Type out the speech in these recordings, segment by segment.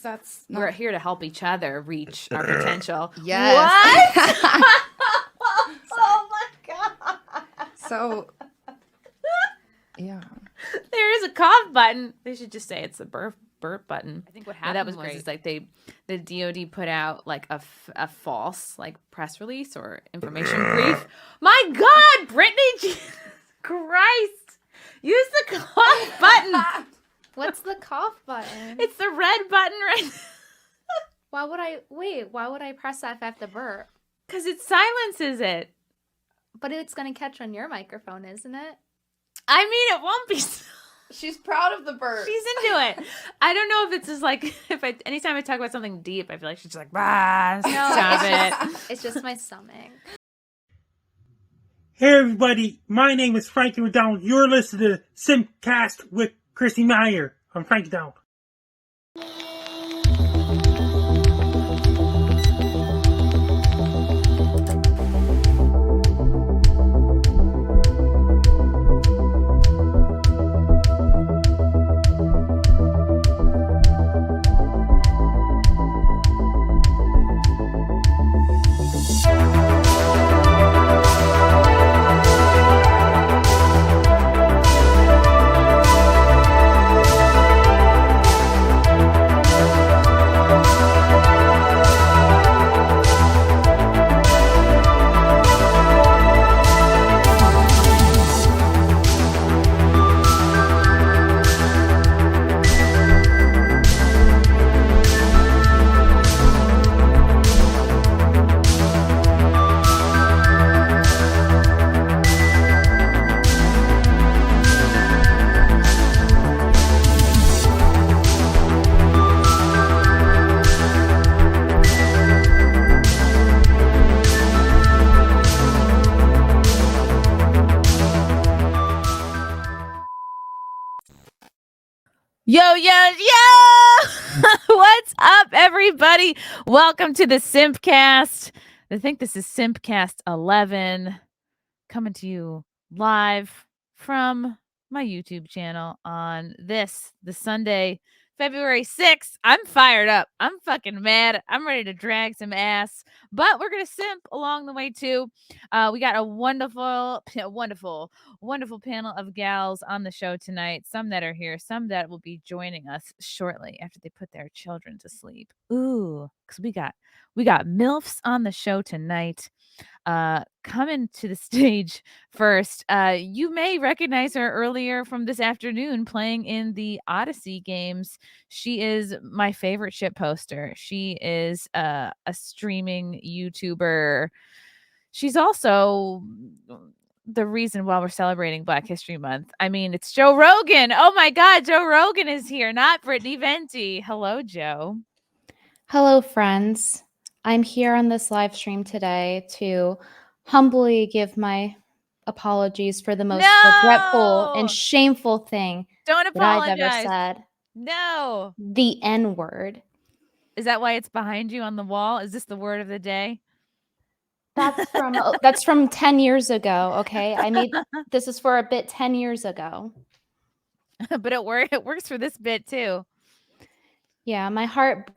That's we're here to help each other reach our potential. Yes. What? Oh my God. So, yeah. There is a cough button. They should just say it's the burp button. I think what happened that was was like the DoD put out like a false like press release or information brief. My God, Brittany, Jesus Christ, use the cough button. What's the cough button? It's the red button right. Why would I press FF to burp? Because it silences it. But it's gonna catch on your microphone, isn't it? I mean, it won't be. She's proud of the burp. She's into it. I don't know if it's just like anytime I talk about something deep, I feel like she's just like, bah, stop it. It's just my stomach. Hey everybody, my name is Frankie McDonald. You're listening to SimpCast with Chrissie Mayr. I'm Frankie McDonald. Yo, what's up, everybody? Welcome to the SimpCast. I think this is SimpCast 11, coming to you live from my YouTube channel on the Sunday, February 6th. I'm fired up. I'm fucking mad. I'm ready to drag some ass, but we're going to simp along the way too. We got a wonderful panel of gals on the show tonight. Some that are here, some that will be joining us shortly after they put their children to sleep. Ooh, because we got MILFs on the show tonight. Coming to the stage first, you may recognize her earlier from this afternoon playing in the Odyssey games. She is my favorite ship poster. She is a streaming YouTuber. She's also the reason why we're celebrating Black History Month. I mean, it's Joe Rogan. Oh my God, Joe Rogan is here, not Brittany Venti. Hello, Joe. Hello, friends. I'm here on this live stream today to humbly give my apologies for the most regretful and shameful thing Don't apologize. that I've ever said. No. The N-word. Is that why it's behind you on the wall? Is this the word of the day? That's from 10 years ago, okay? This is for a bit 10 years ago. But it works for this bit too. Yeah, my heart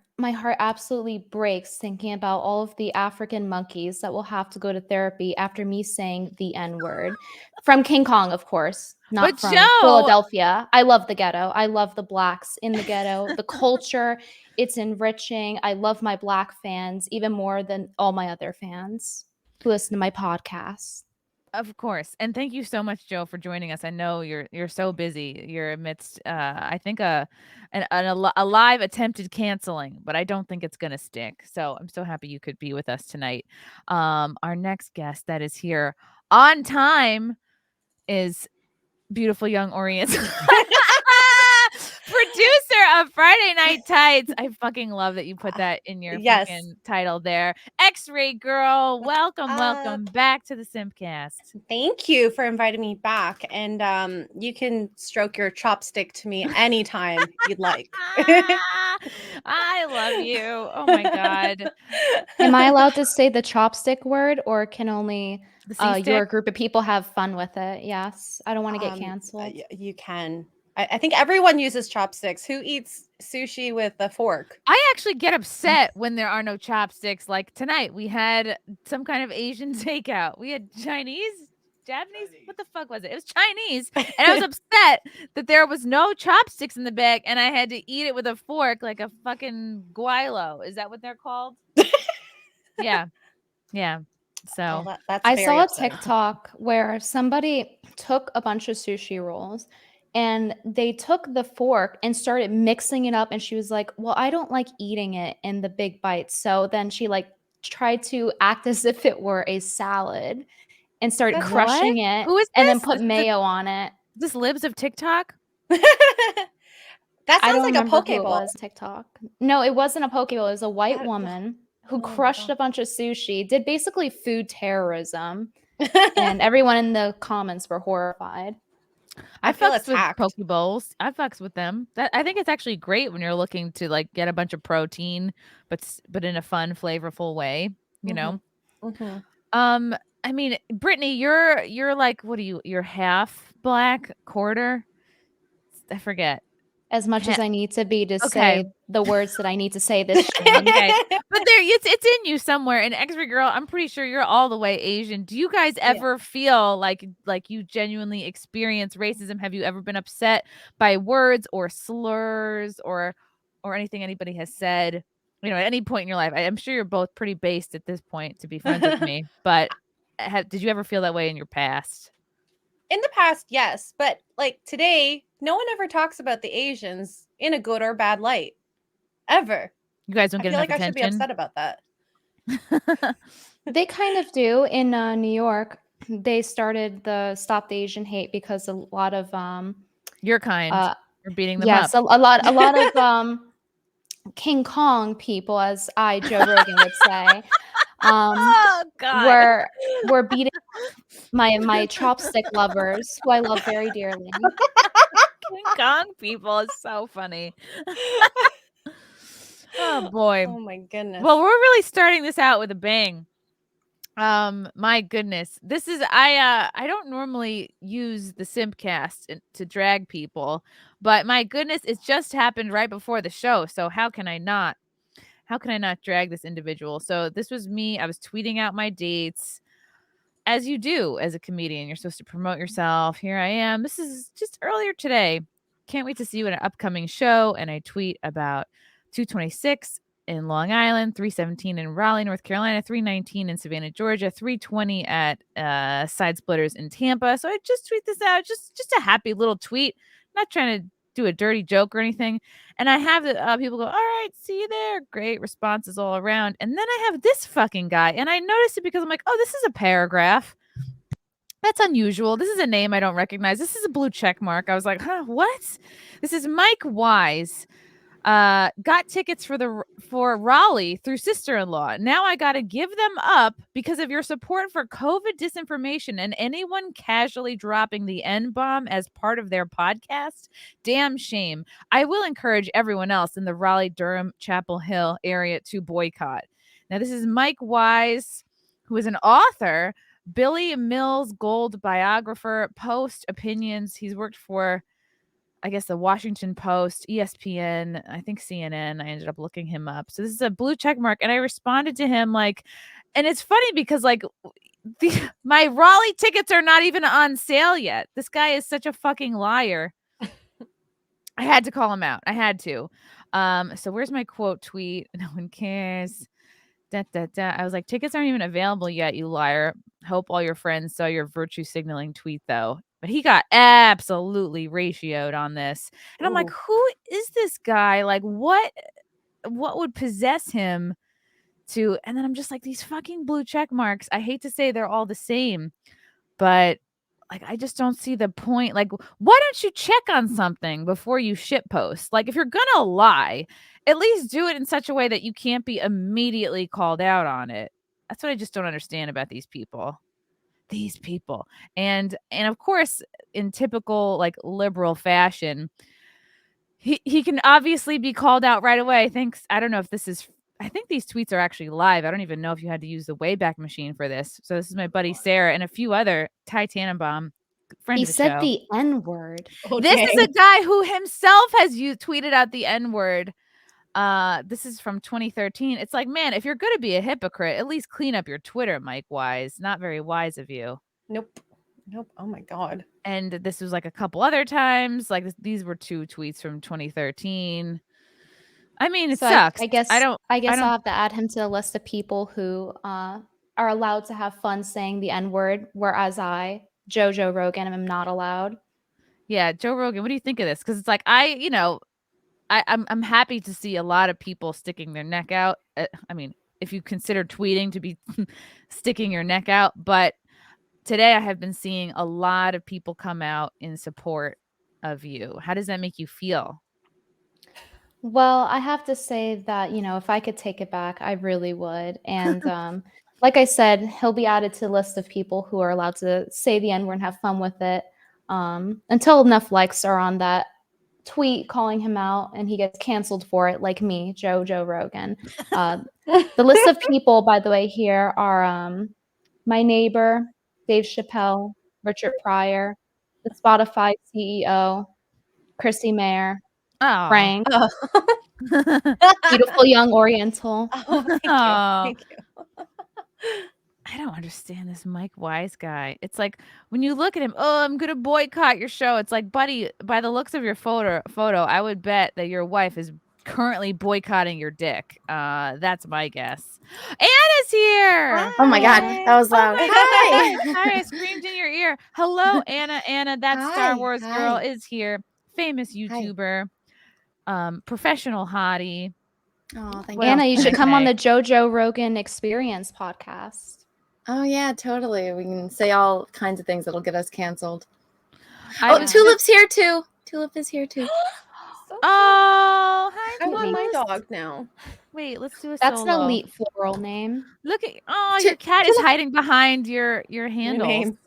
absolutely breaks thinking about all of the African monkeys that will have to go to therapy after me saying the N-word. From King Kong, of course, not from Philadelphia. I love the ghetto. I love the Blacks in the ghetto. The culture, it's enriching. I love my Black fans even more than all my other fans who listen to my podcast. Of course. And thank you so much, Joe, for joining us. I know you're so busy. You're amidst, I think, a live attempted canceling, but I don't think it's going to stick. So I'm so happy you could be with us tonight. Our next guest that is here on time is beautiful young Orient. Producer of Friday Night Tights. I fucking love that you put that in your fucking title there. XRay girl, welcome back to the SimpCast. Thank you for inviting me back. And you can stroke your chopstick to me anytime you'd like. I love you. Oh my God. Am I allowed to say the chopstick word, or can only your group of people have fun with it? Yes. I don't want to get canceled. You can. I think everyone uses chopsticks. Who eats sushi with a fork? I actually get upset when there are no chopsticks. Like tonight, we had some kind of Asian takeout. We had Chinese, Japanese. What the fuck was it? It was Chinese. And I was upset that there was no chopsticks in the bag and I had to eat it with a fork like a fucking guilo. Is that what they're called? Yeah. Yeah. So That's I very saw a upsetting. TikTok where somebody took a bunch of sushi rolls and they took the fork and started mixing it up. And she was like, well, I don't like eating it in the big bites. So then she like tried to act as if it were a salad and started That's- crushing it Who is and then this? put This is mayo on it. this Libs of TikTok? That I sounds don't like a remember poke who it bowl. was. TikTok. No, it wasn't a poke bowl. It was a white That- woman who oh my crushed God. a bunch of sushi, did basically food terrorism, and everyone in the comments were horrified. I feel fucks with attacked. poke bowls. I fucks with them. I think it's actually great when you're looking to like get a bunch of protein, but in a fun, flavorful way. You know. Mhm. I mean, Brittany, you're like, what are you? You're half black, quarter. I forget. As much as I need to be to Okay. say the words that I need to say this stream. Okay, but it's in you somewhere. And X-Ray Girl, I'm pretty sure you're all the way Asian. Do you guys ever feel like you genuinely experience racism? Have you ever been upset by words or slurs or anything anybody has said? You know, at any point in your life. I'm sure you're both pretty based at this point to be friends with me. But did you ever feel that way in your past? In the past, yes, but like today, no one ever talks about the Asians in a good or bad light, ever. You guys don't I get feel enough like I should be attention. upset about that. They kind of do in New York. They started the Stop the Asian Hate because a lot of You're kind. You're beating them yes, up. a lot of King Kong people, as Joe Rogan would say, Oh God. were beating my chopstick lovers, who I love very dearly. King Kong people is so funny. Oh boy. Oh my goodness. Well, we're really starting this out with a bang. My goodness. This is I don't normally use the SimpCast to drag people, but my goodness, it just happened right before the show. So how can I not drag this individual? So this was me. I was tweeting out my dates. As you do as a comedian, you're supposed to promote yourself. Here I am. This is just earlier today. Can't wait to see you at an upcoming show. And I tweet about 226 in Long Island, 317 in Raleigh, North Carolina, 319 in Savannah, Georgia, 320 at Side Splitters in Tampa. So I just tweet this out, just a happy little tweet. I'm not trying to do a dirty joke or anything. And I have the people go, all right, see you there. Great responses all around. And then I have this fucking guy. And I noticed it because I'm like, oh, this is a paragraph. That's unusual. This is a name I don't recognize. This is a blue check mark. I was like, huh, what? This is Mike Wise. Got tickets for Raleigh through sister-in-law. Now I got to give them up because of your support for COVID disinformation and anyone casually dropping the N-bomb as part of their podcast. Damn shame. I will encourage everyone else in the Raleigh, Durham, Chapel Hill area to boycott. Now this is Mike Wise, who is an author, Billy Mills Gold biographer, Post opinions. He's worked for, I guess, the Washington Post, ESPN, I think CNN. I ended up looking him up. So this is a blue check mark. And I responded to him like, and it's funny because like my Raleigh tickets are not even on sale yet. This guy is such a fucking liar. I had to call him out. I had to. So where's my quote tweet? No one cares. I was like, tickets aren't even available yet, you liar. Hope all your friends saw your virtue signaling tweet, though. But he got absolutely ratioed on this. And I'm like, who is this guy? Like, what would possess him to? And then I'm just like, these fucking blue check marks. I hate to say they're all the same, but like, I just don't see the point. Like, why don't you check on something before you shit post? Like, if you're gonna lie, at least do it in such a way that you can't be immediately called out on it. That's what I just don't understand about these people. And of course, in typical like liberal fashion, he can obviously be called out right away. I don't know if this is, I think these tweets are actually live. I don't even know if you had to use the Wayback Machine for this. So this is my buddy Sarah and a few other Ty Tannenbaum. friend He of the said show. the N-word. Oh, This is dang. a guy who himself has tweeted out the N-word. This is from 2013. It's like, man, if you're going to be a hypocrite, at least clean up your Twitter, Mike Wise. Not very wise of you. Nope. Oh my god. And this was like a couple other times. Like these were 2 tweets from 2013. I mean, it So sucks. I guess I don't. I'll have to add him to the list of people who are allowed to have fun saying the N-word, whereas Joe Rogan, am not allowed. Yeah, Joe Rogan. What do you think of this? Because it's like I'm happy to see a lot of people sticking their neck out. I mean, if you consider tweeting to be sticking your neck out, but today I have been seeing a lot of people come out in support of you. How does that make you feel? Well, I have to say that, if I could take it back, I really would. And like I said, he'll be added to the list of people who are allowed to say the N-word and have fun with it until enough likes are on that tweet calling him out and he gets canceled for it, like me, Joe Rogan. The list of people, by the way, here are my neighbor, Dave Chappelle, Richard Pryor, the Spotify CEO, Chrissie, Mayr, Oh, Frank, Oh. beautiful young Oriental. Oh, thank you. Oh. Thank you. I don't understand this Mike Wise guy. It's like when you look at him, oh, I'm gonna boycott your show. It's like, buddy, by the looks of your photo, I would bet that your wife is currently boycotting your dick. That's my guess. Anna's here. Oh my god, that was loud. Oh my Hi. God. Hi, I screamed in your ear. Hello, Anna. Anna, that Star Hi, Wars hi. girl is here. Famous YouTuber, professional hottie. Oh, thank What you. Anna, else you can should I come on say? the JoJo Rogan Experience podcast. Oh yeah, totally. We can say all kinds of things that'll get us canceled. I Oh, was Tulip's here too. Tulip is here too. So Oh, hi. I want my Tulip. dog now. Wait, let's do a That's solo. an elite floral name. Look at Tu- your cat is Tulip- hiding behind your handles. name.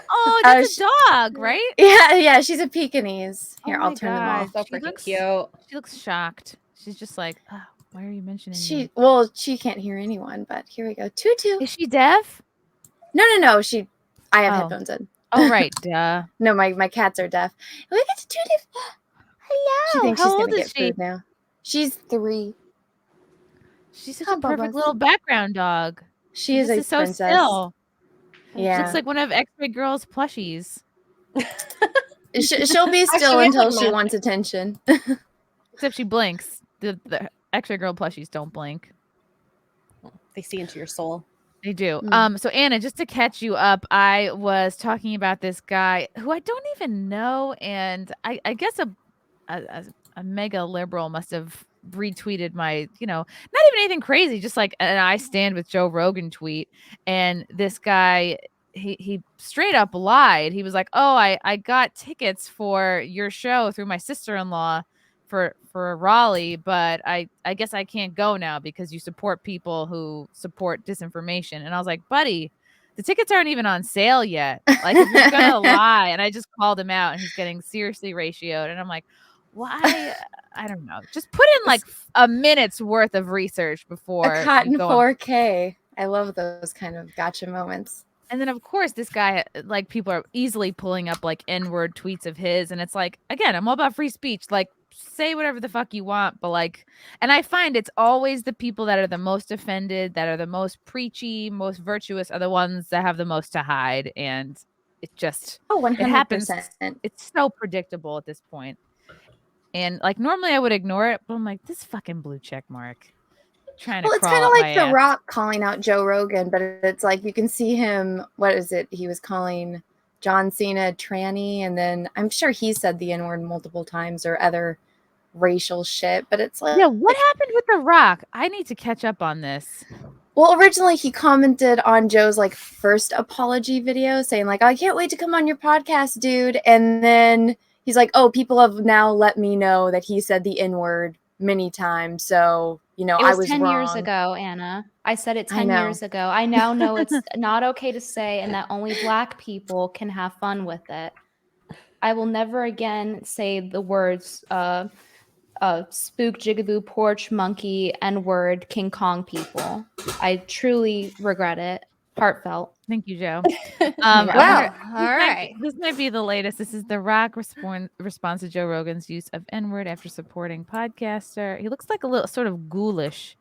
Oh, that's a dog, right? Yeah, she's a Pekingese. Here, Oh I'll my turn them God. off. So She freaking looks- cute. She looks shocked. She's just like, oh, why are you mentioning me? She can't hear anyone, but here we go. Tutu. Is she deaf? No. I have Oh. headphones in. Oh, right. Duh. No, my cats are deaf. We get to Tutu. Hello. She thinks How she's old gonna is get she? food now. She's 3. She's such Hi, a perfect Bubbles. little background dog. She is This a is so princess. still. Yeah. She looks like one of XRay Girl's plushies. She'll be still Actually, we have, until like, she matching. wants attention. Except she blinks. The XRay Girl plushies don't blink. They see into your soul. They do. Mm. So Anna, just to catch you up, I was talking about this guy who I don't even know, and I guess a mega liberal must have retweeted my, not even anything crazy, just like an I stand with Joe Rogan tweet. And this guy, he straight up lied. He was like, oh, I got tickets for your show through my sister-in-law for Raleigh, but I guess I can't go now because you support people who support disinformation. And I was like, buddy, the tickets aren't even on sale yet. Like, if you're gonna lie, and I just called him out, and he's getting seriously ratioed, and I'm like, why? I don't know. Just put in like a minute's worth of research before A cotton you go on. 4K. I love those kind of gotcha moments. And then, of course, this guy, like, people are easily pulling up like N-word tweets of his, and it's like, again, I'm all about free speech. Like, say whatever the fuck you want, but like, and I find it's always the people that are the most offended, that are the most preachy, most virtuous, are the ones that have the most to hide, and it just Oh, 100%. it happens. It's so predictable at this point. And like, normally I would ignore it, but I'm like, this fucking blue check mark. Trying to Well, it's crawl kind of up like my The ass. Rock calling out Joe Rogan, but it's like you can see him. What is it? He was calling John Cena tranny, and then I'm sure he said the N-word multiple times or other racial shit. But it's like, Yeah, what happened with The Rock? I need to catch up on this. well, originally he commented on Joe's like first apology video, saying like, "I can't wait to come on your podcast, dude," and then he's like, "Oh, people have now let me know that he said the N-word many times, so." I was 10 wrong. years ago, Anna. I said it I 10 know. years ago. I now know it's not okay to say and that only Black people can have fun with it. I will never again say the words spook, jigaboo, porch, monkey, N-word, King Kong people. I truly regret it. Heartfelt. Thank you, Joe. Well, all right. This might be the latest. This is The Rock response to Joe Rogan's use of N-word after supporting podcaster. He looks like a little sort of ghoulish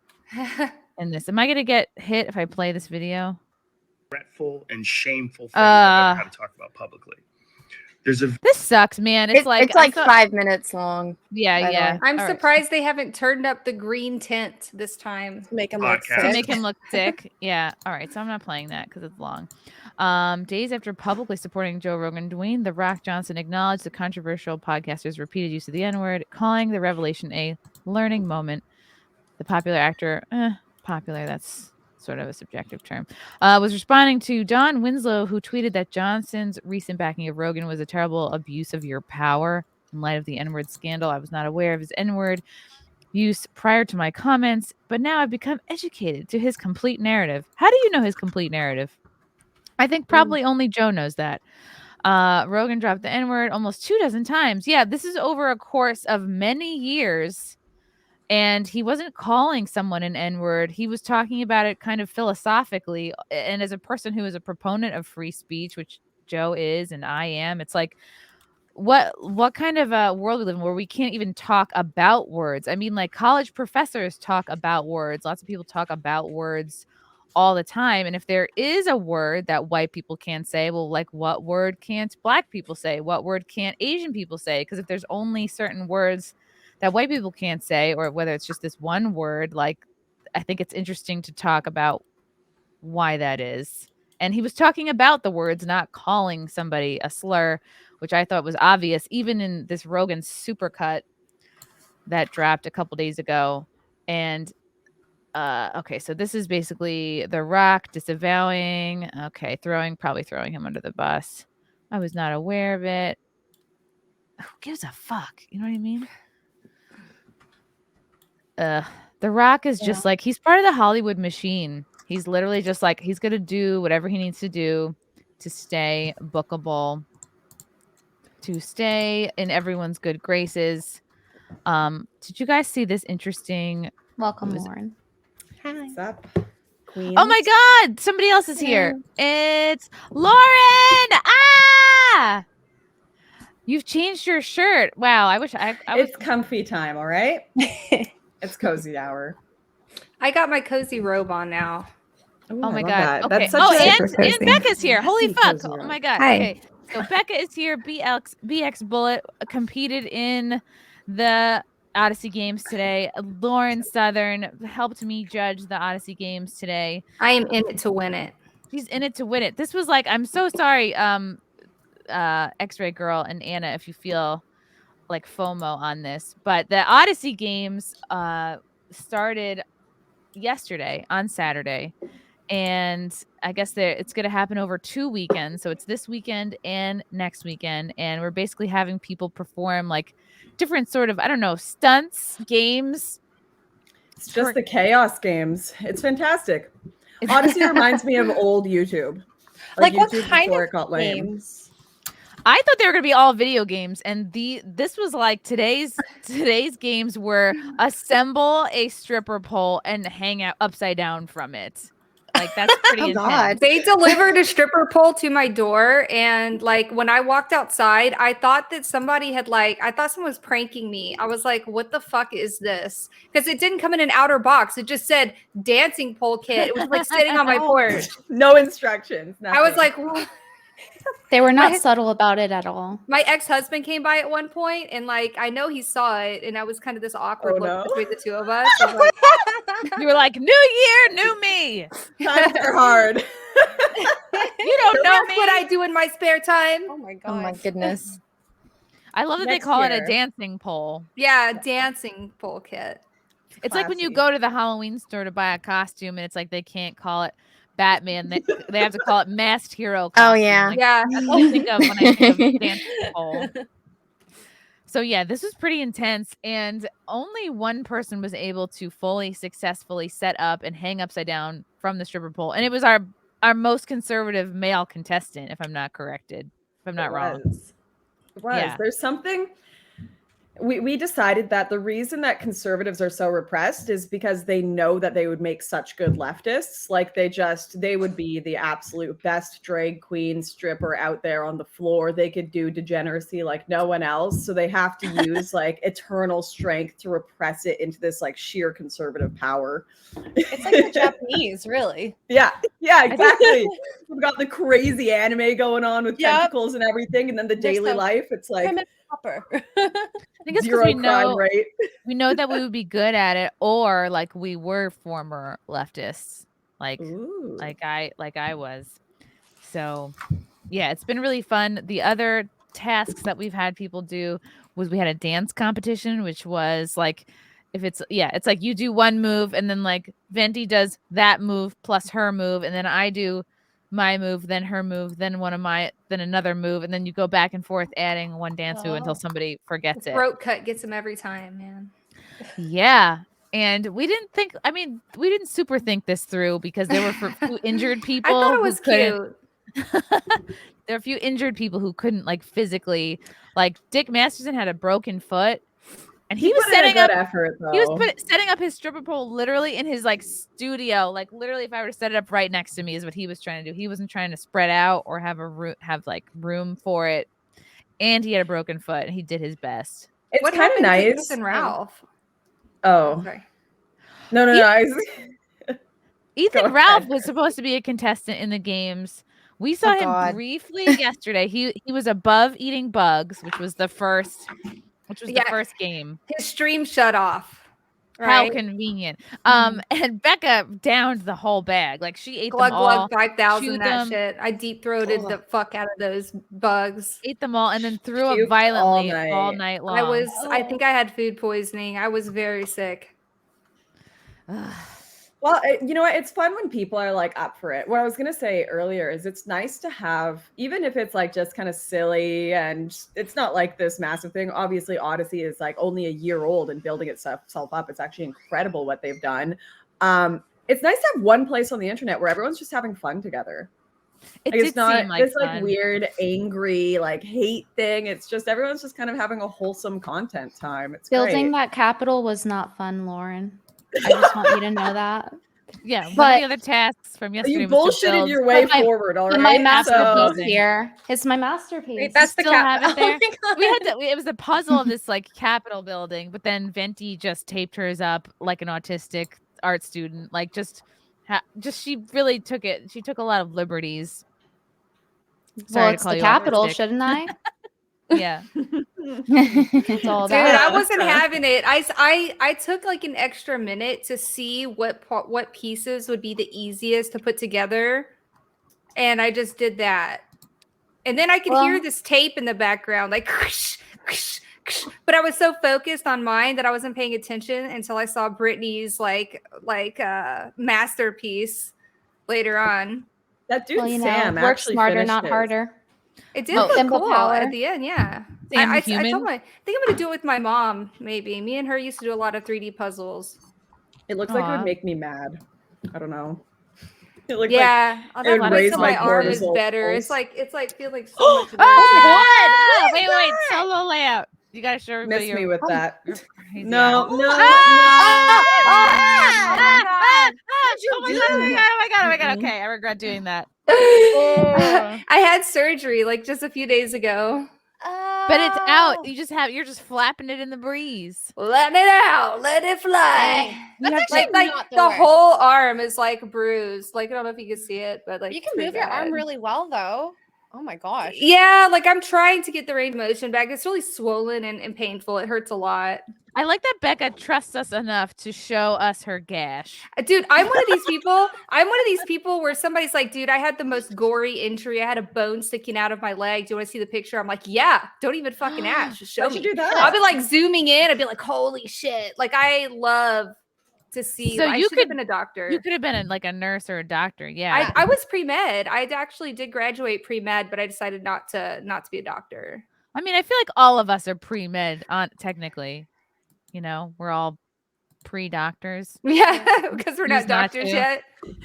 in this. Am I going to get hit if I play this video? Regretful and shameful thing I've ever had to talk about publicly. This sucks, man. It's like 5 minutes long. Yeah. I'm All surprised they haven't turned up the green tint this time. Make him look to sick. make him look sick. Yeah. All right. So I'm not playing that because it's long. Days after publicly supporting Joe Rogan, Dwayne "The Rock" Johnson acknowledged the controversial podcaster's repeated use of the N-word, calling the revelation a learning moment. The popular actor, popular, that's sort of a subjective term, was responding to Don Winslow, who tweeted that Johnson's recent backing of Rogan was a terrible abuse of your power in light of the N-word scandal. I was not aware of his N-word use prior to my comments, but now I've become educated to his complete narrative. How do you know his complete narrative? I think probably only Joe knows that. Rogan dropped the N-word almost 24 times. Yeah, this is over a course of many years. And he wasn't calling someone an N-word. He was talking about it kind of philosophically. And as a person who is a proponent of free speech, which Joe is and I am, it's like, what kind of a world we live in where we can't even talk about words? I mean, like college professors talk about words. Lots of people talk about words all the time. And if there is a word that white people can't say, well, like what word can't black people say? What word can't Asian people say? Because if there's only certain words that white people can't say, or whether it's just this one word, like I think it's interesting to talk about why that is. And he was talking about the words, not calling somebody a slur, which I thought was obvious, even in this Rogan supercut that dropped a couple days ago. And okay, so this is basically The Rock disavowing, probably throwing him under the bus. I was not aware of it. Who gives a fuck? You know what I mean? The Rock is just like, he's part of the Hollywood machine. He's literally just like, he's gonna do whatever he needs to do to stay bookable, to stay in everyone's good graces. Did you guys see this interesting? Welcome, Lauren. Hi. What's up, Queen? Oh my God! Somebody else is here. It's Lauren. You've changed your shirt. Wow. I wish I was. It's comfy time. All right. It's cozy hour. I got my cozy robe on now. Ooh, Oh I my love God. that. Okay. That's such a And Becca's here. Holy fuck. cozy Oh robe. my God. Hi. Okay. So Becca is here. BX Bullet competed in the Odyssey Games today. Lauren Southern helped me judge the Odyssey Games today. I am in it to win it. She's in it to win it. This was like, I'm so sorry, X-Ray Girl and Anna, if you feel like FOMO on this, but the Odyssey Games started yesterday on Saturday, and I guess it's going to happen over 2 weekends. So it's this weekend and next weekend, and we're basically having people perform like different sort of, I don't know, stunts, games. It's just the chaos games. It's fantastic. Odyssey reminds me of old YouTube. Like what YouTube kind before of it got lame. games? I thought they were gonna be all video games, and this was like today's games were assemble a stripper pole and hang out upside down from it. Like that's pretty Oh, intense. God. They delivered a stripper pole to my door, and like when I walked outside, I thought that somebody had I thought someone was pranking me. I was like, "What the fuck is this?" Because it didn't come in an outer box. It just said dancing pole kit. It was like sitting on my porch. No instructions. I was nothing. like, "What?" They were not subtle about it at all. My ex-husband came by at one point, and I know he saw it, and I was kind of this awkward look between the two of us. I was like, You were like, "New year, new me." Times are hard. You don't know that's me. what I do in my spare time. Oh my Oh my god. goodness. I love that Next they call it year. a dancing pole. Yeah, dancing pole kit. It's like when you Classy. go to the Halloween store to buy a costume, and it's like they can't call it Batman. They have to call it Masked Hero costume. Oh, yeah. Like, Yeah. that's what I think of when I think of dancing pole. So yeah, this was pretty intense, and only one person was able to fully successfully set up and hang upside down from the stripper pole, and it was our most conservative male contestant, if I'm not corrected, if I'm not wrong. It was. Yeah. There's something. We decided that the reason that conservatives are so repressed is because they know that they would make such good leftists. Like they would be the absolute best drag queen stripper out there on the floor. They could do degeneracy like no one else. So they have to use like eternal strength to repress it into this like sheer conservative power. It's like the Japanese, really. Yeah, exactly. We've got the crazy anime going on with tentacles and everything, and then the daily life. It's like proper. I think it's zero we crime know rate. we know that we would be good at it, or like we were former leftists, like I was. So yeah, it's been really fun. The other tasks that we've had people do was we had a dance competition, which was like it's like you do one move and then like Venti does that move plus her move, and then I do my move, then her move, then then another move, and then you go back and forth adding one dance move until somebody forgets it. Throat cut gets them every time, man. Yeah. And we didn't super think this through because there were a few injured people. I thought it was cute. There are a few injured people who couldn't like physically, like Dick Masterson had a broken foot. And he was setting up effort, though. He was setting up his stripper pole literally in his like studio. Like literally, if I were to set it up right next to me, is what he was trying to do. He wasn't trying to spread out or have room for it. And he had a broken foot, and he did his best. It's kind of nice. Ethan Ralph. Oh, okay. No. Ethan Ralph was supposed to be a contestant in the games. We saw him briefly yesterday. He was above eating bugs, which was the first. The first game. His stream shut off. Right? How convenient. And Becca downed the whole bag. Like she ate them all. Glug 5,000 that shit. I deep throated the fuck out of those bugs. Ate them all and then threw up violently all night long. I think I had food poisoning. I was very sick. Well, you know what? It's fun when people are like up for it. What I was going to say earlier is it's nice to have, even if it's like just kind of silly and it's not like this massive thing. Obviously, Odyssey is like only a year old and building itself up. It's actually incredible what they've done. It's nice to have one place on the internet where everyone's just having fun together. It's not this like weird, angry, like hate thing. It's just everyone's just kind of having a wholesome content time. It's building great. that capital was not fun, Lauren. I just want you to know that. Yeah, one of the other tasks from yesterday. You bullshitted your way forward, all right? My masterpiece here. It's my masterpiece. Wait, that's still have it there. It was a puzzle of this like Capitol building, but then Venti just taped hers up like an autistic art student. Like she really took it. She took a lot of liberties. Sorry it's the Capitol, shouldn't I? Yeah. It's all Dude, I wasn't having it. I took like an extra minute to see what pieces would be the easiest to put together, and I just did that. And then I could hear this tape in the background, like, but I was so focused on mine that I wasn't paying attention until I saw Brittany's like masterpiece later on. That dude Sam work actually smarter, not harder. It did look simple cool power. at the end, yeah. I told I think I'm gonna do it with my mom. Maybe me and her used to do a lot of 3D puzzles. It looks like it would make me mad. I don't know. It would raise my arm is better. Pulse. It's like feel like so much. Wait, solo layout. You gotta show everybody. Miss me with that. No. Oh my god. Okay, I regret doing that. I had surgery like just a few days ago. But it's out. You're just flapping it in the breeze. Let it out. Let it fly. That's like not the whole arm is like bruised. Like I don't know if you can see it, but like you can move your arm really well though. Oh my gosh. Yeah, like I'm trying to get the range of motion back. It's really swollen and painful. It hurts a lot. I like that Becca trusts us enough to show us her gash. Dude, I'm one of these people. I'm one of these people where somebody's like, dude, I had the most gory injury. I had a bone sticking out of my leg. Do you want to see the picture? I'm like, yeah, don't even fucking ask. Just show me. Do that. I'll be like zooming in. I'd be like, holy shit. Like I love to see. So I you should have been a doctor. You could have been like a nurse or a doctor. Yeah. I was pre-med. I actually did graduate pre-med, but I decided not to be a doctor. I mean, I feel like all of us are pre-med technically. You know, we're all pre-doctors. Yeah, because we're not doctors yet. I'm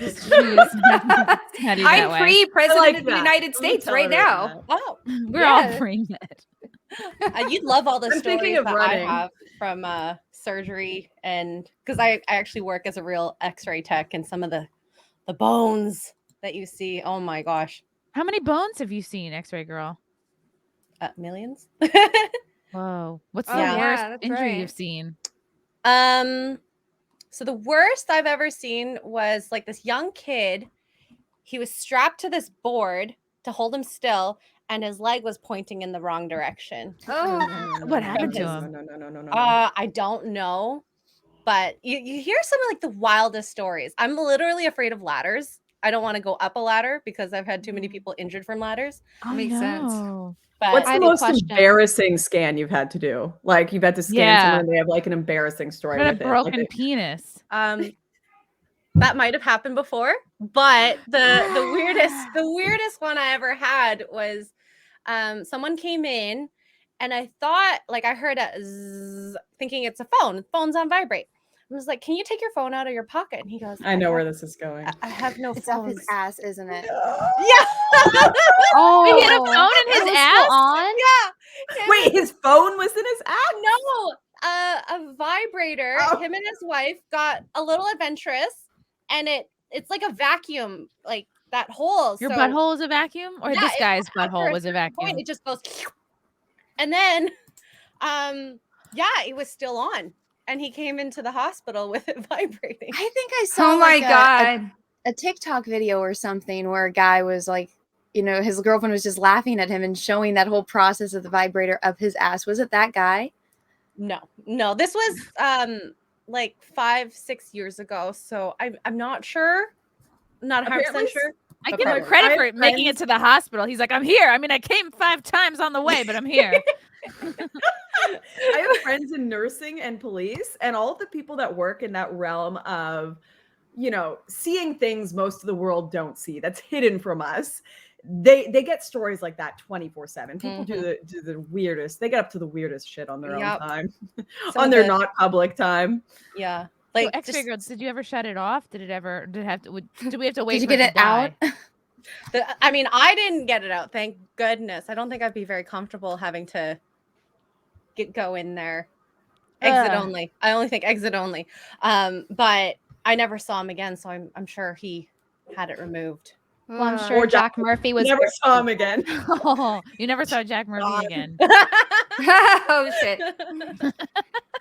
pre-president of the United States right now. Oh, we're all pre-med. You'd love all the I'm thinking stories of that running. I have from surgery, and because I actually work as a real X-ray tech, and some of the bones that you see. Oh my gosh, How many bones have you seen, X-ray girl? millions. Whoa. What's the Yeah. worst that's injury right. you've seen? So the worst I've ever seen was like this young kid. He was strapped to this board to hold him still, and his leg was pointing in the wrong direction. What happened to him? No. I don't know, but you hear some of like the wildest stories. I'm literally afraid of ladders. I don't want to go up a ladder because I've had too many people injured from ladders. Oh, Makes sense. no. But What's I the have a most question. embarrassing scan you've had to do? Like you've had to scan Yeah. someone and they have like an embarrassing story What a with it. broken Like penis. that might have happened before, but the weirdest one I ever had was someone came in, and I thought, like, I heard a zzz, thinking it's a phone. Phone's on vibrate. I was like, "Can you take your phone out of your pocket?" And he goes, I know where this is going. I have no It's up phones. his ass, isn't it? Yeah. Oh, He had a phone in his it was ass? still on? Yeah. Wait, his phone was in his ass? No, a vibrator. Oh. Him and his wife got a little adventurous, and it's like a vacuum, like that hole. Your so, butthole is a vacuum? Or Yeah, this guy's after butthole was a certain point, vacuum? it just goes, and then, yeah, it was still on, and he came into the hospital with it vibrating. I think I saw Oh my like god. a TikTok video or something where a guy was like, you know, his girlfriend was just laughing at him and showing that whole process of the vibrator up his ass. Was it that guy? No, this was like 5-6 years ago, so I'm not sure, not 100% Apparently sure. I but give him probably. credit I for have making it friends- to the hospital. He's like, I'm here. I mean, I came 5 times on the way, but I'm here. I have friends in nursing and police, and all of the people that work in that realm of, you know, seeing things most of the world don't see, that's hidden from us. They get stories like that 24/7. People do the weirdest. They get up to the weirdest shit on their own Yep. time, Some on of their the- not public time. Yeah, So like X-ray just girls, did you ever shut it off? Did we have to wait Did you for get it to die? out? I mean, I didn't get it out, thank goodness. I don't think I'd be very comfortable having to go in there. Exit Ugh. only. I only think exit only. But I never saw him again, so I'm sure he had it removed. Well, I'm Ugh. sure Or Jack Murphy was. Never saw him again. Oh, you never saw Jack Murphy God. again. Oh shit.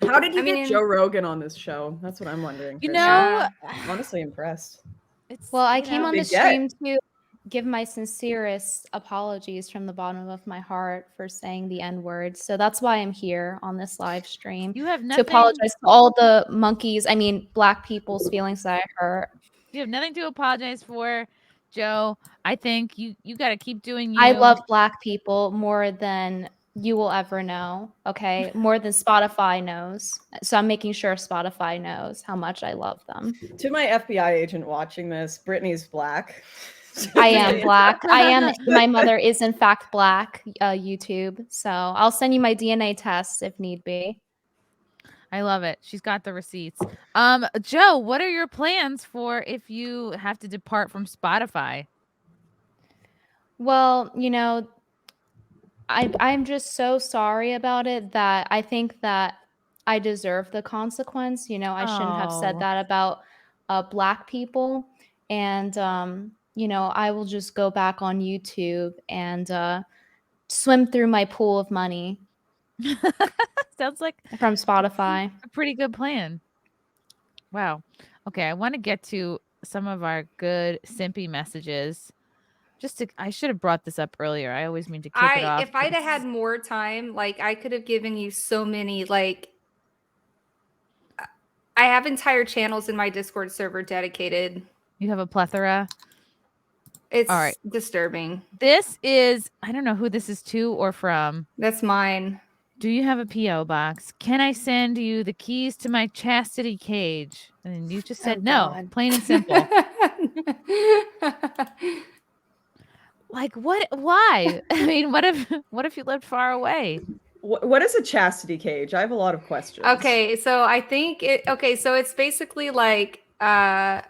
How did you I get mean- Joe Rogan on this show? That's what I'm wondering. You Chrissie. know, I'm honestly impressed. it's Well, I you came know, on the Big get. stream to give my sincerest apologies from the bottom of my heart for saying the N word. So that's why I'm here on this live stream You have to nothing. apologize to all the monkeys. I mean, Black people's feelings that I hurt. You have nothing to apologize for, Joe. I think you got to keep doing you. I love Black people more than you will ever know. Okay, more than Spotify knows. So I'm making sure Spotify knows how much I love them. To my FBI agent watching this, Brittany's Black. I am Black. I am. My mother is in fact Black. YouTube. So I'll send you my DNA tests if need be. I love it. She's got the receipts. Joe, what are your plans for if you have to depart from Spotify? Well, you know, I'm just so sorry about it that I think that I deserve the consequence. You know, I shouldn't have said Oh. that about Black people. And you know, I will just go back on YouTube and swim through my pool of money Sounds like from Spotify. a pretty good plan. Wow. Okay, I want to get to some of our good simpy messages. I should have brought this up earlier. I always mean to kick it off. If I'd have had more time, like I could have given you so many, like I have entire channels in my Discord server dedicated. You have a plethora. It's All right. disturbing. This is, I don't know who this is to or from. That's mine. Do you have a P.O. box? Can I send you the keys to my chastity cage? And you just said Oh, no, God. plain and simple. Like what? Why? I mean, what if you lived far away? What is a chastity cage? I have a lot of questions. Okay, so I think so it's basically like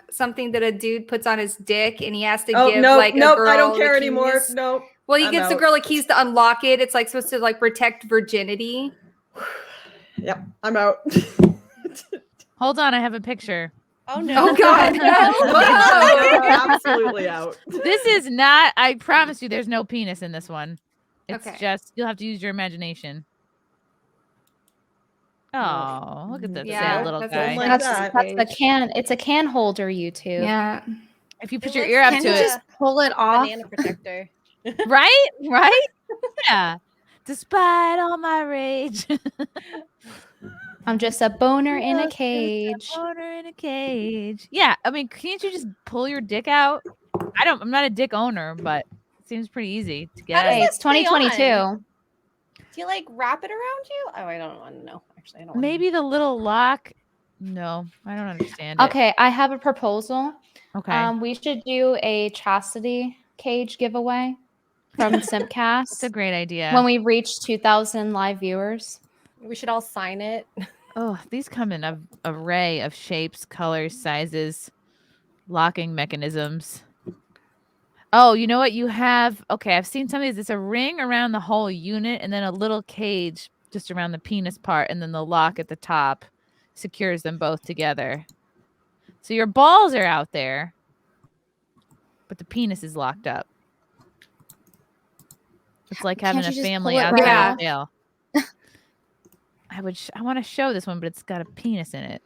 something that a dude puts on his dick and he has to Oh give no, like a nope, girl I don't care the anymore. keys. Nope. Well, he I'm gets the out. girl like keys to unlock it. It's like supposed to like protect virginity. Yep, I'm out. Hold on, I have a picture. Oh no. Oh God. Whoa, absolutely out. This is not. I promise you, there's no penis in this one. It's Okay. just you'll have to use your imagination. Oh, look at that Yeah, sad little that's guy. like That's that. a can. It's a can holder, YouTube. Yeah. If you put It your looks ear up Can to you it, just pull it off? Banana protector. right? Right? Yeah. Despite all my rage, I'm just a boner in a cage. owner in a cage. Yeah, I mean, can't you just pull your dick out? I'm not a dick owner, but it seems pretty easy to get. How does Hey, out. it's 2022. Do you like wrap it around you? Oh, I don't want to know. Actually, I don't. Maybe the little lock. No, I don't understand it. Okay, I have a proposal. Okay. We should do a chastity cage giveaway from That's a SimpCast great idea. when we reach 2,000 live viewers. We should all sign it. Oh, these come in an array of shapes, colors, sizes, locking mechanisms. Oh, you know what you have? Okay, I've seen some of these. It's a ring around the whole unit and then a little cage just around the penis part, and then the lock at the top secures them both together. So your balls are out there, but the penis is locked up. It's like having Can't a you just family pull it outside right of jail. I want to show this one, but it's got a penis in it.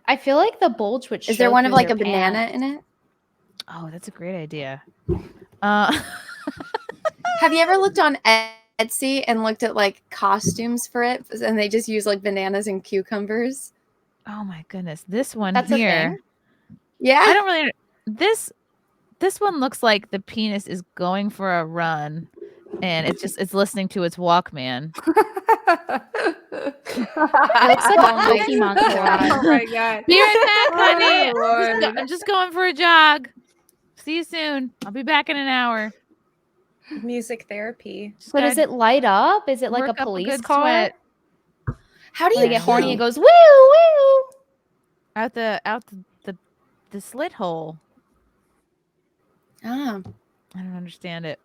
I feel like the bulge would show Is there one of through like their a banana pants. in it? Oh, that's a great idea. Have you ever looked on Etsy and looked at like costumes for it, and they just use like bananas and cucumbers? Oh my goodness, this one That's a here. thing? Yeah. I don't really. This one looks like the penis is going for a run, and it's listening to its Walkman. It looks like a Pokemon collab. Oh my God. Be right back, honey. Oh, I'm just going for a jog. See you soon. I'll be back in an hour. Music therapy. Just So does gotta it light up? Is it like a work up police good car? sweat How do When you you get horny, it poo? goes woo woo. out the slit hole? Ah, I don't understand it.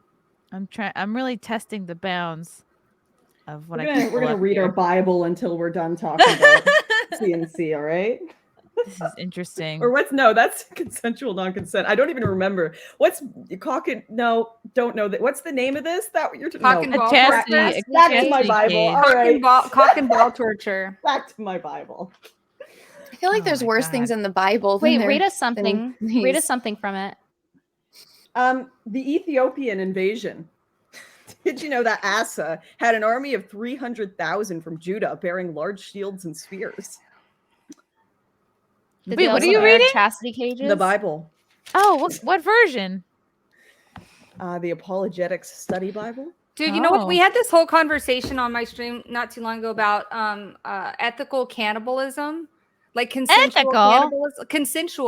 I'm really testing the bounds of what I can We're pull gonna up read here. our Bible until we're done talking about CNC. All right. This is interesting. Or what's no? That's consensual non-consent. I don't even remember. What's cock and no? Don't know that. What's the name of this? That you're Cock no. and A ball chastity, torture. a Back to my chastity Bible. cage. All right. Cock and ball torture. Back to my Bible. I feel like Oh there's my worse God. things in the Bible. Wait, than read there us something. than Read us these. something from it. The Ethiopian invasion. Did you know that Asa had an army of 300,000 from Judah bearing large shields and spears? Did Wait, they what are also you wear reading? Chastity cages. The Bible. Oh, what version? The Apologetics Study Bible. Dude, you know what? Oh. We had this whole conversation on my stream not too long ago about ethical cannibalism, like consensual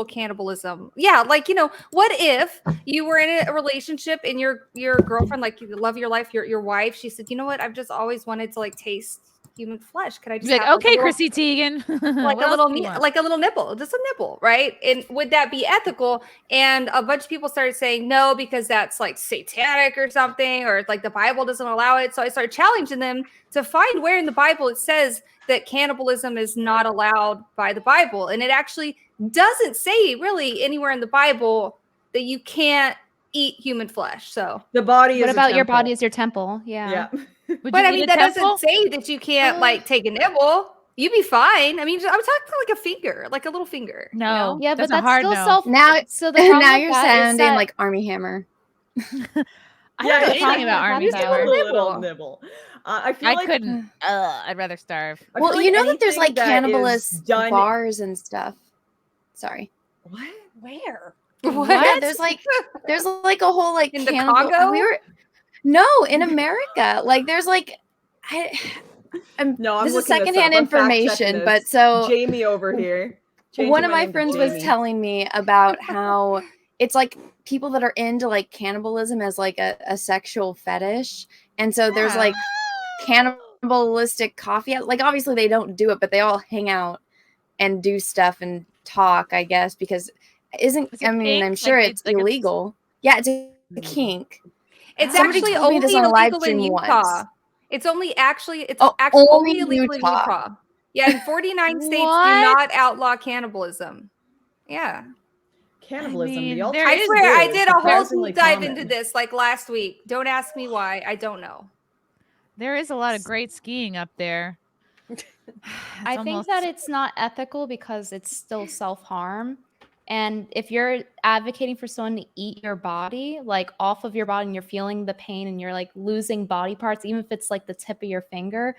cannibalism. Yeah, like what if you were in a relationship and your girlfriend, like you love your life, your wife, she said, you know what? I've just always wanted to like taste human flesh. Could I just Be like, have, okay, a little, Chrissy Teigen. like What a else little do you want? like a little nipple, just a nipple, right? And would that be ethical? And a bunch of people started saying no because that's like satanic or something, or like the Bible doesn't allow it. So I started challenging them to find where in the Bible it says that cannibalism is not allowed by the Bible. And it actually doesn't say really anywhere in the Bible that you can't eat human flesh. So The body is What a about your temple. body is your temple? Yeah. Yeah. Would but you I eat mean, a that temple? doesn't say that you can't like take a nibble. You'd be fine. I mean, I'm talking like a finger, like a little finger. you No. know? Yeah, That's but a that's hard still no. self. Now, So the problem now with you're that is sounding that- like Army Hammer. I don't know Yeah, anything about talking Army about Just a Hammer. little nibble. I feel I like couldn't. I'd rather starve. I feel Well, like you know that there's anything like that is cannibalist done. bars and stuff. Sorry. What? Where? What? Yeah, there's like a whole like In the cannibal. Congo? No, in America. Like there's like No, I'm this is looking this secondhand up. I'm fact-checking information, this. but so Jamie over here. Changing one of my name to friends was Jamie. telling me about how it's like people that are into like cannibalism as like a sexual fetish, and so there's Yeah. like cannibalistic coffee. Like obviously they don't do it, but they all hang out and do stuff and talk, I guess, because Is it I mean, kink? I'm sure Like, it's it's illegal. Yeah, it's a kink. It's Somebody actually told me only this on a live illegal in stream Utah. once. It's only actually only only illegal in Utah. Utah. Yeah, and 49 states do What? not outlaw cannibalism. Yeah. Cannibalism, mean, the there ultimate. I is swear I good, did a whole surprisingly deep dive common. into this like last week. Don't ask me why. I don't know. There is a lot of great skiing up there. I think that it's not ethical because it's still self-harm. And if you're advocating for someone to eat your body, like off of your body, and you're feeling the pain and you're like losing body parts, even if it's like the tip of your finger,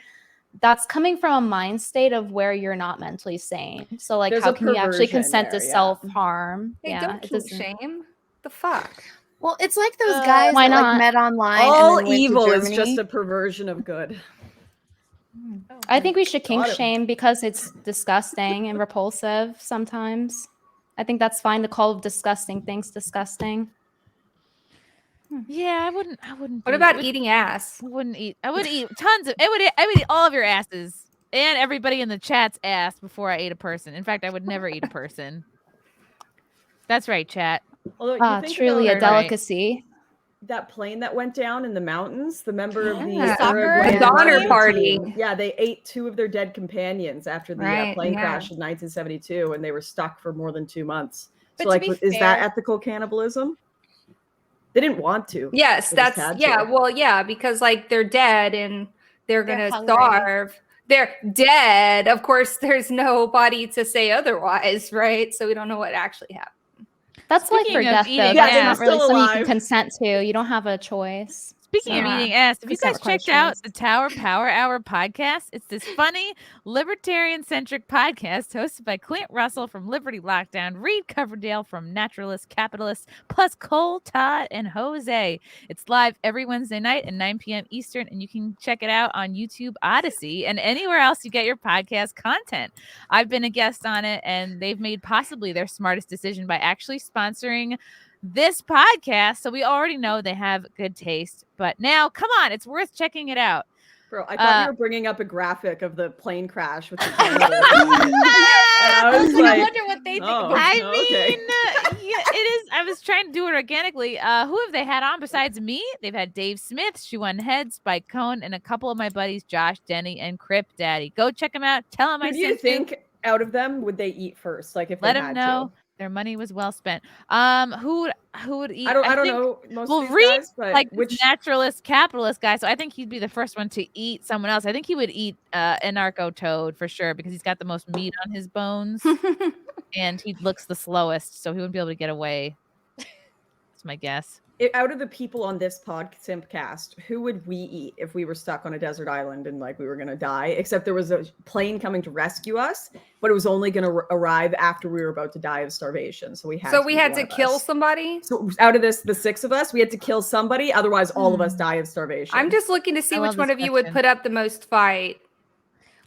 that's coming from a mind state of where you're not mentally sane. So like, There's how a can you actually perversion consent there, to yeah. self-harm? Hey, Yeah, don't it kink doesn't. shame. The fuck? Well, it's like those guys Why that not? like met online. All and then went evil to is Germany. just a perversion of good. I think we should kink Got him. shame because it's disgusting and repulsive sometimes. I think that's fine to call disgusting things disgusting. Yeah, I wouldn't. What about eating ass? I wouldn't eat. I would eat tons of. I would eat all of your asses and everybody in the chat's ass before I ate a person. In fact, I would never eat a person. That's right, chat. Although you think Truly about a delicacy. that plane that went down in the mountains, the member of the Yeah. Uruguayan The Donner rugby Party. team, yeah, they ate 2 of their dead companions after the Right, plane yeah. crash in 1972, and they were stuck for more than 2 months. But So, to like, be is that fair- ethical cannibalism? They didn't want to. Yes, They just that's had yeah. to. Well, yeah, because like they're dead and they're They're gonna hungry. starve. They're dead. Of course, there's nobody to say otherwise, right? So we don't know what actually happened. That's life Speaking or of death, though. eating That's ass- not really Still something you can alive. consent to. You don't have a choice. Speaking of Yeah. eating ass, have you Consent guys requires checked out choice. the Tower Power Hour podcast? It's this funny, libertarian-centric podcast hosted by Clint Russell from Liberty Lockdown, Reed Coverdale from Naturalist Capitalist, plus Cole, Todd, and Jose. It's live every Wednesday night at 9 p.m. Eastern, and you can check it out on YouTube, Odyssey, and anywhere else you get your podcast content. I've been a guest on it, and they've made possibly their smartest decision by actually sponsoring this podcast. So we already know they have good taste, but now come on, it's worth checking it out. Bro, I thought you were bringing up a graphic of the plane crash with the cannibals on it. And I was I like, wonder what they think oh, about I okay. mean, yeah, it is. I was trying to do it organically. Who have they had on besides me? They've had Dave Smith, Shoe on Head, Spike Cohn, and a couple of my buddies, Josh, Denny, and Crip Daddy. Go check them out. Tell them I Who do you sent think out of them would they eat first? Like if Let they them had know to? their money was well spent. Who would eat? I don't think- know most well, of these Reed, guys, but like which this naturalist capitalist guy, so I think he'd be the first one to eat someone else. I think he would eat a narco toad for sure because he's got the most meat on his bones and he looks the slowest, so he wouldn't be able to get away. That's my guess. out of the people on this SimpCast, who would we eat if we were stuck on a desert island and like we were gonna die? Except there was a plane coming to rescue us, but it was only gonna arrive after we were about to die of starvation. So we had to eat kill one of us. somebody. So out of the 6 of us, we had to kill somebody. Otherwise, all of us die of starvation. I'm just looking to see I which love one this of you would question. put up the most fight.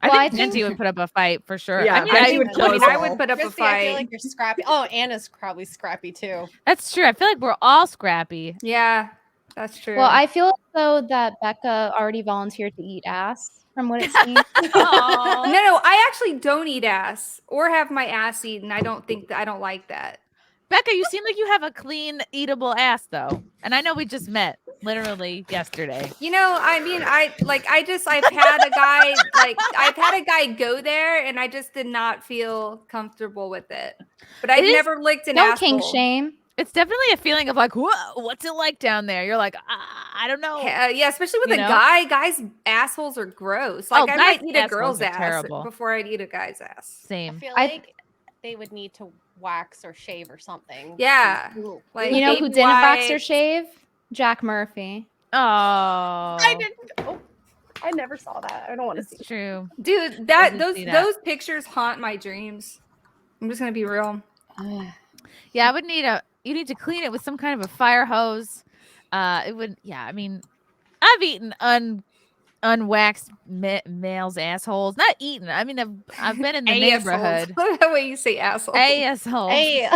I Well, think I think- Venti would put up a fight for sure. Yeah, I mean, Venti I would think- kill I mean, us I all. would put up a Chrissie, I feel fight. like you're scrappy. Oh, Anna's probably scrappy too. That's true. I feel like we're all scrappy. Yeah, that's true. Well, I feel though that Becca already volunteered to eat ass from what it seems. no, I actually don't eat ass or have my ass eaten. I don't like that. Becca, you seem like you have a clean, eatable ass, though. And I know we just met literally yesterday. You know, I mean, I've had a guy go there, and I just did not feel comfortable with it. But I've It is- never licked an Don't asshole. kink shame. It's definitely a feeling of like, whoa, what's it like down there? You're like, I don't know. Yeah, especially with You a know? guy. Guys' assholes are gross. Like I might guys' eat a assholes girl's are ass terrible. before I'd eat a guy's ass. I Same. feel I- like they would need to wax or shave or something. Yeah. Ooh. Like You know who baby didn't wax or wipes. shave? Jack Murphy. Oh, I didn't. Oh, I never saw that. I don't want to see. it's true. Dude, I did see that. those pictures haunt my dreams. I'm just gonna be real. Yeah, you need to clean it with some kind of a fire hose. It would, yeah, I mean, I've eaten unwaxed males' assholes. Not eaten. I mean, I've been in the neighborhood. What the way you say asshole? Asshole. Hey,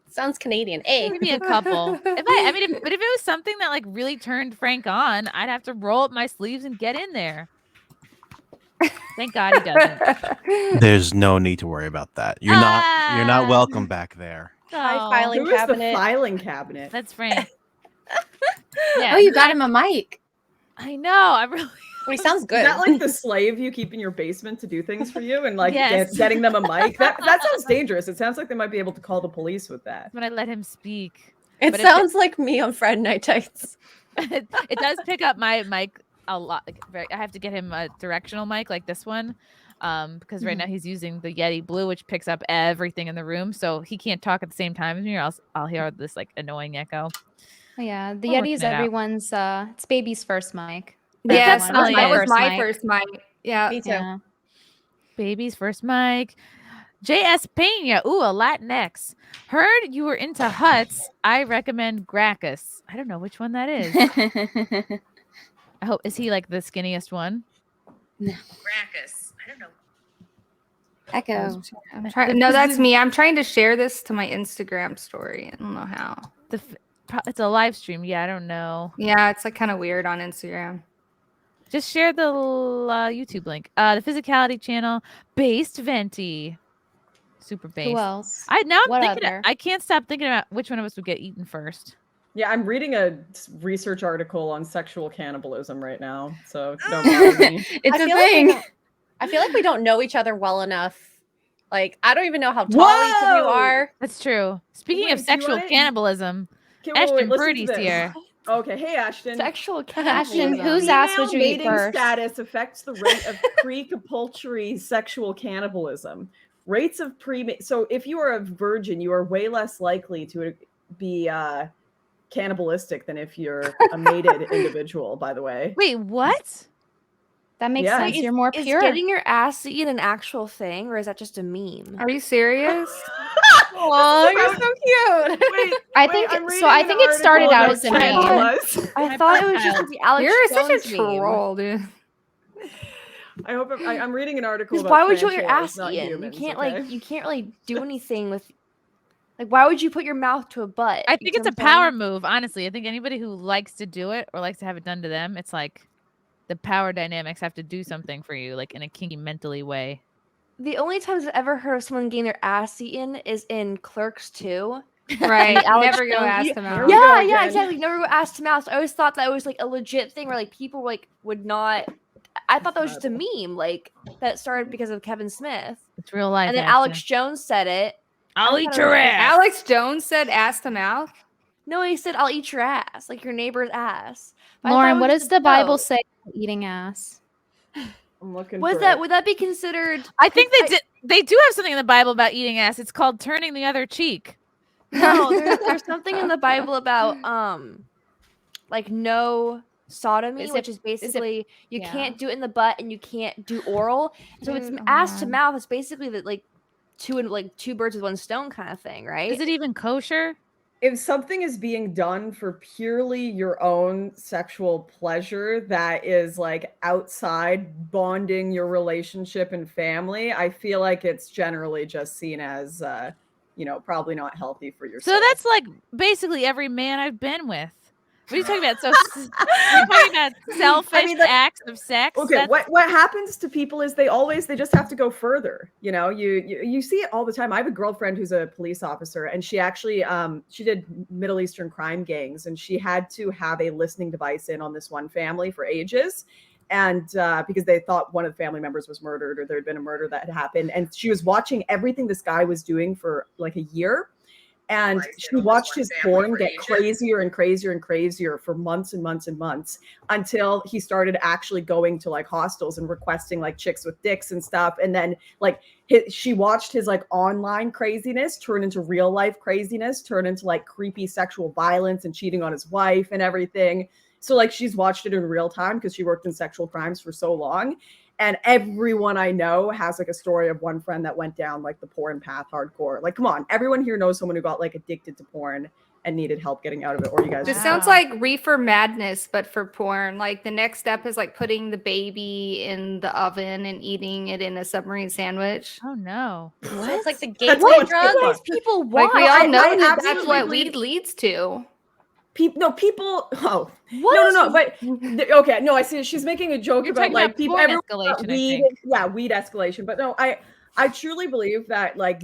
sounds Canadian. Hey, Maybe a couple. But if it was something that like really turned Frank on, I'd have to roll up my sleeves and get in there. Thank God he doesn't. There's no need to worry about that. You're not welcome back there. High Oh, filing Who is cabinet. the filing cabinet? that's Frank. Yeah. Oh, you got him a mic. I know. I really. He sounds good. Is that like the slave you keep in your basement to do things for you and like Yes. getting them a mic? That sounds dangerous. It sounds like they might be able to call the police with that. When I let him speak. It But sounds like me on Friday Night Tights. It does pick up my mic a lot. Like, I have to get him a directional mic like this one. Because right now he's using the Yeti Blue, which picks up everything in the room, so he can't talk at the same time as me, or else I'll hear this like annoying echo. Oh, yeah, the We're Yeti is working it out. everyone's. It's baby's first mic. Yes, definitely that was is. my first mic. Yeah. Me too. Yeah. Baby's first mic. JS Pena. Ooh, a Latinx. Heard you were into huts. I recommend Gracchus. I don't know which one that is. I hope, is he like the skinniest one? No. Gracchus. I don't know. Echo. I'm trying. No, that's me. I'm trying to share this to my Instagram story. I don't know how. It's a live stream. Yeah, I don't know. Yeah, it's like kind of weird on Instagram. Just share the YouTube link. The physicality channel, Based Venti. Super based. Who else? I'm What thinking. other? I can't stop thinking about which one of us would get eaten first. Yeah, I'm reading a research article on sexual cannibalism right now, so don't mind me. It's I a feel like thing. I feel like we don't know each other well enough. Like, I don't even know how tall each of you Whoa! are. That's true. Speaking Wait, of do you sexual wanna- cannibalism, Okay, wait, Ashton listen to Birdie's this. here. Okay, hey Ashton. Sexual Ashton, cannibalism. whose ass would you eat Mating first? status affects the rate of pre-compulsory sexual cannibalism. Rates of so if you are a virgin, you are way less likely to be cannibalistic than if you're a mated individual, by the way. Wait, what? That makes Yeah. sense. Is- You're more is pure. getting your ass eaten an actual thing, or is that just a meme? Are you serious? Oh, you're so cute. Wait, I wait, think I'm so. reading I an think it started article out about as a meme. tarantulas. I thought it was just the Alex You're such Jones a meme. troll, dude. I hope I'm reading an article Because about why would you want your tarantulas, ass not eaten? humans, you can't okay? like you can't really do anything with like why would you put your mouth to a butt? I You think see it's a what I'm saying? power move, honestly. I think anybody who likes to do it or likes to have it done to them, it's like the power dynamics have to do something for you, like in a kinky mentally way. The only times I've ever heard of someone getting their ass eaten is in Clerks 2. Right. Alex Never go Jones- ass you- to Here mouth. we go Yeah, again. exactly. Never go ass to mouth. I always thought that was like a legit thing where like people like would not. I thought that was just a meme, like that started because of Kevin Smith, It's real life. and then Ashton. Alex Jones said it. I'll I eat thought it your was- ass. Alex Jones said ass to mouth. No, he said, "I'll eat your ass," like your neighbor's ass. But I thought Lauren, it what was does just a the Bible joke. say about eating ass? I'm looking Was for that it. would that be considered? I think I- they do have something in the Bible about eating ass. It's called turning the other cheek. No, there's something in the Bible about like no sodomy, Is which it- is basically you yeah. can't do it in the butt and you can't do oral. So it's ass to man. mouth. It's basically that like two birds with one stone kind of thing, right? Is it even kosher? If something is being done for purely your own sexual pleasure that is like outside bonding your relationship and family, I feel like it's generally just seen as probably not healthy for your So soul. that's like basically every man I've been with. What are you talking about? So you're talking about selfish like- acts of sex? Okay, That's- what happens to people is they just have to go further. You know, you see it all the time. I have a girlfriend who's a police officer, and she actually she did Middle Eastern crime gangs, and she had to have a listening device in on this one family for ages. And because they thought one of the family members was murdered or there had been a murder that had happened. And she was watching everything this guy was doing for like a year. And she watched his porn get crazier and crazier and crazier for months and months and months until he started actually going to like hostels and requesting like chicks with dicks and stuff. And then like she watched his like online craziness turn into real life craziness, turn into like creepy sexual violence and cheating on his wife and everything. So like she's watched it in real time because she worked in sexual crimes for so long. And everyone I know has like a story of one friend that went down like the porn path hardcore. Like, come on, everyone here knows someone who got like addicted to porn and needed help getting out of it. Or you guys This just- sounds like reefer madness, but for porn. Like the next step is like putting the baby in the oven and eating it in a submarine sandwich. Oh no. So it's like the That's gateway what drug. people- People Like want. we all I know that that's absolutely what believe- weed leads to. people. Oh, What no. is- But okay, no. I see. She's making a joke You're about talking like about people. porn Everyone escalation, I weed, think. yeah, weed escalation. But no, I truly believe that like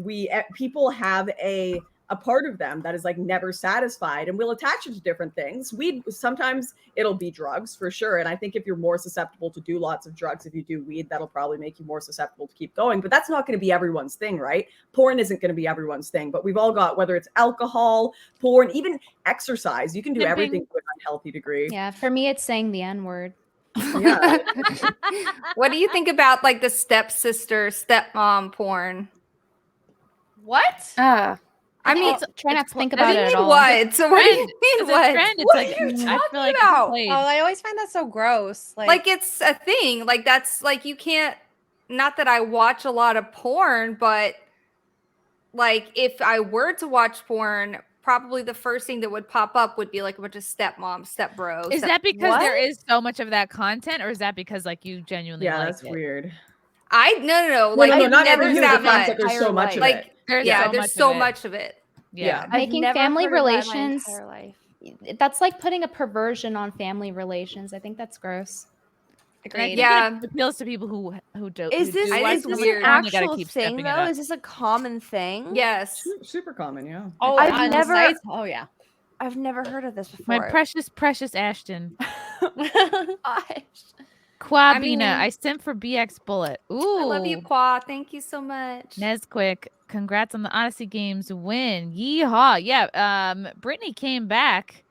people have a a part of them that is like never satisfied, and we'll attach it to different things. Weed, sometimes it'll be drugs for sure. And I think if you're more susceptible to do lots of drugs, if you do weed, that'll probably make you more susceptible to keep going. But that's not going to be everyone's thing, right? Porn isn't going to be everyone's thing, but we've all got, whether it's alcohol, porn, even exercise, you can do everything to an unhealthy degree. Yeah, for me, it's saying the N-word. Yeah. What do you think about like the stepsister, stepmom porn? What? I mean, try not to think what about do it you at mean all. what? So what do you mean It's a what? trend. It's What like, are you I feel talking like about? played. Oh, I always find that so gross. Like it's a thing. Like that's like you can't. Not that I watch a lot of porn, but like if I were to watch porn, probably the first thing that would pop up would be like a bunch of stepmom, stepbro. Is that because there is so much of that content, or is that because like you genuinely Yeah, like that's it? weird. No. Well, Like no, not never for you. that The fact that much. there's so much of Like it. There's yeah, so there's much so of it. much of it. Yeah. Making never family heard of that in my relations, entire life. that's like putting a perversion on family relations. I think that's gross. And I think Yeah. it appeals to people who do. Is this, who do watch is this porn, an you gotta actual keep thing stepping it though? up. Is this a common thing? Yes. Super common, yeah. Oh, I've on never- sites? Oh yeah. I've never heard of this My before. precious Ashton. Gosh. Quabina, mean- I simp for BX Bullet. Ooh, I love you, Qua. Thank you so much. Nesquick, congrats on the Odyssey Games win. Yeehaw. Yeah, Brittany came back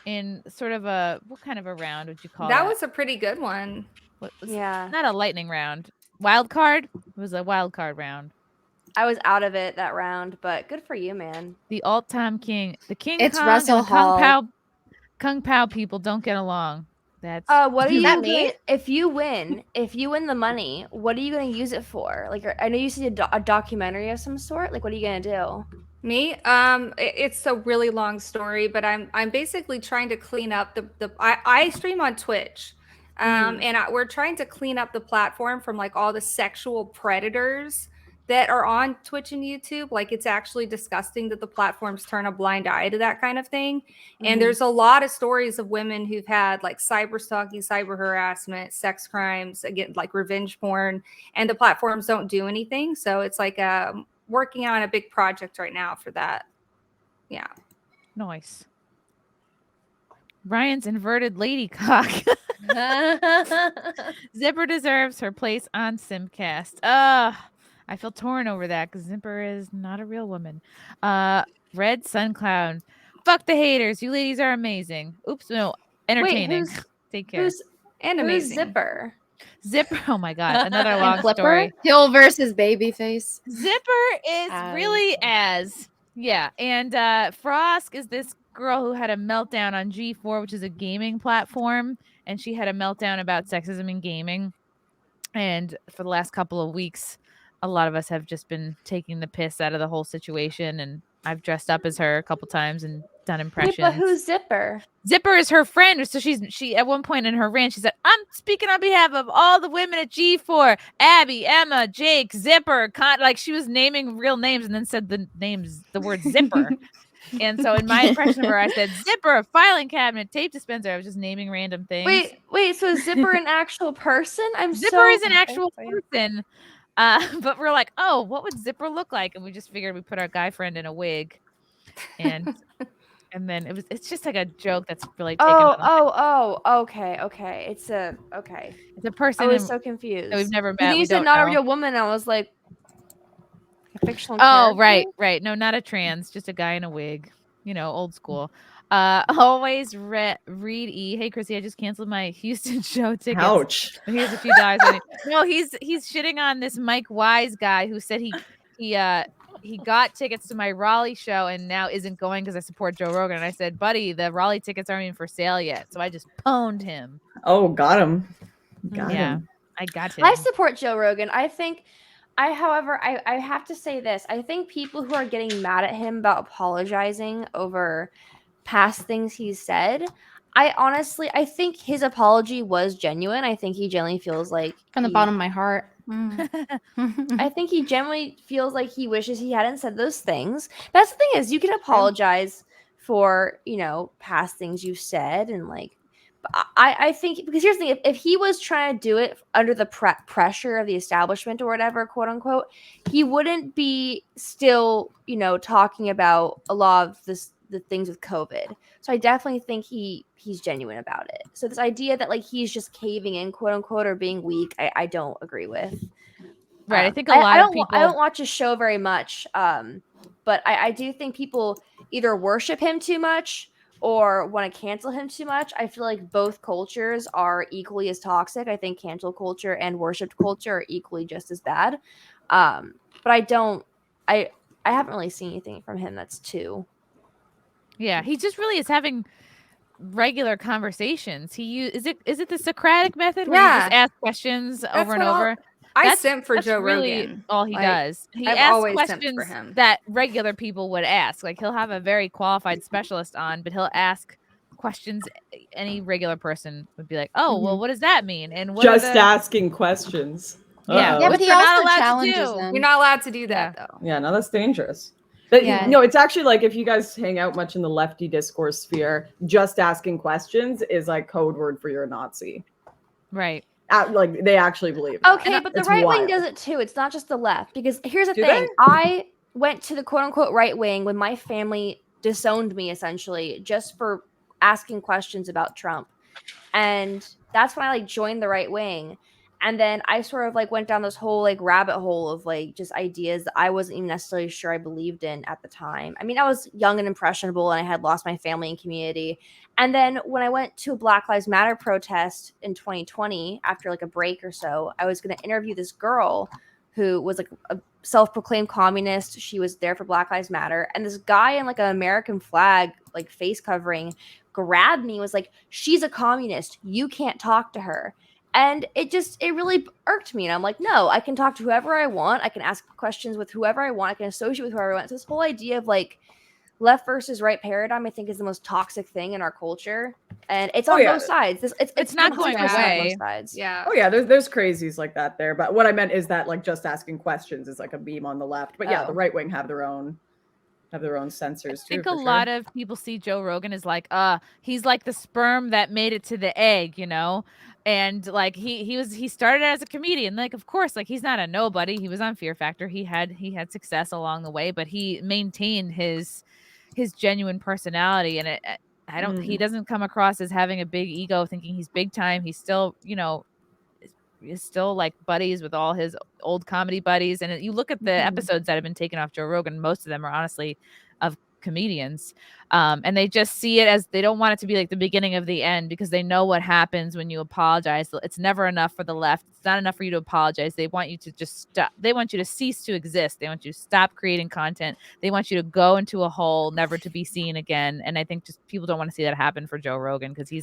in sort of a, what kind of a round would you call That that? was a pretty good one. What was Yeah. not a lightning round. Wild card? It was a wild card round. I was out of it that round, but good for you, man. The all-time king. The King It's Kong Russell and the Hall. Kung Pao people don't get along. That's What are you that me? gonna, if you win the money, what are you gonna use it for? Like, I know you see a documentary of some sort. Like, what are you gonna do? Me, it's a really long story, but I'm basically trying to clean up I stream on Twitch, and we're trying to clean up the platform from like all the sexual predators that are on Twitch and YouTube. Like it's actually disgusting that the platforms turn a blind eye to that kind of thing. And there's a lot of stories of women who've had like cyber stalking, cyber harassment, sex crimes, again, like revenge porn, and the platforms don't do anything. So it's like working on a big project right now for that. Yeah. nice. Ryan's inverted lady cock. Zipper deserves her place on SimpCast. I feel torn over that because Zipper is not a real woman. Red Suncloud. Fuck the haters. You ladies are amazing. Oops, no. Entertaining. Take care. Who's amazing. Zipper? Zipper. Oh my God. Another And long Flipper? story. Hill versus Babyface. Zipper is really yeah. And Frosk is this girl who had a meltdown on G4, which is a gaming platform, and she had a meltdown about sexism in gaming. And for the last couple of weeks, a lot of us have just been taking the piss out of the whole situation, and I've dressed up as her a couple times and done impressions. Wait, but who's Zipper? Zipper is her friend. So she at one point in her rant, she said, I'm speaking on behalf of all the women at G4, Abby, Emma, Jake, Zipper, like she was naming real names and then said the word Zipper. And so in my impression of her, I said Zipper, filing cabinet, tape dispenser. I was just naming random things. Wait, so is Zipper an actual person? Zipper is an actual person. But we're like, oh, what would Zipper look like? And we just figured we put our guy friend in a wig. And and then it's just like a joke that's really taken. Okay. It's a person. I was so confused. That we've never met. Then you we said don't not know. a real woman. I was like, a fictional Oh, character? right. No, not a trans, just a guy in a wig. Old school. Always read E. Hey, Chrissy, I just canceled my Houston show tickets. Ouch. Here's a few dollars. No, he's shitting on this Mike Wise guy who said he got tickets to my Raleigh show and now isn't going because I support Joe Rogan. And I said, buddy, the Raleigh tickets aren't even for sale yet. So I just pwned him. Oh, got him. Got Yeah, him. I got him. I support Joe Rogan. However, I have to say this. I think people who are getting mad at him about apologizing over past things he's said, I think his apology was genuine. I think he genuinely feels like From the bottom of my heart. I think he genuinely feels like he wishes he hadn't said those things. But that's the thing is you can apologize for, past things you said and I think because here's the thing: if he was trying to do it under the pressure of the establishment or whatever, quote unquote, he wouldn't be still, talking about a lot of the things with COVID. So I definitely think he's genuine about it. So this idea that like he's just caving in, quote unquote, or being weak, I don't agree with. Right. I think a lot of people. I don't watch his show very much, but I do think people either worship him too much or want to cancel him too much. I feel like both cultures are equally as toxic. I think cancel culture and worshipped culture are equally just as bad. But I haven't really seen anything from him that's too. Yeah, he just really is having regular conversations. Is it the Socratic method where you just ask questions over and over? I simp for that's Joe really Rogan. all he does. He I've asks always simped questions for him. that regular people would ask. Like he'll have a very qualified specialist on, but he'll ask questions any regular person would be like, "Oh, well, what does that mean?" And what Just asking questions. Yeah, Yeah, but he they're not also allowed to challenges do. them. You're not allowed to do that though. Yeah, no, that's dangerous. But Yeah. no, it's actually like if you guys hang out much in the lefty discourse sphere, just asking questions is like code word for you're a Nazi. Right. Like they actually believe that. Okay, but the It's right wing wild. does it too. It's not just the left. Because here's the Do thing. they? I went to the quote unquote right wing when my family disowned me essentially just for asking questions about Trump. And that's when I like joined the right wing. And then I sort of like went down this whole like rabbit hole of like just ideas that I wasn't even necessarily sure I believed in at the time. I mean, I was young and impressionable and I had lost my family and community. And then when I went to a Black Lives Matter protest in 2020, after like a break or so, I was going to interview this girl who was like a self-proclaimed communist. She was there for Black Lives Matter. And this guy in like an American flag, like face covering, grabbed me and was like, "She's a communist. You can't talk to her." And it really irked me. And I'm like, no, I can talk to whoever I want. I can ask questions with whoever I want. I can associate with whoever I want. So this whole idea of like left versus right paradigm, I think, is the most toxic thing in our culture. And it's on both sides. It's not been going 100% on away. both sides. Yeah. Oh yeah, there's crazies like that there. But what I meant is that like just asking questions is like a beam on the left. But yeah, the right wing have their own censors too. I think a lot of people see Joe Rogan as like, he's like the sperm that made it to the egg, and like he started as a comedian. Like, of course, like he's not a nobody. He was on Fear Factor. He had success along the way, but he maintained his genuine personality. And he doesn't come across as having a big ego, thinking he's big time. He's still, is still like buddies with all his old comedy buddies. And you look at the episodes that have been taken off Joe Rogan, most of them are honestly of comedians. And they just see it as, they don't want it to be like the beginning of the end, because they know what happens when you apologize. It's never enough for the left. It's not enough for you to apologize. They want you to just stop. They want you to cease to exist. They want you to stop creating content. They want you to go into a hole, never to be seen again. And I think just people don't want to see that happen for Joe Rogan, because he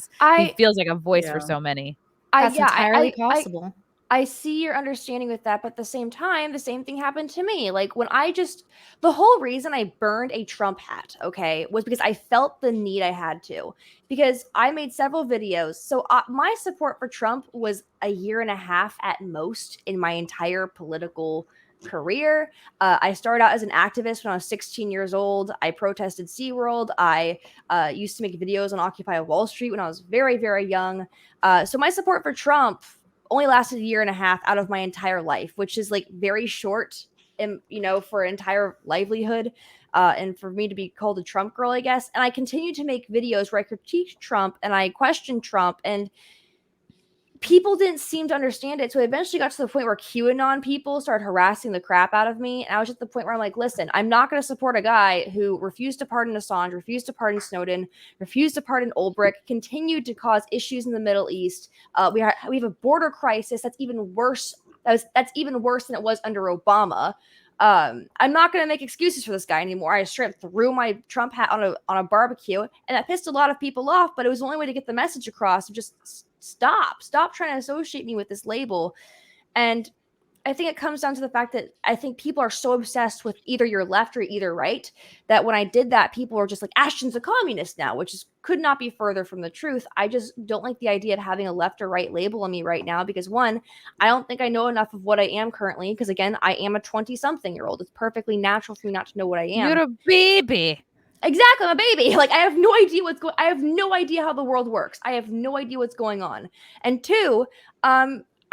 feels like a voice for so many. That's entirely possible. I see your understanding with that, but at the same time, the same thing happened to me. Like when the whole reason I burned a Trump hat, okay, was because I felt the need I had to, because I made several videos. So my support for Trump was a year and a half at most in my entire political career. I started out as an activist when I was 16 years old. I protested SeaWorld. I used to make videos on Occupy Wall Street when I was very, very young. So my support for Trump only lasted a year and a half out of my entire life, which is like very short, for an entire livelihood. And for me to be called a Trump girl, I guess. And I continued to make videos where I critiqued Trump and I questioned Trump, and people didn't seem to understand it. So I eventually got to the point where QAnon people started harassing the crap out of me. And I was at the point where I'm like, listen, I'm not going to support a guy who refused to pardon Assange, refused to pardon Snowden, refused to pardon Ulbricht, continued to cause issues in the Middle East. We have a border crisis that's even worse. That's even worse than it was under Obama. I'm not going to make excuses for this guy anymore. I straight threw my Trump hat on a barbecue, and that pissed a lot of people off, but it was the only way to get the message across. Just stop trying to associate me with this label. And I think it comes down to the fact that I think people are so obsessed with either you're left or either right, that when I did that, people were just like, Ashton's a communist now, which could not be further from the truth. I just don't like the idea of having a left or right label on me right now, because one, I don't think I know enough of what I am currently, because again, I am a 20-something-year-old. It's perfectly natural for me not to know what I am. You're a baby. Exactly, I'm a baby. Like I have no idea what's going. I have no idea how the world works. I have no idea what's going on. And two,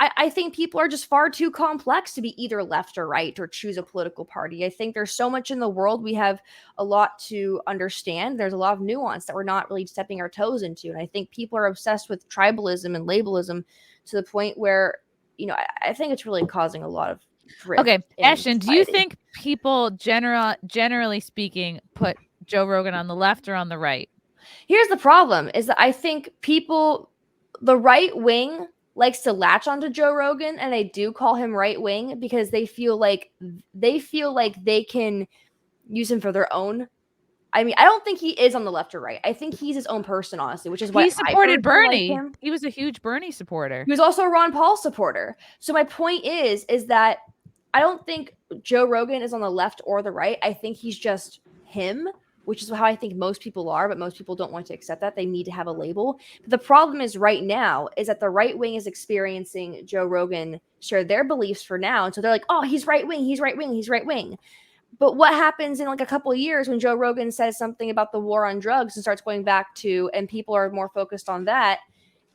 I think people are just far too complex to be either left or right or choose a political party. I think there's so much in the world. We have a lot to understand. There's a lot of nuance that we're not really stepping our toes into. And I think people are obsessed with tribalism and labelism to the point where, I think it's really causing a lot of drift. Okay, in Ashton, do you society. think people generally speaking put Joe Rogan on the left or on the right? Here's the problem is that I think people, the right wing likes to latch onto Joe Rogan, and they do call him right wing because they feel like they can use him for their own. I mean, I don't think he is on the left or right. I think he's his own person, honestly, which is why He supported I personally Bernie. like him. He was a huge Bernie supporter. He was also a Ron Paul supporter. So my point is that I don't think Joe Rogan is on the left or the right. I think he's just him, which is how I think most people are, but most people don't want to accept that. They need to have a label. But the problem is right now is that the right wing is experiencing Joe Rogan share their beliefs for now. And so they're like, oh, he's right wing, he's right wing, he's right wing. But what happens in like a couple of years when Joe Rogan says something about the war on drugs and starts going back to, and people are more focused on that,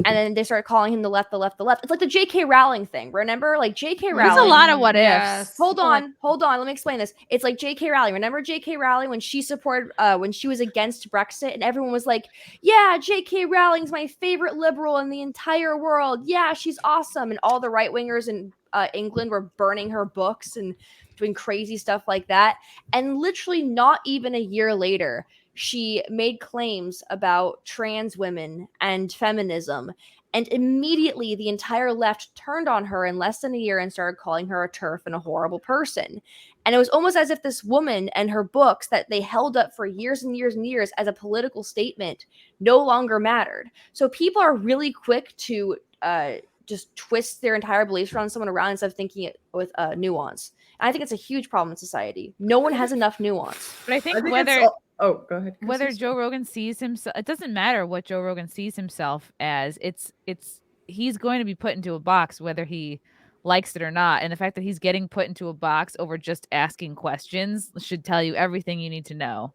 and then they start calling him the left. It's like the J.K. Rowling thing. Remember, like J.K. Rowling. There's a lot of what Yes. ifs. Hold on. Let me explain this. It's like J.K. Rowling. Remember J.K. Rowling when she supported, when she was against Brexit, and everyone was like, "Yeah, J.K. Rowling's my favorite liberal in the entire world. Yeah, she's awesome." And all the right wingers in England were burning her books and doing crazy stuff like that. And literally, not even a year later, she made claims about trans women and feminism. And immediately the entire left turned on her in less than a year and started calling her a TERF and a horrible person. And it was almost as if this woman and her books that they held up for years and years and years as a political statement no longer mattered. So people are really quick to just twist their entire beliefs around someone around instead of thinking it with nuance. And I think it's a huge problem in society. No one has enough nuance. But I think go ahead. Whether Joe Rogan sees himself, it doesn't matter what Joe Rogan sees himself as. He's going to be put into a box whether he likes it or not. And the fact that he's getting put into a box over just asking questions should tell you everything you need to know.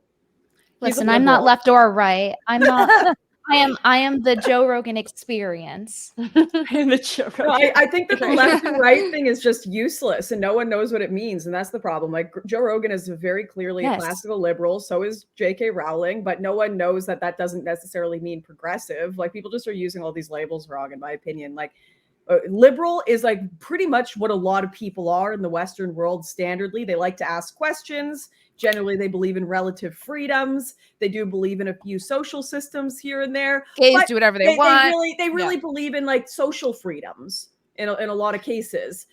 Listen, I'm not left or right. I'm not. I am the Joe Rogan experience. The Joe Rogan. I think that the left and right thing is just useless, and no one knows what it means, and that's the problem. Like Joe Rogan is very clearly a classical liberal, so is J.K. Rowling, but no one knows that that doesn't necessarily mean progressive. Like people just are using all these labels wrong, in my opinion. Like liberal is like pretty much what a lot of people are in the Western world standardly. They like to ask questions. Generally, they believe in relative freedoms. They do believe in a few social systems here and there. Gays do whatever they want. They really believe in like social freedoms in a lot of cases.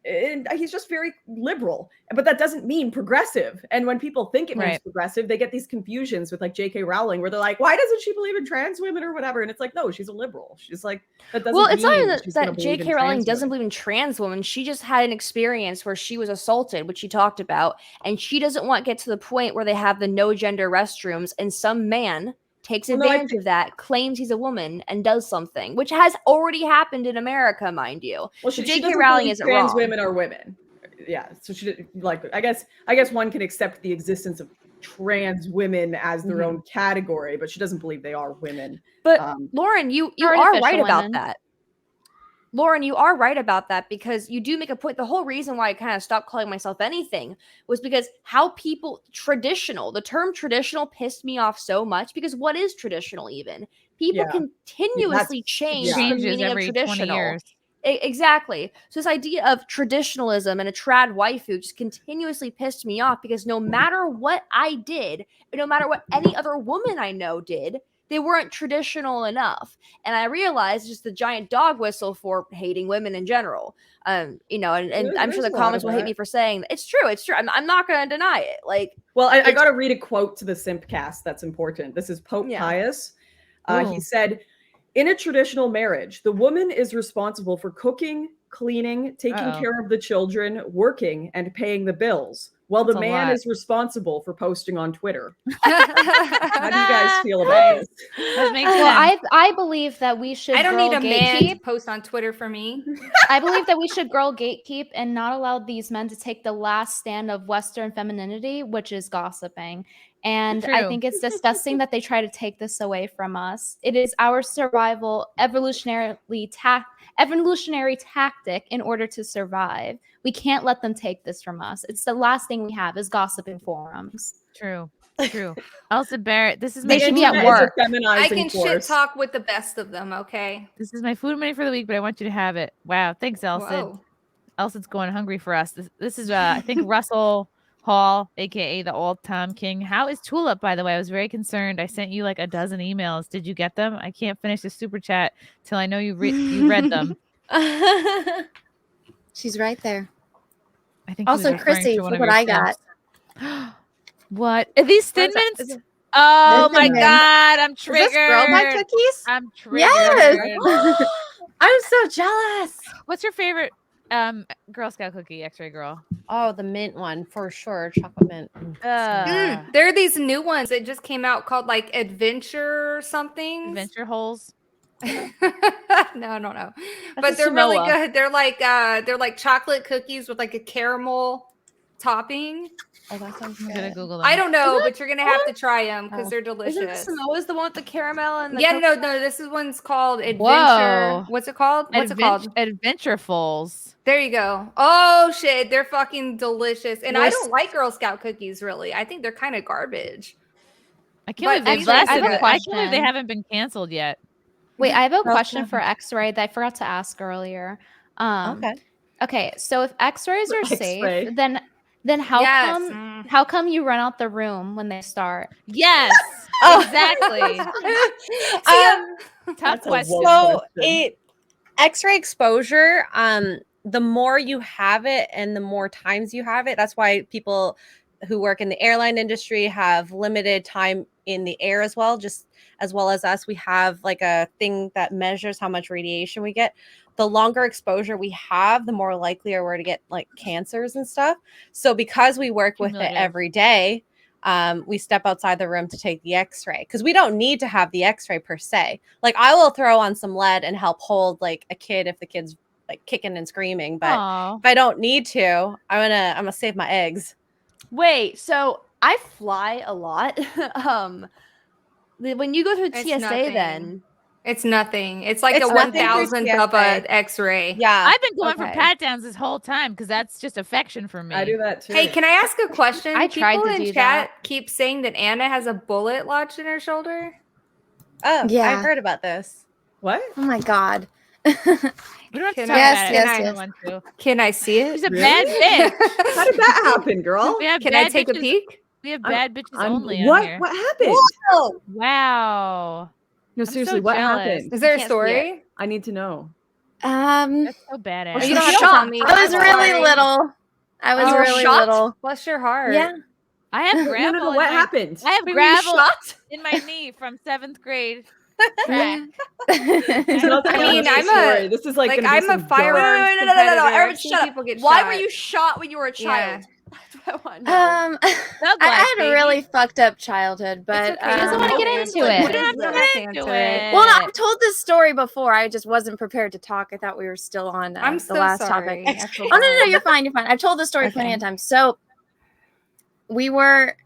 And he's just very liberal, but that doesn't mean progressive. And when people think it means progressive, they get these confusions with like J.K. Rowling, where they're like, "Why doesn't she believe in trans women or whatever?" And it's like, no, she's a liberal. She's like, that doesn't. Well, it's not even that that J.K. Rowling doesn't believe in trans women. She just had an experience where she was assaulted, which she talked about, and she doesn't want to get to the point where they have the no gender restrooms, and some man takes advantage of that, claims he's a woman, and does something, which has already happened in America, mind you. Well, so J.K. Rowling isn't wrong. Trans women are women. Yeah, so she like. I guess one can accept the existence of trans women as their own category, but she doesn't believe they are women. But Lauren, you are right about that. Lauren, you are right about that, because you do make a point. The whole reason why I kind of stopped calling myself anything was because how people the term traditional pissed me off so much, because what is traditional even? People continuously change the meaning of traditional. 20 years. Exactly. So this idea of traditionalism and a trad waifu just continuously pissed me off, because no matter what I did, no matter what any other woman I know did, they weren't traditional enough. And I realized just the giant dog whistle for hating women in general. And I'm sure the comments will hate me for saying that. It's true. It's true. I'm not going to deny it. Like, well, I got to read a quote to the SimpCast that's important. This is Pope Pius. He said, "In a traditional marriage, the woman is responsible for cooking, cleaning, taking Uh-oh. care of the children, working, and paying the bills, while That's the a man lot. is responsible for posting on Twitter. How do you guys feel about this? That makes Well, sense. I believe that we should. I don't girl need a man to gatekeep. post on Twitter for me. I believe that we should girl gatekeep and not allow these men to take the last stand of Western femininity, which is gossiping. And I True. think it's disgusting that they try to take this away from us. It is our survival evolutionary tactic in order to survive. We can't let them take this from us. It's the last thing we have is gossiping forums. True. True. Elsa Barrett, this is They my should food be at money. work. I can shit talk with the best of them, okay? This is my food money for the week, but I want you to have it. Wow. Thanks, Elsa. Whoa. Elsa's going hungry for us. This is I think Russell Hall, aka the all-time king. How is Tulip, by the way? I was very concerned. I sent you like a dozen emails. Did you get them? I can't finish the super chat till I know you read them. She's right there. I think he was Also, referring Chrissie, to one look of what your I got. Sims. What? Are these Thin What is Mints? that? Oh They're my Thin Mints. God, I'm Is triggered. this girl bite cookies? I'm triggered. Yes. I'm so jealous. What's your favorite Girl Scout cookie, X-Ray girl? Oh, the mint one for sure. Chocolate mint. There are these new ones that just came out called like Adventure something. Adventure holes. No. That's But a they're really Samoa. good. They're like chocolate cookies with like a caramel topping. Oh, that sounds I'm good. gonna Google them. I don't know, Isn't but you're gonna have to try them because they're Isn't the delicious. Samoa's the one with the caramel and the Yeah, coconut? no. This is one's called Adventure. Whoa. What's it called? What's it called? Adventurefuls. There you go. Oh shit, they're fucking delicious. And I We're don't like Girl Scout cookies really. I think they're kind of garbage. I can't But believe these they are lasted. good. I can't believe they Question. haven't been canceled yet. Wait, I have a Girl question Scout for X-Ray that I forgot to ask earlier. Okay. Okay, so if X-rays are X-ray. safe, then how Yes. come how come you run out the room when they start? Yes, Oh. exactly. Tough That's a question. woke So X-ray exposure, the more you have it and the more times you have it, that's why people who work in the airline industry have limited time in the air as well, just as well as us. We have like a thing that measures how much radiation we get. The longer exposure we have, the more likely we're to get like cancers and stuff. So because we work with it Cumulative. every day, we step outside the room to take the X-ray because we don't need to have the X-ray per se. Like I will throw on some lead and help hold like a kid if the kid's like kicking and screaming, but Aw. if I don't need to, I'm gonna save my eggs. Wait, so I fly a lot. When you go through It's TSA, nothing. then It's nothing. It's like It's a nothing through 1,000th TSA. of a X-ray. Yeah, I've been going for Okay. pat downs this whole time because that's just affection for me. I do that too. Hey, can I ask a question? I tried People to in do chat that. keep saying that Anna has a bullet lodged in her shoulder. Oh, Yeah. I've heard about this. What? Oh my God. We don't have to Can talk I- Yes, about it. yes, I yes. want to. Can I see it? She's a Really? bad bitch. How did that happen, girl? We have Can I bad take a bitches- peek? We have I'm- bad bitches only on what? here. What happened? Whoa! Wow. No, so seriously, what jealous. happened? Is there a can't see story? I need to know. That's so badass. Well, you don't have to tell me. I was I'm really sorry. little. I was You were really shocked? little. Bless your heart. Yeah. I have No, gravel. no, in what my- happened? I have Wait, were you gravel shocked? in my knee from 7th grade. Yeah. It's not I the mean, legit I'm story. a- This is like, like, gonna be I'm a some firearms dark- Wait, no. competitor. Everyone, I've seen shut up. people get Why shot. were you shot when you were a child? That's what I want to know. Thug I life, had a baby. really fucked up childhood, but It's okay. He doesn't want to get Okay, into what it. is We don't have to this? get into Answer it. it. well, no, I've told this story before. I just wasn't prepared to talk. I thought we were still on I'm the so last sorry. topic. I feel Oh no, bad. you're fine. You're fine. I've told this story plenty Okay. of times. So we were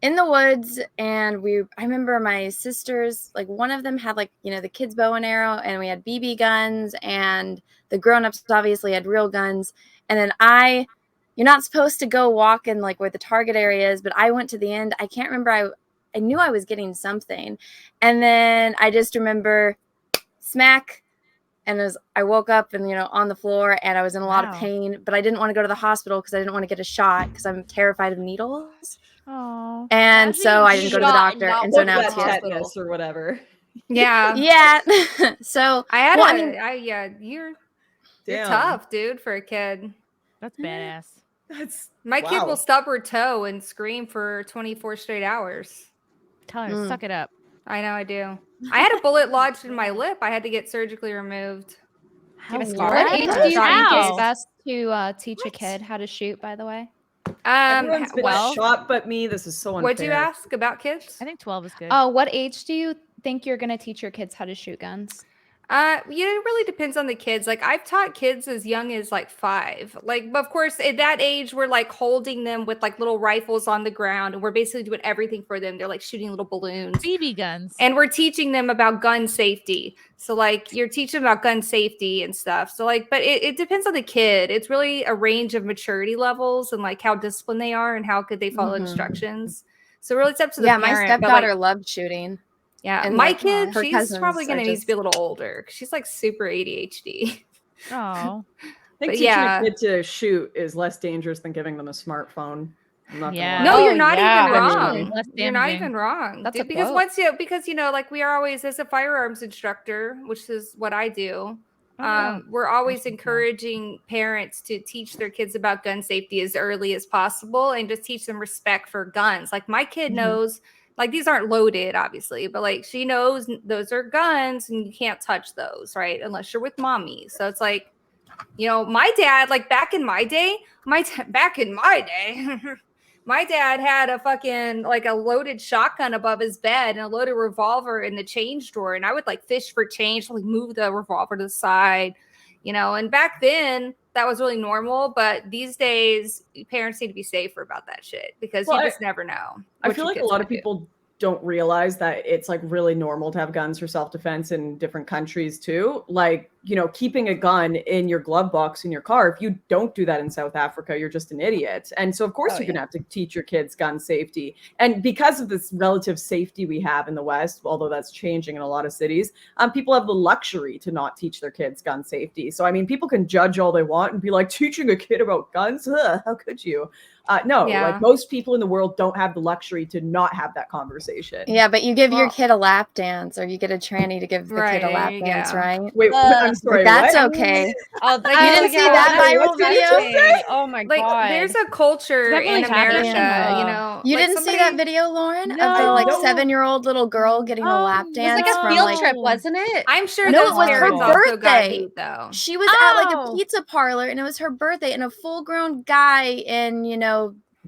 in the woods, and I remember my sisters, like one of them had like, the kids' bow and arrow, and we had BB guns, and the grown-ups obviously had real guns. And then you're not supposed to go walk in like where the target area is, but I went to the end. I can't remember. I knew I was getting something. And then I just remember smack. And I woke up and, on the floor, and I was in a lot of Wow. pain, but I didn't want to go to the hospital because I didn't want to get a shot because I'm terrified of needles. Aw. And Imagine so I being didn't go to the shot and doctor. not And so going now to it's the here. hospital. tetanus or whatever. Yeah. Yeah. So I had well, a. I mean, You're Damn. tough, dude, for a kid. That's badass. That's My kid wow. will stub her toe and scream for 24 straight hours. Tell her, suck it up. I know I do. I had a bullet lodged in my lip. I had to get surgically removed. Give us What What age age do you shot think you is gave? best to teach a kid how to shoot, by the way? Everyone's been well- shot but me. This is so unfair. What'd you ask about kids? I think 12 is good. Oh, what age do you think you're going to teach your kids how to shoot guns? It really depends on the kids. Like I've taught kids as young as like 5. Like, of course, at that age, we're like holding them with like little rifles on the ground, and we're basically doing everything for them. They're like shooting little balloons, BB guns, and we're teaching them about gun safety. So like you're teaching them about gun safety and stuff. So like, but it depends on the kid. It's really a range of maturity levels and like how disciplined they are and how good they follow instructions. So really, it's up to the parent. my but, stepdaughter like, loved shooting. yeah, And, my like, kid, her she's cousins probably going are to need to just- be a little older. 'Cause she's like super ADHD. Oh, I think But teaching yeah. a kid to shoot is less dangerous than giving them a smartphone. I'm not Yeah. gonna No, lie. you're not even Actually, wrong. less You're not damaging. even wrong. That's Dude, a because quote. because like we are always as a firearms instructor, which is what I do. Oh, yeah. We're always That's cool. encouraging parents to teach their kids about gun safety as early as possible and just teach them respect for guns. Like my kid knows, like these aren't loaded, obviously, but like she knows those are guns and you can't touch those, right? Unless you're with mommy. So it's like, you know, my dad, like back in my day, my dad had a fucking like a loaded shotgun above his bed and a loaded revolver in the change drawer. And I would like fish for change, like move the revolver to the side, you know. And back then that was really normal. But these days, parents need to be safer about that shit because Well, you just never know. I what feel your like a kids lot of might do. people don't realize that it's like really normal to have guns for self-defense in different countries too. Like, you know, keeping a gun in your glove box in your car. If you don't do that in South Africa, you're just an idiot. And so of course you're gonna have to teach your kids gun safety. And because of this relative safety we have in the West, although that's changing in a lot of cities, people have the luxury to not teach their kids gun safety. So I mean, people can judge all they want and be like, teaching a kid about guns? Ugh, how could you? No, Yeah. like most people in the world don't have the luxury to not have that conversation. Yeah, but you give your Well- kid a lap dance, or you get a tranny to give the kid a lap Right, dance, yeah. right? Wait, I'm sorry. That's what? okay. Oh, You didn't see that viral video? Oh my Like god. there's a culture That really in America, happened? you know. You like didn't see that video, Lauren, of the like No. 7-year-old little girl getting a lap Oh, dance It was like a from field like trip, wasn't it? I'm sure No, those it was her parents also got birthday. hate, though. she was at like a Oh. pizza parlor and it was her birthday and a full-grown guy in, you know,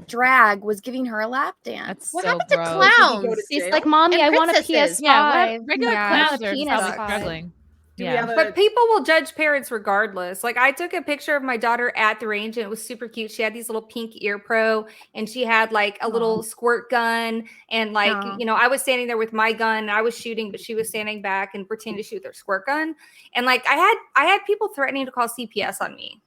drag was giving her a lap dance. That's What so happened gross. to Did he go clowns? to He's jail? like, Mommy, And I want a princesses. PS5. Yeah, regular Yeah. clowns are Penis probably size. struggling. Do we Yeah. have a But people will judge parents regardless. Like I took a picture of my daughter at the range and it was super cute. She had these little pink ear pro and she had like a little squirt gun and like, Aw. you know, I was standing there with my gun and I was shooting, but she was standing back and pretending to shoot with her squirt gun. And like I had people threatening to call CPS on me.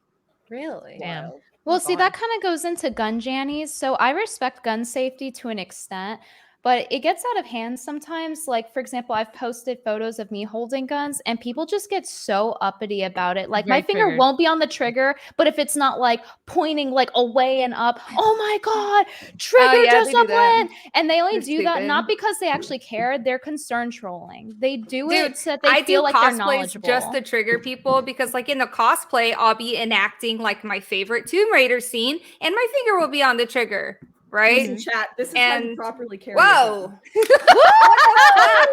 Really? Damn. Well, see, that kind of goes into gun jannies. So I respect gun safety to an extent, but it gets out of hand sometimes. Like, for example, I've posted photos of me holding guns and people just get so uppity about it. Like, my Very finger triggered. won't be on the trigger, but if it's not like pointing like away and up, oh my God, trigger yeah, they do that. discipline. And they only They're do that stupid. not because they actually care, they're concern trolling. They do Dude, it so that they I feel do like they're cosplays knowledgeable. just to trigger people because, like, in the cosplay, I'll be enacting like my favorite Tomb Raider scene, and my finger will be on the trigger, right? Listen, chat? This is how you And- properly carry. Whoa,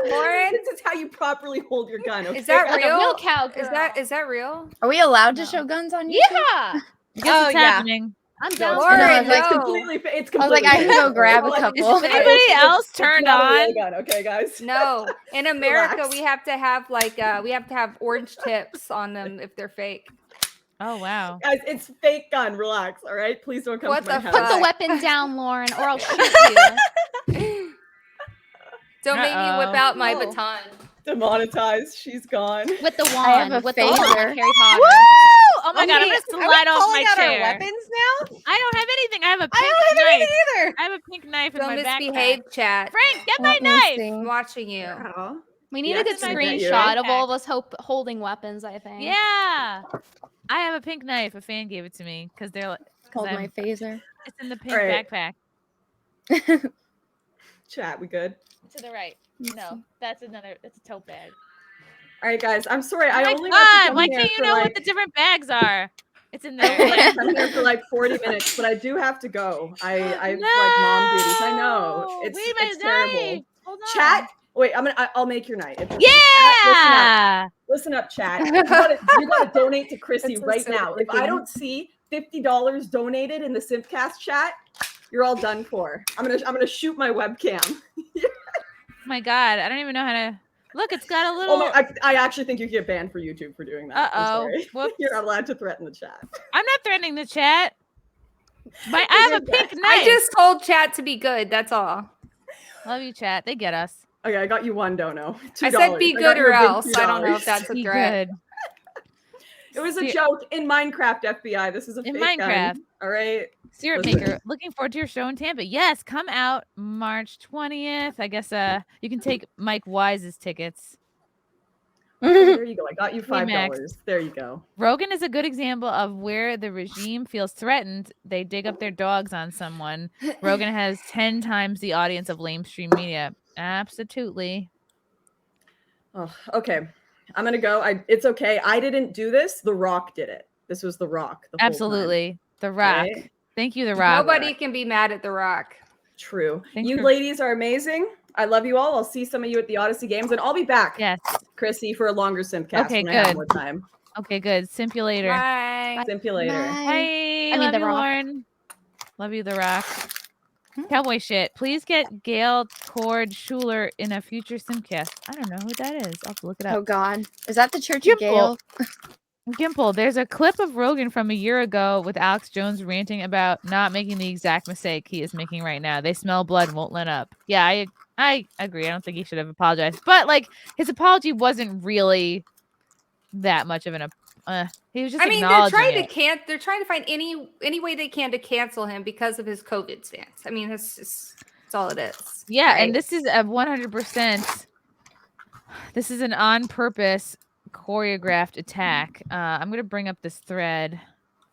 Lauren, This is how you properly hold your gun. Okay? is that Like a real? real cowgirl. Is that real? Are we allowed to show guns on YouTube? Yeah. Guess Oh, it's yeah. happening. I'm No, down. it's for Lauren, it. I was like, no. It's I was like, completely I can go different. grab a Like, couple. Is anybody else turned not a real on? gun, okay, guys? No, in America Relax. we have to have like we have to have orange tips on them if they're fake. Oh wow. Guys, it's fake gun. Relax, all right? Please don't come What to my the house. Put the fuck? weapon down, Lauren, or I'll shoot you. Don't make me whip Uh-oh. out my Oh. baton. Demonetized. She's gone. With the I have wand. a With the wand, like phaser. Harry Potter. Woo! Oh my god, I'm gonna Are we slide off pulling my out our chair. weapons now? I don't have anything. I have a I pink don't have knife. anything either. I have a pink knife in Don't my misbehave, backpack. chat. Frank, get my Let me knife. see. I'm watching you. Oh. We need Yeah, a good it's in my screenshot of backpack. all of us holding weapons, I think. Yeah. I have a pink knife. A fan gave it to me because they're like, Called my I'm- phaser. it's in the pink Alright. backpack. Chat, we good? To the right. No, that's a tote bag. All right, guys. I'm sorry. I Oh my only got to god, come why here can't you for, know like, what the different bags are? It's in I only there. got to come here for like 40 minutes, but I do have to go. I have like mom duties. I know. No! It's Wait, my it's terrible. knife. Hold on. Chat, Wait, I'll make your night. Yeah. Listen up, chat. You gotta donate to Chrissie It's right so now. If I don't see $50 donated in the SimpCast chat, you're all done for. I'm gonna shoot my webcam. My God, I don't even know how to look. It's got a little. Oh my, I actually think you get banned for YouTube for doing that. I'm sorry. Whoops. You're not allowed to threaten the chat. I'm not threatening the chat. I have a pink knife. I just told chat to be good. That's all. Love you, chat. They get us. Okay, I got you one dono. $2. I said be good or else. I don't know if that's a Be threat. good. It was a joke in Minecraft, FBI. This is a In fake Minecraft. gun. All right. Syrup Listen. Maker, looking forward to your show in Tampa. Yes, come out March 20th. I guess you can take Mike Wise's tickets. There you go. I got you $5. Max. There you go. Rogan is a good example of where the regime feels threatened. They dig up their dogs on someone. Rogan has 10 times the audience of lamestream media. Absolutely. Oh, okay. I'm gonna go. It's okay. I didn't do this. The Rock did it. This was The Rock. The whole Absolutely. The time. Rock. Right? Thank you, The Rock. Nobody can be mad at The Rock. True. Thanks You for- ladies are amazing. I love you all. I'll see some of you at the Odyssey Games, and I'll be back. Yes. Chrissie, for a longer SimpCast Okay, when I have good. more time. Okay, good. Simpulator. Bye. Simp you later. Bye. I mean, Love The you, Rock. Lauren. Love you, The Rock. Cowboy shit. Please get Gail Cord Schuler in a future SimpCast. I don't know who that is. I'll have to look it up. Oh God, is that the Church of Gale? Gimple, there's a clip of Rogan from a year ago with Alex Jones ranting about not making the exact mistake he is making right now. They smell blood and won't let up. Yeah, I agree. I don't think he should have apologized. But like his apology wasn't really that much of an he was just I mean, they're acknowledging they're trying to find any way they can to cancel him because of his COVID stance. I mean, that's all it is. Yeah, right? and this is a 100%. This is an on purpose choreographed attack. I'm going to bring up this thread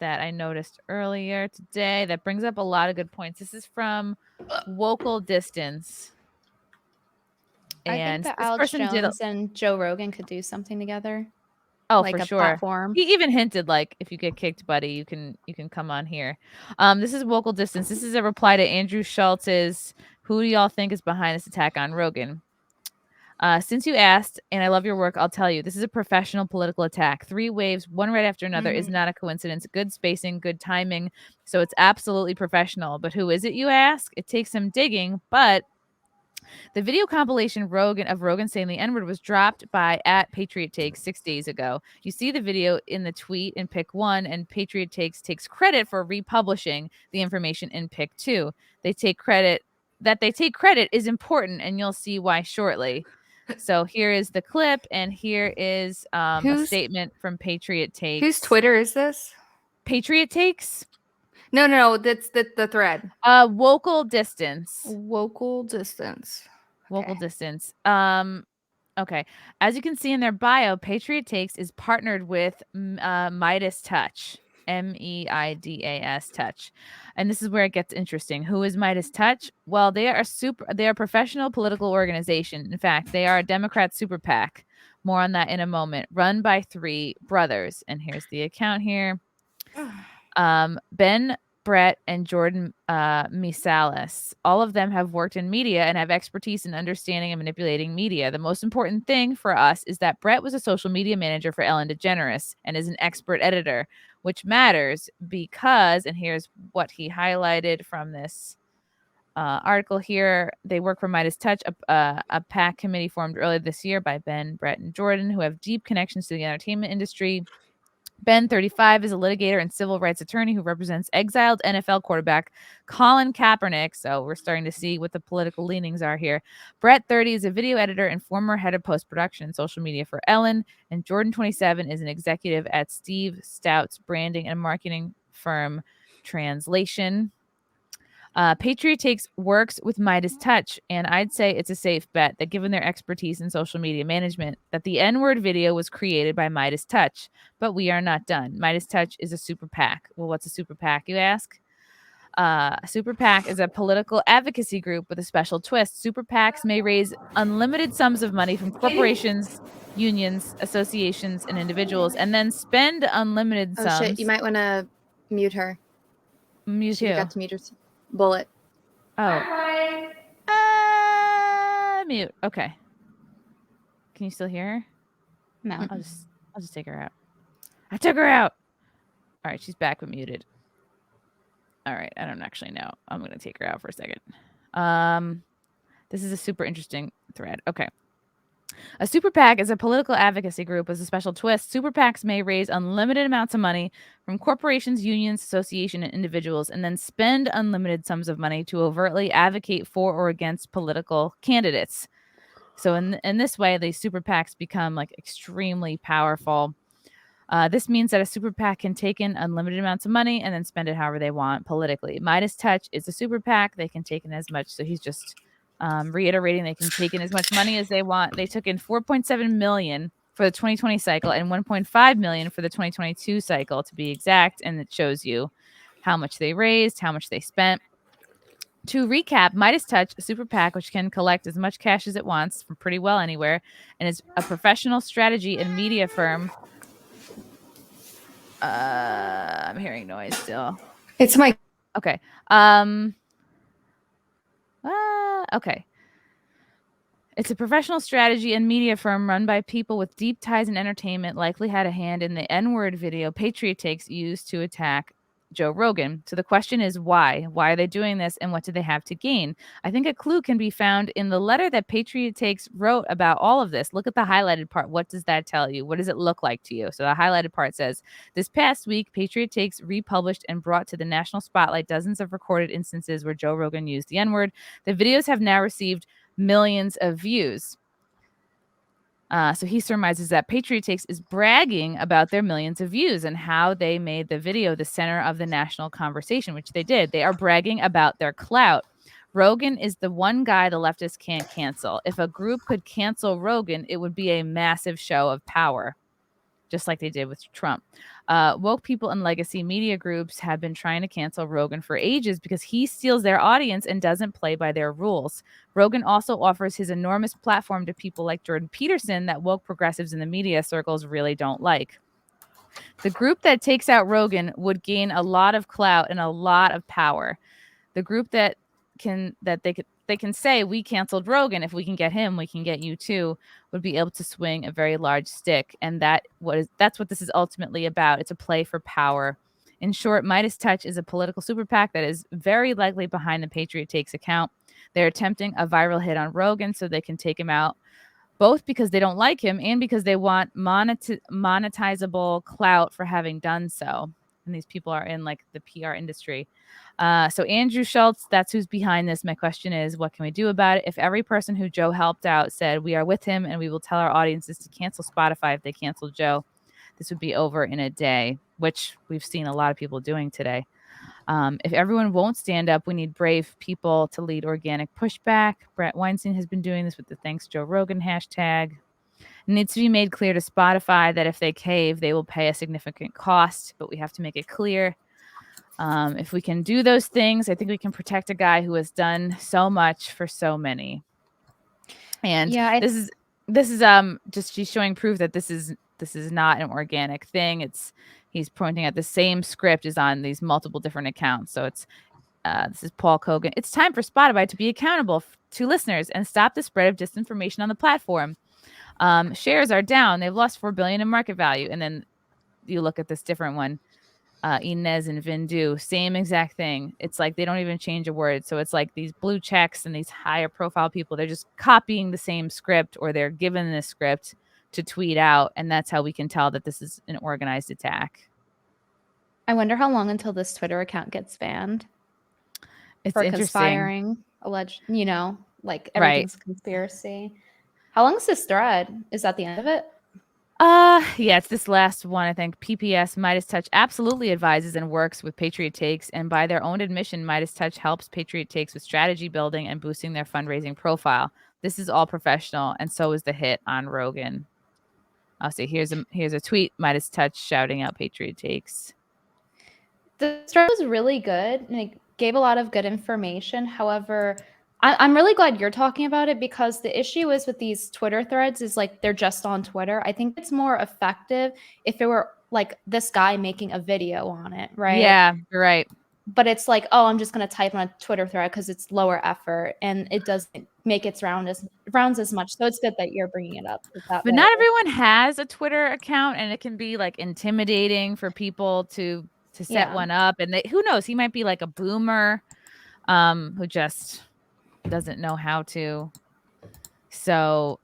that I noticed earlier today that brings up a lot of good points. This is from Vocal Distance. I And think that this Alex person did Jones and Joe Rogan could do something together. Oh, like for a sure. platform. He even hinted like, if you get kicked, buddy, you can come on here. This is Vocal Distance. This is a reply to Andrew Schultz's "Who do y'all think is behind this attack on Rogan?" Since you asked, and I love your work, I'll tell you, this is a professional political attack. 3 waves, one right after another, is not a coincidence. Good spacing, good timing. So it's absolutely professional. But who is it, you ask? It takes some digging, but the video compilation of Rogan saying the N-word was dropped by @PatriotTakes 6 days ago. You see the video in the tweet in pick 1, and Patriot takes credit for republishing the information in pick 2. They take credit is important, and you'll see why shortly. So here is the clip, and here is a statement from Patriot Takes. Whose Twitter is this? Patriot Takes? No, that's the thread. Vocal Distance. Vocal Distance. Vocal Distance. Okay. As you can see in their bio, Patriot Takes is partnered with Midas Touch. MEIDAS Touch. And this is where it gets interesting. Who is Midas Touch? Well, they are a professional political organization. In fact, they are a Democrat super PAC. More on that in a moment. Run by 3 brothers. And here's the account here. Ben, Brett, and Jordan Misalis. All of them have worked in media and have expertise in understanding and manipulating media. The most important thing for us is that Brett was a social media manager for Ellen DeGeneres and is an expert editor, which matters because, and here's what he highlighted from this article here. They work for Midas Touch, a PAC committee formed earlier this year by Ben, Brett, and Jordan, who have deep connections to the entertainment industry. Ben, 35, is a litigator and civil rights attorney who represents exiled NFL quarterback Colin Kaepernick. So we're starting to see what the political leanings are here. Brett, 30, is a video editor and former head of post-production and social media for Ellen. And Jordan, 27, is an executive at Steve Stout's branding and marketing firm Translation. Patriot Takes works with Midas Touch, and I'd say it's a safe bet that given their expertise in social media management, that the N-word video was created by Midas Touch. But we are not done. Midas Touch is a super PAC. Well, what's a super PAC, you ask? Super PAC is a political advocacy group with a special twist. Super PACs may raise unlimited sums of money from corporations, unions, associations, and individuals, and then spend unlimited sums. Oh shit, you might want to mute her. Mute She who? got to mute her. Bullet. Oh. Mute. Okay. Can you still hear her? No. I'll just take her out. I took her out. All right, she's back but muted. All right, I don't actually know. I'm going to take her out for a second. This is a super interesting thread. Okay. A super PAC is a political advocacy group with a special twist. Super PACs may raise unlimited amounts of money from corporations, unions, associations, and individuals, and then spend unlimited sums of money to overtly advocate for or against political candidates. So in this way, these super PACs become like extremely powerful. This means that a super PAC can take in unlimited amounts of money and then spend it however they want politically. Midas Touch is a super PAC. They can take in as much. So he's just reiterating they can take in as much money as they want. They took in $4.7 million for the 2020 cycle and $1.5 million for the 2022 cycle, to be exact. And it shows you how much they raised, how much they spent. To recap, Midas Touch, a super PAC, which can collect as much cash as it wants from pretty well anywhere, and is a professional strategy and media firm. I'm hearing noise still. It's my Okay. Okay. It's a professional strategy and media firm run by people with deep ties in entertainment, likely had a hand in the N-word video Patriot Takes used to attack Joe Rogan. So the question is why? Why are they doing this and what do they have to gain? I think a clue can be found in the letter that Patriot Takes wrote about all of this. Look at the highlighted part. What does that tell you? What does it look like to you? So the highlighted part says, this past week, Patriot Takes republished and brought to the national spotlight dozens of recorded instances where Joe Rogan used the N-word. The videos have now received millions of views. So he surmises that Patriot Takes is bragging about their millions of views and how they made the video the center of the national conversation, which they did. They are bragging about their clout. Rogan is the one guy the leftists can't cancel. If a group could cancel Rogan, it would be a massive show of power, just like they did with Trump. Woke people and legacy media groups have been trying to cancel Rogan for ages because he steals their audience and doesn't play by their rules. Rogan also offers his enormous platform to people like Jordan Peterson that woke progressives in the media circles really don't like. The group that takes out Rogan would gain a lot of clout and a lot of power. The group that they can say we canceled Rogan. If we can get him, we can get you too, would be able to swing a very large stick. And that's what this is ultimately about. It's a play for power. In short, Midas Touch is a political super PAC that is very likely behind the Patriot Takes account. They're attempting a viral hit on Rogan so they can take him out, both because they don't like him and because they want monetizable clout for having done so. And these people are in like the PR industry. So Andrew Schultz, that's who's behind this. My question is, what can we do about it? If every person who Joe helped out said, we are with him and we will tell our audiences to cancel Spotify if they cancel Joe, this would be over in a day, which we've seen a lot of people doing today. If everyone won't stand up, we need brave people to lead organic pushback. Brett Weinstein has been doing this with the Thanks Joe Rogan hashtag. It needs to be made clear to Spotify that if they cave, they will pay a significant cost, but we have to make it clear. If we can do those things, I think we can protect a guy who has done so much for so many. And yeah, this is just she's showing proof that this is not an organic thing. He's pointing at the same script is on these multiple different accounts. So it's this is Paul Kogan. It's time for Spotify to be accountable to listeners and stop the spread of disinformation on the platform. Shares are down. They've lost $4 billion in market value. And then you look at this different one, Inez and Vindu, same exact thing. It's like they don't even change a word. So it's like these blue checks and these higher profile people, they're just copying the same script or they're given this script to tweet out. And that's how we can tell that this is an organized attack. I wonder how long until this Twitter account gets banned. It's for interesting. Conspiring, alleged, like everything's a conspiracy. How long is this thread? Is that the end of it? Yeah, it's this last one, I think. PPS, Midas Touch absolutely advises and works with Patriot Takes, and by their own admission, Midas Touch helps Patriot Takes with strategy building and boosting their fundraising profile. This is all professional, and so is the hit on Rogan. I'll see. Here's a tweet, Midas Touch shouting out Patriot Takes. The thread was really good, and it gave a lot of good information. However, I'm really glad you're talking about it because the issue is with these Twitter threads is like they're just on Twitter. I think it's more effective if it were like this guy making a video on it, right? Yeah, you're right. But it's like, oh, I'm just going to type on a Twitter thread because it's lower effort and it doesn't make its rounds as much. So it's good that you're bringing it up. But not everyone has a Twitter account, and it can be like intimidating for people to set one up. And who knows, he might be like a boomer who just doesn't know how to. So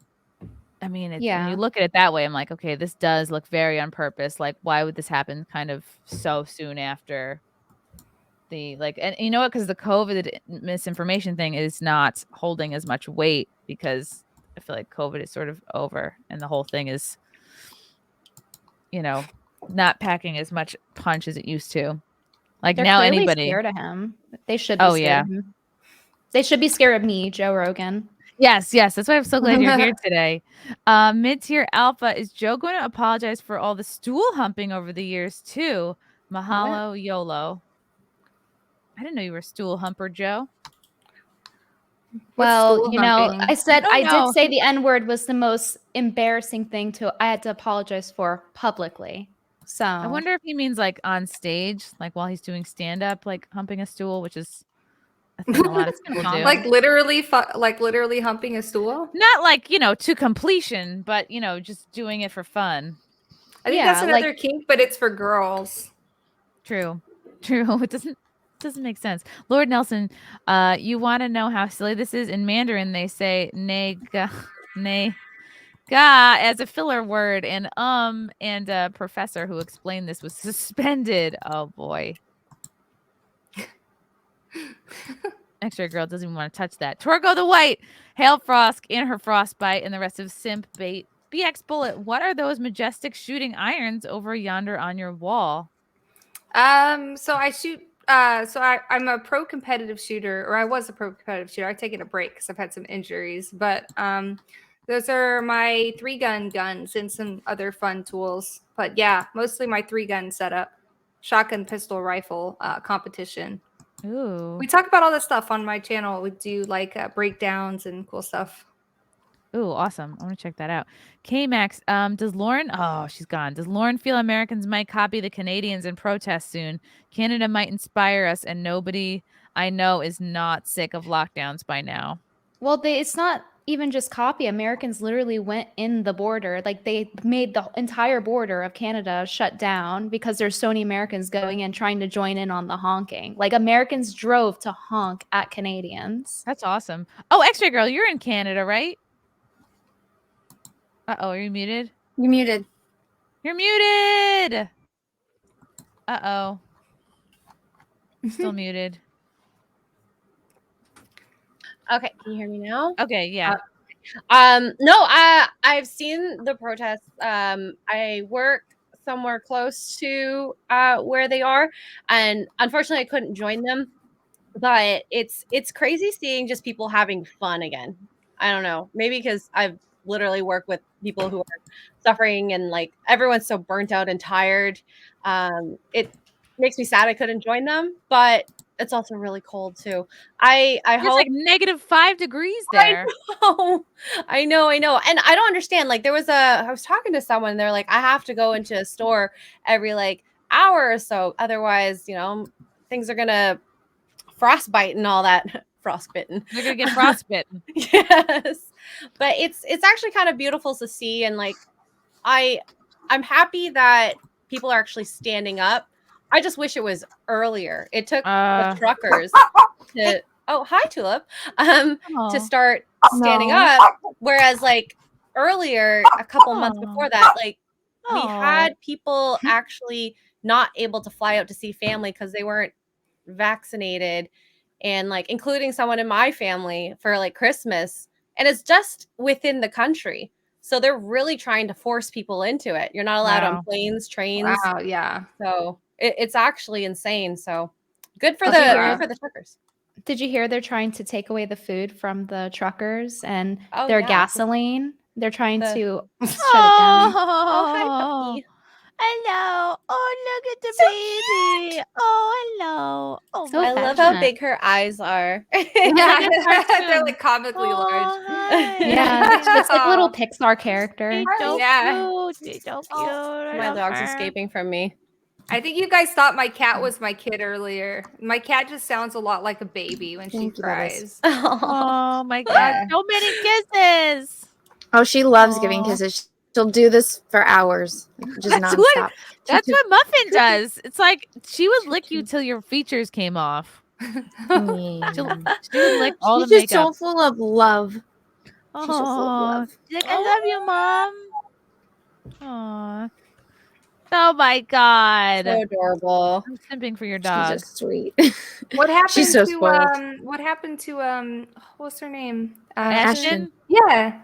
I mean, when you look at it that way, I'm like, okay, this does look very on purpose. Like, why would this happen kind of so soon after the and you know what? Because the COVID misinformation thing is not holding as much weight, because I feel like COVID is sort of over and the whole thing is, not packing as much punch as it used to. Like, they're now clearly anybody scared of him. They should be scared of him. They should be scared of me, Joe Rogan. Yes. That's why I'm so glad you're here today. Mid-tier Alpha, is Joe going to apologize for all the stool humping over the years too? Mahalo, YOLO. I didn't know you were a stool humper, Joe. Well, I said I did say the N-word was the most embarrassing thing I had to apologize for publicly. So I wonder if he means like on stage, like while he's doing stand-up, like humping a stool, which is a thing a lot of people do. Like literally humping a stool? Not like, to completion, but just doing it for fun. I think that's another kink, but it's for girls. True. It doesn't make sense. Lord Nelson, you want to know how silly this is? In Mandarin, they say "nega" as a filler word, and a professor who explained this was suspended. Oh boy. X-ray girl doesn't even want to touch that. Torgo the White, Hail Frost and her frostbite, and the rest of Simp Bait. BX Bullet, what are those majestic shooting irons over yonder on your wall? So I shoot. I'm a pro competitive shooter, or I was a pro competitive shooter. I've taken a break because I've had some injuries, but those are my 3-gun guns and some other fun tools. But yeah, mostly my 3-gun setup, shotgun, pistol, rifle competition. Ooh. We talk about all this stuff on my channel. We do like breakdowns and cool stuff. Ooh, awesome. I want to check that out. K-Max, does Lauren... Oh, she's gone. Does Lauren feel Americans might copy the Canadians and protest soon? Canada might inspire us, and nobody I know is not sick of lockdowns by now. Well, it's not even just copy. Americans literally went in the border. Like, they made the entire border of Canada shut down because there's so many Americans going in trying to join in on the honking. Like, Americans drove to honk at Canadians. That's awesome. Oh, X-ray girl, you're in Canada, right? Uh-oh, are you muted? You're muted. You're muted! Uh-oh. Still muted. Okay, can you hear me now? Okay, yeah. No, I've seen the protests. I work somewhere close to where they are, and unfortunately I couldn't join them. But it's crazy seeing just people having fun again. I don't know, maybe because I've literally worked with people who are suffering, and like everyone's so burnt out and tired. It makes me sad I couldn't join them, but it's also really cold too. I It's hope like -5 degrees there. I know. And I don't understand. Like, I was talking to someone, they're like, I have to go into a store every like hour or so. Otherwise, things are gonna frostbite and all that. Frostbitten. They're gonna get frostbitten. Yes. But it's actually kind of beautiful to see. And like, I'm happy that people are actually standing up. I just wish it was earlier. It took the truckers to hi Tulip to start standing up, whereas like earlier, a couple months before that, like we had people actually not able to fly out to see family because they weren't vaccinated, and like including someone in my family for like Christmas, and it's just within the country. So they're really trying to force people into it. You're not allowed on planes, trains. Wow, yeah. So it's actually insane. So good for the truckers. Did you hear they're trying to take away the food from the truckers and their gasoline? They're trying to shut it down. Oh, hi, puppy. Hello. Oh, look at the baby. Oh, hello. Oh, So I love how big her eyes are. Yeah, they're like comically large. Yeah, it's like a little Pixar character. So Yeah. cute. She's so cute. I My love dog's her. escaping from me. I think you guys thought my cat was my kid earlier. My cat just sounds a lot like a baby when she cries. Oh my god, Yeah. so many kisses. Oh, she loves giving Aw. kisses. She'll do this for hours, like, just That's nonstop. That's what Muffin does. It's like she would lick you till your features came off. She would lick all She's the just so makeup. full of love. She's so full of Aw. love. She's like, I love you, Mom. Aw. Oh my god. So adorable. I'm simping for your She's dog. just sweet. What happened She's so to spoiled. what happened to what's her name? Ashton? Yeah.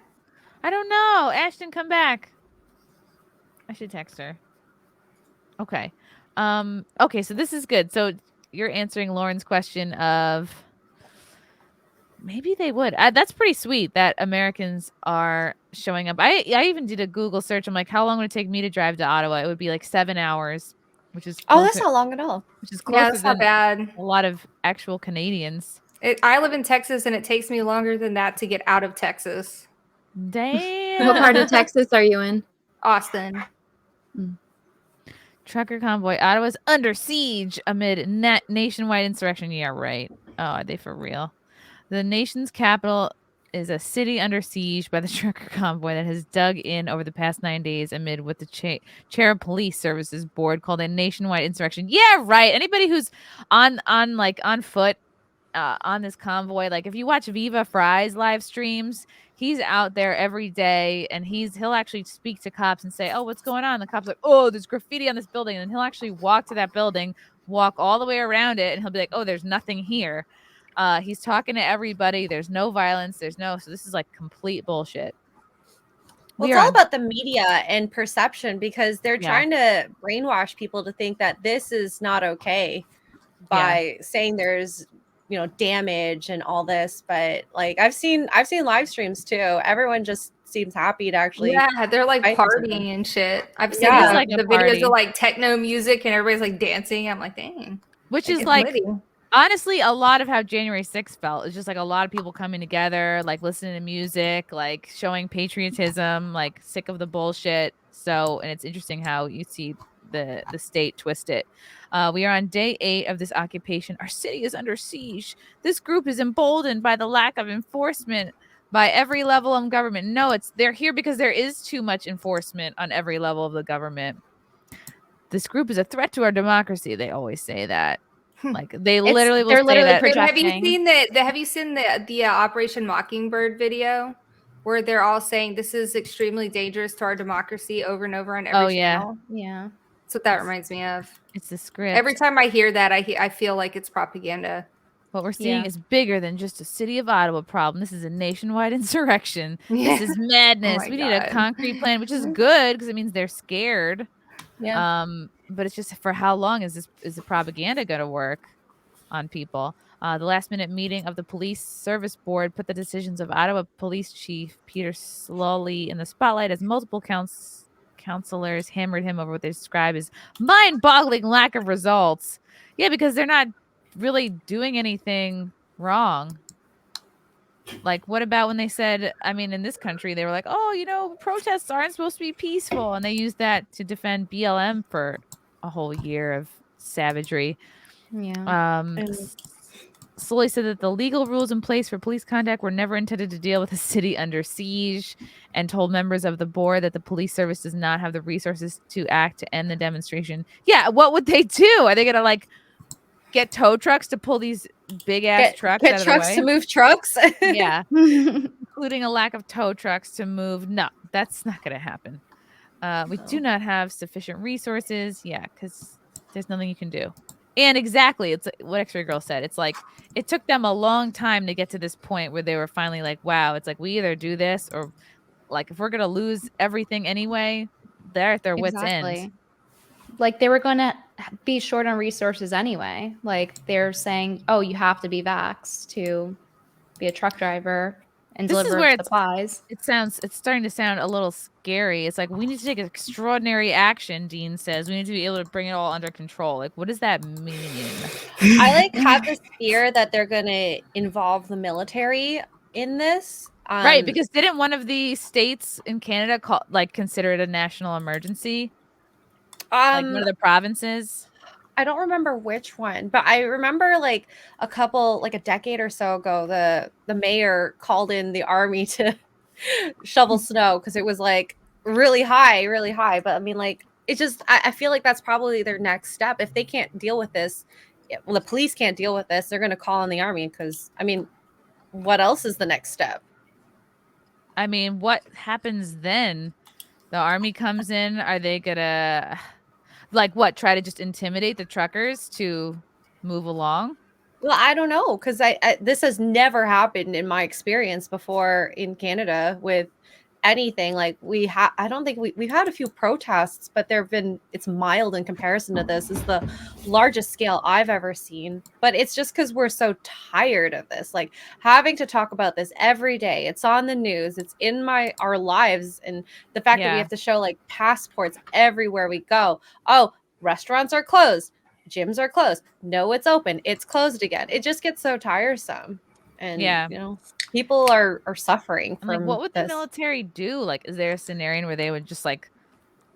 I don't know. Ashton, come back. I should text her. Okay. Okay, so this is good. So you're answering Lauren's question of maybe they would. That's pretty sweet that Americans are showing up. I even did a Google search. I'm like, how long would it take me to drive to Ottawa? It would be like 7 hours, which is Oh, that's closer- not long at all. which is Yeah, closer that's than not bad. a lot of actual Canadians. I live in Texas, and it takes me longer than that to get out of Texas. Damn. What part of Texas are you in? Austin. Trucker convoy. Ottawa's under siege amid nationwide insurrection. Yeah, right. Oh, are they for real? The nation's capital is a city under siege by the trucker convoy that has dug in over the past 9 days amid what the chair of police services board called a nationwide insurrection. Yeah, right. Anybody who's on foot on this convoy, like if you watch Viva Fry's live streams, he's out there every day and he'll actually speak to cops and say, oh, what's going on? The cops are like, oh, there's graffiti on this building. And he'll actually walk to that building, walk all the way around it, and he'll be like, oh, there's nothing here. He's talking to everybody. There's no violence. So this is like complete bullshit. Well, it's all about the media and perception because they're trying to brainwash people to think that this is not okay by saying there's damage and all this. But like I've seen live streams too. Everyone just seems happy to actually they're like fight for something. partying and shit. I've seen like the videos of like techno music and everybody's like dancing. I'm like, dang. Which is it's like litty. honestly a lot of how January 6th felt. It's just like a lot of people coming together, like listening to music, like showing patriotism, like sick of the bullshit. So, and it's interesting how you see the state twist it. We are on day 8 of this occupation. Our city is under siege. This group is emboldened by the lack of enforcement by every level of government. No, they're here because there is too much enforcement on every level of the government. This group is a threat to our democracy. They always say that. Like they literally will say that. Have you seen the Operation Mockingbird video where they're all saying this is extremely dangerous to our democracy over and over on every channel? Yeah. That's what that reminds me of. It's the script. Every time I hear that, I feel like it's propaganda. What we're seeing is bigger than just a city of Ottawa problem. This is a nationwide insurrection. This is madness. We need a concrete plan, which is good because it means they're scared. Yeah. But it's just for how long is the propaganda going to work on people? The last minute meeting of the police service board put the decisions of Ottawa Police Chief Peter Slowly in the spotlight as multiple counselors hammered him over what they describe as mind-boggling lack of results. Yeah, because they're not really doing anything wrong. Like, what about when they said, I mean, in this country, they were like, oh, protests aren't supposed to be peaceful. And they used that to defend BLM for a whole year of savagery. Yeah. Slowly said that the legal rules in place for police conduct were never intended to deal with a city under siege, and told members of the board that the police service does not have the resources to act to end the demonstration. Yeah, what would they do? Are they gonna get tow trucks to pull these big ass trucks out of the way? Get trucks to move trucks? Yeah. Including a lack of tow trucks to move. No, that's not gonna happen. We do not have sufficient resources. Yeah, because there's nothing you can do. And exactly, it's what X-Ray Girl said. It's like it took them a long time to get to this point where they were finally like, wow, it's like we either do this or like if we're gonna lose everything anyway, they're at their wits' end. Like they were gonna be short on resources anyway. Like they're saying, oh, you have to be vaxxed to be a truck driver and deliver supplies. It's starting to sound a little scary. It's like we need to take extraordinary action, Dean says. We need to be able to bring it all under control. Like, what does that mean? I have this fear that they're gonna involve the military in this. Right, because didn't one of the states in Canada consider it a national emergency? Like one of the provinces? I don't remember which one, but I remember like a decade or so ago, the mayor called in the army to shovel snow because it was like really high. But I mean, like, it just, I feel like that's probably their next step. If they can't deal with this, well, the police can't deal with this, they're going to call in the army because, I mean, what else is the next step? I mean, what happens then? The army comes in. Are they gonna, like, what? Try to just intimidate the truckers to move along? Well, I don't know because I this has never happened in my experience before in Canada with anything. Like I don't think we've had a few protests, but it's mild in comparison to this. It's the largest scale I've ever seen. But it's just because we're so tired of this, like having to talk about this every day. It's on the news. It's in our lives, and the fact that we have to show like passports everywhere we go. Oh, restaurants are closed. Gyms are closed. No, it's open. It's closed again. It just gets so tiresome. And you know, people are suffering from like, what would this. the military do? Like, is there a scenario where they would just like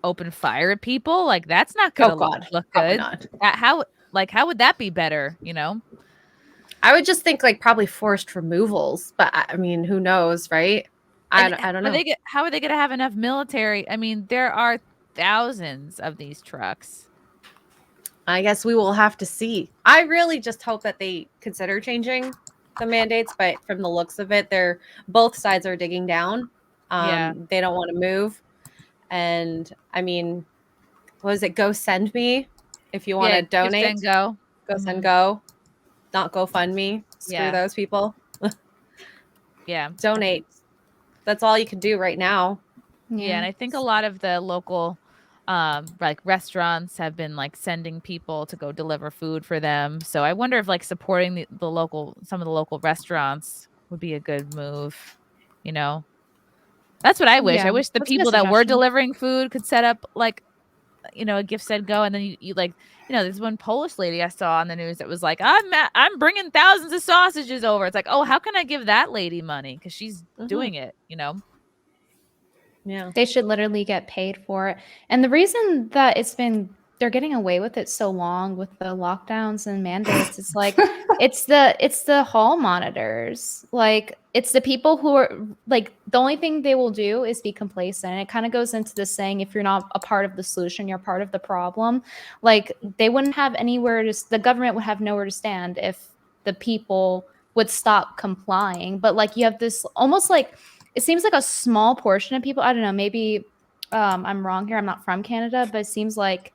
open fire at people? Like, that's not gonna look good. Not. How would that be better? You know, I would just think like probably forced removals, but I mean, who knows, right? I don't know. How are they gonna have enough military? I mean, there are thousands of these trucks. I guess we will have to see. I really just hope that they consider changing the mandates, but from the looks of it, both sides are digging down. They don't want to move. And I mean, what is it? Go send me if you want to donate. Send go. Go send go. Not GoFundMe. Screw those people. Donate. That's all you can do right now. Yeah, and I think a lot of the local like restaurants have been like sending people to go deliver food for them. So I wonder if like supporting some of the local restaurants would be a good move. You know, that's what I wish. I wish the people that were delivering food could set up like, you know, a gift send go, and then you like, you know, there's one Polish lady I saw on the news that was like, I'm bringing thousands of sausages over. It's like, oh, how can I give that lady money because she's doing it? You know. Yeah. They should literally get paid for it. And the reason that they're getting away with it so long with the lockdowns and mandates, it's like it's the hall monitors. Like, it's the people who are like, the only thing they will do is be complacent. And it kind of goes into this saying, if you're not a part of the solution, you're part of the problem. Like, they wouldn't have the government would have nowhere to stand if the people would stop complying. But like, you have this almost like, it seems like a small portion of people, I don't know, maybe I'm wrong here. I'm not from Canada, but it seems like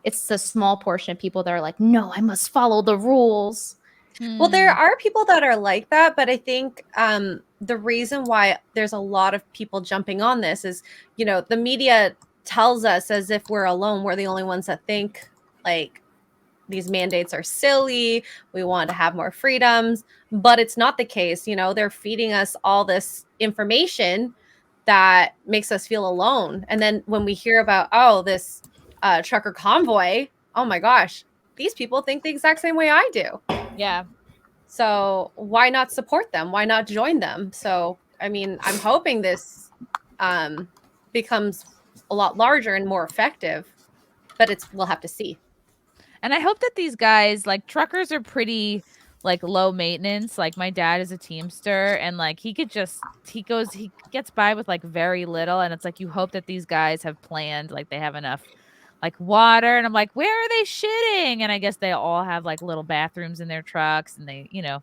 it's a small portion of people that are like, no, I must follow the rules. Well, there are people that are like that, but I think the reason why there's a lot of people jumping on this is, you know, the media tells us as if we're alone. We're the only ones that think like these mandates are silly. We want to have more freedoms, but it's not the case. You know, they're feeding us all this information that makes us feel alone. And then when we hear about, oh, this trucker convoy, oh my gosh, these people think the exact same way I do. Yeah. So why not support them? Why not join them? So, I mean, I'm hoping this becomes a lot larger and more effective, but we'll have to see. And I hope that these guys, like, truckers are pretty like low maintenance. Like, my dad is a Teamster, and like he gets by with like very little, and it's like you hope that these guys have planned, like they have enough like water, and I'm like, where are they shitting? And I guess they all have like little bathrooms in their trucks, and they, you know,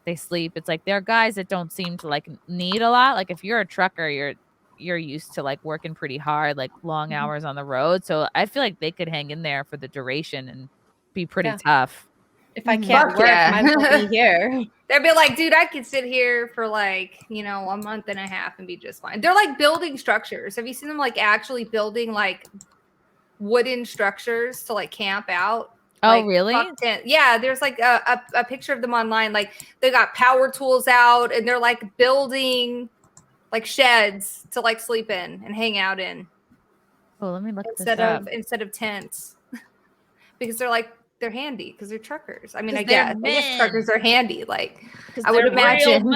they sleep. It's like they're guys that don't seem to like need a lot. Like, if you're a trucker, you're used to like working pretty hard, like long hours on the road. So I feel like they could hang in there for the duration and be pretty tough. If I can't work, might as well be here. They'd be like, dude, I could sit here for like, you know, a month and a half and be just fine. They're like building structures. Have you seen them like actually building like wooden structures to like camp out? Oh, like, really? Yeah, there's like a picture of them online. Like, they got power tools out and they're like building like sheds to like sleep in and hang out in. Oh, let me look this up. Instead of tents. Because they're handy because they're truckers. I mean, I guess truckers are handy. Like, I would imagine.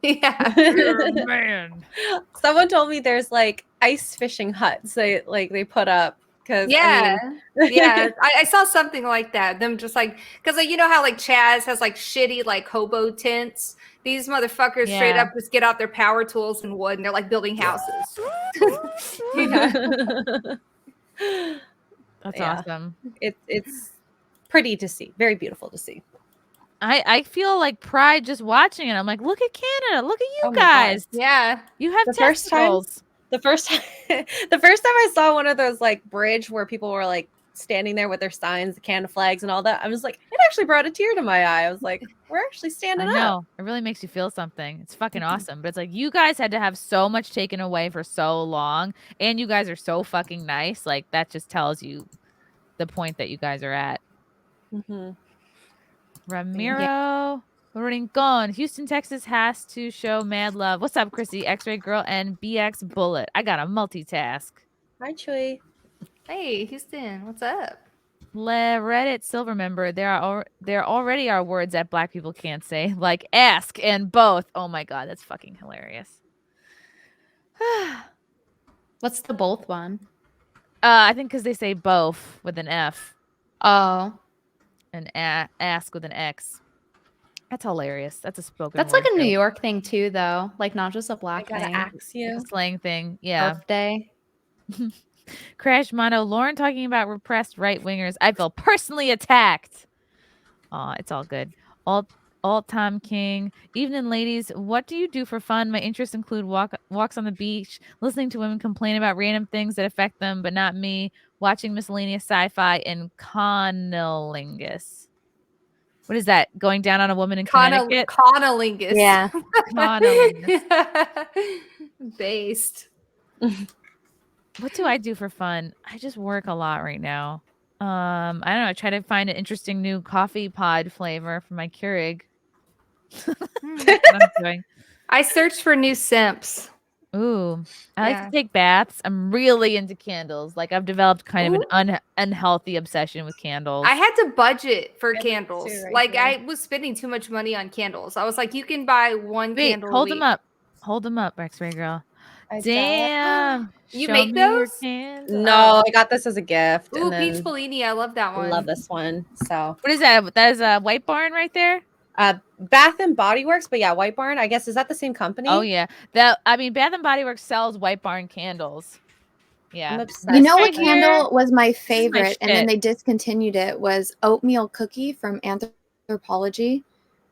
Yeah. Man. Someone told me there's like ice fishing huts they put up Because Yeah. I mean, Yeah, I saw something like that. Them just like, because like, you know how like Chaz has like shitty like hobo tents. These motherfuckers straight Yeah. up just get out their power tools and wood, and they're like building houses. yeah. That's Yeah. awesome. It's pretty to see, very beautiful to see. I feel like pride just watching it. I'm like, look at Canada, look at you Oh my God. guys. Yeah. You have The first time- testicles. The first time I saw one of those like bridge where people were like standing there with their signs, the Canada flags, and all that, I was like, it actually brought a tear to my eye. I was like, we're actually I standing up. know. It really makes you feel something. It's fucking awesome. But it's like you guys had to have so much taken away for so long, and you guys are so fucking nice. Like that just tells you the point that you guys are at. Mm-hmm. Ramiro Rincon. Houston, Texas has to show mad love. What's up, Chrissy? X-Ray Girl and BX Bullet. I got a multitask. Hi, Chewy. Hey, Houston, what's up? Reddit silver member. There already are words that black people can't say, like ask and both. Oh my god, that's fucking hilarious. What's the both one? I think because they say both with an F Oh, and ask with an X. That's hilarious. That's a spoken. that's like word a New joke. York thing too, though. Like not just a I black gotta thing. ask It's you. a slang thing. Yeah. Birthday. Crash Mono. Lauren talking about repressed right wingers. I feel personally attacked. Aw, it's all good. All time king. Evening, ladies. What do you do for fun? My interests include walks on the beach, listening to women complain about random things that affect them, but not me, watching miscellaneous sci-fi, and connolingus. What is that? Going down on a woman in Connecticut? Conolingus. Yeah. Connolingus. Based. What do I do for fun? I just work a lot right now. I don't know. I try to find an interesting new coffee pod flavor for my Keurig. That's what I'm doing. I searched for new simps. Ooh, I like Yeah. to take baths. I'm really into candles. Like I've developed kind of an unhealthy obsession with candles. I had to budget for I did candles. too, right Like here. I was spending too much money on candles. I was like, you can buy one Wait, candle. hold a them week. up. Hold them up, X-Ray Girl. I saw it. Damn. You Show make me your those? candles. No, I got this as a gift. Ooh, and Peach then Bellini. I love that I one. love this one. So What is that? That is a White Barn right there? Bath and Body Works, but yeah, White Barn. I guess is that the same company? Oh yeah. Bath and Body Works sells White Barn candles. Yeah. I'm obsessed. You know This what right here, candle was my is my favorite, and then shit. they discontinued it? Was oatmeal cookie from Anthropology.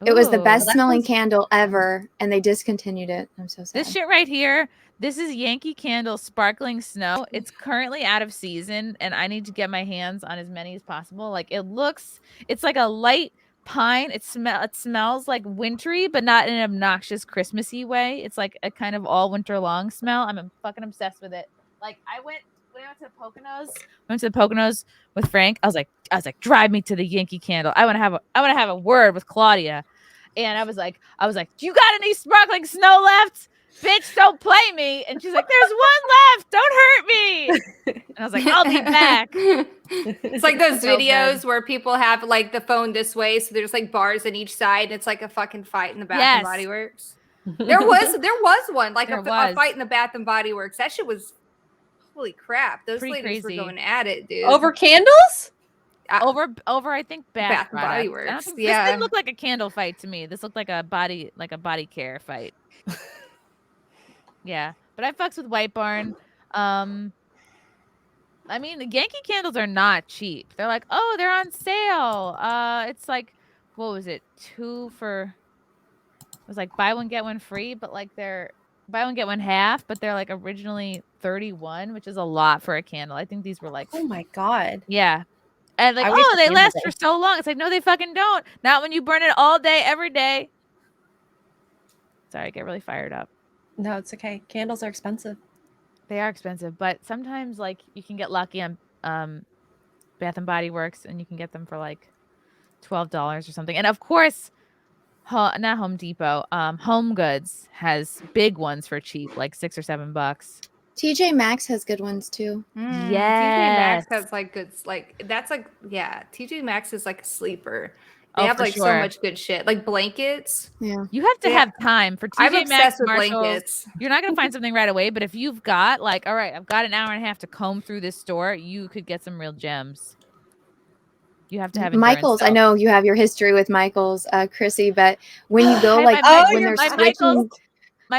It was the Ooh. best that smelling sounds candle ever, and they discontinued it. I'm so sad. This shit right here, this is Yankee Candle Sparkling Snow. It's currently out of season, and I need to get my hands on as many as possible. Like it's like a light pine. It smells like wintry, but not in an obnoxious Christmassy way. It's like a kind of all winter long smell. I'm fucking obsessed with it. Like when I went to the Poconos with Frank. I was like, drive me to the Yankee Candle. I want to have a word with Claudia. And I was like, do you got any sparkling snow left? Bitch, don't play me. And she's like, there's one left. Don't hurt me. And I was like, I'll be back. It's like those So videos where people have like the phone this way, so there's like bars on each side, and it's like a fucking fight in the Bath and Yes. Body Works. There was one, like a There was. fight in the Bath and Body Works. That shit was holy crap. Those Pretty ladies crazy. were going at it, dude. Over candles? Over I think Bath and Body products. I don't Works, think- yeah. This didn't look like a candle fight to me. This looked like a body care fight. Yeah, but I fucks with White Barn. I mean, the Yankee candles are not cheap. They're like, oh, they're on sale. It's like, what was it? It was like buy one get one free, but like they're buy one get one half, but they're like originally 31, which is a lot for a candle. I think these were like, Oh my god. yeah. And like, I wish oh, the they candle last did. for so long. It's like, no, they fucking don't. Not when you burn it all day, every day. Sorry, I get really fired up. No, it's okay. Candles are expensive. They are expensive, but sometimes like you can get lucky on Bath and Body Works, and you can get them for like $12 or something. And of course, not Home Depot. Home Goods has big ones for cheap, like $6 or $7. TJ Maxx has good ones too. TJ Yes. Maxx has like good, like that's like, yeah, TJ Maxx is like a sleeper. They Oh, have for like so sure. much good shit, like blankets. Yeah. You have to Yeah. have time for I'm TJ obsessed Maxx, with Marshalls. blankets. You're not gonna find something right away, but if you've got like, all right, I've got an hour and a half to comb through this store, you could get some real gems. You have to have endurance, Michaels, I though. know you have your history with Michaels, Chrissy, but when you go Hey, like my when they're switching,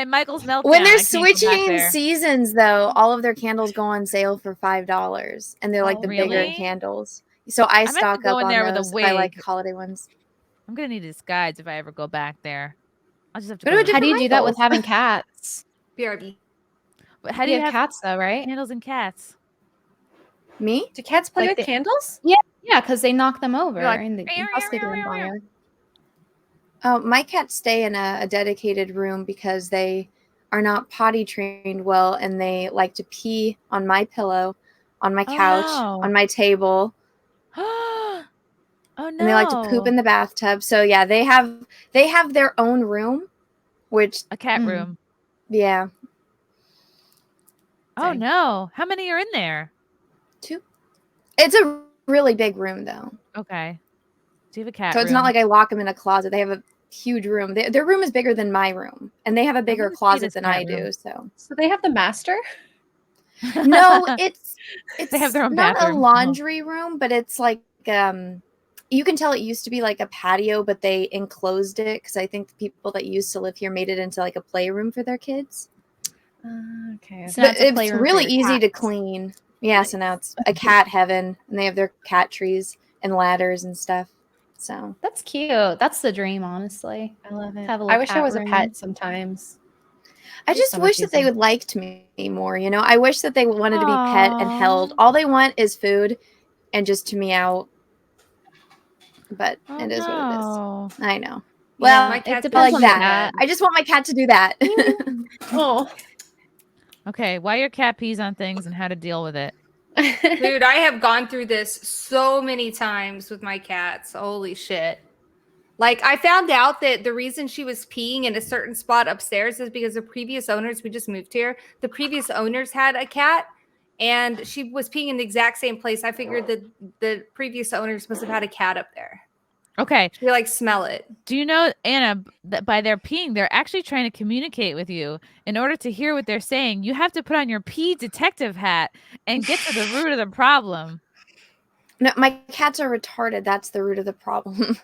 Michael's meltdown. when they're I can't go back switching there. seasons though, all of their candles go on sale for $5, and they're like the bigger Really? candles. So I I might have to stock go up in on there with a those if I like wig. holiday ones. I'm gonna need a disguise if I ever go back there. I'll just have to Go go to a to the How do you different do that with Michaels. having cats? BRB. But how do You you have have cats though, right? candles and cats? Me? Do cats play Like with candles? Yeah, because they knock them over like, and they "Meow, I'll meow, stick it meow, in meow, meow." fire. Oh, my cats stay in a dedicated room because they are not potty trained well, and they like to pee on my pillow, on my couch, no. on my table, Oh no. and they like to poop in the bathtub. So yeah, they have their own room, which a cat Mhm. room. yeah, Oh Dang. no. How many are in there? 2. It's a really big room though, Okay. Do you have a cat so room? it's not like I lock them in a closet. They have a huge room. Their room is bigger than my room, and they have a bigger wanna see closet this than cat I do. room. So So they have the master? no, it's They have their own not a bathroom. laundry room, but it's like you can tell it used to be like a patio, but they enclosed it because I think the people that used to live here made it into like a playroom for their kids. Okay. So now But it's a it's playroom for really your easy to cats. clean. Yeah, so now it's a cat heaven, and they have their cat trees and ladders and stuff. So That's cute. That's the dream, honestly. I love it. Have a I little wish I cat was a room. pet sometimes. I It's just so wish much that they easier. would liked me more. You know, I wish that they wanted to be pet and held. Aw. All they want is food and just to meow. But Oh it is what it is. no. I know. Yeah, Well, My it cat's depends like on that. the cat. I just want my cat to do that. Oh. Okay, why your cat pees on things and how to deal with it. Dude, I have gone through this so many times with my cats. Holy shit. Like, I found out that the reason she was peeing in a certain spot upstairs is because the previous owners, we just moved here, the previous owners had a cat, and she was peeing in the exact same place. I figured that the previous owners must have had a cat up there. Okay. She like smell it. Do you know, Anna, that by their peeing, they're actually trying to communicate with you. In order to hear what they're saying, you have to put on your pee detective hat and get to the root of the problem. No, my cats are retarded. That's the root of the problem.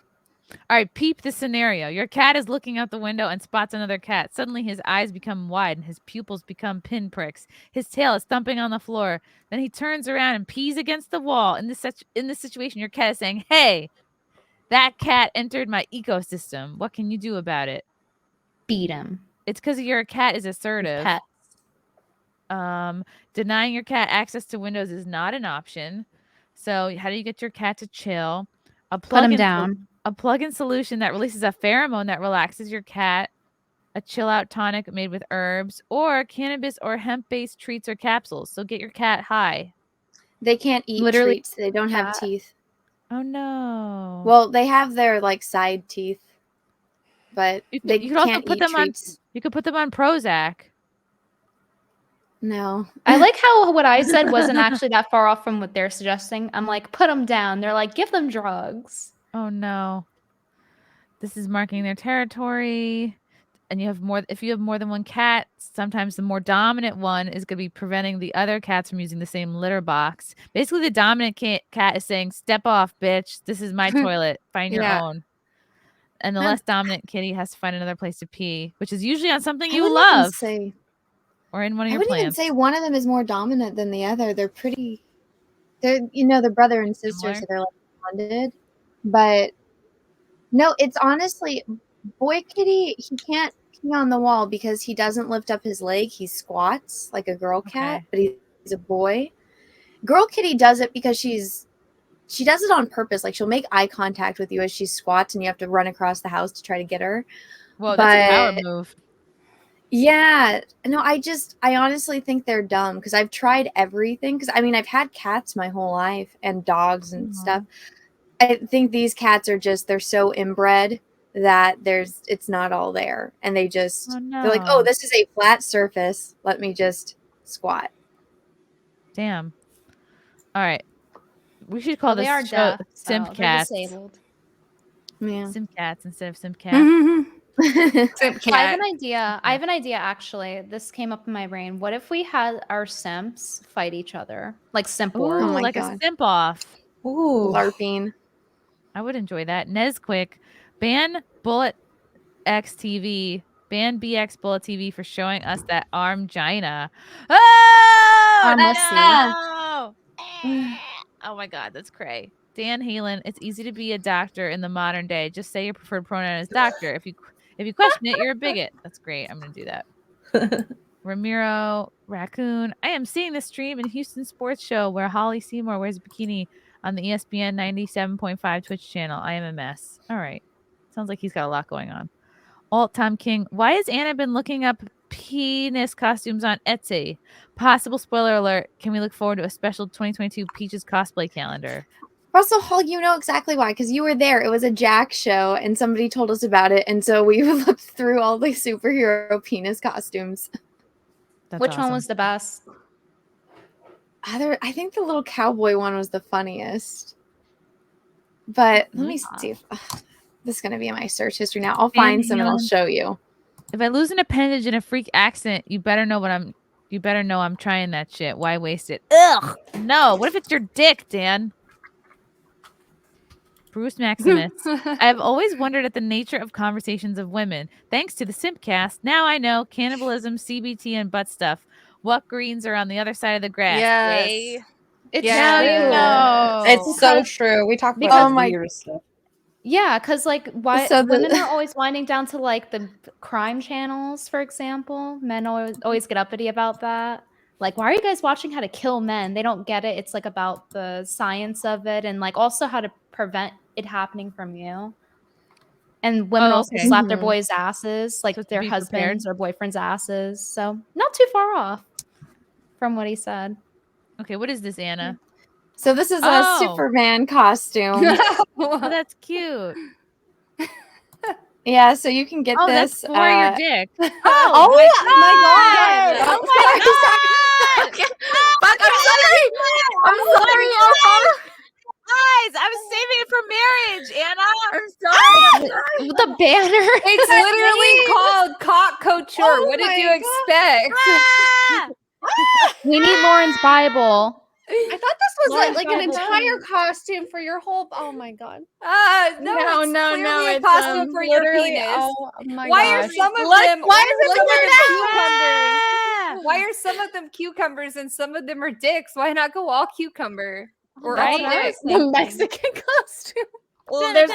All right, peep the scenario. Your cat is looking out the window and spots another cat. Suddenly his eyes become wide and his pupils become pinpricks. His tail is thumping on the floor. Then he turns around and pees against the wall. In this situation, your cat is saying, "Hey, that cat entered my ecosystem. What can you do about it?" Beat him. It's because your cat is assertive. Pet. Denying your cat access to windows is not an option. So how do you get your cat to chill? Put him down. A plug-in solution that releases a pheromone that relaxes your cat, a chill-out tonic made with herbs, or cannabis or hemp-based treats or capsules. So get your cat high. They can't eat Literally treats. They don't have cat. teeth. Oh no. Well, they have their like side teeth, but they you could also can't put eat them treats. on. You could put them on Prozac. No. I like how what I said wasn't actually that far off from what they're suggesting. I'm like, put them down. They're like, give them drugs. Oh no. This is marking their territory. And if you have more than one cat, sometimes the more dominant one is going to be preventing the other cats from using the same litter box. Basically, the dominant cat is saying, "Step off, bitch. This is my toilet. Find your Yeah. own." And the Huh. less dominant kitty has to find another place to pee, which is usually on something I you wouldn't even love say or in one of I your wouldn't even plants. say one of them is more dominant than the other. They're brother and sister, Similar? so they're like bonded. But no, it's honestly boy kitty, he can't pee on the wall because he doesn't lift up his leg. He squats like a girl cat, Okay. but he's a boy. Girl kitty does it because she does it on purpose. Like she'll make eye contact with you as she squats and you have to run across the house to try to get her. Whoa, that's a power But- move. Yeah. No, I honestly think they're dumb because I've tried everything. Because I mean, I've had cats my whole life and dogs and stuff. I think these cats are they're so inbred that it's not all there. And they just, they're like, no. oh, this is a flat surface. Let me just squat. Damn. All right. We should call Well, they are this show deaf, so they're SimpCast. disabled. Yeah. SimpCats instead of SimpCast. SimpCat. I have an idea. I have an idea actually. This came up in my brain. What if we had our simps fight each other? Like simp Ooh, wars? Oh my like a God. simp off. Ooh. LARPing. I would enjoy that. Nesquick, ban Bullet X TV, ban BXBulletTV for showing us that armgina. Oh, Messy. no! Oh my God, that's cray. Dan Halen, it's easy to be a doctor in the modern day. Just say your preferred pronoun is doctor. If you question it, you're a bigot. That's great. I'm gonna do that. Ramiro Raccoon. I am seeing the stream in Houston Sports Show where Holly Seymour wears a bikini on the ESPN 97.5 Twitch channel. I am a mess. All right. Sounds like he's got a lot going on. Alt Tom King. Why has Anna been looking up penis costumes on Etsy? Possible spoiler alert. Can we look forward to a special 2022 Peaches cosplay calendar? Russell Hall, you know exactly why, because you were there. It was a Jack show, and somebody told us about it, and so we looked through all the superhero penis costumes. That's Which awesome. one was the best? I think the little cowboy one was the funniest. But let me see if this is going to be in my search history now. I'll find some and I'll show you. If I lose an appendage in a freak accident, you better know I'm trying that shit. Why waste it? Ugh. No. What if it's your dick, Dan? Bruce Maximus. I have always wondered at the nature of conversations of women. Thanks to the SimpCast, now I know cannibalism, CBT, and butt stuff. What greens are on the other side of the grass? Yes. Yay. It's Now you true. know. It's so true. We talk about Because- that weird stuff. Yeah, because like why So women are always winding down to like the crime channels, for example. Men always get uppity about that. Like, why are you guys watching How to Kill Men? They don't get it. It's like about the science of it and like also how to prevent it happening from you. And women also okay. slap their boys' asses, like So to their be husbands or boyfriends' asses. So not too far off from what he said. Okay, what is this, Anna? So this is a Oh. Superman costume. Oh, that's cute. Yeah, so you can get Oh, this. that's for your dick. Oh, my God. Oh my God. Fuck, I'm sorry. I'm sorry. Guys, I was saving it for marriage, Anna. I'm sorry. The banner. It's literally called cock couture. What did you expect? Ah! We need Lauren's Bible. I thought this was Lauren's like an Bible, entire costume for your whole. Oh my god! No, it's clearly a costume for your penis. Oh my Why gosh. are some of Look, them? why is it some of figured them Ah! cucumbers? Why are some of them cucumbers and some of them are dicks? Why not go all cucumber or Right. all dick? The Mexican costume. Well, there's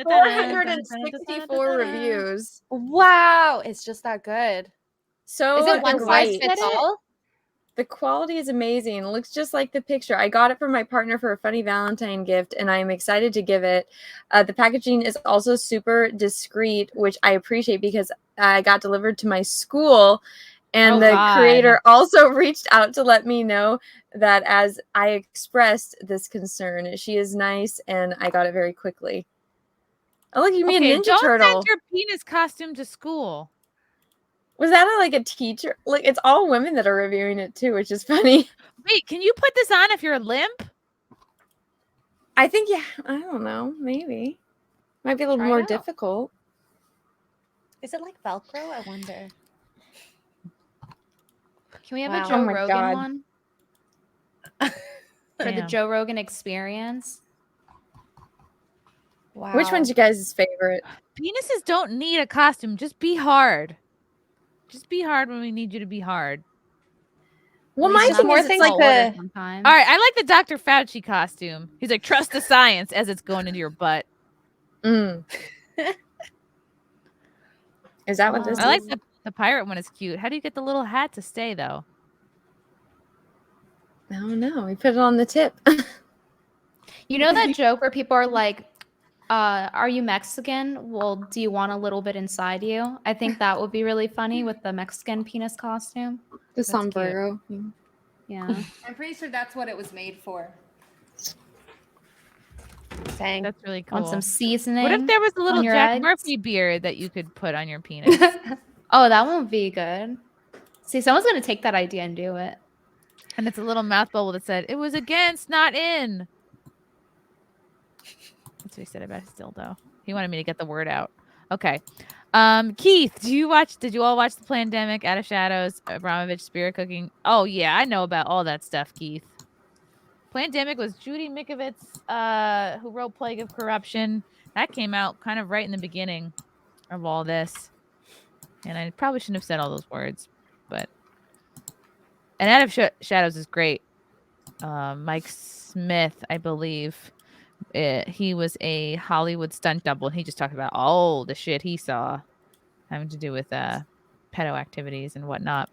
464 reviews. Wow, it's just that good. So Is it one the size white- fits all? The quality is amazing. It looks just like the picture. I got it from my partner for a funny Valentine gift, and I'm excited to give it. The packaging is also super discreet, which I appreciate because I got delivered to my school, and Oh, the God. creator also reached out to let me know that as I expressed this concern, she is nice, and I got it very quickly. Oh, look, you mean Okay, Ninja don't Turtle. send your penis costume to school. Was that like a teacher? Like, it's all women that are reviewing it too, which is funny. Wait, can you put this on if you're limp? I think, yeah, I don't know, maybe. Might be a little Try it more out. difficult. Is it like Velcro? I wonder. Can we have Wow. a Joe Oh my Rogan God. one for the Damn. Joe Rogan experience? Wow. Which one's your guys' favorite? Penises don't need a costume. Just be hard. Just be hard when we need you to be hard. Well, At least my not thing more is, things it's like like the- sometimes. All right, I like the Dr. Fauci costume. He's like, trust the science as it's going into your butt. Mm. Is that what this I like is? the pirate one is cute. How do you get the little hat to stay though? I don't know. We put it on the tip. You know that joke where people are like, are you Mexican? Well, do you want a little bit inside you? I think that would be really funny with the Mexican penis costume. The cute. sombrero. Yeah. I'm pretty sure that's what it was made for. Dang. That's really cool. Want some seasoning? What if there was a little your Jack eggs? Murphy beard that you could put on your penis? Oh, that won't be good. See, someone's gonna take that idea and do it. And it's a little mouth bubble that said, it was against, not in. That's what he said about his dildo. He wanted me to get the word out. Okay. Keith, did you all watch The Plandemic, Out of Shadows, Abramovich, Spirit Cooking? Oh yeah, I know about all that stuff, Keith. Plandemic was Judy Mikovits, who wrote Plague of Corruption. That came out kind of right in the beginning of all this. And I probably shouldn't have said all those words, but and Out of Shadows is great. Mike Smith, I believe, he was a Hollywood stunt double. And he just talked about all the shit he saw having to do with pedo activities and whatnot.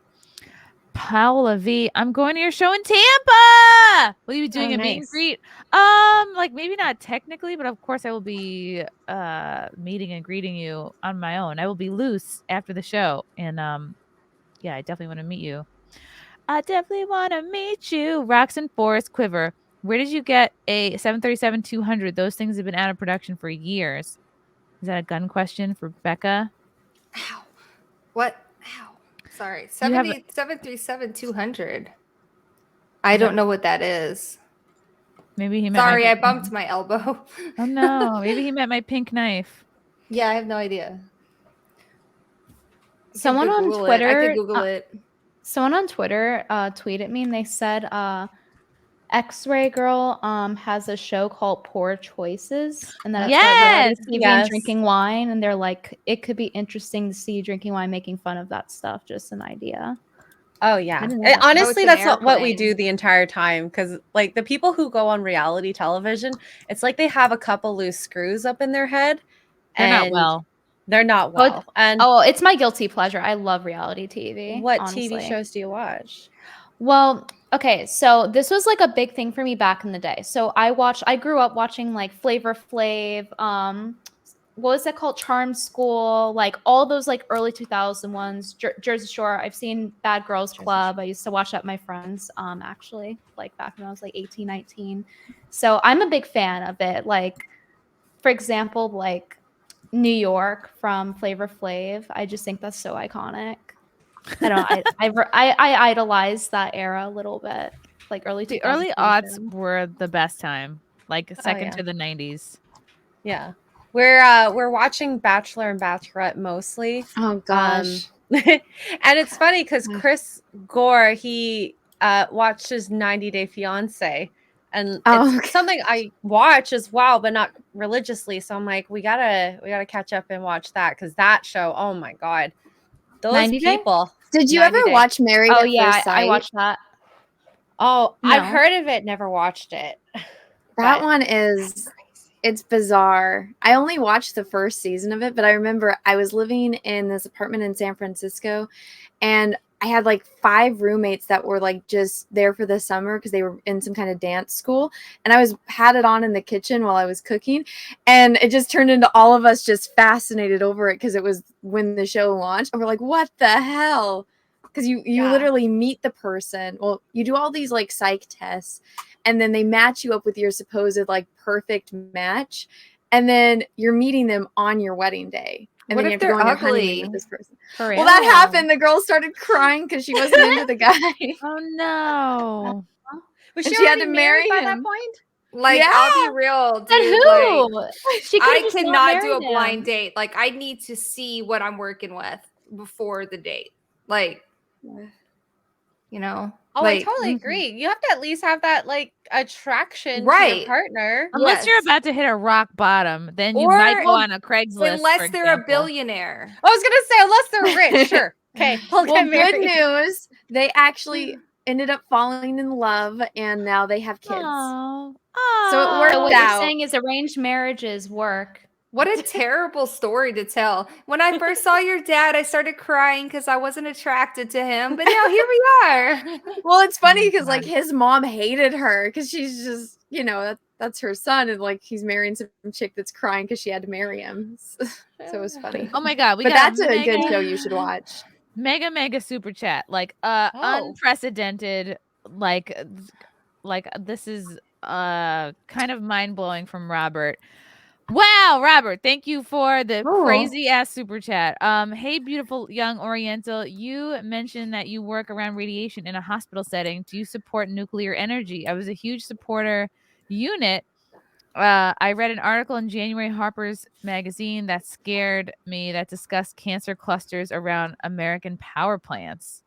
Paula V, I'm going to your show in Tampa. Will you be doing a meet and greet? Like maybe not technically, but of course I will be meeting and greeting you on my own. I will be loose after the show, and yeah, I definitely want to meet you. I definitely want to meet you. Roxanne Forrest Quiver, where did you get a 737-200? Those things have been out of production for years. Is that a gun question for Becca? Ow. What? Ow. Sorry. 737-200. I don't know what that is. Maybe he meant Sorry, I bumped my elbow. Oh no. Maybe he meant my pink knife. Yeah, I have no idea. Someone on Twitter, I could Google it. Someone on Twitter tweeted me and they said XRay Girl has a show called Poor Choices, and then it's TV and drinking wine, and they're like, it could be interesting to see you drinking wine, making fun of that stuff. Just an idea. Oh yeah, honestly, that's not what we do the entire time, because like the people who go on reality television, it's like they have a couple loose screws up in their head. They're not well. They're not well. It's my guilty pleasure. I love reality TV. What honestly. TV shows do you watch? Well, okay, so this was like a big thing for me back in the day. So I grew up watching like Flavor Flav, what was that called? Charm School, like all those like early 2000 ones, Jersey Shore. I've seen Bad Girls Club. I used to watch that with my friends, actually, like back when I was like 18, 19. So I'm a big fan of it. Like, for example, like New York from Flavor Flav. I just think that's so iconic. I don't know. I idolize that era a little bit, like early. The early aughts were the best time, like second to the 90s. Yeah, we're watching Bachelor and Bachelorette mostly. Oh gosh, and it's funny because Chris Gore he watches 90 Day Fiance, and it's something I watch as well, but not religiously. So I'm like, we gotta catch up and watch that, because that show, oh my god. Those people. Did you ever watch Married at First Sight? I watched that. Oh, no. I've heard of it, never watched it. That one it's bizarre. I only watched the first season of it, but I remember I was living in this apartment in San Francisco, and I had like 5 roommates that were like just there for the summer because they were in some kind of dance school. And I had it on in the kitchen while I was cooking. And it just turned into all of us just fascinated over it because it was when the show launched. And we're like, what the hell? Because you literally meet the person. Well, you do all these like psych tests, and then they match you up with your supposed like perfect match. And then you're meeting them on your wedding day. And what then you if have to go they're on your ugly? honeymoon with this person. Well, that happened. The girl started crying because she wasn't into the guy. Oh no! Was she had to to marry by him. that point? Like, I'll be real, dude. And who? Like, She I just cannot do a married him. blind date. Like, I need to see what I'm working with before the date. Like, you know. Oh, like, I totally agree. You have to at least have that like attraction to Right. your partner. Unless you're Yes. about to hit a rock bottom, then you Or- might go on a Craigslist. Unless for they're a example. billionaire. I was gonna say, unless they're rich, sure. Okay, we'll Well, get married. good news. They actually ended up falling in love, and now they have kids. Aw. So it worked So what out. you're saying is arranged marriages work. What a terrible story to tell. When I first saw your dad, I started crying because I wasn't attracted to him. But now here we are. Well, it's funny because like his mom hated her because she's just, that's her son, and like he's marrying some chick that's crying because she had to marry him. So it was funny. Oh my god! But that's a good show you should watch. Mega super chat, like unprecedented, like this is kind of mind blowing from Robert. Wow, Robert, thank you for the crazy ass super chat. Hey, beautiful young Oriental, you mentioned that you work around radiation in a hospital setting. Do you support nuclear energy? I was a huge supporter unit I read an article in January Harper's Magazine that scared me that discussed cancer clusters around American power plants.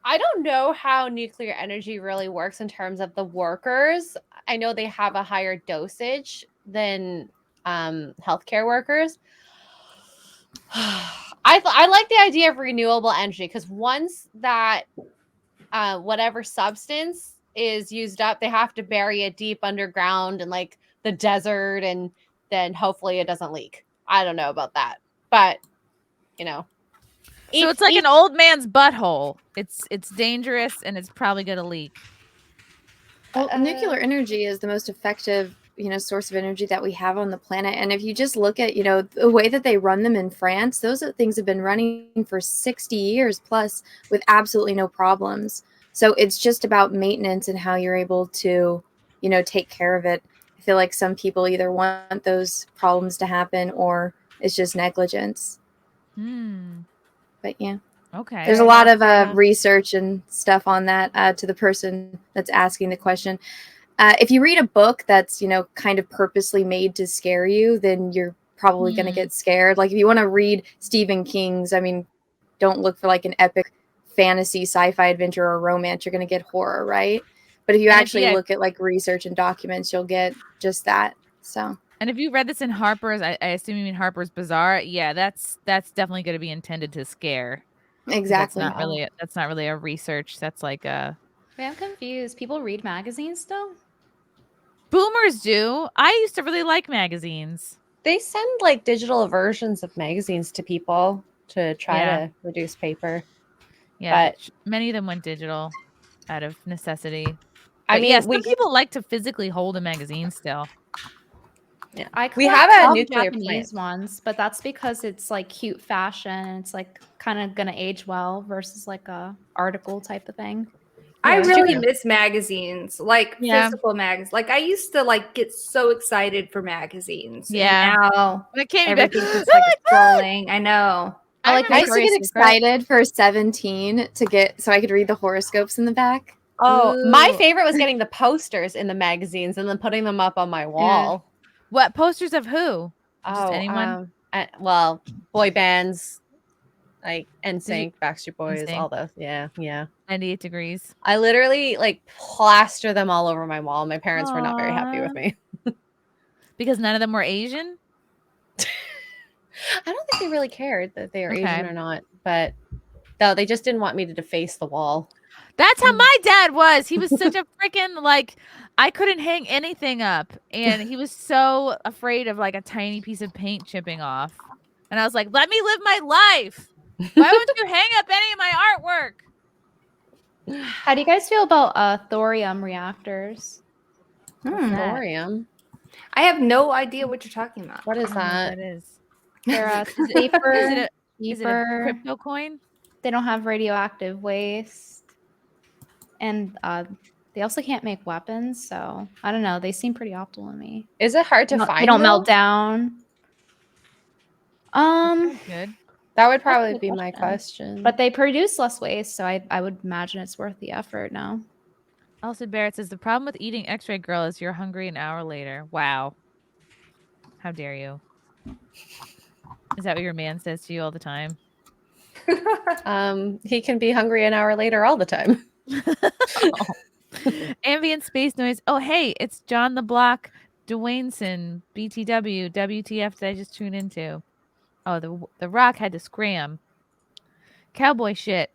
I don't know how nuclear energy really works in terms of the workers. I know they have a higher dosage than healthcare workers. I like the idea of renewable energy because once that whatever substance is used up, they have to bury it deep underground in like the desert, and then hopefully it doesn't leak. I don't know about that, but you know. So it's like an old man's butthole. It's dangerous and it's probably gonna leak. Well, nuclear energy is the most effective, source of energy that we have on the planet. And if you just look at, the way that they run them in France, those things have been running for 60 years plus with absolutely no problems. So it's just about maintenance and how you're able to, take care of it. I feel like some people either want those problems to happen or it's just negligence. But yeah. Okay. There's a lot of research and stuff on that to the person that's asking the question. If you read a book that's, kind of purposely made to scare you, then you're probably going to get scared. Like if you want to read Stephen King's, don't look for like an epic fantasy sci-fi adventure or romance. You're going to get horror, right? But if you actually look at like research and documents, you'll get just that. So. And if you read this in Harper's, I assume you mean Harper's Bazaar. Yeah, that's definitely going to be intended to scare. Exactly. That's not really a research. That's like a. Wait, I'm confused. People read magazines still? Boomers do. I used to really like magazines. They send like digital versions of magazines to people to try to reduce paper. Yeah, but many of them went digital out of necessity. I mean, yes, some people like to physically hold a magazine still. Yeah, we have a nuclear Japanese ones, but that's because it's like cute fashion. It's like kind of gonna age well versus like a article type of thing. I really miss magazines, like physical magazines. Like I used to like get so excited for magazines. Yeah. And now it came everything's just like scrolling. I know. I used to get excited for 17 to get so I could read the horoscopes in the back. Oh, my favorite was getting the posters in the magazines and then putting them up on my wall. What posters of who? Just anyone? Well, boy bands, like NSYNC, Backstreet Boys, all those. Yeah. 98 Degrees. I literally like plaster them all over my wall. My parents were not very happy with me. Because none of them were Asian? I don't think they really cared that they are Asian or not, but no, they just didn't want me to deface the wall. That's how my dad was. He was such a freaking like I couldn't hang anything up, and he was so afraid of like a tiny piece of paint chipping off. And I was like, "Let me live my life. Why won't you hang up any of my artwork?" How do you guys feel about thorium reactors? Thorium? I have no idea what you're talking about. What is that? What is? They're safer. Is it a crypto coin? They don't have radioactive waste, and they also can't make weapons. So I don't know. They seem pretty optimal to me. Is it hard to find? They don't melt down. Good. That would probably be my question. But they produce less waste, so I would imagine it's worth the effort now. Elsa Barrett says the problem with eating X-ray Girl is you're hungry an hour later. Wow. How dare you? Is that what your man says to you all the time? He can be hungry an hour later all the time. Ambient space noise. Oh, hey, it's John the Block, Dwayneson, BTW, WTF that I just tuned into. Oh, the Rock had to scram. Cowboy shit.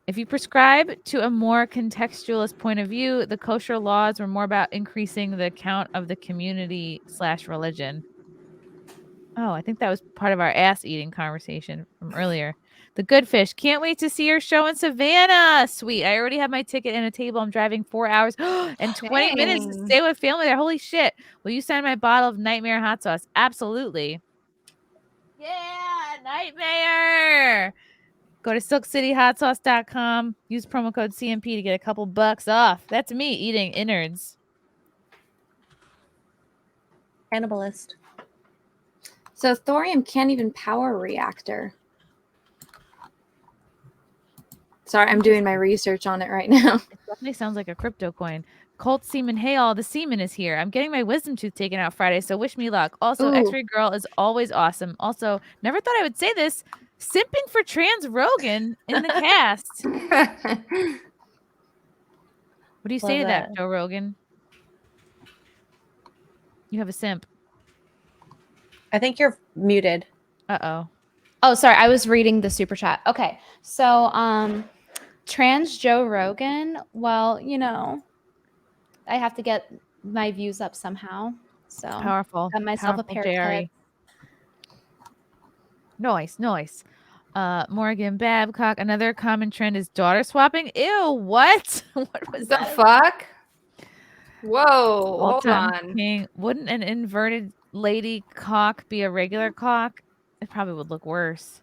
If you prescribe to a more contextualist point of view, the kosher laws were more about increasing the count of the community/religion. Oh, I think that was part of our ass eating conversation from earlier. The Good Fish. Can't wait to see your show in Savannah. Sweet. I already have my ticket and a table. I'm driving 4 hours and 20 minutes to stay with family there. Holy shit. Will you sign my bottle of Nightmare hot sauce? Absolutely. Yeah, Nightmare. Go to silkcityhotsauce.com. Use promo code CMP to get a couple bucks off. That's me eating innards. Cannibalist. So thorium can't even power a reactor. Sorry, I'm doing my research on it right now. It definitely sounds like a crypto coin. Colt Seaman, hey all, the semen is here. I'm getting my wisdom tooth taken out Friday, so wish me luck. Also, Ooh. X-Ray Girl is always awesome. Also, never thought I would say this, simping for Trans Rogan in the cast. What do you say to that, Joe Rogan? You have a simp. I think you're muted. Uh-oh. Oh, sorry. I was reading the super chat. Okay. So, trans Joe Rogan. Well, you know, I have to get my views up somehow. So Powerful. got myself Powerful a pair of Jerry. Nice. Morgan Babcock. Another common trend is daughter swapping. Ew, what? What was The that? fuck? Whoa, hold All-time on. king. Wouldn't an inverted lady cock be a regular cock? It probably would look worse.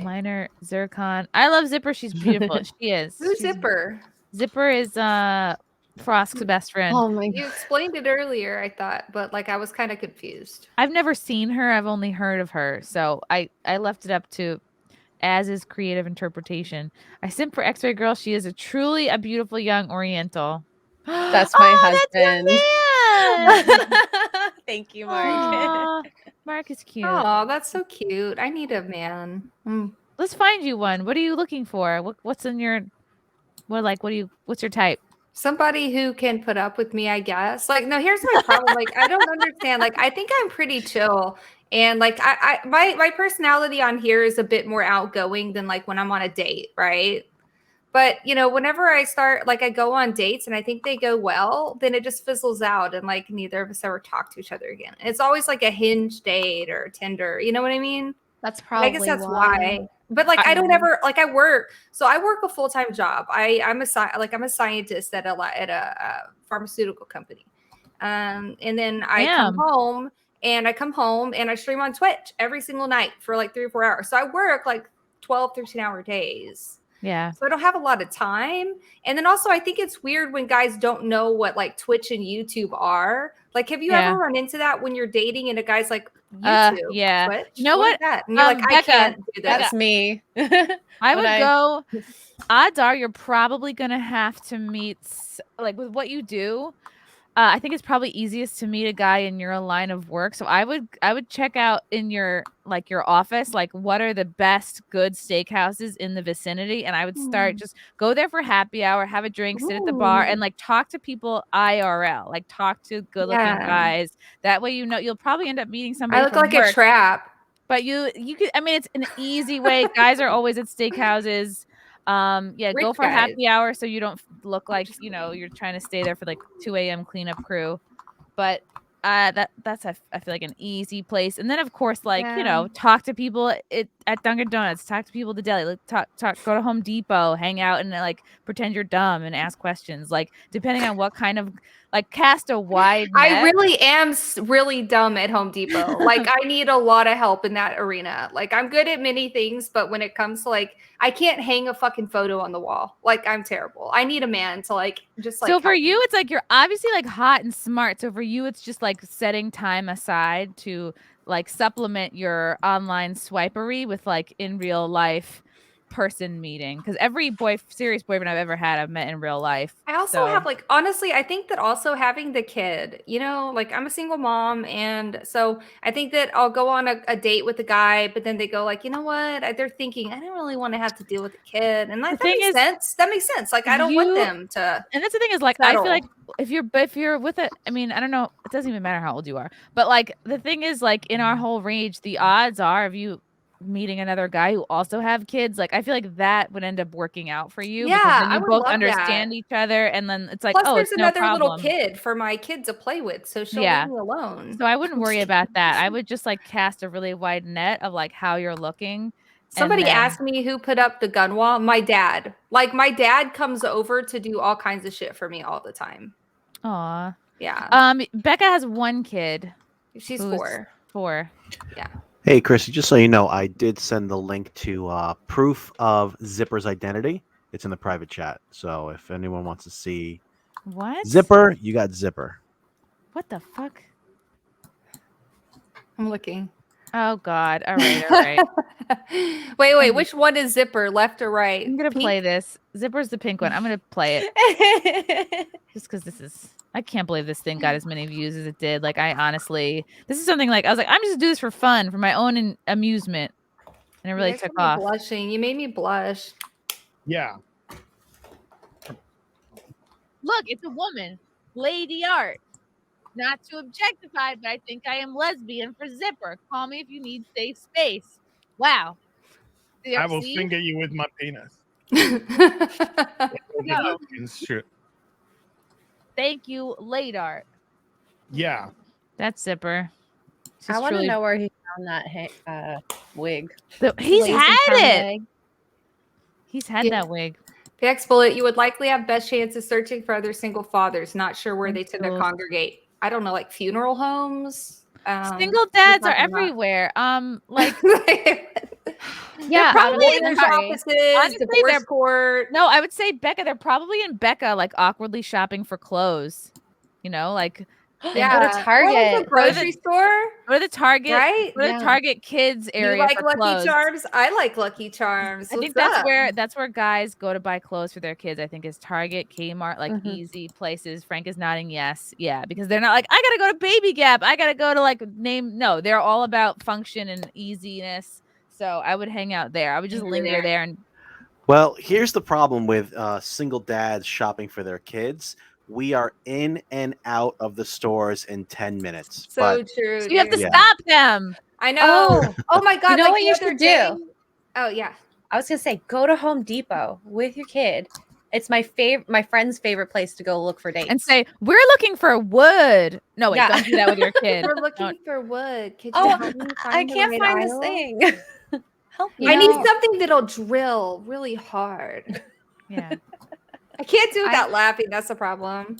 Minor Zircon. I love Zipper. She's beautiful. She is. Who's She's- Zipper? Zipper is Frost's best friend. Oh my You god. explained it earlier, I thought, but like I was kind of confused. I've never seen her. I've only heard of her. So I left it up to as is creative interpretation. I simp for X-Ray Girl. She is truly a beautiful young Oriental. That's my husband. That's your man. Thank you, Mark. Aw, Mark is cute. Oh, that's so cute. I need a man. Let's find you one. What are you looking for? What's in your what's your type? Somebody who can put up with me, I guess. Like, no, here's my problem. Like, I don't understand. Like, I think I'm pretty chill. And like my personality on here is a bit more outgoing than like when I'm on a date, right? But you know, whenever I start, like I go on dates and I think they go well, then it just fizzles out and like neither of us ever talk to each other again. It's always like a Hinge date or Tinder. You know what I mean? That's probably I guess that's why. But like I don't ever like I work a full-time job. I'm a scientist at a pharmaceutical company. And then I come home and I stream on Twitch every single night for like 3 or 4 hours. So I work like 12, 13-hour days. Yeah. So I don't have a lot of time. And then also I think it's weird when guys don't know what like Twitch and YouTube are. Like, have you ever run into that when you're dating and a guy's like, YouTube, yeah. Twitch? You know what? what? Is that? And you're like, I Becca, can't do that. That's me. I would go. Odds are you're probably gonna have to meet like with what you do. I think it's probably easiest to meet a guy in your line of work. So I would check out in your office, like what are the best good steakhouses in the vicinity, and I would start just go there for happy hour, have a drink, sit at the bar, and like talk to people IRL, like talk to good looking guys. That way, you know, you'll probably end up meeting somebody. I look from like work. a trap. But you could, I mean, it's an easy way. Guys are always at steakhouses. Rich go for guys. happy hour so you don't look like, you know, you're trying to stay there for like 2 a.m. cleanup crew. But that's I feel like an easy place. And then of course, like, you know, talk to people at Dunkin' Donuts, talk to people at the deli, like talk, go to Home Depot, hang out and like pretend you're dumb and ask questions. Like depending on what kind of like cast a wide net. I really am really dumb at Home Depot. Like I need a lot of help in that arena. Like I'm good at many things, but when it comes to like, I can't hang a fucking photo on the wall. Like I'm terrible. I need a man to like, just like. So for you, it's like, you're obviously like hot and smart. So for you, it's just like setting time aside to like supplement your online swipery with like in real life person meeting, because every serious boyfriend I've ever had I've met in real life. I also have like, honestly, I think that also having the kid, you know, like I'm a single mom, and so I think that I'll go on a date with a guy, but then they go like, you know what, they're thinking I don't really want to have to deal with a kid, and like, that makes sense. That makes sense. Like I don't want them to. And that's the thing is like settle. I feel like if you're with it, I mean, I don't know, it doesn't even matter how old you are, but like the thing is like in our whole range, the odds are of you meeting another guy who also have kids, like I feel like that would end up working out for you. Yeah, because then I you would both love understand that. each other, and then it's like, plus oh, there's it's another no little problem. kid for my kid to play with, so she'll leave me alone. So I wouldn't worry about that. I would just like cast a really wide net of like how you're looking. Somebody asked me who put up the gun wall. My dad. Like my dad comes over to do all kinds of shit for me all the time. Aw. Yeah. Becca has one kid. She's 4. Yeah. Hey, Chrissie, just so you know, I did send the link to proof of Zipper's identity. It's in the private chat. So if anyone wants to see Zipper, you got Zipper. What the fuck? I'm looking. Oh God. All right. Wait. Which one is Zipper? Left or right? I'm gonna Pink? play this. Zipper's the pink one. I'm gonna play it just because this is. I can't believe this thing got as many views as it did. Like, I honestly, this is something like I was like, I'm just gonna do this for fun, for my own amusement, and it really You guys took got me off. blushing. You made me blush. Yeah. Look, it's a woman, Lady Art. Not to objectify, but I think I am lesbian for Zipper. Call me if you need safe space. Wow. I will See? finger you with my penis. No. Shit. Thank you, Lady Art. Yeah. That's Zipper. I want to know where he found that wig. He's Lazy had town it. wig. He's had Yeah. that wig. BXBullet, you would likely have best chances searching for other single fathers. Not sure where they tend to Cool. congregate. I don't know, like funeral homes. Single dads are talking about? everywhere. Like Yeah, probably in lawyers' the offices, honestly, divorce they're- court. No, I would say Becca. They're probably in Becca, like awkwardly shopping for clothes. You know, like Yeah, Go to or like Target. the grocery store. go to the Target, Right? Go to Yeah. the Target kids You area like for Lucky clothes. Charms? I like Lucky Charms. I think What's that's up? that's where guys go to buy clothes for their kids. I think is Target, Kmart, like easy places. Frank is nodding yes, yeah, because they're not like I gotta go to Baby Gap. I gotta go to like name. No, they're all about function and easiness. So I would hang out there. I would just linger there and. Well, here's the problem with single dads shopping for their kids. We are in and out of the stores in 10 minutes. So but true. So you have to dude. stop them. I know. Oh my god! You know like what the you other should day- do? Oh yeah. I was gonna say, go to Home Depot with your kid. It's my friend's favorite place to go look for dates. And say, we're looking for wood. No, wait, Yeah. don't do that with your kid. We're looking Don't. for wood. Could you Oh, help me I the can't right find this aisle? thing. Help me. I need know- something that'll drill really hard. Yeah. I can't do it without laughing. That's the problem.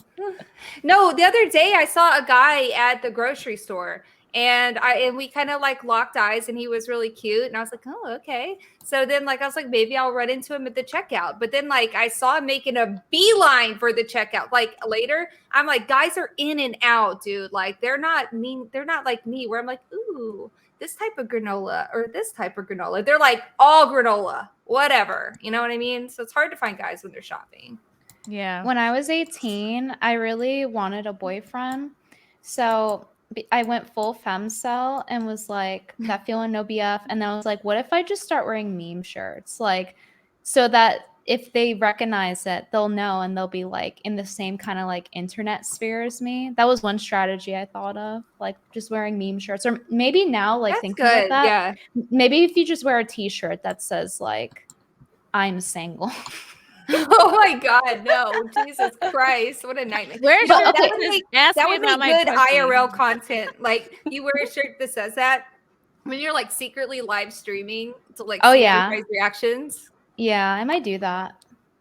No, the other day I saw a guy at the grocery store and we kind of like locked eyes and he was really cute. And I was like, oh, okay. So then like I was like, maybe I'll run into him at the checkout. But then like I saw him making a beeline for the checkout. Like later, I'm like, guys are in and out, dude. Like they're not mean. They're not like me where I'm like, ooh, this type of granola or this type of granola. They're like all granola, whatever. You know what I mean? So it's hard to find guys when they're shopping. Yeah. When I was 18, I really wanted a boyfriend. So I went full femcel and was like, that feeling no BF. And then I was like, what if I just start wearing meme shirts? Like, so that if they recognize it, they'll know and they'll be like in the same kind of like internet sphere as me. That was one strategy I thought of, like just wearing meme shirts. Or maybe now, like That's thinking good. about that, Yeah. maybe if you just wear a t-shirt that says like, I'm single. Oh my God, no. Jesus Christ. What a nightmare. Where's But your that okay, would make, ask that me would about make my good pussy. IRL content. Like you wear a shirt that says that when you're like secretly live streaming to like Oh, see yeah. everybody's reactions. Yeah, I might do that.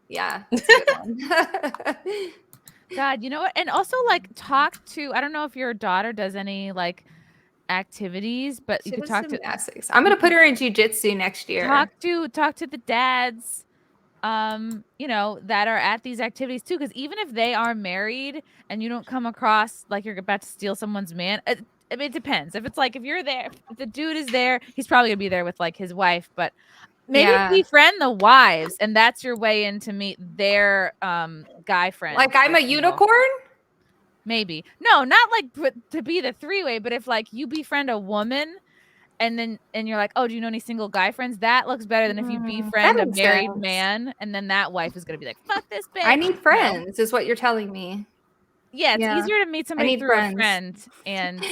Yeah. That's a good one. God, you know what? And also like talk to, I don't know if your daughter does any like activities, but She you could does talk to gymnastics. I'm gonna put her in jujitsu next year. talk to the dads you know, that are at these activities too, because even if they are married and you don't come across like you're about to steal someone's man, I mean, it depends. If it's like if you're there, if the dude is there, he's probably gonna be there with like his wife, but maybe Yeah. befriend the wives, and that's your way in to meet their guy friends. Like I'm a if you will. unicorn? Maybe. No, not like to be the three-way, but if like you befriend a woman and you're like, oh, do you know any single guy friends? That looks better than if you befriend a makes married sense. man and then that wife is gonna be like, fuck this bitch. I need you know? friends, is what you're telling me. Yeah, it's Yeah. easier to meet somebody need through friends. a friend. And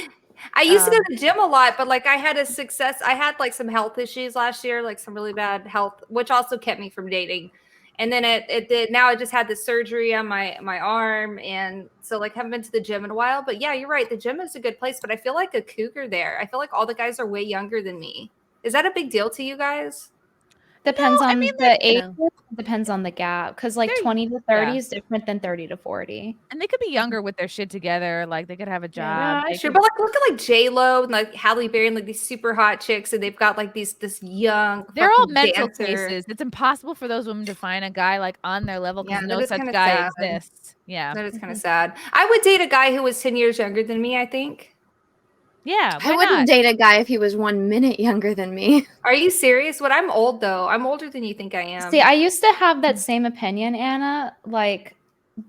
I used to go to the gym a lot, but like I had I had like some health issues last year, like some really bad health, which also kept me from dating. And then it did. Now I just had the surgery on my arm, and so like haven't been to the gym in a while. But yeah, you're right. The gym is a good place, but I feel like a cougar there. I feel like all the guys are way younger than me. Is that a big deal to you guys? Depends No, I on mean, the like, age. Depends on the gap. Because like They're- 20 to 30 yeah. is different than 30 to 40. and they could be younger with their shit together. Like they could have a job. Yeah, they sure. could- But like look at like J-Lo and like Halle Berry and like these super hot chicks, and they've got like this young. they're all fucking mental dancer. cases. It's impossible for those women to find a guy like on their level because Yeah, no that is such kinda guy sad. exists. Yeah. That is kind of sad. I would date a guy who was 10 years younger than me, I think. Yeah, I wouldn't date a guy if he was 1 minute younger than me. Are you serious? What? I'm old though. I'm older than you think I am. See, I used to have that same opinion, Anna. Like,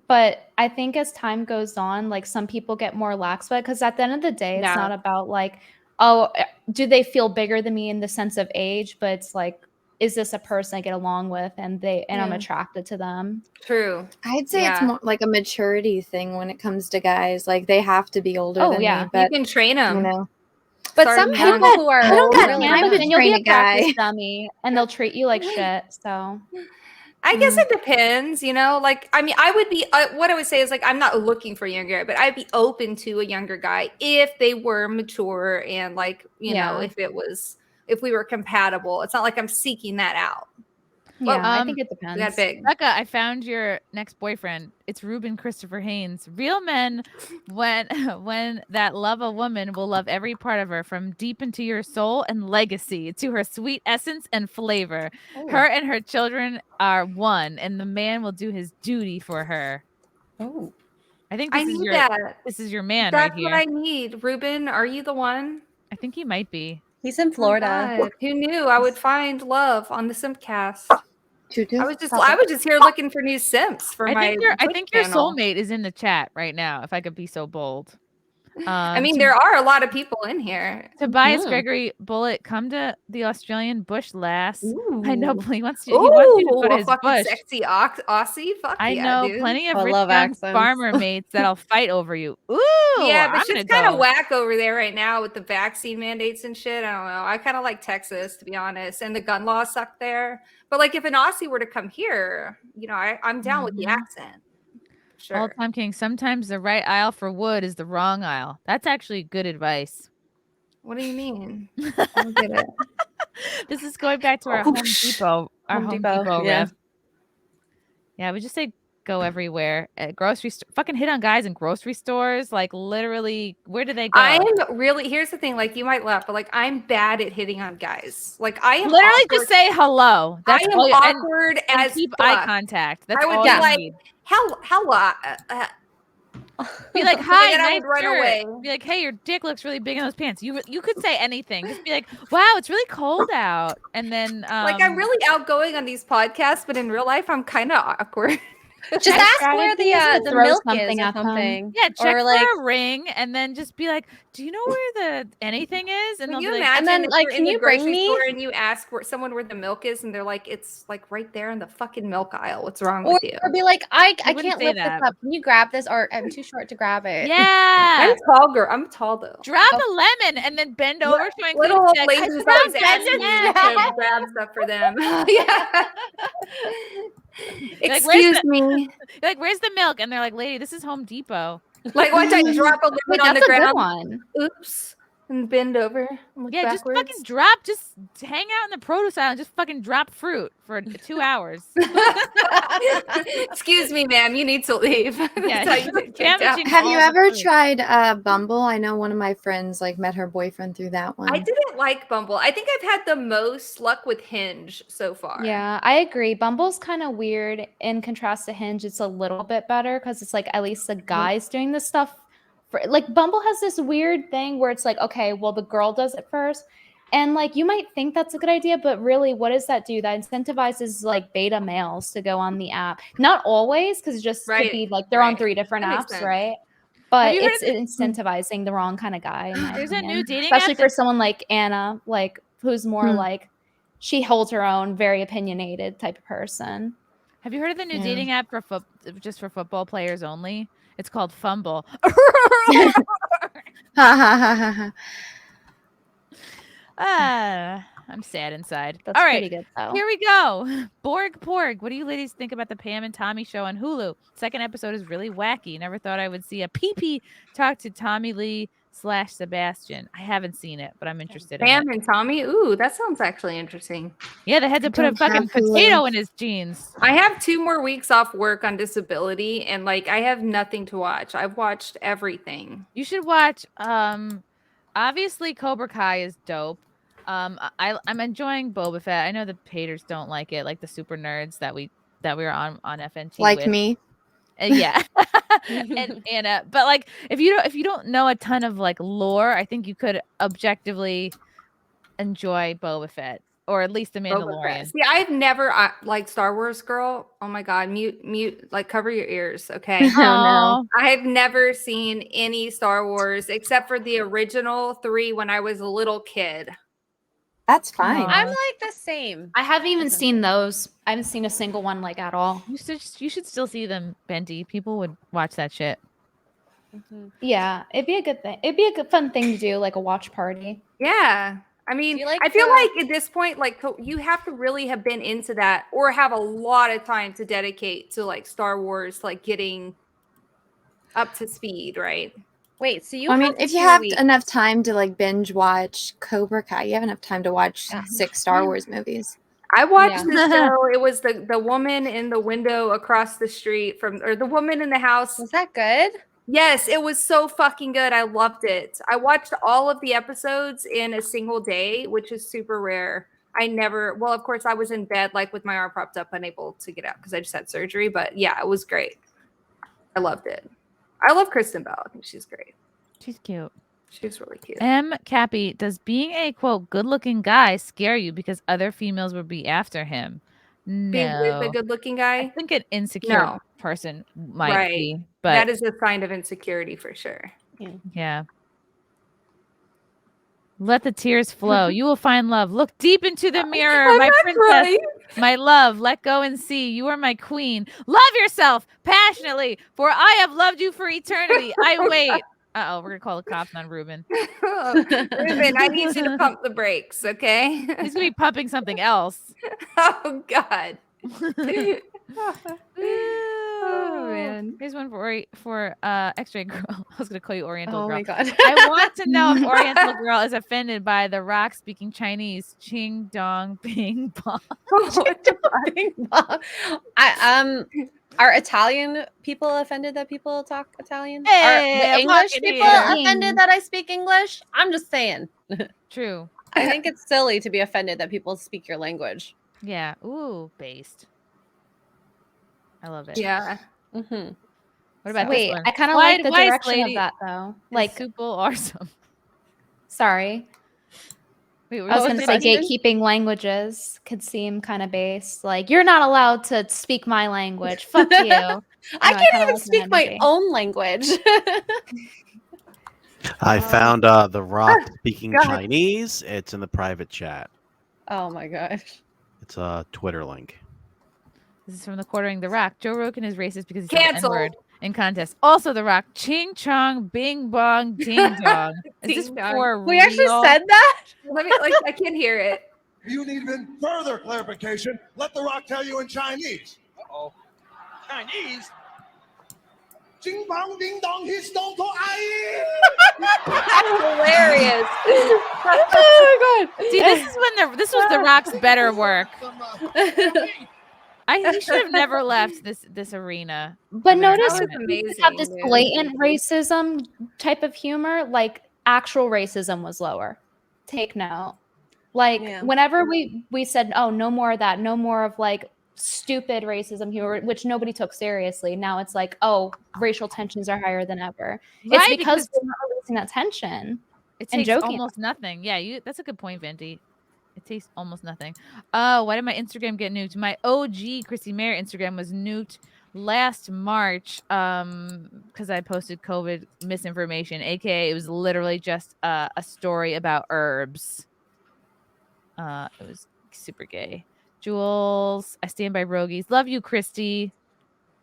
but I think as time goes on, like some people get more lax with it because at the end of the day, it's not about like, oh, do they feel bigger than me in the sense of age? But it's like, is this a person I get along with and I'm attracted to them? True. I'd say it's more like a maturity thing when it comes to guys. Like they have to be older than me. But you can train them. You know. But some people who are I don't got really time to and you'll train be a a practice guy. dummy and they'll treat you like shit. So I guess it depends, you know, like, I mean, I would be, what I would say is like, I'm not looking for a younger guy, but I'd be open to a younger guy if they were mature and like, you know, if we were compatible. It's not like I'm seeking that out. Yeah, I think it depends. We got big. Becca, I found your next boyfriend. It's Ruben Christopher Haynes. Real men, when that love a woman, will love every part of her, from deep into your soul and legacy to her sweet essence and flavor. Oh. Her and her children are one, and the man will do his duty for her. Oh, I think I this is need your that. this is your man That's right here. what I need. Ruben, are you the one? I think he might be. He's in Oh Florida. God, who knew I would find love on the SimpCast? I was just here looking for new simps for my I think your channel. soulmate is in the chat right now, if I could be so bold. I mean, there are a lot of people in here. Tobias Gregory Bullet, come to the Australian bush, lass. I know he wants you to go to a his fucking bush. sexy Aussie. Fuck I yeah, know dude. plenty of I rich love young accents. farmer mates that'll fight over you. Ooh, Yeah, but I'm shit's gonna kind of go. whack over there right now with the vaccine mandates and shit. I don't know. I kind of like Texas, to be honest, and the gun laws suck there. But like, if an Aussie were to come here, you know, I'm down with the accent. Sure. All time king. Sometimes the right aisle for wood is the wrong aisle. That's actually good advice. What do you mean? I don't get it. This is going back to our Home Depot. Our Home Depot yeah. riff. Yeah, we just say go everywhere. At grocery store, fucking hit on guys in grocery stores. Like literally, where do they go? I'm really, here's the thing, like you might laugh, but like I'm bad at hitting on guys. Like I am literally awkward. just say hello. That's I am all awkward and as keep fuck. eye contact. That's I would all be you like, need. hello. Be like, hi, then I nice would run shirt. away. Be like, hey, your dick looks really big in those pants. You could say anything. Just be like, wow, it's really cold out. And then Like I'm really outgoing on these podcasts, but in real life I'm kind of awkward. Just ask where the throw milk something is or at them. something. yeah, check or for like, a ring, and then just be like, do you know where the anything is? And Can they'll you be like, imagine? then, if like, you're can in the you bring grocery me- store and you ask someone where the milk is, and they're like, it's like right there in the fucking milk aisle. What's wrong or, with you? or be like, I wouldn't can't say lift that. this up. Can you grab this? Or I'm too short to grab it. yeah, I'm tall, girl. I'm tall though. drop a lemon and then bend over to Little old like, ladies I always found asking me it. to grab stuff for them. Yeah. Like, where's Excuse me. You're like, where's the milk? And they're like, lady, this is Home Depot. Like once I drop a Wait, lemon on that's the a good ground. one. Oops. And bend over. And look Yeah, backwards. just fucking drop. Just hang out in the produce aisle and just fucking drop fruit for 2 hours. Excuse me, ma'am. You need to leave. That's Yeah, how you get kicked out. damaging Have all you the ever fruit. tried Bumble? I know one of my friends like met her boyfriend through that one. I didn't like Bumble. I think I've had the most luck with Hinge so far. Yeah, I agree. Bumble's kind of weird in contrast to Hinge. It's a little bit better because it's like at least the guy's doing this stuff. Like Bumble has this weird thing where it's like, okay, well, the girl does it first. And like you might think that's a good idea, but really, what does that do? That incentivizes like beta males to go on the app. Not always, because it just could be like they're on 3 different That makes apps, sense. right? But you heard it's incentivizing the wrong kind of guy. In my There's a opinion. new dating especially app for someone like Anna, like who's more Hmm. like she holds her own, very opinionated type of person. Have you heard of the new Yeah. dating app for just for football players only? It's called Fumble. Ha ha ha ha ha. I'm sad inside. That's All right, pretty good though. here we go. Borg Porg. What do you ladies think about the Pam and Tommy show on Hulu? Second episode is really wacky. Never thought I would see a PP talk to Tommy Lee / Sebastian. I haven't seen it, but I'm interested in Pam it. and Tommy. Ooh, that sounds actually interesting. Yeah, they had to put a don't fucking have Hulu. potato in his jeans. I have 2 more weeks off work on disability, and like I have nothing to watch. I've watched everything. You should watch. Obviously Cobra Kai is dope. I'm enjoying Boba Fett. I know the haters don't like it, like the super nerds that we were on FNT Like with. me. Yeah. and Anna. But like, if you don't know a ton of like lore, I think you could objectively enjoy Boba Fett, or at least the Boba Fett. Mandalorian. See, I've never like Star Wars girl. Oh my god, mute, like cover your ears, okay? Oh no. I've never seen any Star Wars except for the original 3 when I was a little kid. That's fine. I'm like the same. I haven't even seen those. I haven't seen a single one like at all. You should still see them, Benty. People would watch that shit. Yeah, it'd be a good thing. It'd be a good fun thing to do, like a watch party. Yeah. I mean, I feel like at this point, like you have to really have been into that or have a lot of time to dedicate to like Star Wars, like getting up to speed, right? Wait, so you? I mean, if you have enough time to like binge watch Cobra Kai, you have enough time to watch 6 Star Wars movies. I watched the show. It was the woman in the window across the street from, or the woman in the house. Was that good? Yes, it was so fucking good. I loved it. I watched all of the episodes in a single day, which is super rare. Well, of course, I was in bed, like with my arm propped up, unable to get out because I just had surgery. But yeah, it was great. I loved it. I love Kristen Bell. I think she's great. She's cute. She's really cute. M. Cappy, does being a quote good-looking guy scare you because other females would be after him? No. Being with a good-looking guy? I think an insecure person might be, but that is a sign of insecurity for sure. Yeah. Let the tears flow. You will find love. Look deep into the mirror, my princess, my love. Let go and see. You are my queen. Love yourself passionately, for I have loved you for eternity. I wait. Uh-oh, we're going to call the cops on Ruben. Ruben, I need you to pump the brakes, okay? He's going to be pumping something else. Oh, God. Oh, man. Here's one for X-Ray Girl. I was going to call you Oriental Girl. Oh, my God. I want to know if Oriental Girl is offended by The Rock speaking Chinese. Ching dong bing bong. Bing bong. Are Italian people offended that people talk Italian? Hey, are the English people offended that I speak English? I'm just saying. True. I think it's silly to be offended that people speak your language. Yeah. Ooh, based. I love it. Yeah. What about Wait, this one? I kind of like the direction of that though. Like super awesome. Sorry. Wait, I was going to say gatekeeping languages could seem kind of based. Like, you're not allowed to speak my language. Fuck you. I can't even speak my own language. I found The Rock speaking Chinese. It's in the private chat. Oh my gosh. It's a Twitter link. This is from the Quartering the Rock. Joe Rogan is racist because he said the N-word in contest. Also, The Rock. Ching chong, bing bong, ding dong. Is this for we actually said that? Let me, I can't hear it. If you need even further clarification, let The Rock tell you in Chinese. Uh-oh. Chinese? Jing bong ding dong, he's don't go aye. Hilarious. Oh my God. See, this was The Rock's better work. He should have never left this arena. But notice amazing, we have this blatant racism type of humor, like actual racism was lower. Take note. Like whenever we said, oh, no more of that, no more of like stupid racism humor, which nobody took seriously. Now it's like, oh, racial tensions are higher than ever. Right, it's because we're not releasing that tension. It and takes joking. almost nothing. Yeah, that's a good point, Venti. It takes almost nothing. Oh, why did my Instagram get nuked? My OG Chrissie Mayr Instagram was nuked last March because I posted COVID misinformation, aka it was literally just a story about herbs. It was super gay. Jules, I stand by Rogies. Love you, Christy.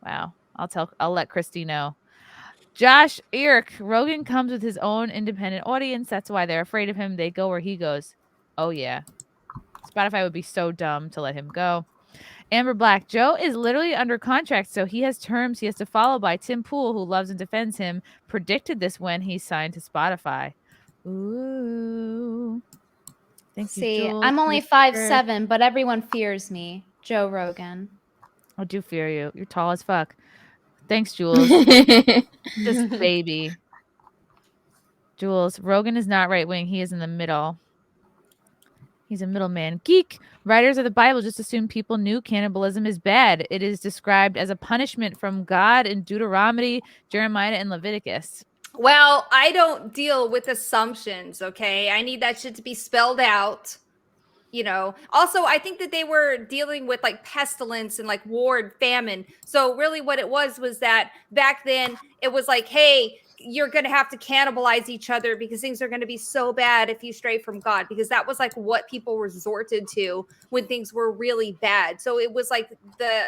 Wow, I'll let Christy know. Josh Eric, Rogan comes with his own independent audience. That's why they're afraid of him. They go where he goes. Oh yeah. Spotify would be so dumb to let him go. Amber Black, Joe is literally under contract, so he has terms he has to follow by. Tim Pool, who loves and defends him, predicted this when he signed to Spotify. Ooh. Thank you, Jules. I'm only 5'7", but everyone fears me. Joe Rogan. I do fear you. You're tall as fuck. Thanks, Jules. This baby. Jules, Rogan is not right wing. He is in the middle. He's a middleman. Geek. Writers of the Bible just assume people knew cannibalism is bad. It is described as a punishment from God in Deuteronomy, Jeremiah, and Leviticus. Well, I don't deal with assumptions, okay? I need that shit to be spelled out. Also, I think that they were dealing with like pestilence and like war and famine. So really what it was that back then it was like, hey, you're going to have to cannibalize each other because things are going to be so bad if you stray from God, because that was like what people resorted to when things were really bad. So it was like the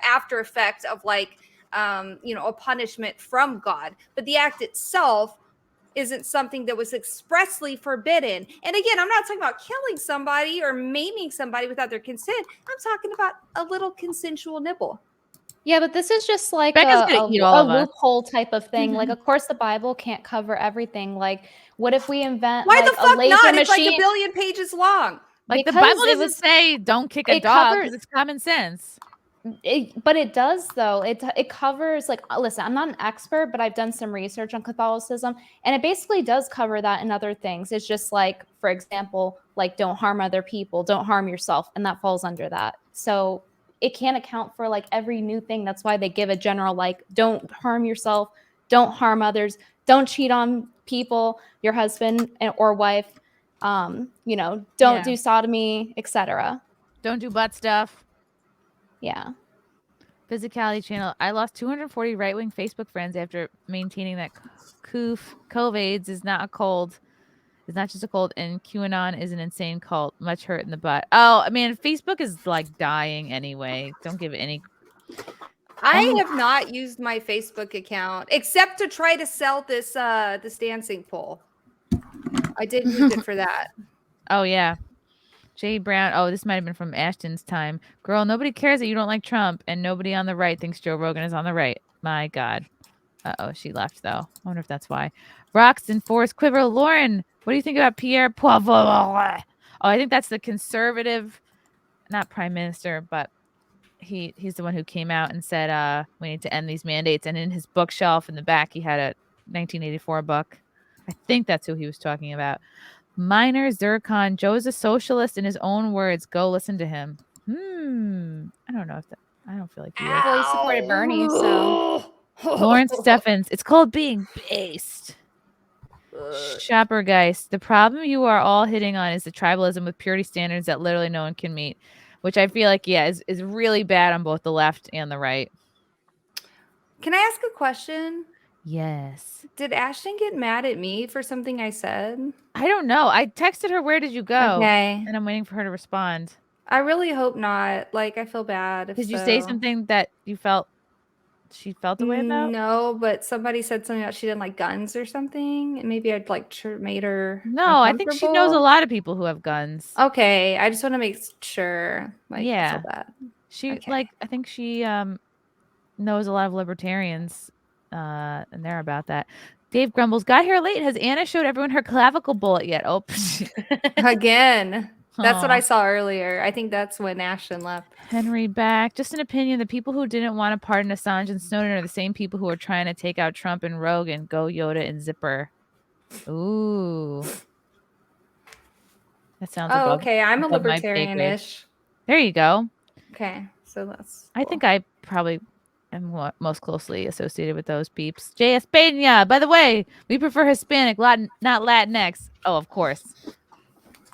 after effect of like, a punishment from God. But the act itself isn't something that was expressly forbidden. And again, I'm not talking about killing somebody or maiming somebody without their consent. I'm talking about a little consensual nibble. Yeah, but this is just like Becca's a gonna eat all of us. loophole type of thing. Like, of course, the Bible can't cover everything. Like, what if we invent Why like the fuck a laser not? machine? It's like 1 billion pages long. Like the Because Bible it doesn't was- say don't kick a it dog covers- because it's common sense. But it does though. It covers like, listen, I'm not an expert, but I've done some research on Catholicism, and it basically does cover that and other things. It's just like, for example, like don't harm other people, don't harm yourself, and that falls under that. So it can't account for like every new thing. That's why they give a general like, don't harm yourself, don't harm others, don't cheat on people, your husband or wife, don't do sodomy, etc. Don't do butt stuff. Yeah. Physicality channel. I lost 240 right-wing Facebook friends after maintaining that COVID is not a cold. It's not just a cold, and QAnon is an insane cult. Much hurt in the butt. Oh, I mean, Facebook is like dying anyway. Don't give it any. I have not used my Facebook account except to try to sell this dancing pole. I did use it for that. Oh yeah. Jay Brown. Oh, this might have been from Ashton's time. Girl, nobody cares that you don't like Trump, and nobody on the right thinks Joe Rogan is on the right. My God. Uh-oh, she left, though. I wonder if that's why. Roxton, Forrest Quiver. Lauren, what do you think about Pierre Poilievre? Oh, I think that's the conservative, not prime minister, but he's the one who came out and said, we need to end these mandates. And in his bookshelf in the back, he had a 1984 book. I think that's who he was talking about. Minor Zircon. Joe is a socialist in his own words. Go listen to him. I don't know if that. I don't feel like he is. Well, he supported Bernie, so. Lawrence Steffens. It's called being based. Shoppergeist. The problem you are all hitting on is the tribalism with purity standards that literally no one can meet, which I feel like, is really bad on both the left and the right. Can I ask a question? Yes. Did Ashton get mad at me for something I said? I don't know. I texted her, where did you go? Okay. And I'm waiting for her to respond. I really hope not. Like, I feel bad. Did you say something that you felt she felt the way about? No, but somebody said something about she didn't like guns or something. And maybe I'd like made her. No, I think she knows a lot of people who have guns. Okay. I just want to make sure. Like, I feel bad. She I think she knows a lot of libertarians. And they're about that. Dave grumbles, got here late. Has Anna showed everyone her clavicle bullet yet? Oh, again. That's what I saw earlier. I think that's when Ashton left. Henry back. Just an opinion. The people who didn't want to pardon Assange and Snowden are the same people who are trying to take out Trump and Rogan. Go Yoda and Zipper. Ooh. That sounds okay. I'm a libertarian-ish. There you go. Okay. So that's I think I probably am most closely associated with those peeps. J.S. Pena. By the way, we prefer Hispanic, Latin, not Latinx. Oh, of course.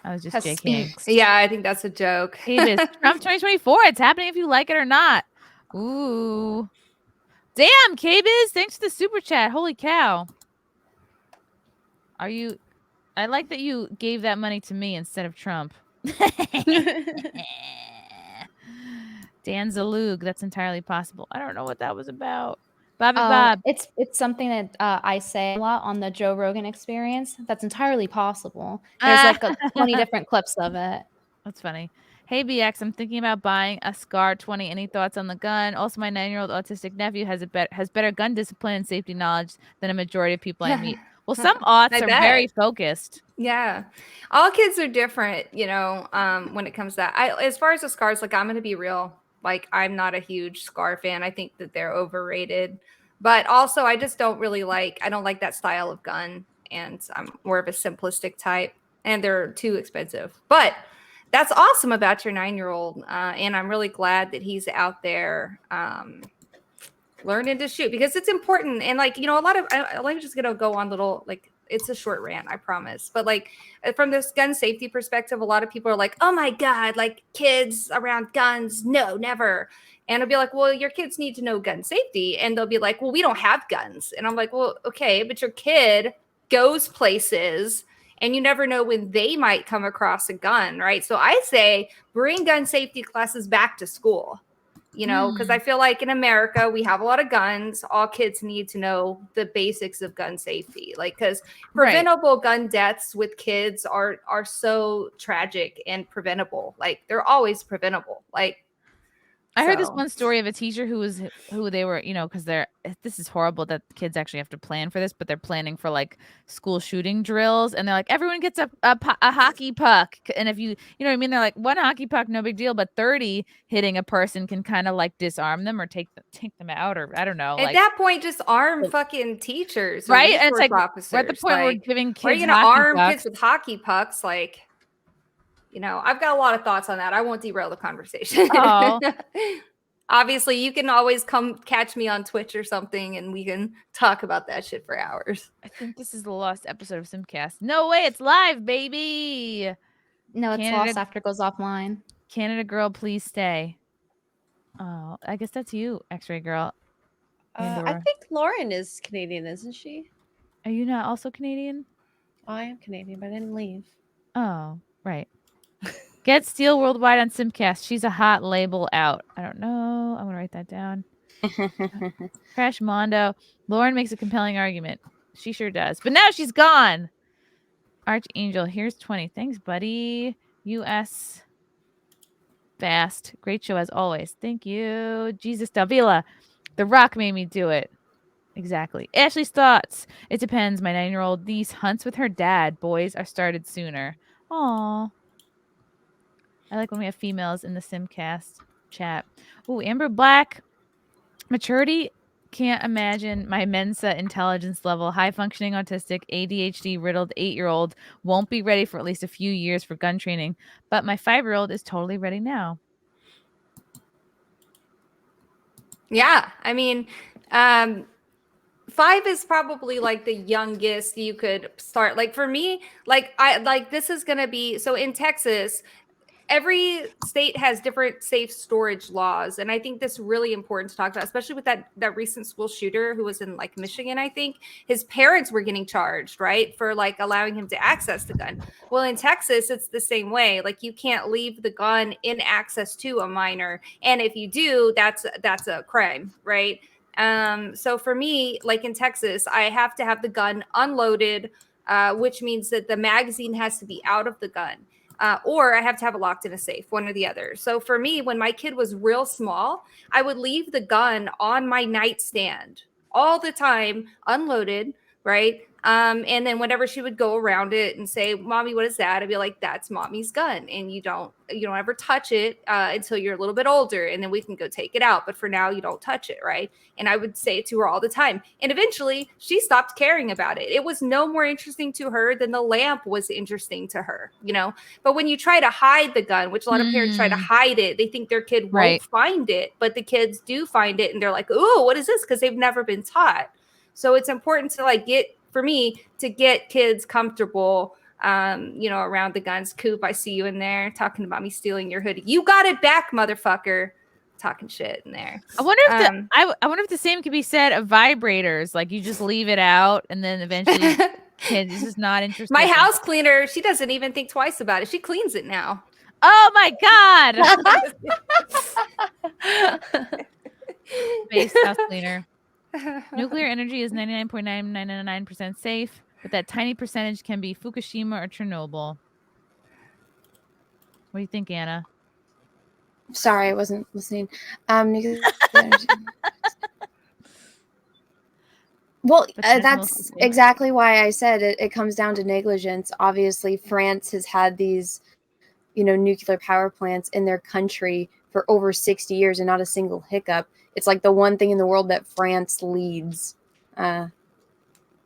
I was just joking. Yeah, I think that's a joke. Trump 2024. It's happening if you like it or not. Ooh. Damn, K-Biz. Thanks for the super chat. Holy cow. I like that you gave that money to me instead of Trump. Dan Zalug. That's entirely possible. I don't know what that was about. Bobby Bob. It's something that I say a lot on the Joe Rogan Experience. That's entirely possible. There's like 20 different clips of it. That's funny. Hey BX, I'm thinking about buying a SCAR 20. Any thoughts on the gun? Also, my 9-year-old autistic nephew has better gun discipline and safety knowledge than a majority of people I meet. Well, some aughts are very focused. Yeah, all kids are different, when it comes to that. As far as the SCARs, like, I'm going to be real. Like, I'm not a huge SCAR fan. I think that they're overrated. But also, I just don't really I don't like that style of gun. And I'm more of a simplistic type. And they're too expensive. But that's awesome about your 9-year-old. And I'm really glad that he's out there learning to shoot, because it's important. And like, you know, a lot of, I'm just going to go on little, like, it's a short rant, I promise. But like from this gun safety perspective, a lot of people are like, oh my God, like kids around guns. No, never. And I'll be like, well, your kids need to know gun safety. And they'll be like, well, we don't have guns. And I'm like, well, okay, but your kid goes places and you never know when they might come across a gun, right? So I say bring gun safety classes back to school, you know, because I feel like in America, we have a lot of guns. All kids need to know the basics of gun safety. Like, because preventable gun deaths with kids are so tragic and preventable. Like, they're always preventable. Like, I heard this one story of a teacher who they were, you know, because this is horrible that kids actually have to plan for this, but they're planning for like school shooting drills, and they're like, everyone gets a hockey puck, and if you know what I mean, they're like, one hockey puck, no big deal, but 30 hitting a person can kind of like disarm them or take them out, or I don't know. At that point, just arm fucking teachers, right? And it's like officers. we're at the point where we're giving kids. Are you gonna arm kids with hockey pucks? Like, you know, I've got a lot of thoughts on that. I won't derail the conversation. Oh. Obviously, you can always come catch me on Twitch or something, and we can talk about that shit for hours. I think this is the lost episode of SimpCast. No way, it's live, baby. No, it's lost after it goes offline. Canada girl, please stay. Oh, I guess that's you, XRay girl. I think Lauren is Canadian, isn't she? Are you not also Canadian? Oh, I am Canadian, but I didn't leave. Oh, right. Get Steel Worldwide on SimpCast. She's a hot label out. I don't know. I'm going to write that down. Crash Mondo. Lauren makes a compelling argument. She sure does. But now she's gone. Archangel. Here's 20. Thanks, buddy. US. Fast. Great show as always. Thank you. Jesus Davila. The Rock made me do it. Exactly. Ashley's thoughts. It depends. My 9-year-old niece hunts with her dad. Boys are started sooner. Aw. I like when we have females in the SimpCast chat. Oh, Amber Black. Maturity. Can't imagine my Mensa intelligence level. High functioning autistic, ADHD riddled 8-year-old won't be ready for at least a few years for gun training. But my 5-year-old is totally ready now. Yeah. I mean, 5 is probably like the youngest you could start. Like for me, this is going to be, so in Texas, every state has different safe storage laws. And I think that's really important to talk about, especially with that recent school shooter who was in like Michigan, I think. His parents were getting charged, right, for like allowing him to access the gun. Well, in Texas, it's the same way. Like you can't leave the gun in access to a minor. And if you do, that's a crime, right? So for me, like in Texas, I have to have the gun unloaded, which means that the magazine has to be out of the gun. Or I have to have it locked in a safe, one or the other. So for me, when my kid was real small, I would leave the gun on my nightstand all the time, unloaded, right? And then whenever she would go around it and say, "Mommy, what is that?" I'd be like, "That's Mommy's gun, and you don't ever touch it until you're a little bit older, and then we can go take it out. But for now, you don't touch it, right?" And I would say it to her all the time. And eventually, she stopped caring about it. It was no more interesting to her than the lamp was interesting to her, you know. But when you try to hide the gun, which a lot of parents try to hide it, they think their kid won't find it, but the kids do find it, and they're like, "Ooh, what is this?" Because they've never been taught. So it's important to get kids comfortable, around the guns. Coop, I see you in there talking about me stealing your hoodie. You got it back, motherfucker. Talking shit in there. I wonder if I wonder if the same could be said of vibrators. Like you just leave it out, and then eventually, kids is not interested. My house cleaner, she doesn't even think twice about it. She cleans it now. Oh my god! Base house cleaner. Nuclear energy is 99.999% safe, but that tiny percentage can be Fukushima or Chernobyl. What do you think, Anna? Sorry, I wasn't listening. Well, that's exactly why I said it comes down to negligence. Obviously, France has had these, nuclear power plants in their country for over 60 years and not a single hiccup. It's like the one thing in the world that France leads. There's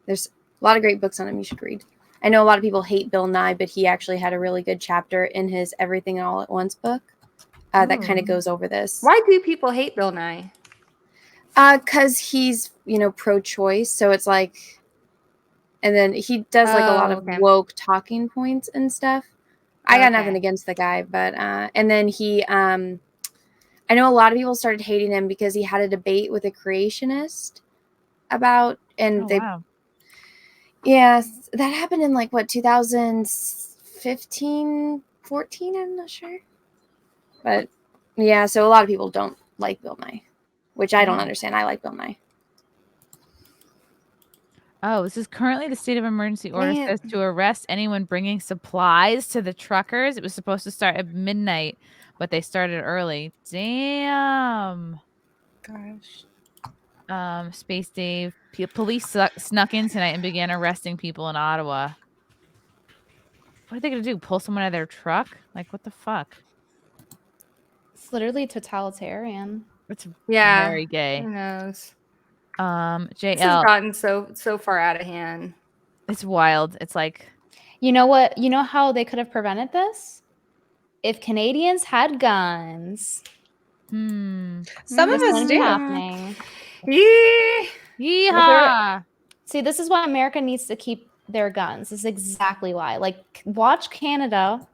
a lot of great books on them you should read. I know a lot of people hate Bill Nye, but he actually had a really good chapter in his Everything All at Once book that kind of goes over this. Why do people hate Bill Nye? Because he's, pro-choice. So it's like, and then he does like a lot of woke talking points and stuff. I got nothing against the guy, but, and then he, I know a lot of people started hating him because he had a debate with a creationist about, and wow. Yeah, that happened in like what 2015, 14. I'm not sure, but yeah. So a lot of people don't like Bill Nye, which I don't understand. I like Bill Nye. Oh, this is currently the state of emergency order says to arrest anyone bringing supplies to the truckers. It was supposed to start at midnight, but they started early. Damn. Gosh. Space Dave. Police snuck in tonight and began arresting people in Ottawa. What are they gonna do? Pull someone out of their truck? Like, what the fuck? It's literally totalitarian. It's Yeah. very gay. Who knows? JL. This has gotten so far out of hand. It's wild. It's like, you know what? You know how they could have prevented this? If Canadians had guns. Some of us do. Happening. Yeehaw. See, this is why America needs to keep their guns. This is exactly why. Like, watch Canada.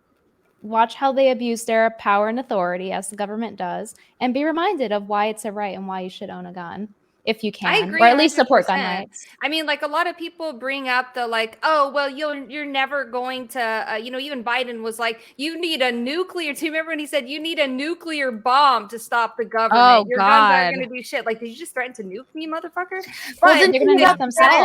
Watch how they abuse their power and authority, as the government does, and be reminded of why it's a right and why you should own a gun. If you can, I agree, or at least support gun 100%. rights. I mean, like a lot of people bring up the like, oh, well, you're never going to, even Biden was like, you need a nuclear. Do you remember when he said you need a nuclear bomb to stop the government? Oh, Your God. guns aren't going to do shit. Like, did you just threaten to nuke me, motherfucker? Well, then they're going to nuke themselves. The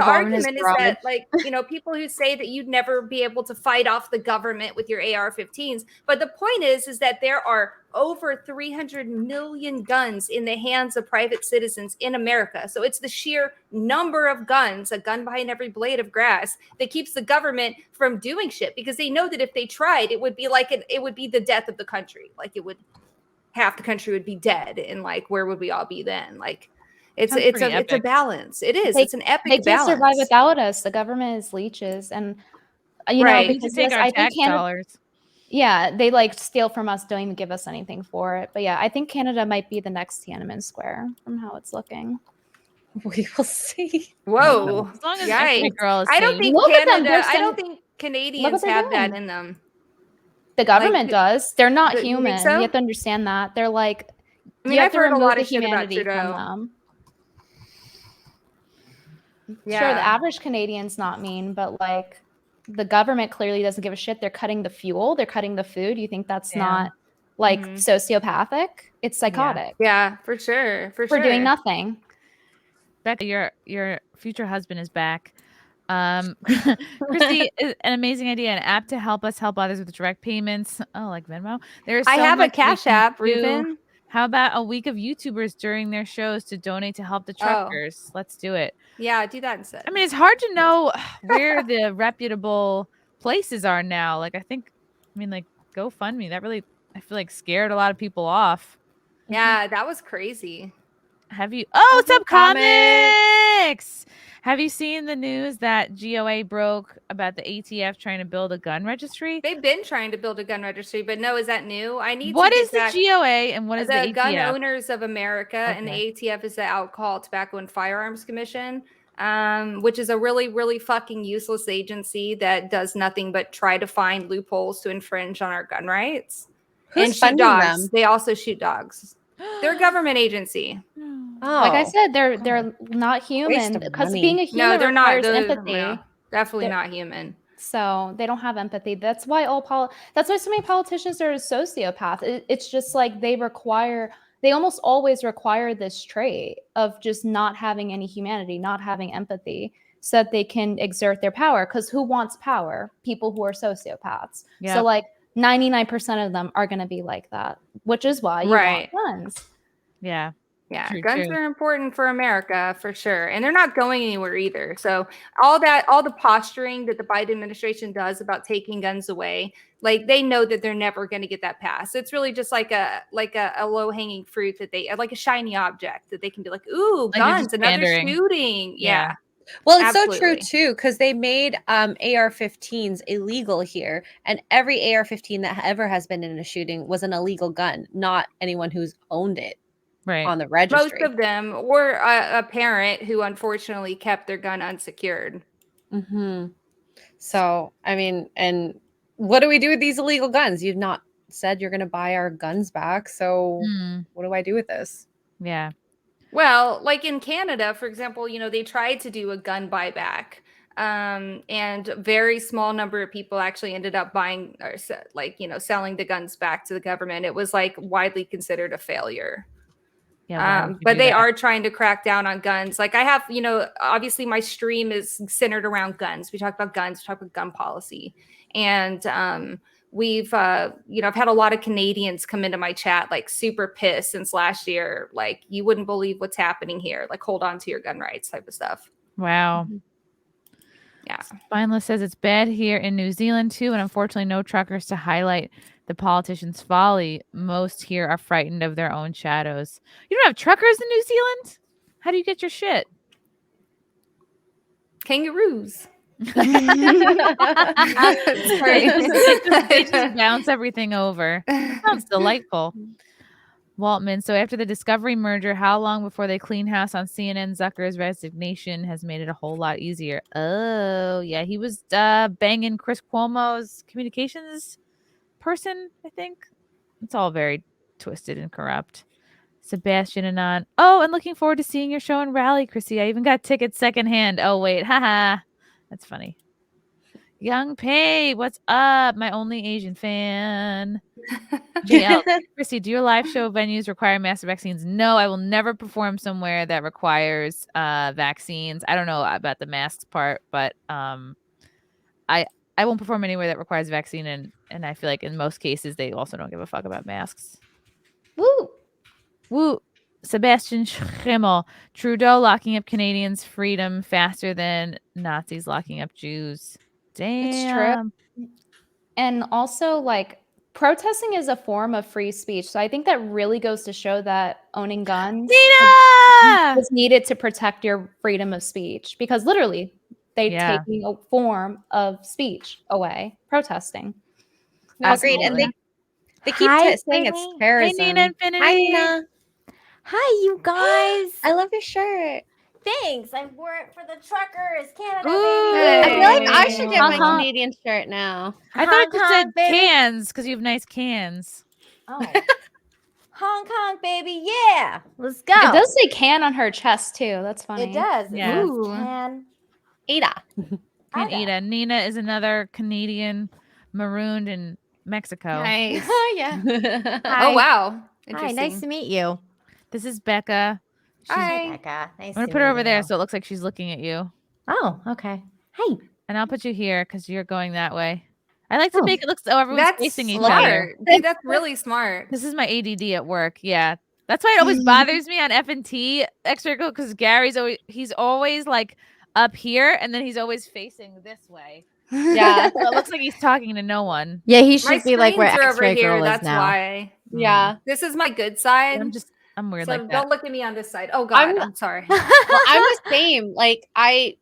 argument is that, like, people who say that you'd never be able to fight off the government with your AR-15s, but the point is that there are over 300 million guns in the hands of private citizens in America. So it's the sheer number of guns, a gun behind every blade of grass, that keeps the government from doing shit, because they know that if they tried, it would be like it would be the death of the country. Like, it would, half the country would be dead, and like, where would we all be then? Like, it's a balance. It is. It's an epic balance. They can't survive without us. The government is leeches, and because take our tax dollars. Yeah, they like steal from us, don't even give us anything for it. But yeah, I think Canada might be the next Tiananmen Square from how it's looking. We will see. Whoa. As long as every girl is I don't safe. think Canada, I don't think Canadians have that in them. The government does. They're not you human. think so? You have to understand that. They're like, I mean, you have I've to heard a remove lot the of shit about humanity Trudeau. from them. Yeah. Sure, the average Canadian's not mean, but like, the government clearly doesn't give a shit. They're cutting the fuel. They're cutting the food. You think that's not like sociopathic? It's psychotic. Yeah, for sure. For doing nothing. Becca, your future husband is back. Chrissie, is an amazing idea. An app to help us help others with direct payments. Oh, like Venmo. There's I have a Cash App, Ruben. How about a week of YouTubers during their shows to donate to help the truckers? Let's do it. Yeah, do that instead. I mean, it's hard to know where the reputable places are now. Like, like GoFundMe, that really, I feel like, scared a lot of people off. Yeah, that was crazy. Have you? Oh, what's up, comics? Have you seen the news that GOA broke about the ATF trying to build a gun registry? They've been trying to build a gun registry, but no, is that new? I need What to is the GOA and what is the ATF? Gun Owners of America, and the ATF is the Alcohol, Tobacco, and Firearms Commission, which is a really, really fucking useless agency that does nothing but try to find loopholes to infringe on our gun rights. Who's and shoot funding dogs. them? They also shoot dogs. They're a government agency. Like I said, they're not human, because being a human they're not. requires empathy. No, definitely not human. So they don't have empathy. That's why that's why so many politicians are sociopaths. It's just like they almost always require this trait of just not having any humanity, not having empathy, so that they can exert their power. Because who wants power? People who are sociopaths. Yep. So like 99% of them are going to be like that, which is why you want guns. Yeah. Yeah, True, guns true. are important for America for sure. And they're not going anywhere either. So all the posturing that the Biden administration does about taking guns away, like they know that they're never going to get that passed. It's really just like a low-hanging fruit that they like a shiny object that they can be like, ooh, Like guns, another pandering. shooting. Yeah. Well, it's so true Absolutely. too, because they made AR-15s illegal here, and every AR-15 that ever has been in a shooting was an illegal gun, not anyone who's owned it on the Most registry. of them, or a parent who unfortunately kept their gun unsecured. So, I mean, and what do we do with these illegal guns? You've not said you're going to buy our guns back, so what do I do with this? Yeah. Well, like in Canada, for example, they tried to do a gun buyback, and very small number of people actually ended up buying or selling the guns back to the government. It was like widely considered a failure. Yeah, why would you but do they that? are trying to crack down on guns. Like I have, obviously my stream is centered around guns. We talk about guns, we talk about gun policy. And we've, I've had a lot of Canadians come into my chat, like super pissed since last year. Like, you wouldn't believe what's happening here. Like, hold on to your gun rights type of stuff. Wow. Yeah. Spineless says it's bad here in New Zealand too, and unfortunately no truckers to highlight the politicians' folly. Most here are frightened of their own shadows. You don't have truckers in New Zealand? How do you get your shit? Kangaroos. They just bounce everything over. That sounds delightful. Waltman, so after the Discovery merger, how long before they clean house on CNN? Zucker's resignation has made it a whole lot easier. Oh, yeah. He was banging Chris Cuomo's communications person, I think. It's all very twisted and corrupt. Sebastian Anon. Oh, and looking forward to seeing your show in Raleigh, Chrissy. I even got tickets secondhand. Oh, wait. Haha. That's funny. Young Pei, what's up? My only Asian fan. GL. Chrissy, do your live show venues require master vaccines? No, I will never perform somewhere that requires vaccines. I don't know about the masks part, but I won't perform anywhere that requires vaccine, and I feel like in most cases they also don't give a fuck about masks. Woo! Woo! Sebastian Schimmel. Trudeau locking up Canadians' freedom faster than Nazis locking up Jews. Damn. It's true. And also, like, protesting is a form of free speech. So I think that really goes to show that owning guns is needed to protect your freedom of speech, because literally they're taking a form of speech away, protesting. No, agreed. And they keep saying it's terrorism. Hey, Nina Infinity. Hi, Nina. Hi, you guys. I love your shirt. Thanks. I wore it for the truckers. Canada, Ooh. baby. I feel like I should get my Uh-huh. Canadian shirt now. I thought it just Hong said Kong, baby. cans because you have nice cans. Oh. Hong Kong, baby. Yeah. Let's go. It does say can on her chest too. That's funny. It does. Yeah. Ooh. Can. Ada. Ida. Nina is another Canadian marooned in Mexico. Nice. Yeah. Oh, wow. Hi, Interesting. nice to meet you. This is Becca. Hi. Becca. Nice I'm gonna to put her meet over there you. so it looks like she's looking at you. Oh, okay. Hey. And I'll put you here because you're going that way. I like to Oh. make it look so everyone's That's facing each other. smart. Dude, that's really smart. This is my ADD at work. Yeah. That's why it always bothers me on F&T X-Ray because Gary's always like up here and then he's always facing this way. Yeah. So it looks like he's talking to no one. Yeah, he My should be like where screens are over X-Ray here. Girl is That's now. why. Yeah. This is my good side. I'm weird So like that. don't look at me on this side. Oh God, I'm sorry. Well, I'm the same. Like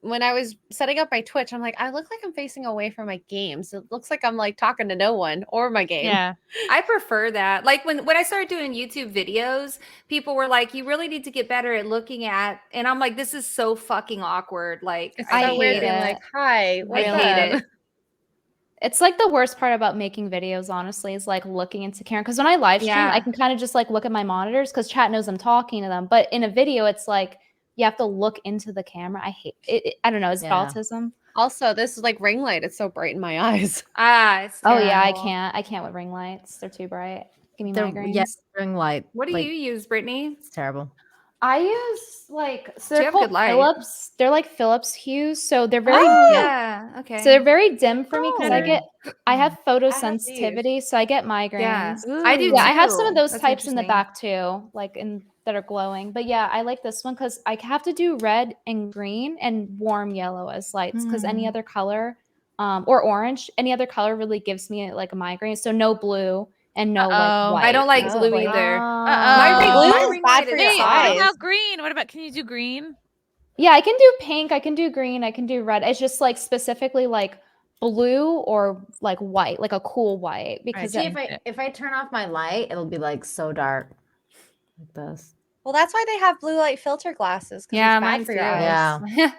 when I was setting up my Twitch, I'm like, I look like I'm facing away from my games. It looks like I'm like talking to no one or my game. Yeah. I prefer that. Like when I started doing YouTube videos, people were like, you really need to get better at looking at, and I'm like, this is so fucking awkward. Like It's I so weird hate being it. like, hi, what's I hate up? it. It's like the worst part about making videos, honestly, is like looking into camera. Because when I live stream, Yeah. I can kind of just like look at my monitors because chat knows I'm talking to them. But in a video, it's like you have to look into the camera. I hate it. I don't know. It's Yeah. autism. Also, this is like ring light. It's so bright in my eyes. It's Oh yeah, I terrible. can't. I can't with ring lights. They're too bright. Give me The migraines. yes, ring light. What do like, you use, Brittany? It's terrible. I use like so Do you they're have called good light? Philips. They're like Philips hues, so they're very Oh, dim. yeah. Okay. So they're very dim for me because I have these. photosensitivity, so I get migraines. Yeah. I do Yeah, I have some too. of those That's types in the interesting. back too, like that are glowing. But yeah, I like this one because I have to do red and green and warm yellow as lights because any other color, or orange, any other color really gives me like a migraine. So no blue and no Uh-oh. like white. I don't like It's blue like- either. Uh-oh. My Blue ring is light bad is for your Wait, fine. what eyes. about green? What about, can you do green? Yeah, I can do pink, I can do green, I can do red. It's just like specifically like blue or like white, like a cool white. Because See, if I turn off my light, it'll be like so dark, like this. Well, that's why they have blue light filter glasses. Yeah, it's bad mine for too. your eyes. Yeah.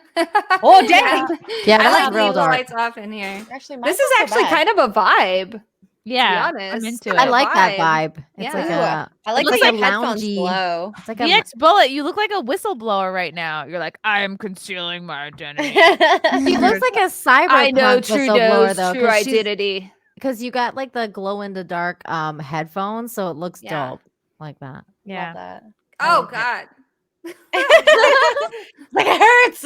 Oh, dang. Yeah, I that's like real leave the dark. lights off in here. Actually, This is actually kind of a vibe. Yeah, to be honest. I'm into it. I like that vibe. It's Yeah. like Ooh, a. I like it's that like your a headphones loungy. glow. It's like a. BX Bullet, you look like a whistleblower right now. You're like, I am concealing my identity. She looks like a cyberpunk I know whistleblower Trudeau's though, true identity. because you got like the glow in the dark headphones, so it looks Yeah. dope like that. Yeah. Love that. Oh God. Like it hurts.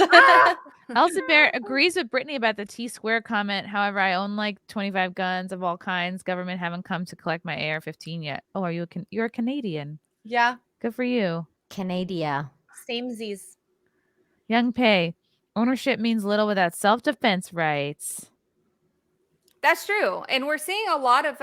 Elsa Bear agrees with Brittany about the T-square comment. However, I own like 25 guns of all kinds. Government haven't come to collect my AR-15 yet. Oh, are you you're a Canadian? Yeah. Good for you. Canada. Same Z's. Young Pei. Ownership means little without self-defense rights. That's true. And we're seeing a lot of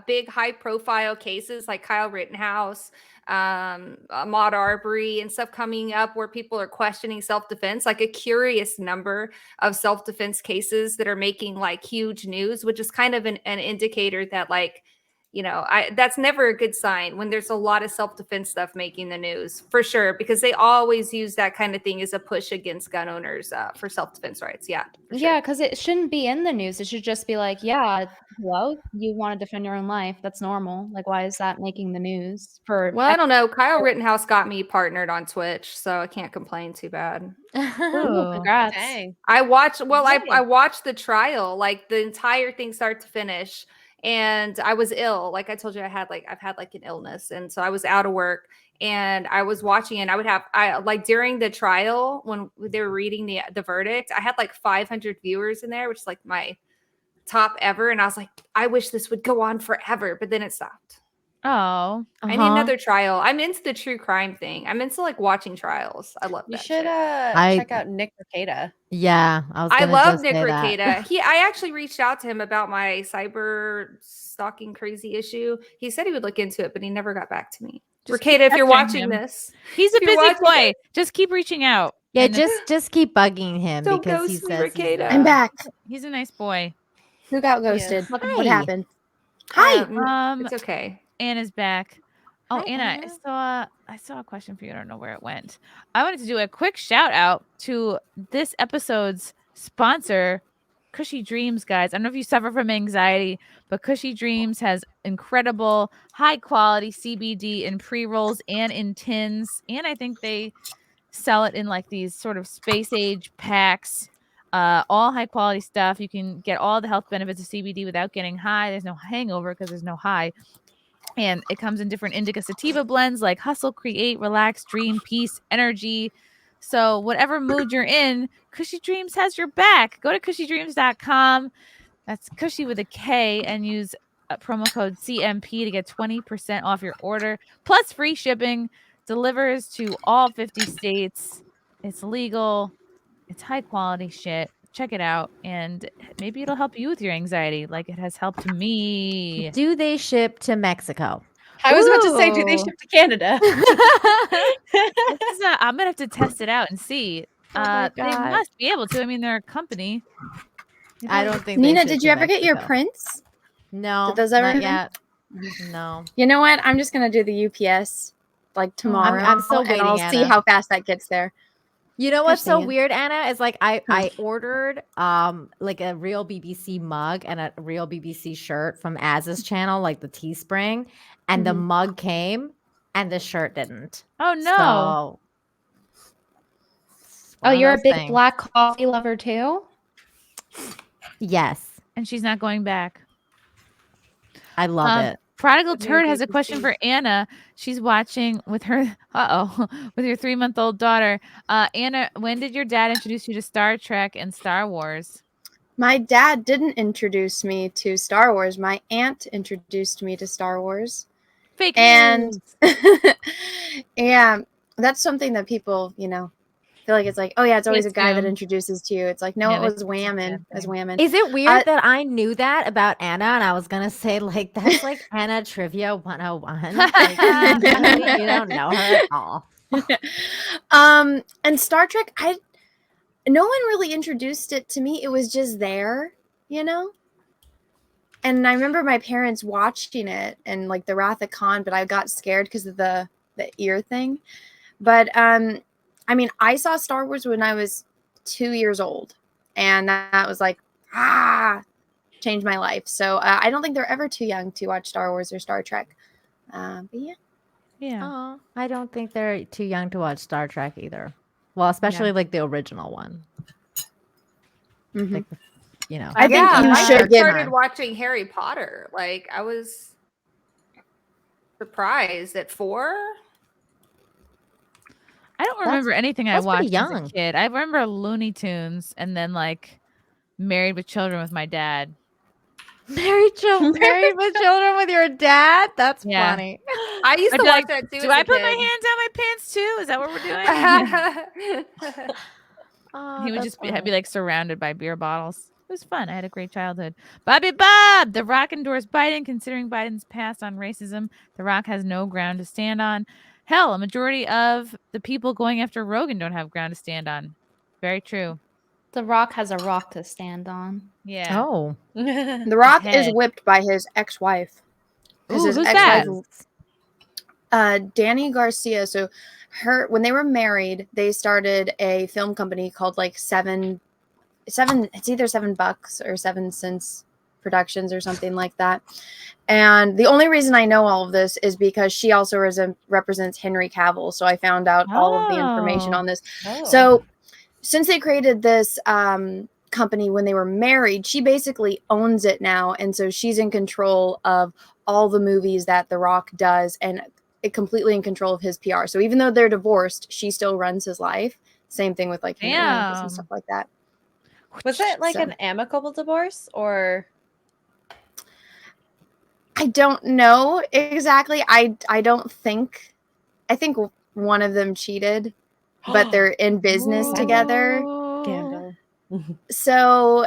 big high profile cases like Kyle Rittenhouse, Ahmaud Arbery and stuff coming up where people are questioning self-defense, like a curious number of self-defense cases that are making like huge news, which is kind of an indicator that like, you know, that's never a good sign when there's a lot of self-defense stuff making the news, for sure, because they always use that kind of thing as a push against gun owners for self-defense rights. Yeah. yeah, because it shouldn't be in the news. It should just be like, yeah, hello, you want to defend your own life. That's normal. Like, why is that making the news? Well, I don't know. Kyle Rittenhouse got me partnered on Twitch, so I can't complain too bad. Ooh, congrats. Dang. I watched the trial, like the entire thing start to finish. And I was ill. Like I told you, I've had like an illness. And so I was out of work and I was watching and I like during the trial when they were reading the verdict, I had like 500 viewers in there, which is like my top ever. And I was like, I wish this would go on forever, but then it stopped. Oh, I need another trial. I'm into the true crime thing. I'm into like watching trials. I love that. You should shit. check out Nick Rekieta. Yeah, I love Nick Rekieta. I actually reached out to him about my cyber stalking crazy issue. He said he would look into it, but he never got back to me. Just Rekieta, if you're pestering watching him. this, he's a if you're busy watching boy. it- Just keep reaching out. Yeah, And just keep bugging him Don't because he ghost me, says he's, Rekieta. I'm back. he's a nice boy. Who got ghosted? What Hi. happened? Hi. It's okay. Anna's back. Oh, Hi, Anna, Anna. I saw a question for you. I don't know where it went. I wanted to do a quick shout out to this episode's sponsor, Cushy Dreams, guys. I don't know if you suffer from anxiety, but Cushy Dreams has incredible high quality CBD in pre-rolls and in tins. And I think they sell it in like these sort of space age packs. All high quality stuff. You can get all the health benefits of CBD without getting high. There's no hangover because there's no high. And it comes in different indica sativa blends like hustle, create, relax, dream, peace, energy. So whatever mood you're in, Cushy Dreams has your back. Go to cushydreams.com. That's Cushy with a K, and use promo code CMP to get 20% off your order plus free shipping. Delivers to all 50 states. It's legal. It's high quality shit. Check it out, and maybe it'll help you with your anxiety like it has helped me. Do they ship to Mexico? I was about to say, do they Ooh. ship to Canada? I'm gonna have to test it out and see. my They God. must be able to. I mean, they're a company. I don't think. Nina, they ship did to you ever get your Mexico. prints? No, Did those ever not happen? yet. No. You know what? I'm just gonna do the UPS like tomorrow. I'm still and I'll waiting, see Anna. how fast that gets there. You know what's so Gosh, weird, Anna? Is like I ordered like a real BBC mug and a real BBC shirt from Az's channel, like the Teespring, and the mug came and the shirt didn't. Oh no! So, it's Oh, one of you're a those big things. black coffee lover too? Yes, And she's not going back. I love it. Prodigal New Turd has a question BBC. for Anna. She's watching with her with your 3-month-old daughter. Anna, when did your dad introduce you to Star Trek and Star Wars? My dad didn't introduce me to Star Wars. My aunt introduced me to Star Wars. Fake And news. yeah, that's something that people, feel like it's like, oh yeah, it's always a guy that assume. introduces to you. It's like, no, Yeah, it they was think it's a Whammon. bad It was thing. Whammon. Is it weird that I knew that about Anna and I was gonna say that's like Anna Trivia 101? Like, you don't know her at all. And Star Trek, no one really introduced it to me. It was just there, you know? And I remember my parents watching it and like the Wrath of Khan, but I got scared because of the ear thing. But I mean, I saw Star Wars when I was 2 years old, and that was like changed my life. So I don't think they're ever too young to watch Star Wars or Star Trek. But Yeah. I don't think they're too young to watch Star Trek either. Well, especially like the original one. Like, you know, I think you I should started watching Harry Potter. Like I was surprised at 4. I don't remember anything I that's pretty watched as young. a kid. I remember Looney Tunes and then like Married with Children with my dad. Married with Children with your dad? That's Yeah. funny. I used to watch that too. Do I put my hands on my pants too? Is that what we're doing? He would just be like surrounded by beer bottles. It was fun. I had a great childhood. Bobby Bob! The Rock endorsed Biden. Considering Biden's past on racism, The Rock has no ground to stand on. Hell, a majority of the people going after Rogan don't have ground to stand on. Very true. The Rock has a rock to stand on. Yeah. Oh. The Rock is whipped by his ex-wife. Ooh, who's that? Danny Garcia. So when they were married, they started a film company called like Seven. It's either $7 or 7 cents Productions or something like that. And the only reason I know all of this is because she also represents Henry Cavill. So I found out all of the information on this. So since they created this company when they were married, she basically owns it now. And so she's in control of all the movies that The Rock does and completely in control of his PR. So even though they're divorced, she still runs his life. Same thing with like Henry and stuff like that. Was it like an amicable divorce or? I don't know exactly. I think one of them cheated, but they're in business together. Scandal. So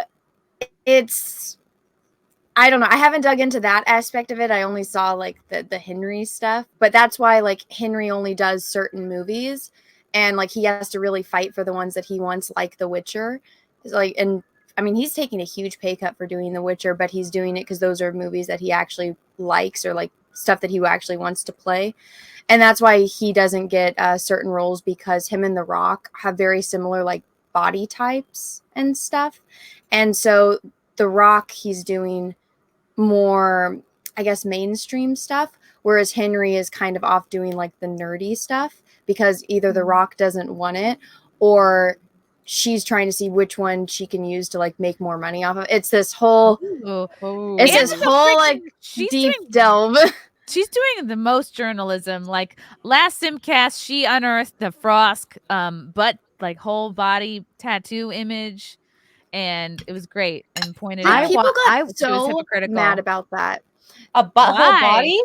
I don't know. I haven't dug into that aspect of it. I only saw like the Henry stuff, but that's why like Henry only does certain movies and like he has to really fight for the ones that he wants, like The Witcher. Like, and I mean, he's taking a huge pay cut for doing The Witcher, but he's doing it because those are movies that he actually likes or like stuff that he actually wants to play. And that's why he doesn't get certain roles, because him and The Rock have very similar like body types and stuff. And so The Rock, he's doing more, I guess, mainstream stuff, whereas Henry is kind of off doing like the nerdy stuff because either The Rock doesn't want it or she's trying to see which one she can use to like make more money off of. It's this whole like deep delve. She's doing the most journalism. Like last SimpCast, she unearthed the Frost butt, like whole body tattoo image, and it was great and pointed out. People got so mad about that. A butthole body?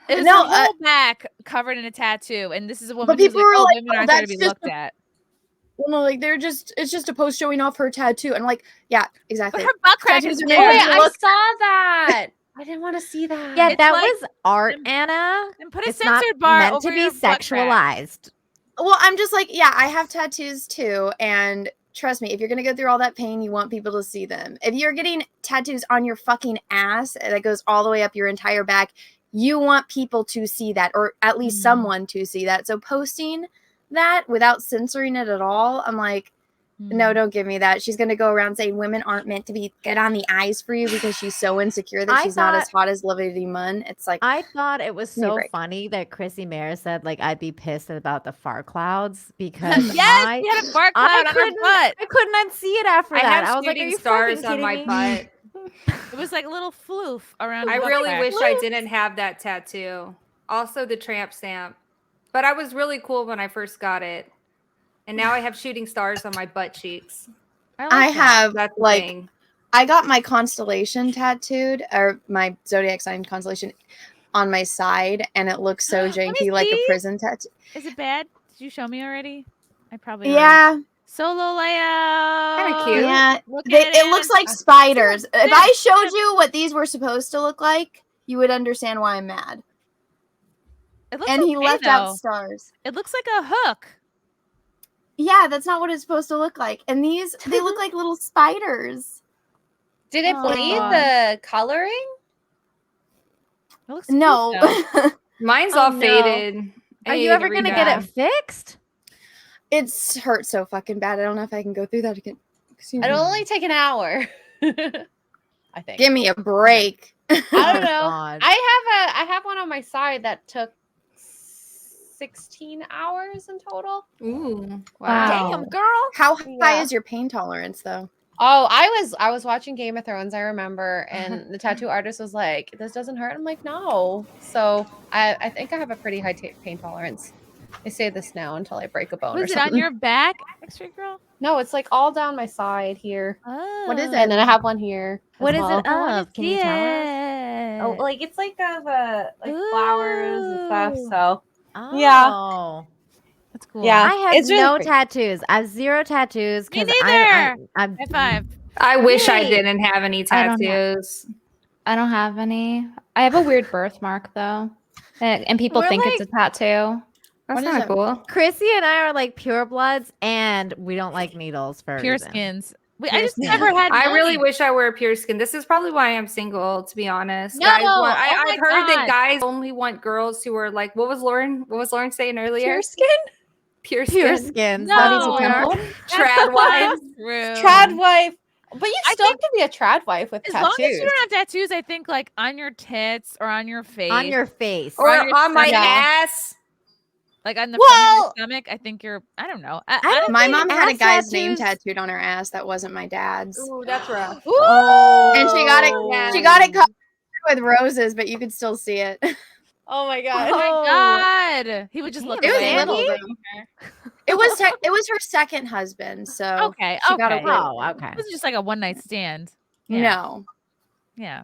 It was a whole back covered in a tattoo, and this is a woman. But people were like, women aren't there to be looked at. Well, no, like it's just a post showing off her tattoo. And I'm like, yeah, exactly. But her butt crack is wait, I saw that. I didn't want to see that. Yeah, that was art, Anna. And put a it's not censored bar meant over to be your butt crack. sexualized. Well, I'm just like, yeah, I have tattoos too. And trust me, if you're going to go through all that pain, you want people to see them. If you're getting tattoos on your fucking ass that goes all the way up your entire back, you want people to see that, or at least someone to see that. So posting that without censoring it at all, I'm like, no, don't give me that. She's going to go around saying women aren't meant to be good on the eyes for you because she's so insecure that she's not as hot as Liberty Munn. It's like, I thought it was so funny that Chrissie Mayr said, like, I'd be pissed about the fart clouds because she had a fart cloud on her butt. I couldn't unsee it after that. I was like, are shooting you stars fucking on my kidding me? butt. It was like a little floof around. I the butt really crack. wish I didn't have that tattoo. Also the tramp stamp. But I was really cool when I first got it. And now I have shooting stars on my butt cheeks. I have That's the like, thing. I got my constellation tattooed, or my zodiac sign constellation on my side, and it looks so janky, like a prison tattoo. Is it bad? Did you show me already? I probably Yeah. Solo layout. Kind of cute. Yeah, Look it looks like spiders. If I showed you what these were supposed to look like, you would understand why I'm mad. It looks and he okay, left out though. stars. It looks like a hook. Yeah, that's not what it's supposed to look like. And these, they look like little spiders. Did it bleed the coloring? It looks No. cute, though. Mine's Oh, all no. faded. I Are need you to ever gonna get it fixed? It's hurt so fucking bad. I don't know if I can go through that again. Excuse me. It'll only take an hour. I think. Give me a break. I don't know. God. I have one on my side that took 16 hours in total. Ooh. Wow. Damn, girl. How high Yeah. is your pain tolerance though? Oh, I was watching Game of Thrones, I remember, and the tattoo artist was like, "This doesn't hurt." I'm like, "No." So I think I have a pretty high pain tolerance. I say this now until I break a bone. Was or it on something. your back, X-ray girl? No, it's like all down my side here. What is it? And then I have one here. What as is well. it of? Can you tell us? Oh, like it's like of like flowers and stuff. Ooh. So Oh. yeah. That's cool. Yeah. I have It's really no pretty. tattoos. I have 0 tattoos Me because neither. I'm High five. I wish I Yay. didn't have any I don't know. tattoos. I don't have any. I have a weird birthmark though, and people We're think like- it's a tattoo. That's What is not it? cool. Chrissy and I are like purebloods, and we don't like needles for a Pure reason. skins. I Pure just skins. never had I really money. wish I were pure skin. This is probably why I'm single, to be honest. No! Guys Oh want, my I've heard that God. guys only want girls who are like, what was Lauren saying earlier? Pure skin? Pure Pure skin. skins. No. That's what we are. Trad wives. Rude. Trad wife. But you I still think- can be a trad wife with As tattoos. long as you don't have tattoos, I think like on your tits or on your face. On your face. Or on your on my stomach. ass. Like on the front of Well- your stomach, I think you're. I don't know. I don't My think mom had a ass guy's name tattoos- tattooed on her ass that wasn't my dad's. Ooh, that's rough. Oh. And she got it Yeah. she got it covered with roses, but you could still see it. Oh my god. Oh my god, he would just look It was away. little though. It was her second husband, so Okay, she got okay. away. Oh, okay. It was just like a one night stand. Yeah. No. Yeah.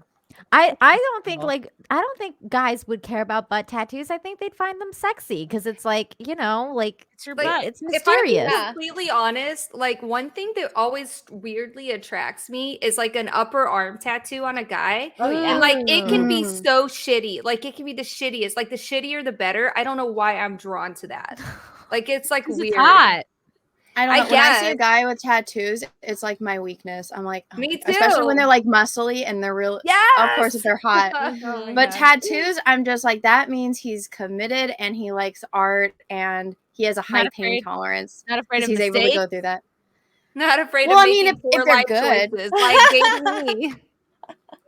I don't think I don't think guys would care about butt tattoos. I think they'd find them sexy because it's like, you know, like It's your Like, butt. it's If I'm being mysterious. completely honest, like one thing that always weirdly attracts me is like an upper arm tattoo on a guy. Oh yeah. And like it can be Mm. so shitty. Like it can be the shittiest. Like the shittier the better. I don't know why I'm drawn to that. Like it's like 'Cause weird. it's hot. I don't I know. When I see a guess. guy with tattoos, it's like my weakness. I'm like, oh Me my God. Especially when too. they're like muscly and they're real. Yeah. Of course, if they're hot. Mhm. But tattoos, I'm just like, that means he's committed and he likes art and he has a high pain afraid- tolerance. Not afraid of Because he's able to mistakes. go through that. Not afraid Well, of I mean, making if poor they're life good. choices, like dating me.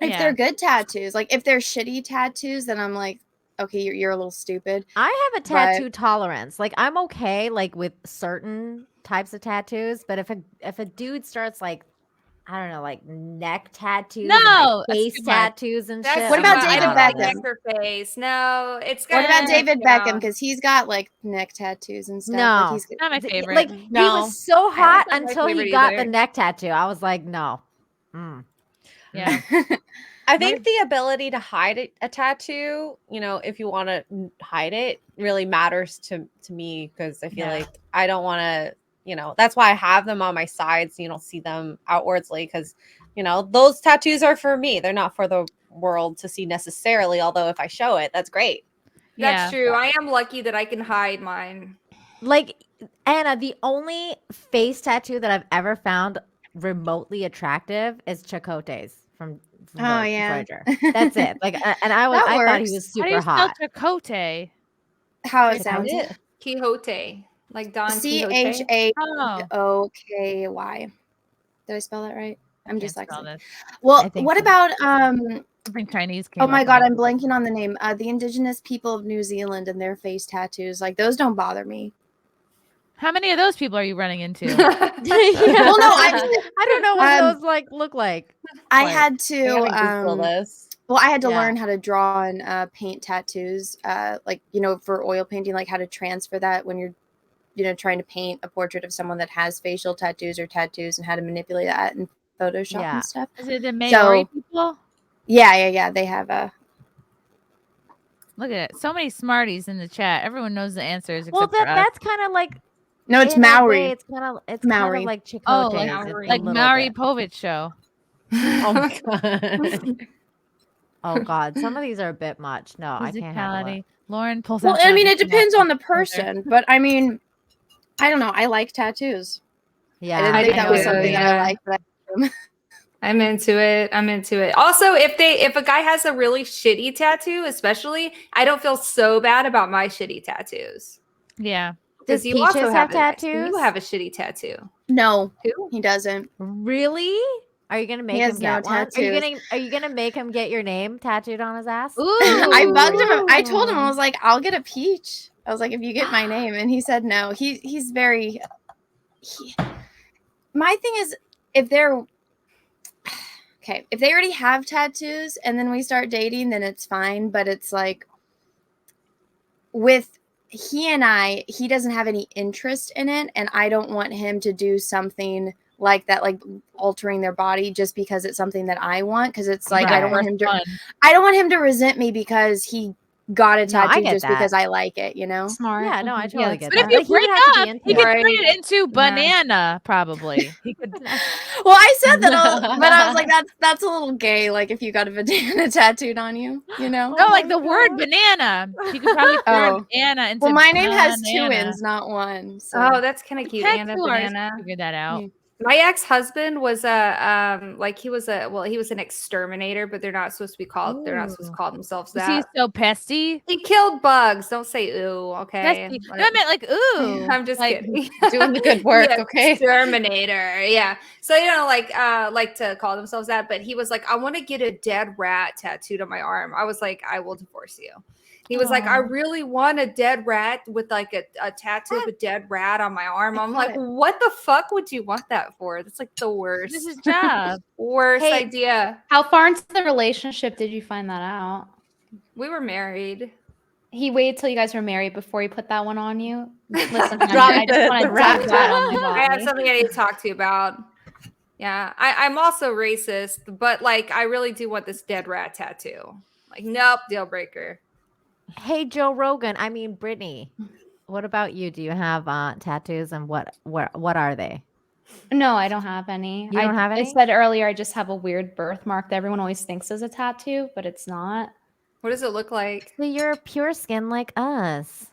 If Yeah. they're good tattoos, like if they're shitty tattoos, then I'm like, okay, you're a little stupid. I have a But- tattoo tolerance. Like I'm okay like with certain types of tattoos, but if a dude starts like I don't know, like neck tattoos, and, No, like that's face too much. tattoos and That's shit. What too about much. I David don't like Beckham? neck or face. No, it's What about gotta- David yeah. Beckham? Because he's got like neck tattoos and stuff. No. Like he's Not my Th- favorite. Like he No. was so I hot don't like until he favorite got either. the neck tattoo. I was like, no. Mm. yeah. I think the ability to hide a tattoo, you know, if you want to hide it, really matters to me because I feel Yeah. like I don't want to, you know, that's why I have them on my sides. So you don't see them outwardsly because, you know, those tattoos are for me. They're not for the world to see necessarily. Although if I show it, that's great. That's Yeah. true. I am lucky that I can hide mine. Like Anna, the only face tattoo that I've ever found remotely attractive is Chakotay's from Oh, yeah. Voyager. That's it. Like, and I That thought he works. was How do super you spell hot. Chakotay? how it Is sounds. it? Quixote. Like Don Quixote. Oh, CHAOKY. Did I spell that right? I'm can't spell dyslexic. this. Well, I think what so. about Something Chinese came oh my up god, with. I'm blanking on the name. The indigenous people of New Zealand and their face tattoos. Like those don't bother me. How many of those people are you running into? Yeah. Well, no, I don't know what Um, those like look like. I Like, had I to haven't Googled this. well, I had to Yeah. learn how to draw and paint tattoos. Like, you know, for oil painting, like how to transfer that when you're, you know, trying to paint a portrait of someone that has facial tattoos or tattoos and how to manipulate that in Photoshop Yeah. and stuff. Is it the Maori So- people? Yeah. They have Look at it. So many smarties in the chat. Everyone knows the answers except Well, for us. that's kind of like no, it's in a Maori. way, it's kind of Maori. like Chakotay's. Oh, Maori. like Maori Povich show. Oh my god. Oh God, some of these are a bit much. No, I can't handle it. Physicality. Lauren pulls Well, out. I the mean, it depends on the folder. person, but I mean, I don't know. I like tattoos. Yeah, I didn't think that was something that I liked, but I'm into it. I'm into it. Also, if a guy has a really shitty tattoo, especially, I don't feel so bad about my shitty tattoos. Yeah. Because Does you also Peaches have have You tattoos? have a shitty tattoo. no, Who? he doesn't. Really? Are you gonna make has him get no one? tattoos. Are you gonna make him get your name tattooed on his ass? Ooh. I bugged him. I told him, I was like, I'll get a peach. I was like, if you get my name, and he said no. He's very. My thing is, if they're okay, if they already have tattoos and then we start dating, then it's fine. But it's like with he and I, he doesn't have any interest in it, and I don't want him to do something like that, like altering their body just because it's something that I want. Because it's like I don't want him to resent me because he got a tattoo just because I like it, you know? Smart. Yeah, no, I totally get But that. if you Like, he break would have to up, be into he could it. turn it into banana. Probably he could. Well, I said that, but I was like, that's a little gay. Like if you got a banana tattooed on you, you know? No, like the word banana. He could probably turn banana into. Well, my name has two banana. N's, not one. So. Oh, that's kind of cute. Anna Tattoo artist Banana. figured that out. My ex-husband was he was an exterminator, but they're not supposed to call themselves Was that. he so pesty? He killed bugs. Don't say ooh, okay? Pesty. No, I meant like ooh. I'm just kidding. Doing the good work, okay? Exterminator. Yeah. So like to call themselves that, but he was like, I want to get a dead rat tattooed on my arm. I was like, I will divorce you. He was like, I really want a dead rat with like a tattoo of a dead rat on my arm. I'm like, what the fuck would you want that for? That's like the worst. This is job. Worst idea. How far into the relationship did you find that out? We were married. He waited till you guys were married before he put that one on you. Listen, honey, I just want to drop that on my body. I have something I need to talk to you about. Yeah, I'm also racist, but like I really do want this dead rat tattoo. Like, nope, deal breaker. Hey, Joe Rogan. I mean, Brittany. What about you? Do you have tattoos, and what are they? No, I don't have any. You don't have any? I said earlier I just have a weird birthmark that everyone always thinks is a tattoo, but it's not. What does it look like? So you're pure skin like us.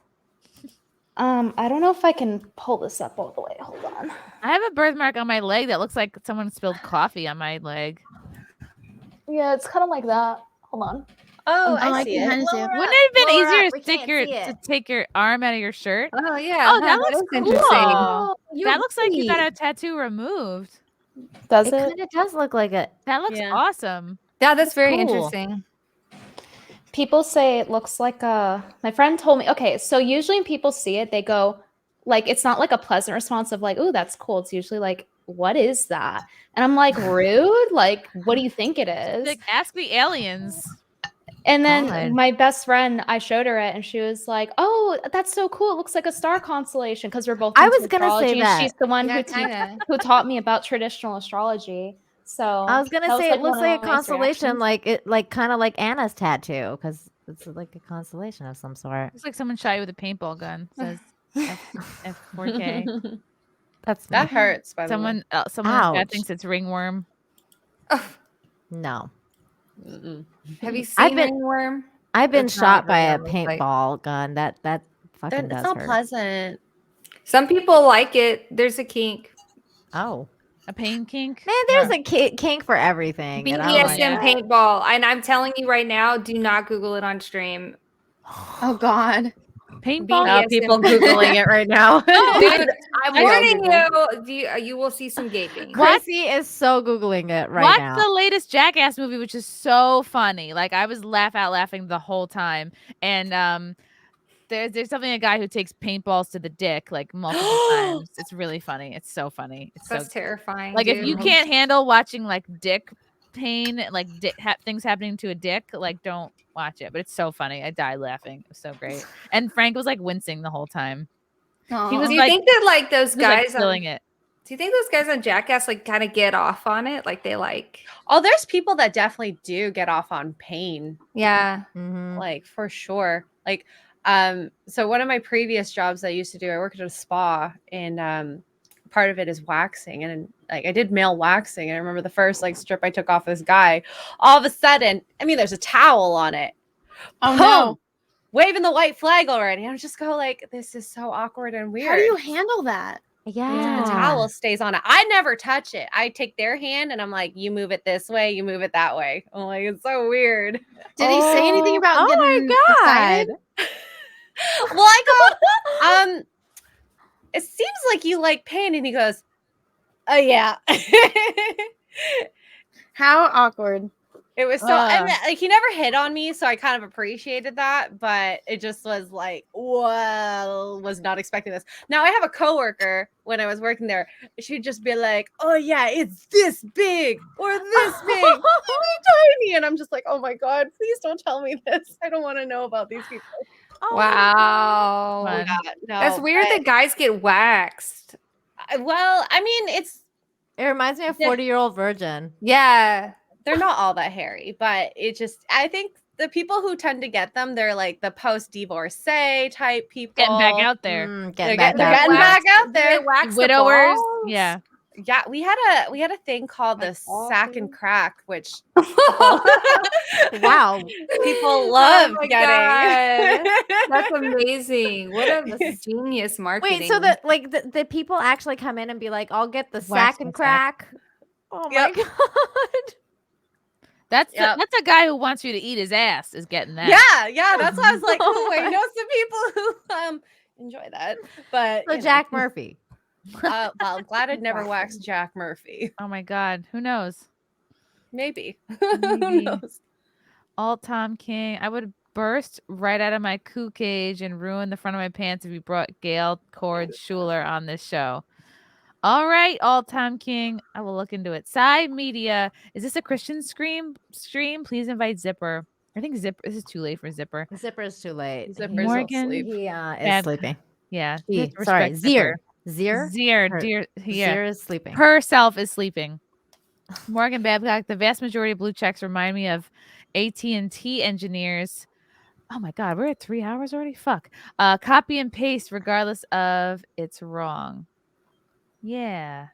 I don't know if I can pull this up all the way. Hold on. I have a birthmark on my leg that looks like someone spilled coffee on my leg. Yeah, it's kind of like that. Hold on. Oh, I I see see it. it. Wouldn't it have been easier to take your arm out of your shirt? Oh yeah. Oh, that looks is cool. interesting. That looks like you got a tattoo removed. Does It kind of does look like it. That looks awesome. Yeah, that's very cool. interesting. People say it looks like a. My friend told me. Okay, so usually when people see it, they go like it's not like a pleasant response of like, "Oh, that's cool." It's usually like, "What is that?" And I'm like, "Rude." Like, what do you think it is? Like, ask the aliens. And then God. my best friend, I showed her it, and she was like, "Oh, that's so cool! It looks like a star constellation." Because we're both. I into was gonna say astrology, and that. she's the one Yeah, who taught me about traditional astrology. So I was gonna that say it looks one of like a my nice constellation, reactions. like kind of like Anna's tattoo, because it's like a constellation of some sort. Looks like someone shot you with a paintball gun. It says F4K. That's That hurts, by the way. Someone else guy Ouch. thinks it's ringworm. No, Have you I've seen been- ringworm? I've been That's shot not by a really like- paintball gun. That fucking It's does not hurt. pleasant. Some people like it. There's a kink. Oh A pain kink? man, there's a kink for everything. and I like BDSM it. paintball. And I'm telling you right now, do not Google it on stream. Oh God. Paintball? Now people Googling it right now. Dude, I'm I warning don't you. You will see some gaping. Chrissy is so googling it right Watch now. the latest Jackass movie, which is so funny. Like I was laughing the whole time. And there's something a guy who takes paintballs to the dick like multiple times. It's really funny. It's so funny. It's That's so terrifying. like dude. if you can't handle watching like dick pain, like things happening to a dick, like don't watch it. But it's so funny. I died laughing. It was so great. And Frank was like wincing the whole time. He was Do you like, think that like those he was, like, guys feeling it. Do you think those guys on Jackass like kind of get off on it? Like they like Oh, there's people that definitely do get off on pain. Yeah. Mhm. Like for sure. Like so one of my previous jobs I used to do, I worked at a spa, and part of it is waxing, and like I did male waxing, and I remember the first like strip I took off this guy, all of a sudden, I mean, there's a towel on it. Oh Boom! no. Waving the white flag already. I'm just go like, this is so awkward and weird. How do you handle that? The towel stays on it. I never touch it. I take their hand and I'm like, you move it this way, you move it that way. I'm like, it's so weird. Did he say anything about getting excited? Well, I go, it seems like you like pain. And he goes, oh yeah. How awkward. It was so, and like he never hit on me, so I kind of appreciated that, but it just was like, well, was not expecting this. Now I have a coworker when I was working there. She'd just be like, "Oh yeah, it's this big or this big, tiny," and I'm just like, "Oh my god, please don't tell me this. I don't want to know about these people." Wow. Oh, God, no, That's weird that guys get waxed. Well, I mean, It reminds me of 40-year-old virgin. Yeah. They're not all that hairy, but it just, I think the people who tend to get them, they're like the post-divorcee type people. Getting back out there. They're getting back out there. Widowers. Yeah. Yeah, we had a thing called the sack and crack, which Wow. people love getting. God. That's amazing. What a genius marketing. Wait, so the people actually come in and be like, I'll get the sack and crack. Oh my god. That's a guy who wants you to eat his ass is getting that. Yeah. That's why I was like, oh, I know some people who enjoy that. But So Jack Murphy. Well, I'm glad I'd never waxed Jack Murphy. Oh my god, who knows? Maybe. Maybe. Who knows? Alt Tom King. I would burst right out of my kook cage and ruin the front of my pants if you brought Gail Cord Schuler on this show. All right, Alt Tom King. I will look into it. Side Media. Is this a Christian stream? Please invite Zipper. I think Zipper. This is too late for Zipper. Zipper is too late. Zipper's Morgan. asleep. He is sleeping. Yeah. Sorry, Zier. Zier is sleeping. Herself is sleeping. Morgan Babcock. The vast majority of blue checks remind me of AT&T engineers. Oh my God, we're at 3 hours already. Fuck. Copy and paste, regardless of it's wrong. Yeah,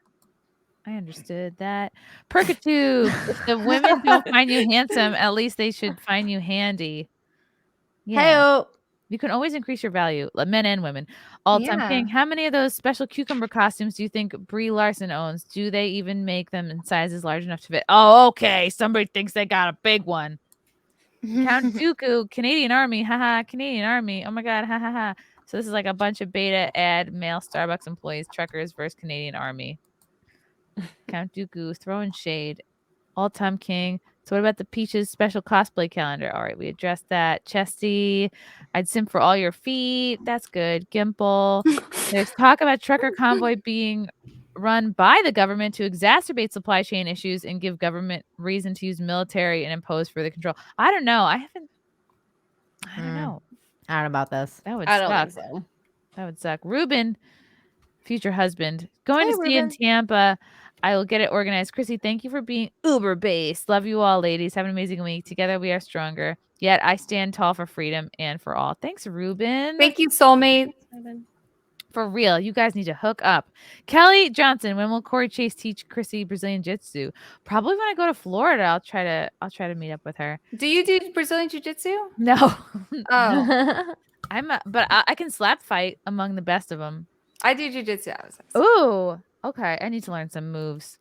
I understood that. Percatube. If the women don't find you handsome, at least they should find you handy. Yeah. Hey-o. You can always increase your value, men and women. All-time king. How many of those special cucumber costumes do you think Brie Larson owns? Do they even make them in sizes large enough to fit? Oh, okay. Somebody thinks they got a big one. Count Dooku, Canadian Army. Haha, Canadian Army. Oh my God. Ha ha ha. So this is like a bunch of beta ad male Starbucks employees, truckers versus Canadian Army. Count Dooku throwing shade. All-time king. So what about the Peaches special cosplay calendar? All right, we addressed that. Chesty, I'd simp for all your feet. That's good. Gimple. There's talk about trucker convoy being run by the government to exacerbate supply chain issues and give government reason to use military and impose further control. I don't know. I don't know. I don't know about this. That would I suck. don't think so. That would suck. Ruben, future husband, going Hey, to see in Ruben. Tampa. I will get it organized. Chrissy, thank you for being uber based. Love you all, ladies. Have an amazing week. Together we are stronger. Yet I stand tall for freedom and for all. Thanks, Ruben. Thank you, soulmate. For real, you guys need to hook up. Kelly Johnson, when will Corey Chase teach Chrissy Brazilian Jiu-Jitsu? Probably when I go to Florida. I'll try to meet up with her. Do you do Brazilian Jiu-Jitsu? No. Oh. But I can slap fight among the best of them. I do Jiu-Jitsu. Ooh, okay. I need to learn some moves.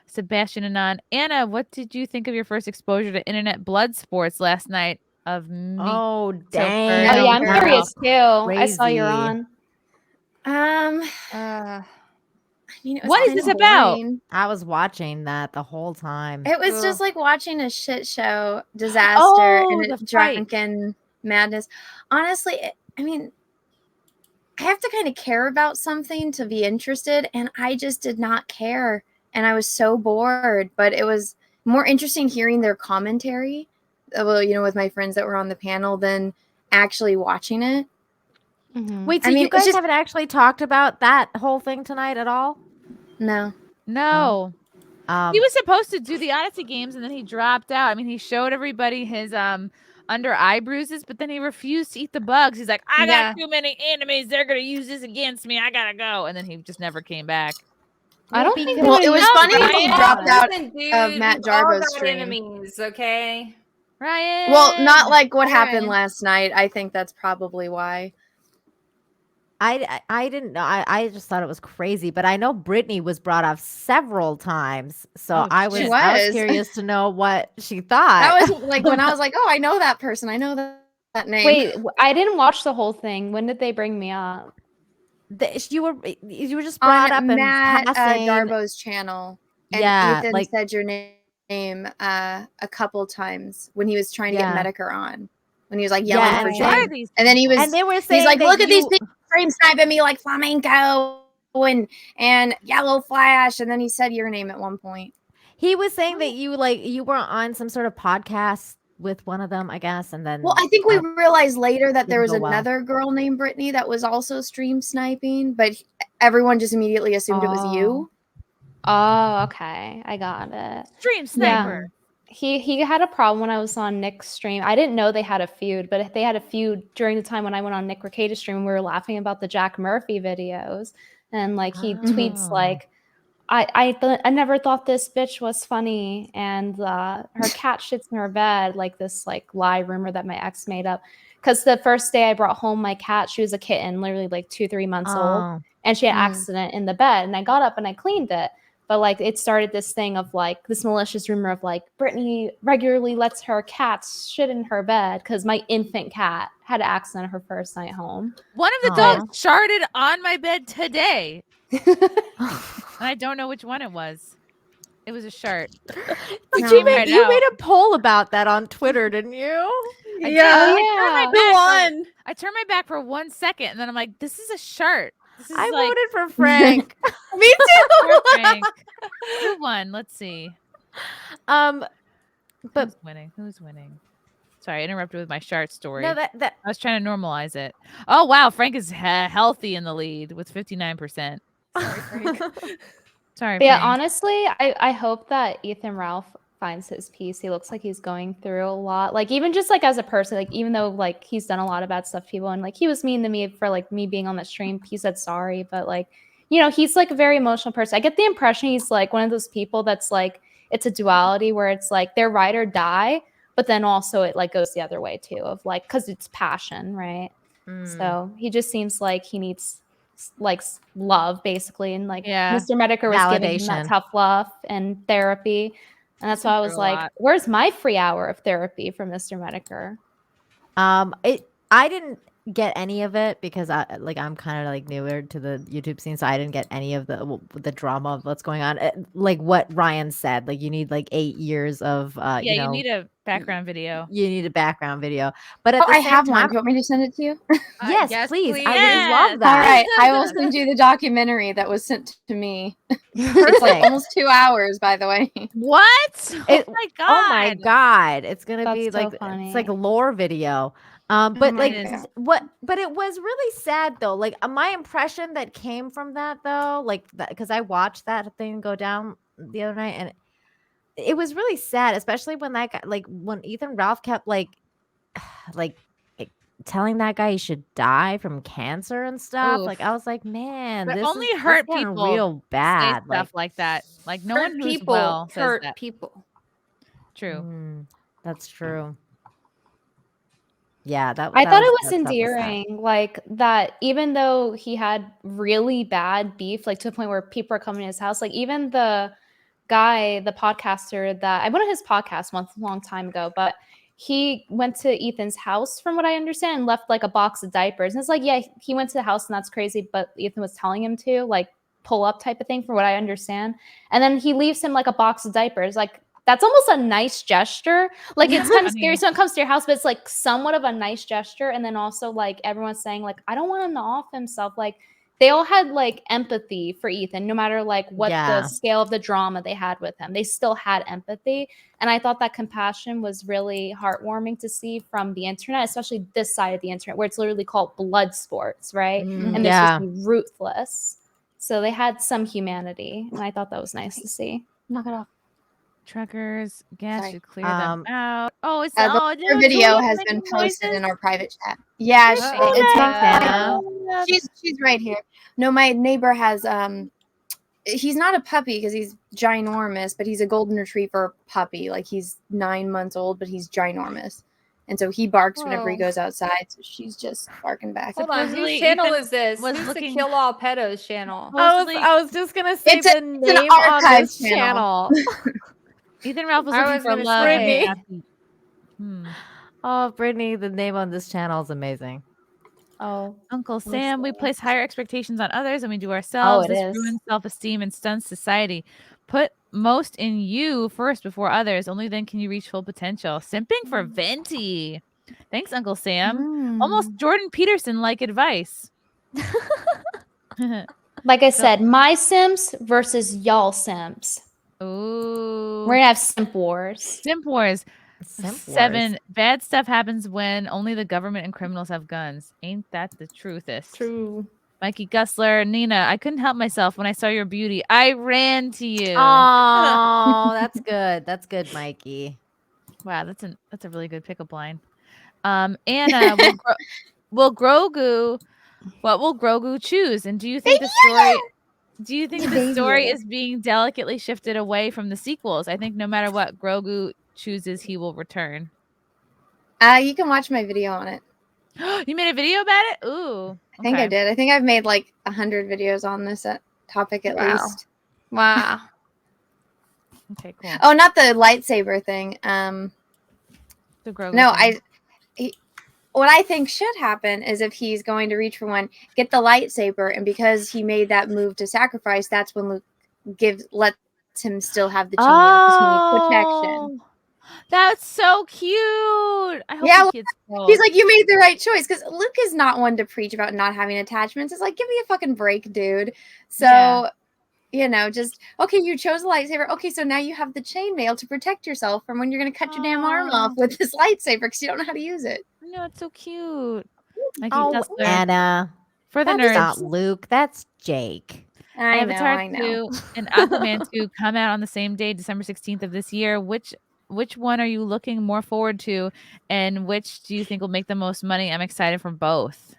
Sebastian Anon. Anna, what did you think of your first exposure to internet blood sports last night of me? Oh, So dang. Oh yeah, I'm girl. curious too. I saw you're Crazy. on. I mean, it was What is kinda this about? boring. I was watching that the whole time. It was just like watching a shit show disaster and the a fight. drunken madness. Honestly, I mean, I have to kind of care about something to be interested, and I just did not care, and I was so bored. But it was more interesting hearing their commentary, well, with my friends that were on the panel than actually watching it. Wait, so I mean, you it's guys just- haven't actually talked about that whole thing tonight at all? No. No. He was supposed to do the Odyssey games and then he dropped out. I mean, he showed everybody his under eye bruises, but then he refused to eat the bugs. He's like, I Yeah. got too many enemies. They're gonna use this against me. I gotta go. And then he just never came back. I don't think Well, it was funny when he Ryan, dropped out listen, dude, of Matt we've all Jarbo's got stream. enemies, okay? Ryan. Well, not like what happened Ryan. last night. I think that's probably why. I didn't know. I just thought it was crazy, but I know Brittany was brought up several times, so Oh, I shit. was curious to know what she thought. That was like when I was like, oh, I know that person. I know that name. Wait, I didn't watch the whole thing. When did they bring me up? You were just brought up on in Matt passing. Darbo's channel, and Yeah, Ethan like- said your name a couple times when he was trying to get Yeah. Medicare on. When he was like yelling Yeah, for and Jen. these And then he was And they were he's saying like, that look at these you- people frame sniping me like flamenco and yellow flash. And then he said your name at one point. He was saying that you were on some sort of podcast with one of them, I guess, and then Well, I think we realized later that there was didn't go well. another girl named Brittany that was also stream sniping, but everyone just immediately assumed it was you. Oh, okay. I got it. Stream sniper. He had a problem when I was on Nick's stream. I didn't know they had a feud, but they had a feud during the time when I went on Nick Ricada's stream. We were laughing about the Jack Murphy videos, and like he tweets like, I never thought this bitch was funny, and her cat shits in her bed, like this like lie rumor that my ex made up. Because the first day I brought home my cat, she was a kitten, literally like 2-3 months old, and she had an accident in the bed, and I got up and I cleaned it. But like it started this thing of like this malicious rumor of like Brittany regularly lets her cats shit in her bed because my infant cat had an accident her first night home. One of the dogs sharted on my bed today. And I don't know which one it was. It was a shart. You made a poll about that on Twitter, didn't you? I turned my back for 1 second, and then I'm like, "This is a shart." This is I like... voted for Frank. Me too. Poor Frank. Who won? Let's see. But who's winning? Who's winning? Sorry, I interrupted with my shart story. No, that I was trying to normalize it. Oh wow, Frank is healthy in the lead with 59%. Sorry, Frank. Sorry. But yeah, Frank. honestly, I hope that Ethan Ralph finds his peace. He looks like he's going through a lot. Like even just like as a person, like even though like he's done a lot of bad stuff to people, and like he was mean to me for like me being on the stream. He said sorry, but like, you know, he's like a very emotional person. I get the impression he's like one of those people that's like it's a duality where it's like they're ride or die, but then also it like goes the other way too of like because it's passion, right? So he just seems like he needs like love basically, and like Mr. Medicare was giving him that tough love and therapy. And that's why I was like, where's my free hour of therapy from Mr. Medicare? I didn't get any of it because I'm kind of like newer to the YouTube scene, so I didn't get any of the drama of what's going on. Like what Ryan said, like you need like 8 years of you need a background video. You need a background video. But at the I same have time, one. Do you want me to send it to you? Yes, please. I would love that. All right, I will send you the documentary that was sent to me. It's like almost 2 hours, by the way. What? Oh my god! Oh my god! It's gonna be That's so like funny. it's like a lore video. But like but it was really sad though. Like my impression that came from that though, like that because I watched that thing go down the other night, and it was really sad, especially when that guy, like when Ethan Ralph kept like telling that guy he should die from cancer and stuff. Oof. Like I was like, man, But this only is hurt getting people real bad. say stuff like that. Like no Hurt one who's people well says hurt that. people. True. That's true. Yeah, I thought it was that stuff sad. endearing, like that even though he had really bad beef, like to the point where people are coming to his house, like even the guy, the podcaster that I went on his podcast once a long time ago, but he went to Ethan's house from what I understand and left like a box of diapers. And it's like, yeah, he went to the house and that's crazy, but Ethan was telling him to like pull up type of thing from what I understand. And then he leaves him like a box of diapers. Like that's almost a nice gesture. Like it's kind of scary. So it comes to your house, but it's like somewhat of a nice gesture. And then also like everyone's saying like, I don't want him to off himself. Like they all had like empathy for Ethan, no matter like what the scale of the drama they had with him. They still had empathy. And I thought that compassion was really heartwarming to see from the internet, especially this side of the internet where it's literally called blood sports, right? And it's just ruthless. So they had some humanity. And I thought that was nice to see. Knock it off. Truckers, gas Sorry. should clear them out. Oh, it's The no, video Julia's has making been posted in noises. our private chat. Yeah, Uh-oh. it's Thanks, Anna. she's right here. No, my neighbor has he's not a puppy because he's ginormous, but he's a golden retriever puppy. Like he's 9 months old, but he's ginormous. And so he barks whenever he Whoa. goes outside. So she's just barking back. Hold on, Supposedly, whose channel Ethan is this? was Who's looking- the Kill All Pedos channel? I was just gonna say It's the an name on archive this channel. Ethan Ralph was I looking was for gonna love. say- Oh, Brittany, the name on this channel is amazing. Oh, Uncle me Sam, we see. place higher expectations on others than we do ourselves. it This is. ruins self-esteem and stunts society. Put most in you first before others. Only then can you reach full potential. Simping for Venti. Thanks, Uncle Sam. Almost Jordan Peterson-like advice. Like I said, my Sims versus y'all Sims. Ooh. We're gonna have Simp Wars. Simp Wars. Simp 7. Wars. Bad stuff happens when only the government and criminals have guns. Ain't that the truthest? True. Mikey Gussler, Nina, I couldn't help myself when I saw your beauty. I ran to you. Oh, that's good. That's good, Mikey. Wow, that's a really good pickup line. Anna, what will Grogu choose? And do you think the story is being delicately shifted away from the sequels? I think no matter what Grogu chooses, he will return. You can watch my video on it. You made a video about it? Ooh. I think I okay. did. I think I've made like 100 videos on this topic at least. Wow. Okay, cool. Oh, not the lightsaber thing. The Grogu No, thing. what I think should happen is if he's going to reach for one, get the lightsaber, and because he made that move to sacrifice, that's when Luke lets him still have the chain because he needs protection. That's so cute. I hope Yeah, the kids know. he's like, you made the right choice because Luke is not one to preach about not having attachments. It's like, give me a fucking break, dude. So, Yeah. you know, just okay. You chose a lightsaber. Okay, so now you have the chainmail to protect yourself from when you're going to cut your damn arm off with this lightsaber because you don't know how to use it. No, it's so cute. Mikey Oh, Gussler. Anna. For the That's nerds. not Luke. That's Jake. Avatar 2 and Aquaman 2 come out on the same day, December 16th of this year. Which one are you looking more forward to, and which do you think will make the most money? I'm excited for both.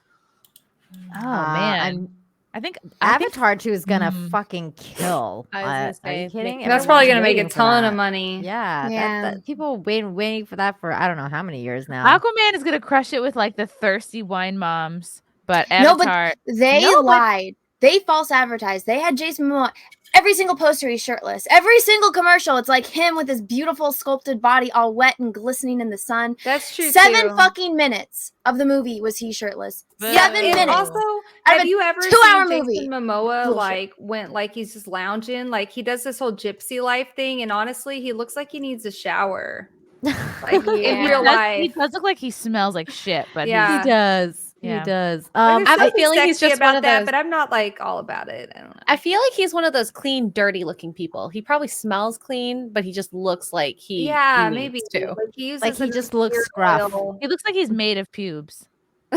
Oh man, I think Avatar 2 is gonna fucking kill. I was gonna Are say, you kidding? that's probably gonna Everyone's make a waiting for ton of that. money. Yeah, Yeah. people waiting for that for I don't know how many years now. Aquaman is gonna crush it with like the thirsty wine moms, but No, Avatar. but they lied. They false advertised. They had Jason Momoa. Every single poster, he's shirtless. Every single commercial, it's like him with his beautiful sculpted body, all wet and glistening in the sun. That's true. 7 too. fucking minutes of the movie was he shirtless. But- 7 And minutes. also, Out of have a you ever 2-hour seen movie. Jason Momoa Bullshit. like went like he's just lounging? Like he does this whole gypsy life thing, and honestly, he looks like he needs a shower. Like in real He life. does look like he smells like shit, but Yeah. He does. Yeah. He does. Like, there's I have a something feeling he's sexy just one about of that, those- but I'm not like all about it. I don't know. I feel like he's one of those clean, dirty looking people. He probably smells clean, but he just looks like he Yeah, he maybe needs to. like he uses Like he an just looks ear scruff. oil. he looks like he's made of pubes.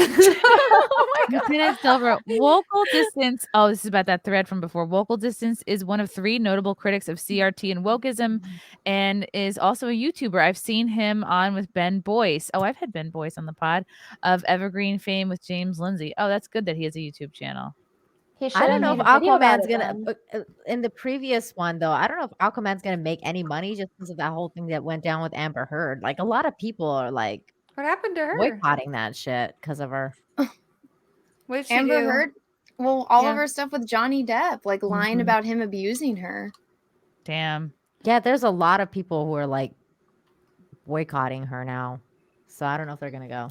Oh my God. Lieutenant Silver, vocal distance. Oh, this is about that thread from before. Vocal distance is one of 3 notable critics of CRT and wokeism, and is also a YouTuber. I've seen him on with Ben Boyce. Oh, I've had Ben Boyce on the pod of Evergreen fame with James Lindsay. Oh, that's good that he has a YouTube channel. I don't know if Aquaman's gonna. In the previous one, though, I don't know if Aquaman's gonna make any money just because of that whole thing that went down with Amber Heard. Like a lot of people are like What happened to her? boycotting that shit because of her. What did she Amber do? Heard. Well, all Yeah. of her stuff with Johnny Depp, like lying Mhm. about him abusing her. Damn. Yeah, there's a lot of people who are like boycotting her now. So I don't know if they're gonna go.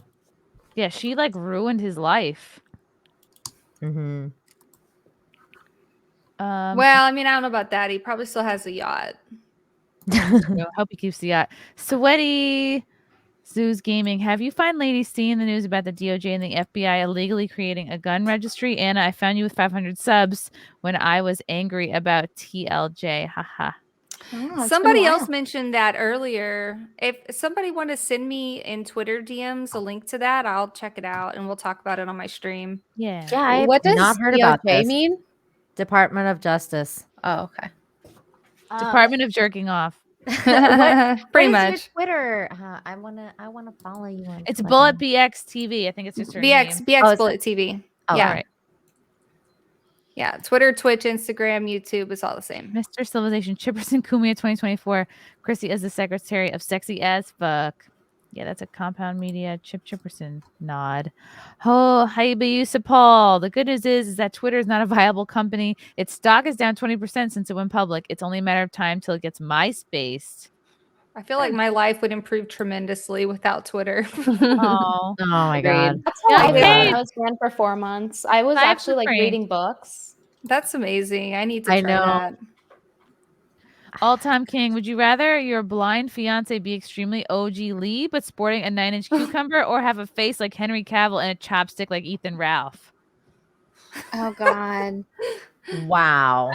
Yeah, she like ruined his life. Mm-hmm. Well, I mean, I don't know about that. He probably still has a yacht. I hope he keeps the yacht. Sweaty Zeus Gaming. Have you fine ladies seen the news about the DOJ and the FBI illegally creating a gun registry? Anna, I found you with 500 subs when I was angry about TLJ. Haha. Somebody else mentioned that earlier. If somebody want to send me in Twitter DMs a link to that, I'll check it out and we'll talk about it on my stream. Yeah. Yeah, I What have does not heard about DOJ this. mean? Department of Justice. Oh, okay. Department of Jerking Off. What Pretty is much. your Twitter? I wanna follow you on It's Twitter. Bullet BXTV. I think it's just her name. BX Bullet TV. Oh, Yeah. All right. Yeah. Twitter, Twitch, Instagram, YouTube. It's all the same. Mr. Civilization Chipperson Kumia 2024. Chrissie is the secretary of Sexy as Fuck. Yeah, that's a Compound Media Chip Chipperson nod. Oh, Haybayusa Paul. The good news is that Twitter is not a viable company. Its stock is down 20% since it went public. It's only a matter of time till it gets MySpace. I feel like my life would improve tremendously without Twitter. Oh, Oh my god. That's how I Yeah, felt okay. when I was banned for 4 months. I was Life actually for like free. reading books. That's amazing. I need to I try know. that. All-time king. Would you rather your blind fiance be extremely OG Lee but sporting a 9-inch cucumber, or have a face like Henry Cavill and a chopstick like Ethan Ralph? Oh God. Wow.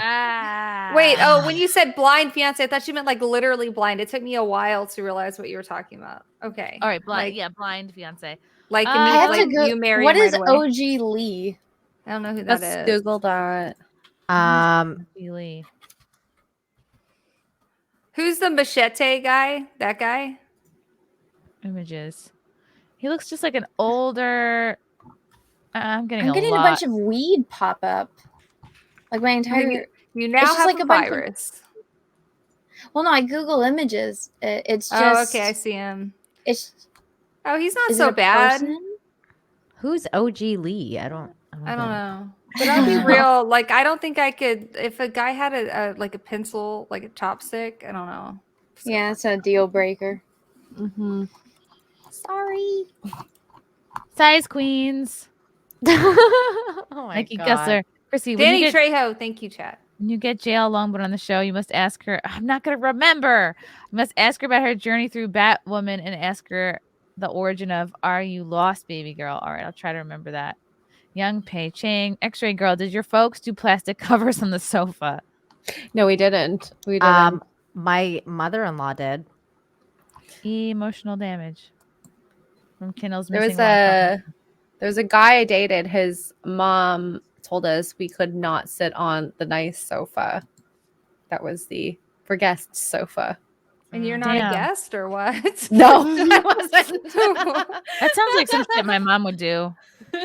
Wait, oh, when you said blind fiance, I thought you meant like literally blind. It took me a while to realize what you were talking about. Okay. All right, blind. Like, Yeah, blind fiance. like, I me, I have like to go. you marry What him is right away. OG Lee? I don't know who that Let's is. Google that. OG Lee. Who's the machete guy? That guy? Images. He looks just like an older. I'm getting I'm getting a lot. bunch of weed pop up. Like my entire. You now it's just have like a a bunch of- virus. Well, no, I Google images. It's just. Oh, okay, I see him. It's. Oh, he's not Is it so a bad. person? Who's OG Lee? I don't I don't get it. know. But I'll be real. Like, I don't think I could. If a guy had a like a pencil, like a chopstick, I don't know. Yeah, it's a deal breaker. Mm-hmm. Sorry. Size queens. Oh my Mikey god. Gessler. Chrissie, when Danny you get Trejo, thank you, chat. when you get JL Longboat on the show, you must ask her. I'm not gonna remember. You must ask her about her journey through Batwoman and ask her the origin of "Are you lost, baby girl?" All right, I'll try to remember that. Young Pei Chang, X-ray girl. Did your folks do plastic covers on the sofa? No, we didn't. We didn't. My mother-in-law did. Emotional damage from Kindle's There missing. was a guy I dated. His mom told us we could not sit on the nice sofa. That was the for guests sofa. And you're not Damn. a guest or what? No, I wasn't. That sounds like some shit my mom would do.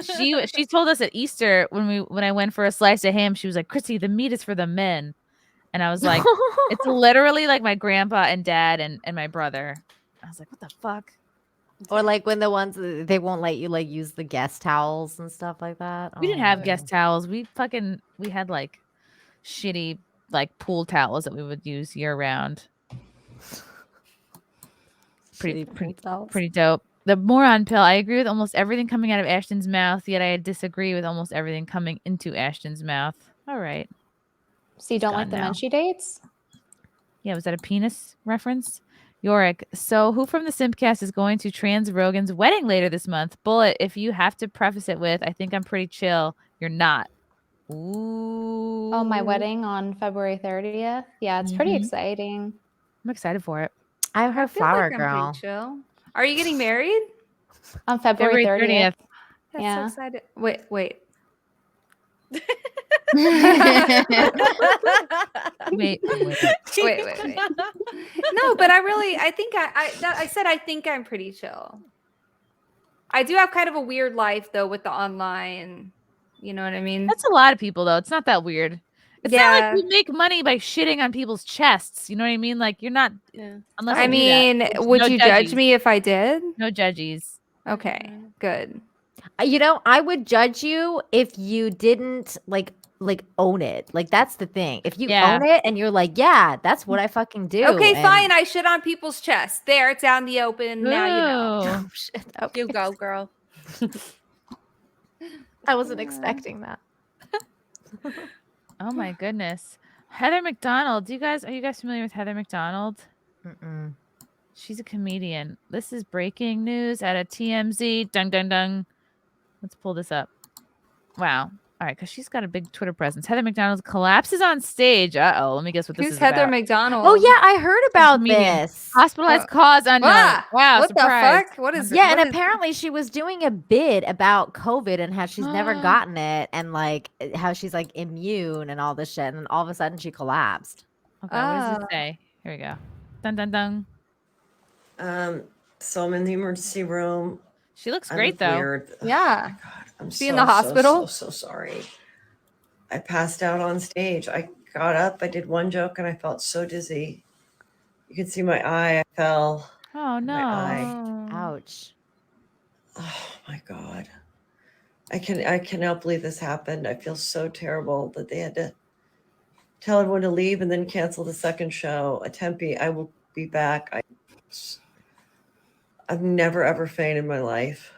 She told us at Easter when I went for a slice of ham, she was like, Chrissie, the meat is for the men. And I was like, it's literally like my grandpa and dad and my brother. I was like, what the fuck? Or like when the ones they won't let you like use the guest towels and stuff like that. We didn't have guest towels. We had like shitty like pool towels that we would use year round. Pretty dope. The moron pill. I agree with almost everything coming out of Ashton's mouth, yet I disagree with almost everything coming into Ashton's mouth. All right. So you don't Gone like the now. Menchie dates? Yeah, was that a penis reference? Yorick. So who from the SimpCast is going to Trans Rogan's wedding later this month? Bullet, if you have to preface it with, I think I'm pretty chill, you're not. Ooh. Oh, my wedding on February 30th. Yeah, it's pretty Mhm. exciting. I'm excited for it. I'm her I feel flower like I'm girl. pretty chill. Are you getting married? On February 30th. That's Yeah. so excited. Wait. Wait. wait. No, but I think I said I think I'm pretty chill. I do have kind of a weird life though with the online. You know what I mean? That's a lot of people though. It's not that weird. It's not like you make money by shitting on people's chests. You know what I mean? Like you're not. Yeah. Unless I you do that. mean, It's would no you judge judgies. me if I did? No judgies. Okay, good. You know, I would judge you if you didn't like own it. Like that's the thing. If you Yeah. own it and you're like, yeah, that's what I fucking do. Okay, and- fine. I shit on people's chests. There, it's out in the open. Now you know. Ooh. Oh, shit. Okay. You go, girl. I wasn't expecting that. Oh my goodness. Heather McDonald. Are you guys familiar with Heather McDonald? Mm-mm. She's a comedian. This is breaking news out of TMZ. Dun dun dun. Let's pull this up. Wow. All right, because she's got a big Twitter presence. Heather McDonald collapses on stage. Uh-oh. Let me guess what this Who's is Heather about. McDonald? Oh yeah, I heard about comedian. this. Hospitalized cause unknown. Ah, Wow, what surprise. the fuck? What is? Yeah, what and is- apparently she was doing a bit about COVID and how she's never gotten it and like how she's like immune and all this shit, and then all of a sudden she collapsed. Okay, what does Oh. it say? Here we go. Dun dun dun. So I'm in the emergency room. She looks I great look though. weird. Yeah. Oh my God, I'm She in the hospital? So sorry. I passed out on stage. I got up. I did one joke, and I felt so dizzy. You can see my eye. I fell. Oh no! My eye. Ouch. Oh my God. I cannot believe this happened. I feel so terrible that they had to tell everyone to leave and then cancel the second show at Tempe. I will be back. I've never ever fainted in my life.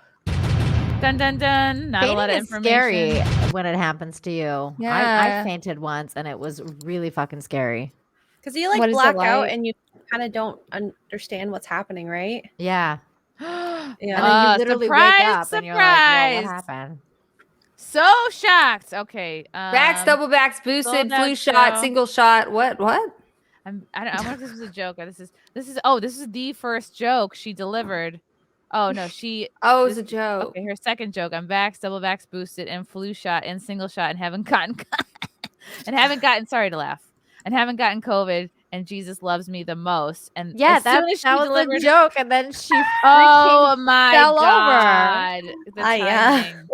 Dun dun dun. Not a lot of Fainting is scary information. when it happens to you. I Yeah. fainted once and it was really fucking scary. Because you like What is it black out like? and you kind of don't understand what's happening, right? Yeah. Yeah. And then you literally wake Surprise, up and you're like, whoa, what surprise. happened? So shocked. Okay. Backs, double backs, boosted, sold out flu shot, show. single shot. What? I wonder if this was a joke or this is the first joke she delivered. Oh no, Oh, it's a joke. Okay, her second joke. I'm vaxxed, double vaxxed, boosted, and flu shot and single shot and haven't gotten sorry to laugh. And haven't gotten COVID, and Jesus loves me the most. And Yeah, as soon as that was delivered, a joke, and then she oh freaking my fell God. over. The timing.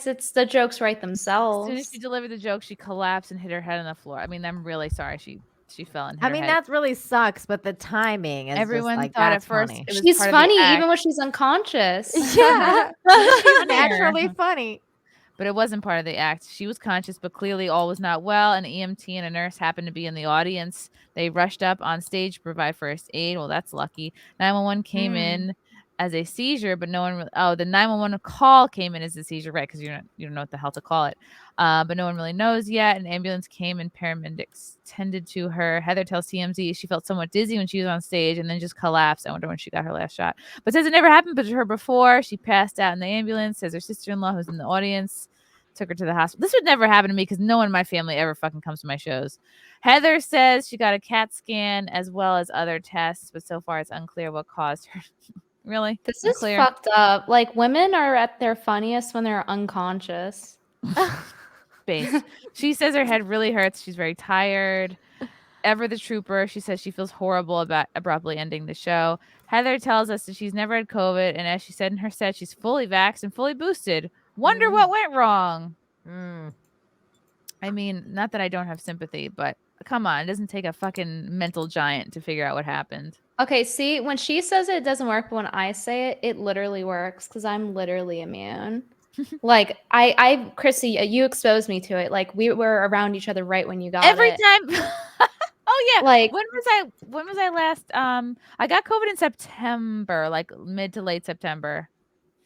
It's the jokes write As themselves. soon as she delivered the joke, she collapsed and hit her head on the floor. I mean, I'm really sorry. She fell and hit I her mean, head. that really sucks, but the timing is Everyone just like, thought that's at first funny. it was She's part of the funny act. even when she's unconscious. Yeah. She's naturally funny. But it wasn't part of the act. She was conscious, but clearly all was not well. An EMT and a nurse happened to be in the audience. They rushed up on stage to provide first aid. Well, that's lucky. 911 came in as a seizure, but no one really, the 911 call came in as a seizure, right? Because you don't know what the hell to call it. But no one really knows yet. An ambulance came and paramedics tended to her. Heather tells TMZ she felt somewhat dizzy when she was on stage and then just collapsed. I wonder when she got her last shot. But says it never happened to her before. She passed out in the ambulance. Says her sister-in-law, who's in the audience, took her to the hospital. This would never happen to me because no one in my family ever fucking comes to my shows. Heather says she got a CAT scan as well as other tests, but so far it's unclear what caused her. Really? This Unclear? is fucked up. Like, women are at their funniest when they're unconscious. Based. She says her head really hurts. She's very tired. Ever the Trooper, she says she feels horrible about abruptly ending the show. Heather tells us that she's never had COVID, and as she said in her set, she's fully vaxxed and fully boosted. Wonder what went wrong. I mean, not that I don't have sympathy, but come on, it doesn't take a fucking mental giant to figure out what happened. Okay, see, when she says it doesn't work, but when I say it, it literally works because I'm literally immune. Like, Chrissie, you exposed me to it. Like, we were around each other right when you got Every it. time. Oh yeah. Like, when was I last? I got COVID in September, like mid to late September.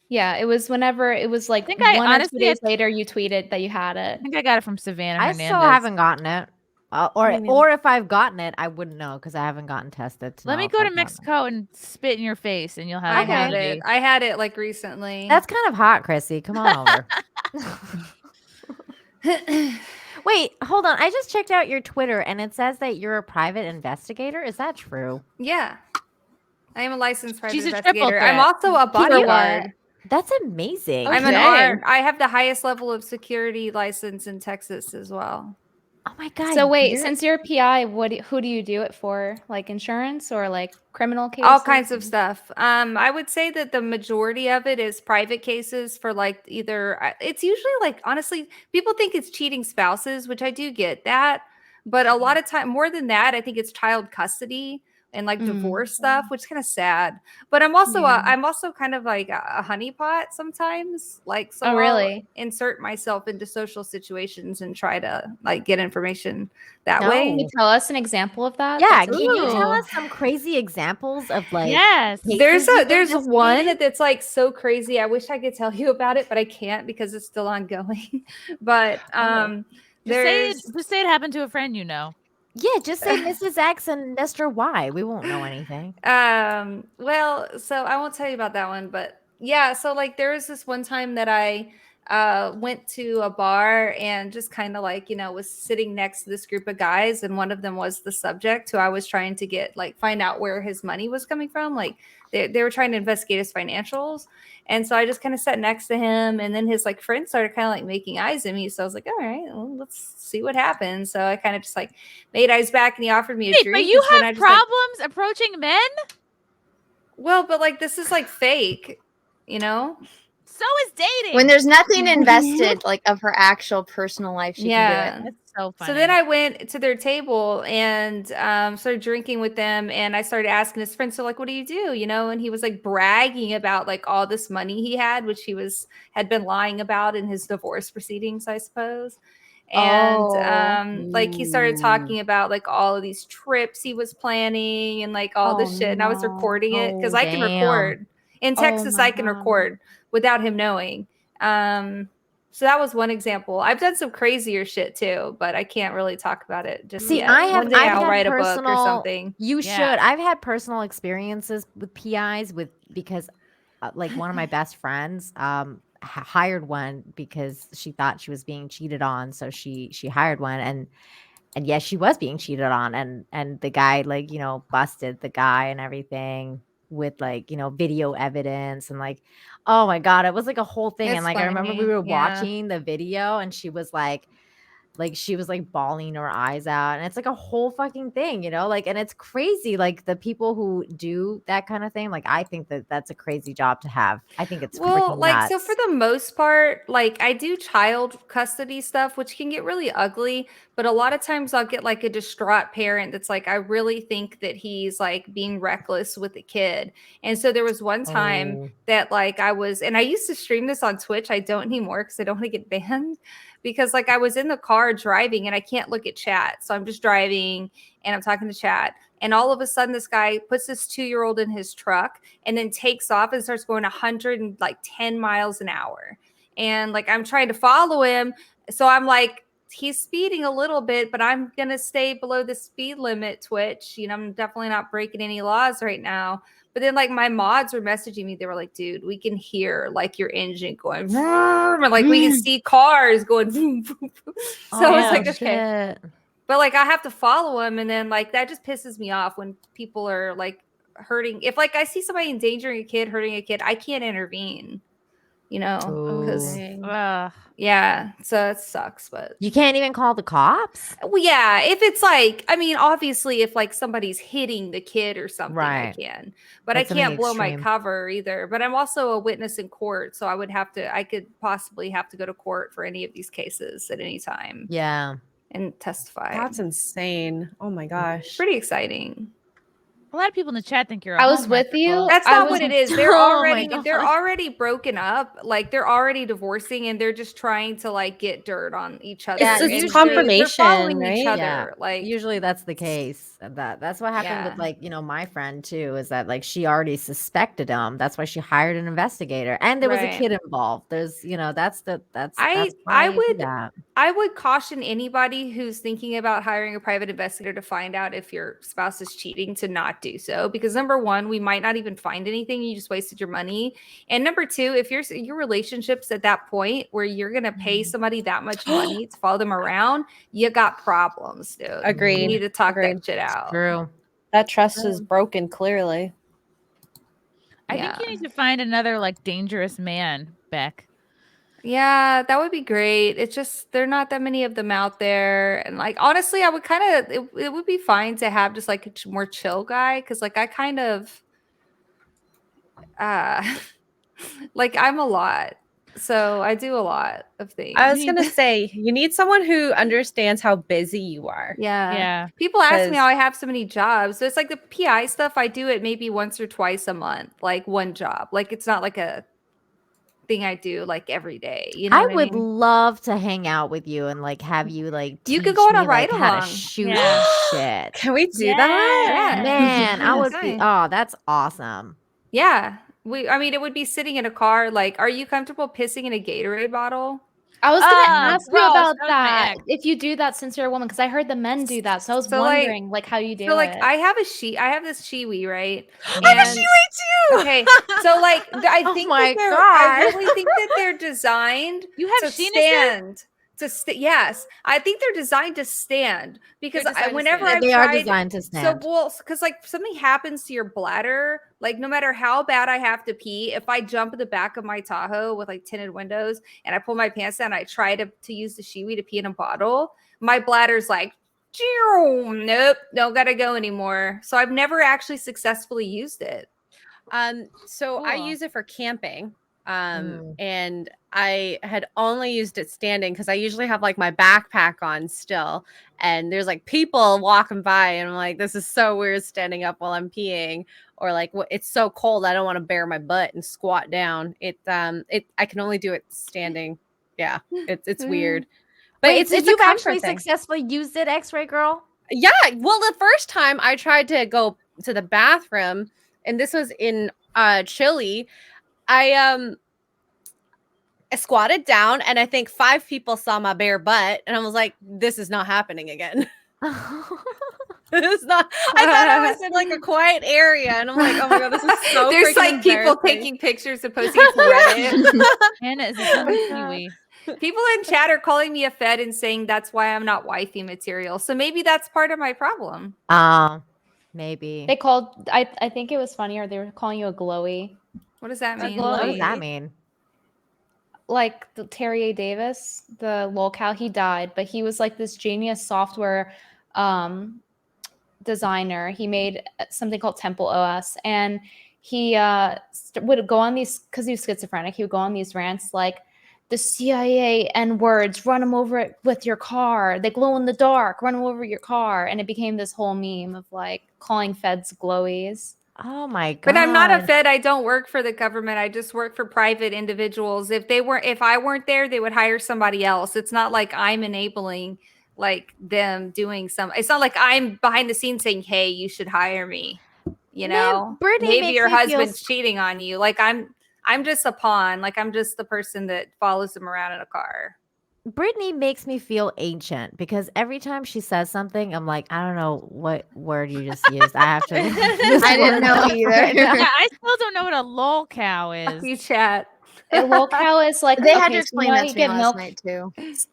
yeah, it was whenever it was like think I one or 2 honestly- days later you tweeted that you had it. I think I got it from Savannah I Hernandez. still haven't gotten it. Me neither. Or if I've gotten it, I wouldn't know because I haven't gotten tested. Let me know if go to I've gotten it. Mexico and spit in your face, and you'll have I had immunity. it. I had it like recently. That's kind of hot, Chrissy. Come on over. Wait, hold on. I just checked out your Twitter and it says that you're a private investigator. Is that true? Yeah. I am a licensed private She's a triple investigator. I'm threat. also a bodyguard. That's amazing. I'm an Okay. armed. I have the highest level of security license in Texas as well. Oh my god. So wait, you're- since you're a PI, who do you do it for? Like insurance or like criminal cases? All kinds of stuff. I would say that the majority of it is private cases for like either it's usually like honestly, people think it's cheating spouses, which I do get that. But a lot of time more than that, I think it's child custody and like divorce stuff, which is kind of sad. But I'm also I'm also kind of like a honeypot sometimes. Like so Oh, really? I'll insert myself into social situations and try to like get information that No. way. Can you tell us an example of that? Yeah, That's can you tell Ooh. us some crazy examples of like Yes. There's cases you've there's one investigated? that's like so crazy. I wish I could tell you about it, but I can't because it's still ongoing. But Just say it happened to a friend you know. Yeah, just say Mrs. X and Mr. Y. We won't know anything. well, so I won't tell you about that one, but yeah, so like there was this one time that I went to a bar and just kind of like, was sitting next to this group of guys, and one of them was the subject who I was trying to get find out where his money was coming from. Like they were trying to investigate his financials. And so I just kind of sat next to him, and then his like friend started kind of like making eyes at me. So I was like, all right, well, let's see what happens. So I kind of just like made eyes back, and he offered me a drink. But you and then I have just, like, problems approaching men? well, but like this is like fake, you know? So is dating. When there's nothing invested, like of her actual personal life, she Yeah. can do it. That's so funny. So then I went to their table and started drinking with them, and I started asking his friends, so like, what do you do? You know, and he was like bragging about like all this money he had, which he had been lying about in his divorce proceedings, I suppose. And like he started talking about like all of these trips he was planning and like all this shit. And I was recording it because I can record. In Texas, I can record without him knowing. So that was one example. I've done some crazier shit too, but I can't really talk about it just yet. One day I'll write a book or something. You should. I've had personal experiences with PIs because like one of my best friends hired one because she thought she was being cheated on, so she hired one, and yes, she was being cheated on, and the guy like, you know, busted the guy and everything with like, you know, video evidence, and like, oh my God, it was like a whole thing. It's and like, I remember we funny. were Yeah. watching the video, and she was like she was like bawling her eyes out, and it's like a whole fucking thing, you know, like, and it's crazy. Like the people who do that kind of thing, like, I think that that's a crazy job to have. I think it's Well, freaking like, so nuts. for the most part, like I do child custody stuff, which can get really ugly, but a lot of times I'll get like a distraught parent that's like, I really think that he's like being reckless with the kid. And so there was one time that like and I used to stream this on Twitch. I don't anymore because I don't want to get banned, because like I was in the car driving and I can't look at chat. So I'm just driving and I'm talking to chat. And all of a sudden this guy puts this 2-year-old in his truck and then takes off and starts going 110 miles an hour. And like, I'm trying to follow him. So I'm like, he's speeding a little bit, but I'm going to stay below the speed limit, Twitch. You know, I'm definitely not breaking any laws right now. But then like my mods were messaging me. They were like, dude, we can hear like your engine going vroom, and like we can see cars going vroom, vroom, vroom. So it's like, okay. But like I have to follow him, and then like that just pisses me off when people are like hurting. If like I see somebody endangering a kid, hurting a kid, I can't intervene, you know, because yeah, so it sucks. But You can't even call the cops? well, yeah, if it's like, I mean, obviously, if like somebody's hitting the kid or something, I Right. can, but That's I can't something blow my extreme. cover either. But I'm also a witness in court, so I could possibly have to go to court for any of these cases at any time. Yeah. And testify. That's insane. Oh my gosh. Pretty exciting. A lot of people in the chat think you're. I was with you. That's I not was- what it is. They're Oh my already God. they're already broken up. Like they're already divorcing, and they're just trying to like get dirt on each other. It's And just they're confirmation, following right? each other. Yeah. Like Usually that's the case. That's what happened Yeah. with like, you know, my friend too, is that like she already suspected him. That's why she hired an investigator, and there was a Right. kid involved. There's, you know, that's I why you do would that. I would caution anybody who's thinking about hiring a private investigator to find out if your spouse is cheating to not do so, because number one, we might not even find anything. You just wasted your money. And number two, if your relationship's at that point where you're gonna pay somebody that much money to follow them around, you got problems, dude. Agreed. You need to talk Agreed. that shit out. True. That trust is broken, clearly. I think you need to find another like dangerous man, Beck. Yeah, that would be great. It's just there are not that many of them out there, and like honestly, I would kind of it would be fine to have just like a more chill guy, because like I kind of like I'm a lot, so I do a lot of things. I was gonna say you need someone who understands how busy you are. Yeah. People ask me 'Cause- how I have so many jobs. So it's like the PI stuff, I do it maybe once or twice a month, like one job. Like it's not like a thing I do like every day. You know I what would I mean? love to hang out with you and like have you like You could teach go on a me, like, how to ride-along. shoot Yeah. shit. Can we do that? Yeah. Man, I would be Fine. oh, that's awesome. Yeah. I mean, it would be sitting in a car. Like, are you comfortable pissing in a Gatorade bottle? I was gonna ask you gross. about That was my that. ex. If you do that since you're a woman, because I heard the men do that. So I was So, like- wondering like how you do So, like, it. I have this Shiwi, right? I have a And- Shiwi too. Okay, so like I Oh think my that I God. really think that they're designed You have to sheenuses? stand. Yes, I think they're designed to stand because They're designed to whenever stand. I've They are tried, designed to so stand. because like something happens to your bladder, like no matter how bad I have to pee, if I jump in the back of my Tahoe with like tinted windows and I pull my pants down, I try to use the Shiwi to pee in a bottle, my bladder's like, nope, don't gotta go anymore. So I've never actually successfully used it. So I Cool. use it for camping. And I had only used it standing because I usually have like my backpack on still, and there's like people walking by, and I'm like, this is so weird standing up while I'm peeing, or like it's so cold I don't want to bare my butt and squat down. I can only do it standing. Yeah, it's weird, but Wait, it's so a you've comfort actually thing. successfully used it, X-Ray girl? Yeah, well, the first time I tried to go to the bathroom, and this was in Chile, I squatted down, and I think 5 people saw my bare butt, and I was like, this is not happening again. It's not. I thought I was in like a quiet area, and I'm like, oh my god, this is so. There's like people taking pictures and posting it to Reddit. Hannah is a human kiwi. People in chat are calling me a fed and saying that's why I'm not wifey material. So maybe that's part of my problem. Maybe. They called. I think it was funnier. They were calling you a glowy. What does that mean? What does that mean? Like the Terry A. Davis, the lolcow, he died, but he was like this genius software designer. He made something called Temple OS, and he would go on these, because he was schizophrenic, he would go on these rants like, the CIA N words, run them over it with your car. They glow in the dark, run them over your car. And it became this whole meme of like calling feds glowies. Oh my god. But I'm not a fed. I don't work for the government. I just work for private individuals. If I weren't there, they would hire somebody else. It's not like I'm enabling like them doing it's not like I'm behind the scenes saying, hey, you should hire me. You know, Brittany maybe your makes me feel husband's cheating on you. Like I'm just a pawn. Like I'm just the person that follows them around in a car. Brittany makes me feel ancient because every time she says something, I'm like, I don't know what word you just used. I have to. I didn't know either. Yeah, I still don't know what a lolcow is. You chat. A lolcow is like, They had to okay, so explain you know that how to you me get last milk. night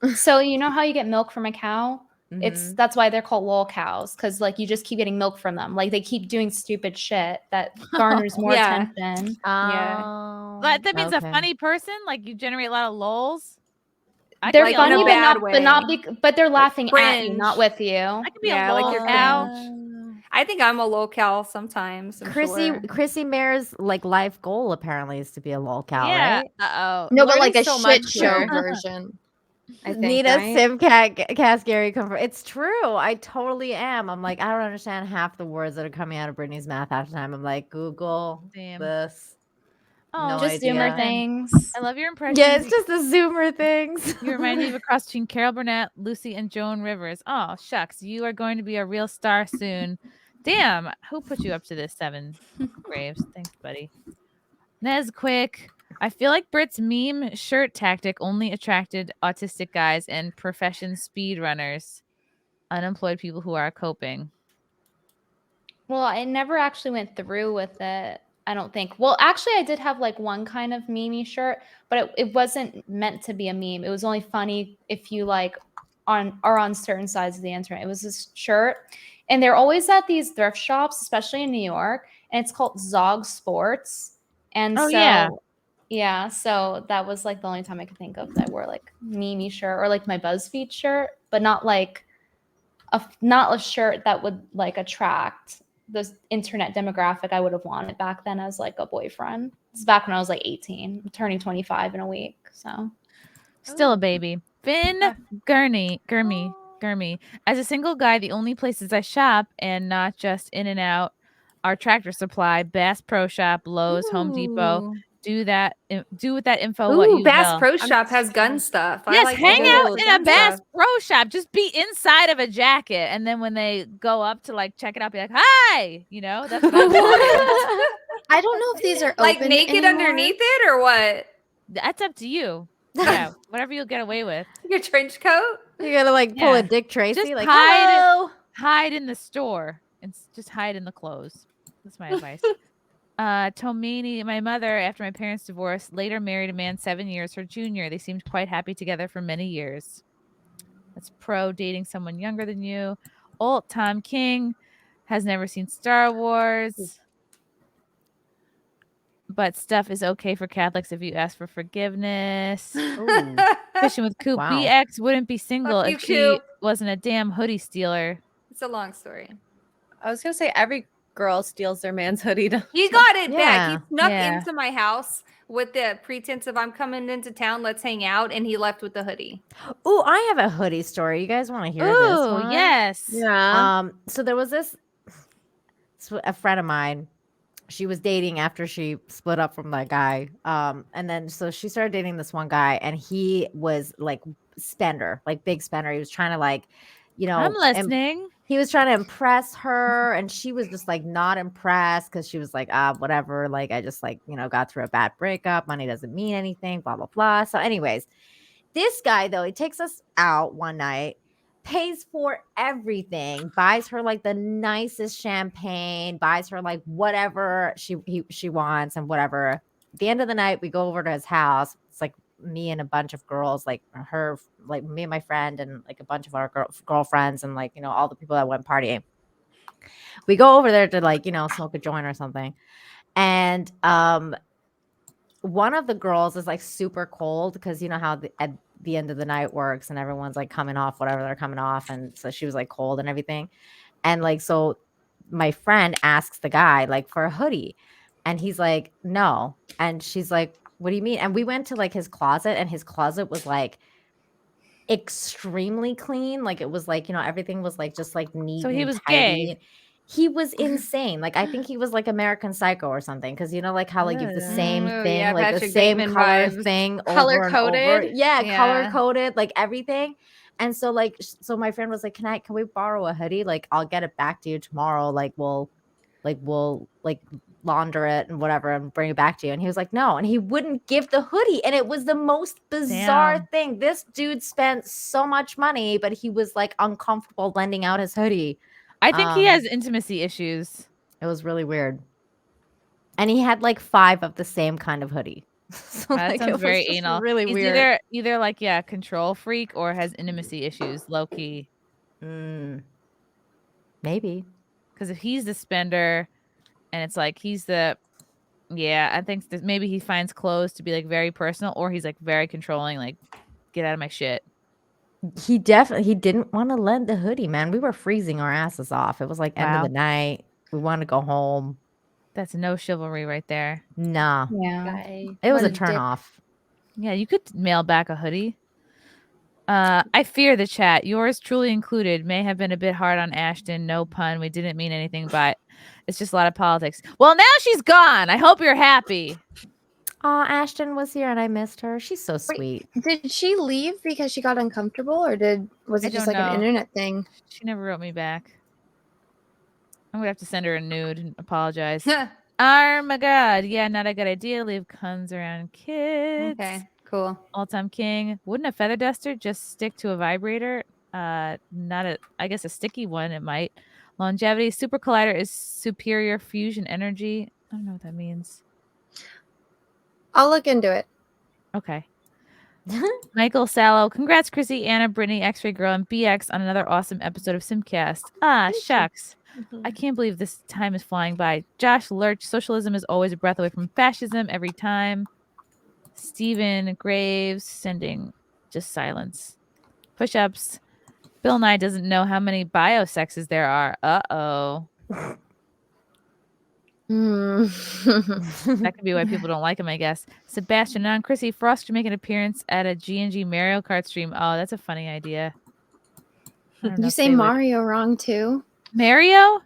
too. So you know how you get milk from a cow? Mhm. That's why they're called lolcows, because like you just keep getting milk from them. Like they keep doing stupid shit that garners more Yeah. attention. Oh, But that means a okay. funny person, like you generate a lot of lols. I They're could be a funny, lol. but they're laughing at you, cringe. not with you. I could be Yeah, a like lol you're cow. I think I'm a lolcow sometimes. I'm sure. Chrissie Mayr's like life goal apparently is to be a lolcow, Yeah. right? Uh-oh. No, but like Learning a so shit much show here. version. I think, Nina right? SimpCast Gary confirm. It's true. I totally am. I'm like, I don't understand half the words that are coming out of Brittany's mouth half the time. I'm like, Google Damn. this. Oh, No Just idea. Zoomer things. I love your impressions. Yeah, it's just the Zoomer things. You remind me of a cross between Carol Burnett, Lucy, and Joan Rivers. Oh, shucks. You are going to be a real star soon. Damn. Who put you up to this, 7 Graves? Thanks, buddy. Nesquick. I feel like Britt's meme shirt tactic only attracted autistic guys and profession speedrunners, unemployed people who are coping. Well, I never actually went through with it. I don't think. Well, actually, I did have like one kind of meme shirt, but it wasn't meant to be a meme. It was only funny if you like are on certain sides of the internet. It was this shirt, and they're always at these thrift shops, especially in New York, and it's called Zog Sports. And Oh, so yeah. So that was like the only time I could think of that I wore like meme shirt or like my BuzzFeed shirt, but not like not a shirt that would like attract the internet demographic I would have wanted back then as like a boyfriend. This is back when I was like 18. I'm turning 25 in a week. So Still a baby. Finn Gurney. As a single guy, the only places I shop, and not just In and Out, are Tractor Supply, Bass Pro Shop, Lowe's, Home Depot. Do with that info what you Bass will. Pro Shop has gun stuff. Yes, I like hang out in a gun Bass stuff. Pro Shop. Just be inside of a jacket, and then when they go up to like check it out, be like, "Hi," you know. That's what I'm doing. I don't know if these are like open naked anymore. underneath it or what? That's up to you. Yeah, whatever you'll get away with. Your trench coat. You gotta like pull a Dick Tracy. Just Like, hide in the store and just hide in the clothes. That's my advice. Tomini, my mother, after my parents' divorce, later married a man 7 years her junior. They seemed quite happy together for many years. That's pro dating someone younger than you. Old Tom King has never seen Star Wars. But stuff is okay for Catholics if you ask for forgiveness. Ooh. Fishing with Coop. Wow. BX wouldn't be single you, if she Coop. wasn't a damn hoodie stealer. It's a long story. I was gonna say every girl steals their man's hoodie. He got it back. Yeah. He snuck Yeah. into my house with the pretense of I'm coming into town, let's hang out, and he left with the hoodie. Oh, I have a hoodie story. You guys want to hear this Ooh, one? yes. Yeah. So there was a friend of mine. She was dating after she split up from that guy. And then so she started dating this one guy, and he was like spender, like big spender. He was trying to like, I'm listening. He was trying to impress her, and she was just like not impressed because she was like, whatever. Like I just like, got through a bad breakup. Money doesn't mean anything, blah, blah, blah. So anyways, this guy though, he takes us out one night, pays for everything, buys her like the nicest champagne, buys her like whatever she wants and whatever. At the end of the night, we go over to his house. It's like me and a bunch of girls, like me and my friend and like a bunch of our girlfriends and like, all the people that went partying. We go over there to like, smoke a joint or something. And one of the girls is like super cold because you know how at the end of the night works and everyone's like coming off whatever they're coming off. And so she was like cold and everything. And like, so my friend asks the guy like for a hoodie and he's like, no. And she's like, what do you mean? And we went to like his closet and his closet was like extremely clean. Like it was like, everything was like just like neat. So he and was tidy. gay. He was insane. Like I think he was like American Psycho or something. Cause like how like you have the same thing, yeah, like the Patrick same Bateman color vibes. thing, Color over and over. coded? Yeah, Yeah. color coded, like everything. And so like, so my friend was like, can we borrow a hoodie? Like I'll get it back to you tomorrow. We'll launder it and whatever and bring it back to you. And he was like, no. And he wouldn't give the hoodie. And it was the most bizarre Damn. thing. This dude spent so much money, but he was like uncomfortable lending out his hoodie. I think he has intimacy issues. It was really weird. And he had like 5 of the same kind of hoodie. So That like, it sounds was very just anal. really He's weird. either like, yeah, control freak or has intimacy issues, low key. Maybe. Because if he's the spender and it's like he's the, yeah, I think that maybe he finds clothes to be like very personal or he's like very controlling, like get out of my shit. He didn't want to lend the hoodie, man. We were freezing our asses off. It was like end of Wow. the night. We wanted to go home. That's no chivalry right there. Nah. Yeah. It was a Wanna turn dip- off. Yeah, you could mail back a hoodie. I fear the chat. Yours truly included. May have been a bit hard on Ashton. No pun. We didn't mean anything, but it's just a lot of politics. Well, now she's gone. I hope you're happy. Oh, Ashton was here and I missed her. She's so sweet. Did she leave because she got uncomfortable, or was I it just don't like know. an internet thing? She never wrote me back. I'm gonna have to send her a nude and apologize. Oh my god. Yeah, not a good idea. Leave guns around kids. Okay, cool. All-time king. Wouldn't a feather duster just stick to a vibrator? Not a, I guess a sticky one, it might. Longevity. Super collider is superior fusion energy. I don't know what that means. I'll look into it. Okay. Michael Sallow. Congrats, Chrissie, Anna, Brittany, X-Ray Girl, and BX on another awesome episode of SimpCast. Shucks. I can't believe this time is flying by. Josh Lurch. Socialism is always a breath away from fascism every time. Stephen Graves sending just silence. Push-ups. Bill Nye doesn't know how many biosexes there are. Uh-oh. That could be why people don't like him, I guess. Sebastian and Chrissy Frost to make an appearance at a G&G Mario Kart stream. Oh, that's a funny idea. You say Mario wrong too. Mario?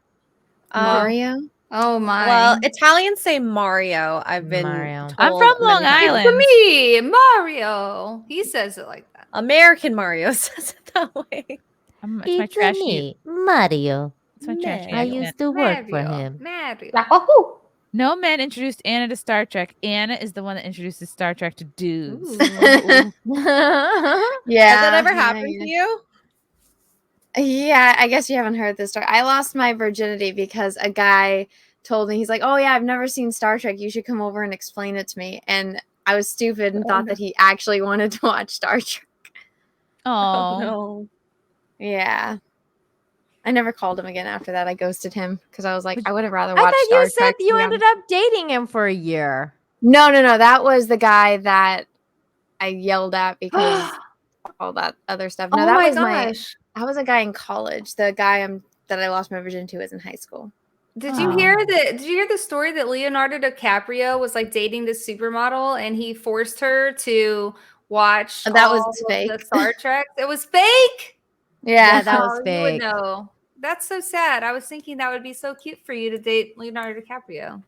Mario? Oh my. Well, Italians say Mario. I've been Mario. told I'm from Long many times. Island. For me, Mario. He says it like that. American Mario says it that way. It's my It's trash me, Mario. It's my trash I accent. used to work for him. Mario. No man introduced Anna to Star Trek. Anna is the one that introduces Star Trek to dudes. Yeah. Has that ever happened to you? Yeah, I guess you haven't heard this story. I lost my virginity because a guy told me, he's like, oh yeah, I've never seen Star Trek. You should come over and explain it to me. And I was stupid and thought that he actually wanted to watch Star Trek. Oh, no. Yeah. I never called him again after that. I ghosted him because I was like, I would have rather I watched thought Star you said Trek, to you be ended honest. up dating him for a year. No. That was the guy that I yelled at because all that other stuff. No, Oh that my was gosh. I was a guy in college. The guy that I lost my virginity to was in high school. Did you hear the story that Leonardo DiCaprio was like dating this supermodel and he forced her to watch That was all of fake. the Star Trek? It was fake. Yeah, that was You would fake. know. That's so sad. I was thinking that would be so cute for you to date Leonardo DiCaprio.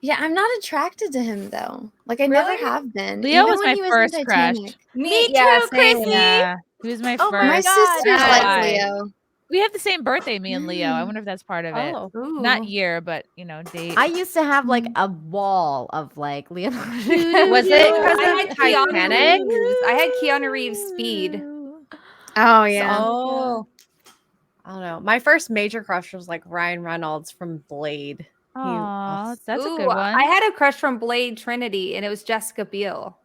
Yeah, I'm not attracted to him though. Like I never have been. Leo Even was when my he was first in crush. Titanic. Me yeah, too, same. Chrissy. Yeah, he was my Oh first. My sisters That's like why. Leo. We have the same birthday, me and Leo. I wonder if that's part of it. Oh. Not year, but date. I used to have like a wall of like Leonardo. Was it because I had of Keanu Titanic? Reeves. I had Keanu Reeves speed. Oh yeah. Oh. I don't know. My first major crush was like Ryan Reynolds from Blade. Aw, that's a Ooh, good one. I had a crush from Blade Trinity, and it was Jessica Biel.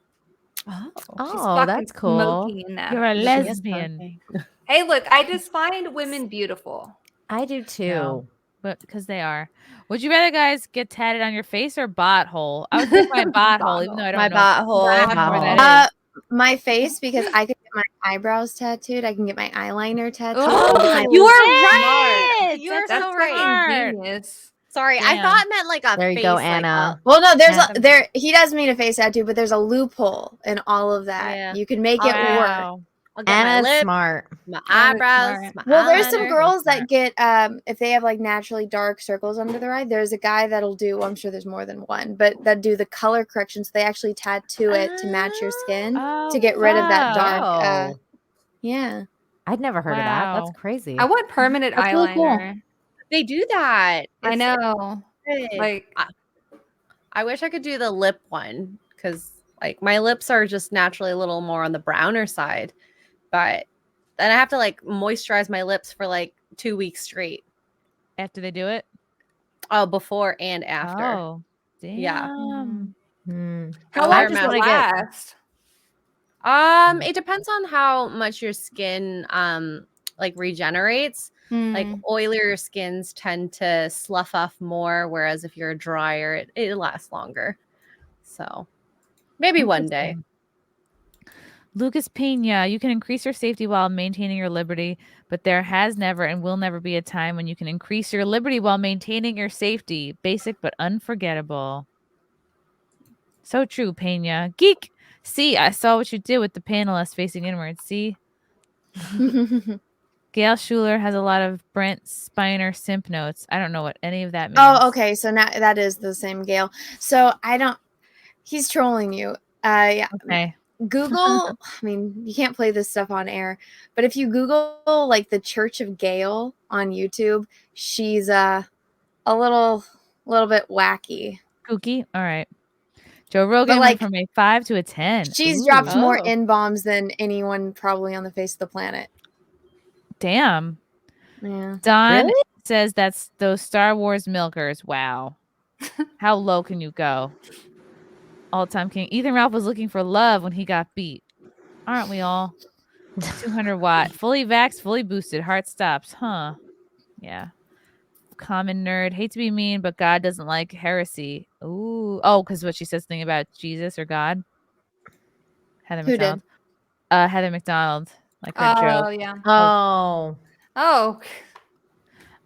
Oh. She's Oh, fucking that's cool. smoking in that. You're a She is lesbian. Hey, look, I just find women beautiful. I do too. No, but because they are. Would you rather guys get tatted on your face or butthole? I would pick my butthole, even though I don't My know. butthole. I don't know where that is. My face, because I could get my eyebrows tattooed. I can get my eyeliner tattooed. Oh, I can get my You are Yes! right. You are That's so fucking right. genius. Sorry, I Damn. thought it meant like a There you face. go, like, Anna. Well, no, Yeah. there he does mean a face tattoo, but there's a loophole in all of that. Yeah. You can make it work. Wow. I'll get my Anna's lips, smart. my eyebrows, smart. my Well, there's some eyeliner. girls that get if they have like naturally dark circles under their eye. There's a guy that'll do. I'm sure there's more than one, but that do the color correction. So they actually tattoo it to match your skin to get rid of that dark. Oh. Yeah. I'd never heard of that. That's Wow. crazy. I want permanent That's really cool. eyeliner. They do that. I know. Like, I wish I could do the lip one because, like, my lips are just naturally a little more on the browner side, but then I have to like moisturize my lips for like 2 weeks straight. After they do it? Oh, before and after. Oh, damn. Yeah. How I long does remember- it last? It depends on how much your skin like regenerates. Like oilier skins tend to slough off more, whereas if you're drier, it lasts longer. So maybe one day. Lucas Pena, you can increase your safety while maintaining your liberty, but there has never and will never be a time when you can increase your liberty while maintaining your safety. Basic but unforgettable. So true, Pena. Geek. See, I saw what you did with the panelists facing inward. See? Gail Schuler has a lot of Brent Spiner simp notes. I don't know what any of that means. Oh, okay. So now that is the same Gale. So he's trolling you. Yeah. Okay. Google, I mean, you can't play this stuff on air, but if you Google like the Church of Gail on YouTube, she's a little bit wacky. Kooky. All right. Joe Rogan went from a 5 to a 10. She's Ooh. dropped more N-bombs than anyone probably on the face of the planet. Damn. Yeah. Don says that's those Star Wars milkers. Wow. How low can you go? All-time king. Ethan Ralph was looking for love when he got beat. Aren't we all? 200 watt. Fully vaxxed, fully boosted. Heart stops. Huh. Yeah. Common nerd. Hate to be mean, but God doesn't like heresy. Ooh. Oh, because what she says something about Jesus or God. Heather Who McDonald. did? Heather McDonald. Like her joke. Oh, yeah. Oh.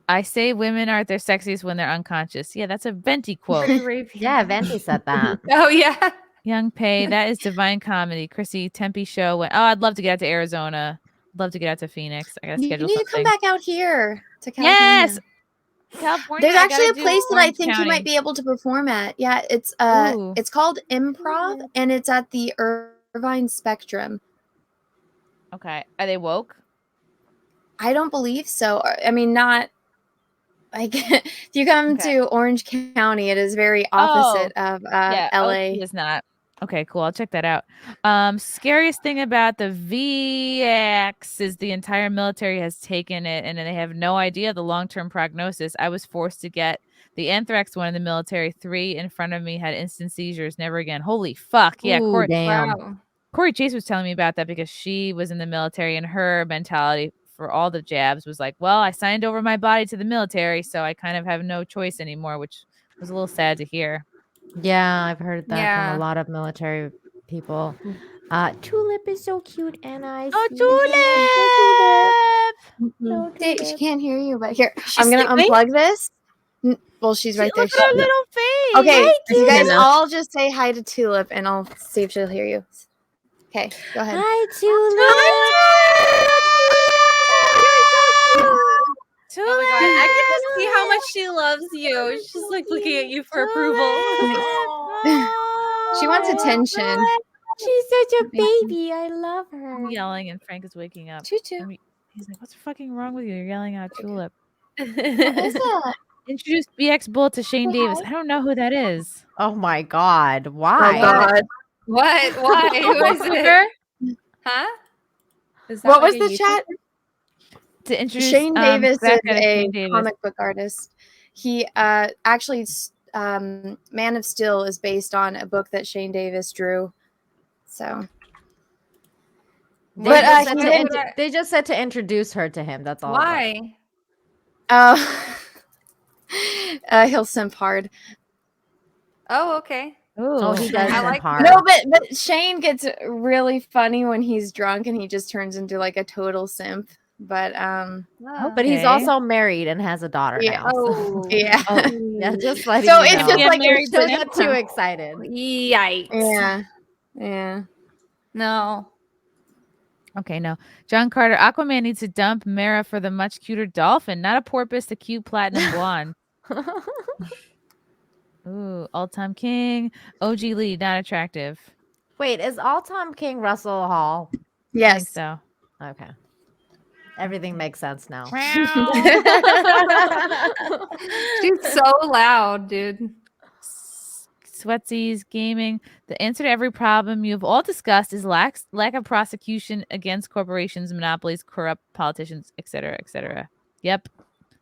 I say women are at their sexiest when they're unconscious. Yeah, that's a Venti quote. Yeah, Venti said that. Oh, yeah. Young Pay, that is divine comedy. Chrissy, Tempe show went. Oh, I'd love to get out to Arizona. Love to get out to Phoenix. I gotta You schedule need something. to come back out here to California. Yes, California. There's I actually a gotta do place that I Orange think you County. might be able to perform at. Yeah, it's Ooh. it's called Improv and it's at the Irvine Spectrum. Okay, are they woke? I don't believe so. I mean, not like if you come to Orange County, it is very opposite of yeah, LA. OC is not. Okay, cool. I'll check that out. Scariest thing about the VX is the entire military has taken it and they have no idea the long-term prognosis. I was forced to get the anthrax one in the military. 3 in front of me had instant seizures. Never again. Holy fuck. Yeah, Ooh, damn. Wow. Corey Chase was telling me about that because she was in the military and her mentality for all the jabs was like, well, I signed over my body to the military, so I kind of have no choice anymore, which was a little sad to hear. Yeah, I've heard that from Yeah. a lot of military people. Tulip is so cute, Anna. Tulip! She can't hear you, but here, She's I'm gonna sleeping? unplug this. Well, she's right there. Look at her little face. Okay, you guys Tulip. all just say hi to Tulip, and I'll see if she'll hear you. Okay, go ahead. Hi, Tulip. Oh my god, I can just see how much she loves you. She's like looking at you for approval. She wants attention. She's such a baby. I love her. I'm yelling, and Frank is waking up. Choo-choo. And he's like, what's fucking wrong with you? You're yelling out Tulip. What is that? Introduce BX Bullet to Shane Davis. I don't know who that is. Oh my God. Why? Oh god. What? Why? Who is it? Huh? Is that What like was a the YouTuber? chat? To introduce Shane Davis back is at a Shane Davis. comic book artist. He actually, Man of Steel is based on a book that Shane Davis drew. So, They, But, just he said to didn't- they just said to introduce her to him. That's all. it was. Why? He'll simp hard. Oh, okay. Oh, he does I simp like hard. No, but Shane gets really funny when he's drunk and he just turns into like a total simp. But But he's Okay. also married and has a daughter Yeah. now. Oh. yeah, Yeah, just letting So you it's know. just Yeah, like married Don't to get too excited. Yikes. yeah. No. Okay, no. John Carter, Aquaman needs to dump Mayr for the much cuter dolphin, not a porpoise, the cute platinum blonde. Ooh, all-time king. OG Lee, not attractive. Wait, is all-time king Russell Hall? I think Yes. so. Okay. Everything makes sense now. She's so loud, dude. Sweatsies Gaming. The answer to every problem you have all discussed is lack of prosecution against corporations, monopolies, corrupt politicians, etc., etc. Yep.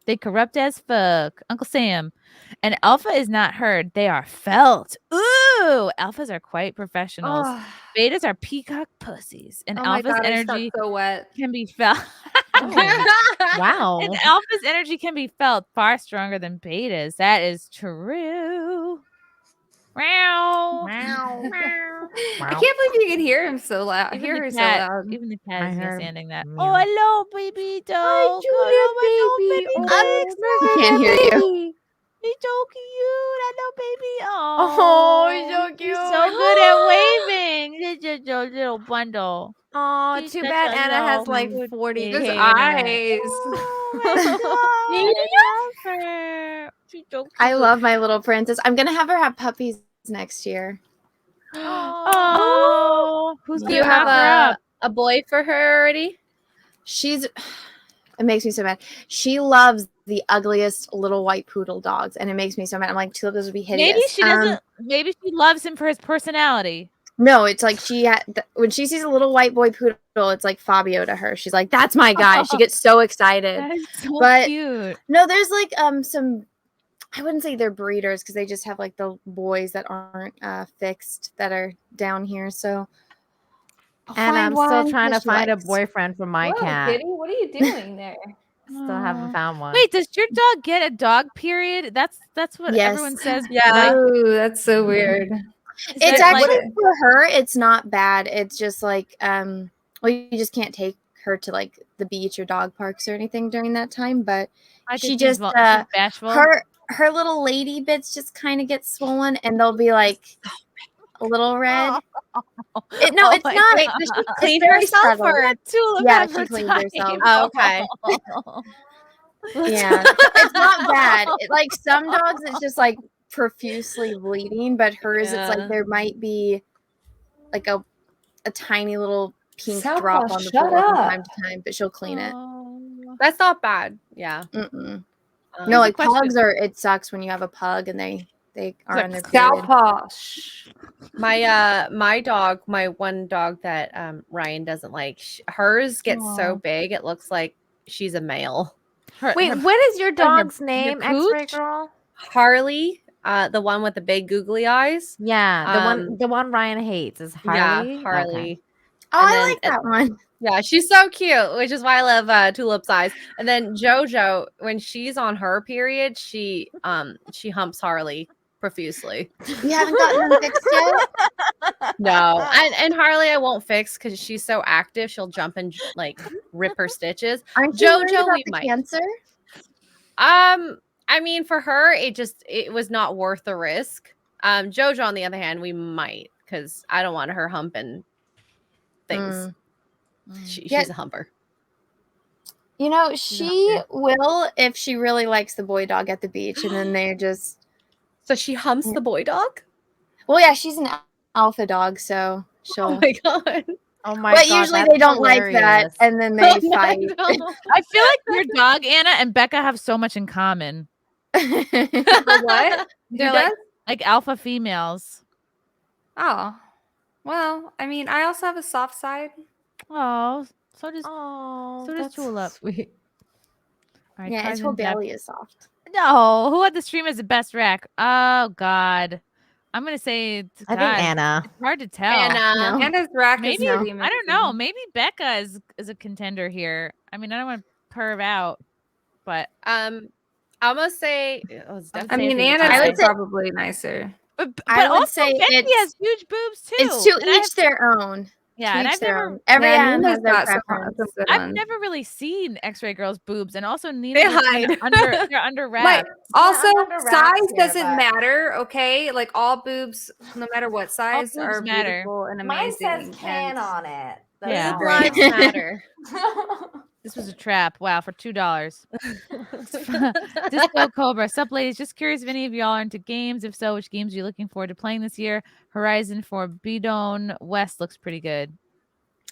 They corrupt as fuck. Uncle Sam. And alpha is not heard. They are felt. Ooh. Alphas are quite professionals. Oh, Betas are peacock pussies. And oh my alpha's God, I just got energy so wet. can be felt. Wow. And alpha's energy can be felt far stronger than betas. That is true. Meow. I can't believe you can hear him so loud. Even Hear the her so cat, loud. even the cat I is heard understanding that. meow. Oh, hello, baby dog. Hi, Julia, baby. Can't hear you. He's so cute. Hello, baby. Oh, he's so cute. He's so good at waving. He's just a little bundle. Oh, He's too such bad a Anna has little like good 40K. His baby. eyes. Oh my God, I love her. She's so cute. I love my little princess. I'm gonna have her have puppies next year. Oh, who's Do gonna you have knock her up? a boy for her already? She's it makes me so mad. She loves the ugliest little white poodle dogs, and it makes me so mad. I'm like, Tulip, those would be hideous. Maybe she doesn't. Maybe she loves him for his personality. No, it's like when she sees a little white boy poodle, it's like Fabio to her. She's like, "That's my guy." She gets so excited. That is so But- cute. No, there's like some. I wouldn't say they're breeders because they just have like the boys that aren't fixed that are down here. So, I'll And I'm find still one trying that to she find a likes. boyfriend for my Whoa, cat. Kitty, what are you doing there? Still haven't found one. Wait, does your dog get a dog period? That's what Yes. everyone says. Yeah. Ooh, that's so weird. It's that, like- actually for her. It's not bad. It's just like well, you just can't take her to like the beach or dog parks or anything during that time. But I think she she's just she's bashful. her little lady bits just kind of get swollen, and they'll be like a little red. It's Oh not. my Wait, God. does she clean very herself subtle. or? Tulip Yeah, has she her cleans time. herself. Oh, okay. Yeah, it's not bad. Like some dogs, it's just like profusely bleeding, but hers, it's Yeah. like there might be like a tiny little pink Southpaw, drop on the shut floor from up. time to time, but she'll clean it. That's not bad. Yeah. Mm-mm. Um, No, like question. pugs are. It sucks when you have a pug and they are on their period. Southpaw. my dog, my one dog that Ryan doesn't like, hers gets so Aw. big it looks like she's a male. Wait, what is your dog's your name, pooch? X-Ray Girl? Harley, the one with the big googly eyes. Yeah, Um, the one Ryan hates is Yeah, Harley. Harley. Oh, I like that one. Yeah, she's so cute, which is why I love Tulip's eyes. And then JoJo, when she's on her period, she humps Harley profusely. You haven't gotten them fixed yet? No, and Harley I won't fix because she's so active. She'll jump and like rip her stitches. Aren't you worried JoJo, about we the might. cancer? I mean, for her, it was not worth the risk. JoJo, on the other hand, we might because I don't want her humping things. She's a humper. You know, she will if she really likes the boy dog at the beach, and then they're just. So she humps the boy dog? Well, yeah, she's an alpha dog, so she'll. Oh my god. Oh my but god. usually that's they don't like that, hilarious. and then they fight. I feel like your dog Anna and Becca have so much in common. What? They're Who like alpha females. Oh, well, I mean, I also have a soft side. Oh, so does that's Tulip. sweet. All right, Yeah, Tarzan his whole Jack. belly is soft. No, who had the stream as the best rack? Oh God, I'm gonna say. I think God, Anna. It's hard to tell. Anna. No. Anna's rack Maybe is I pretty don't know. amazing. Maybe Becca is a contender here. I mean, I don't want to perv out, but I'm gonna say. It's I definitely mean, Anna's Anna's I would say- probably nicer. but I would also say Becky it's- has huge boobs too. It's to And I have- each their own. Yeah, To and each I've their never. own. Every Yeah, Anna has Nina's their got some preference. good I've ones. never really seen X-ray girls' boobs, and also Nina. They was kinda hide. they're under Like, wraps. also, under wraps size here, doesn't but- matter, okay? Like, all boobs, no matter what size, boobs are matter. beautiful and Mine amazing. says can and- on it. That's Yeah. not Boob right. lives matter. This was a trap. Wow, for $2. Disco Cobra. Sup, ladies? Just curious if any of y'all are into games. If so, which games are you looking forward to playing this year? Horizon Forbidden West looks pretty good.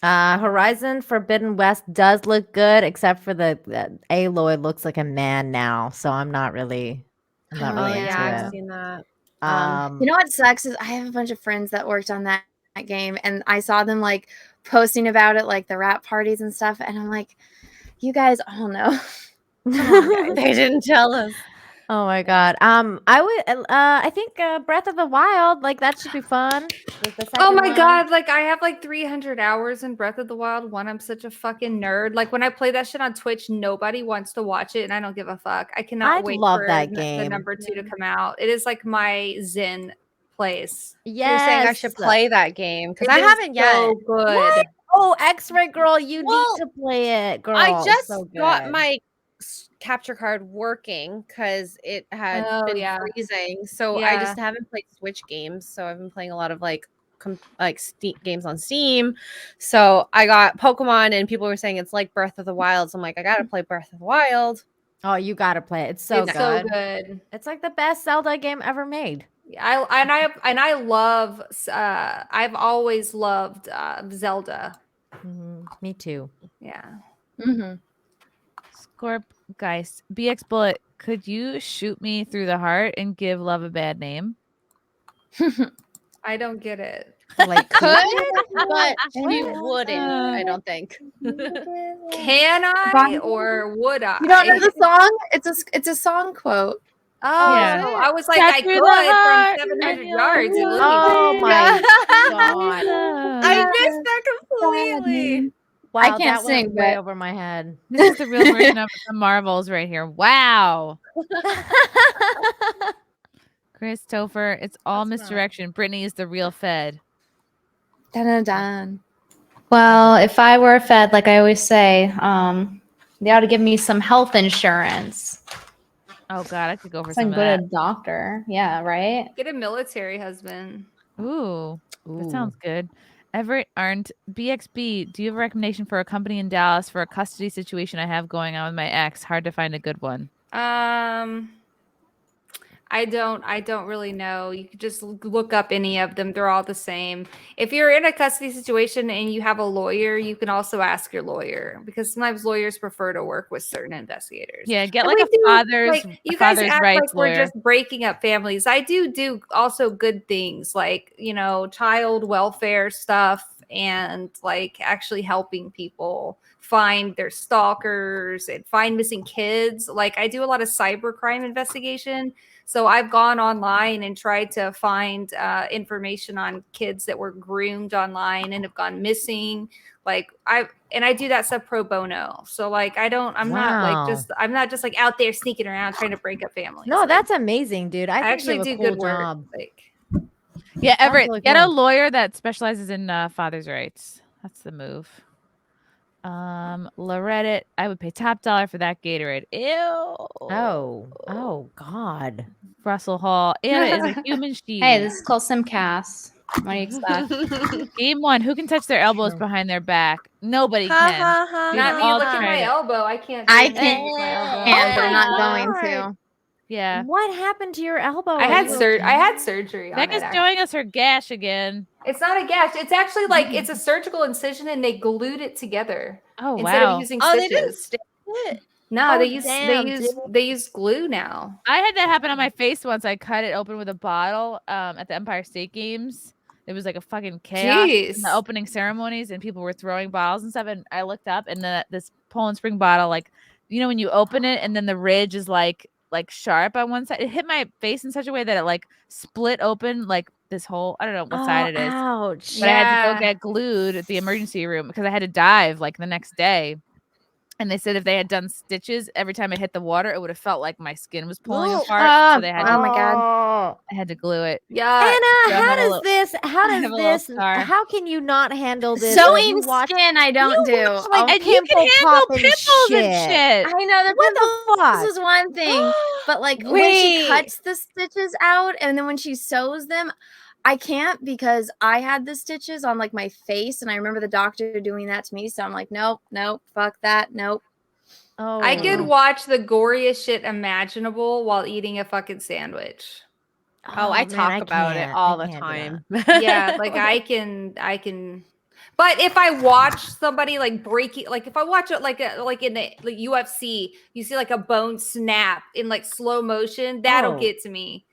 Horizon Forbidden West does look good, except for the Aloy looks like a man now, so I'm not really Oh, into yeah, it. seen that. You know what sucks is I have a bunch of friends that worked on that game, and I saw them like posting about it, like the rap parties and stuff, and I'm like, you guys all know. Come on, guys. They didn't tell us. Oh my god. I think Breath of the Wild, like that should be fun. Like, the Oh second my one. god, like I have like 300 hours in Breath of the Wild. One, I'm such a fucking nerd. Like when I play that shit on Twitch, nobody wants to watch it, and I don't give a fuck. I cannot I wait love for that the game. number 2 to come out. It is like my zen place. Yes. You're saying I should play that game because It I is haven't yet. so good. What? Oh, X-Ray girl, you Well, need to play it, girl. I just So got good. my capture card working because it had Oh, been yeah. freezing. So I Yeah. just haven't played Switch games. So I've been playing a lot of like games on Steam. So I got Pokemon, and people were saying it's like Breath of the Wild. So I'm like, I gotta play Breath of the Wild. Oh, you gotta play it. It's so It's good. so good. It's like the best Zelda game ever made. I love I've always loved Zelda. Me too. Yeah. Mm-hmm. Scorp Geist. BX Bullet, could you shoot me through the heart and give love a bad name? I don't get it. Like Could, but she wouldn't. I don't think. Can I or would I? You don't know the song? It's a song quote. Oh, Yeah. I was like, Shot I through could the heart from 700 and yards. you're and Oh looking. my god. I missed that completely. Wow, I can't that sing, went way but- over my head. This is the real version of the Marvels right here. Wow. Chris Topher, it's all misdirection. Brittany is the real Fed. Dun, dun, dun. Well, if I were a Fed, like I always say, they ought to give me some health insurance. Oh God, I could go for So I some can of go that. to a doctor. Yeah, right? Get a military husband. Ooh, that sounds good. Everett Arndt, BXB, do you have a recommendation for a company in Dallas for a custody situation I have going on with my ex? Hard to find a good one. I don't really know. You could just look up any of them. They're all the same. If you're in a custody situation and you have a lawyer, you can also ask your lawyer, because sometimes lawyers prefer to work with certain investigators. Yeah, get And like we a do, father's like, you guys father's act rights like we're lawyer. just breaking up families. I do also good things, like, you know, child welfare stuff, and like actually helping people find their stalkers and find missing kids. Like I do a lot of cybercrime investigation. So I've gone online and tried to find information on kids that were groomed online and have gone missing. Like I do that stuff pro bono. So like I'm not just like out there sneaking around trying to break up families. No, Like, that's amazing, dude. I think actually you have a do cool good work. job. Like, Yeah, Everett, really get a cool. lawyer that specializes in father's rights. That's the move. Loretta, I would pay top dollar for that Gatorade. Ew. Oh God. Russell Hall. Anna is a human shield. Hey, this is called SimpCast. What do you expect? Game 1. Who can touch their elbows behind their back? Nobody can. We've not me. all Look at tried my it. elbow. I can't. Do I anything with my elbow. can, but I'm not God. going to. Yeah. What happened to your elbow? I had surgery on Becca's it. showing us her gash again. It's not a gash. It's actually like it's a surgical incision, and they glued it together. Oh, instead wow. of using Oh, stitches. they didn't stick it. No, Oh, they use glue now. I had that happen on my face once. I cut it open with a bottle at the Empire State Games. It was like a fucking chaos in the Jeez. opening ceremonies, and people were throwing bottles and stuff. And I looked up, and this Poland Spring bottle, like, you know, when you open it, and then the ridge is like sharp on one side. It hit my face in such a way that it like split open like this whole. I don't know what side it is, Ouch. but I had to go get glued at the emergency room because I had to dive like the next day. And they said if they had done stitches every time it hit the water, it would have felt like my skin was pulling apart. So they had to, Oh my God. I had to glue it. Yeah. Anna, So I how have a does little- this? How I have does a little this? scar. How can you not handle this? Sewing You watch- skin, I don't do. like, And you can handle popping pimples and shit. I know the What the pimples fuck? is one thing, but like when she Wait. cuts the stitches out and then when she sews them, I can't because I had the stitches on like my face, and I remember the doctor doing that to me. So I'm like, nope, fuck that, nope. Oh, I could watch the goriest shit imaginable while eating a fucking sandwich. Oh, I man, talk about it can't. all I the can't do time. Yeah, like I can. But if I watch somebody like break it, like if I watch it like in the like UFC, you see like a bone snap in like slow motion, that'll Oh. get to me.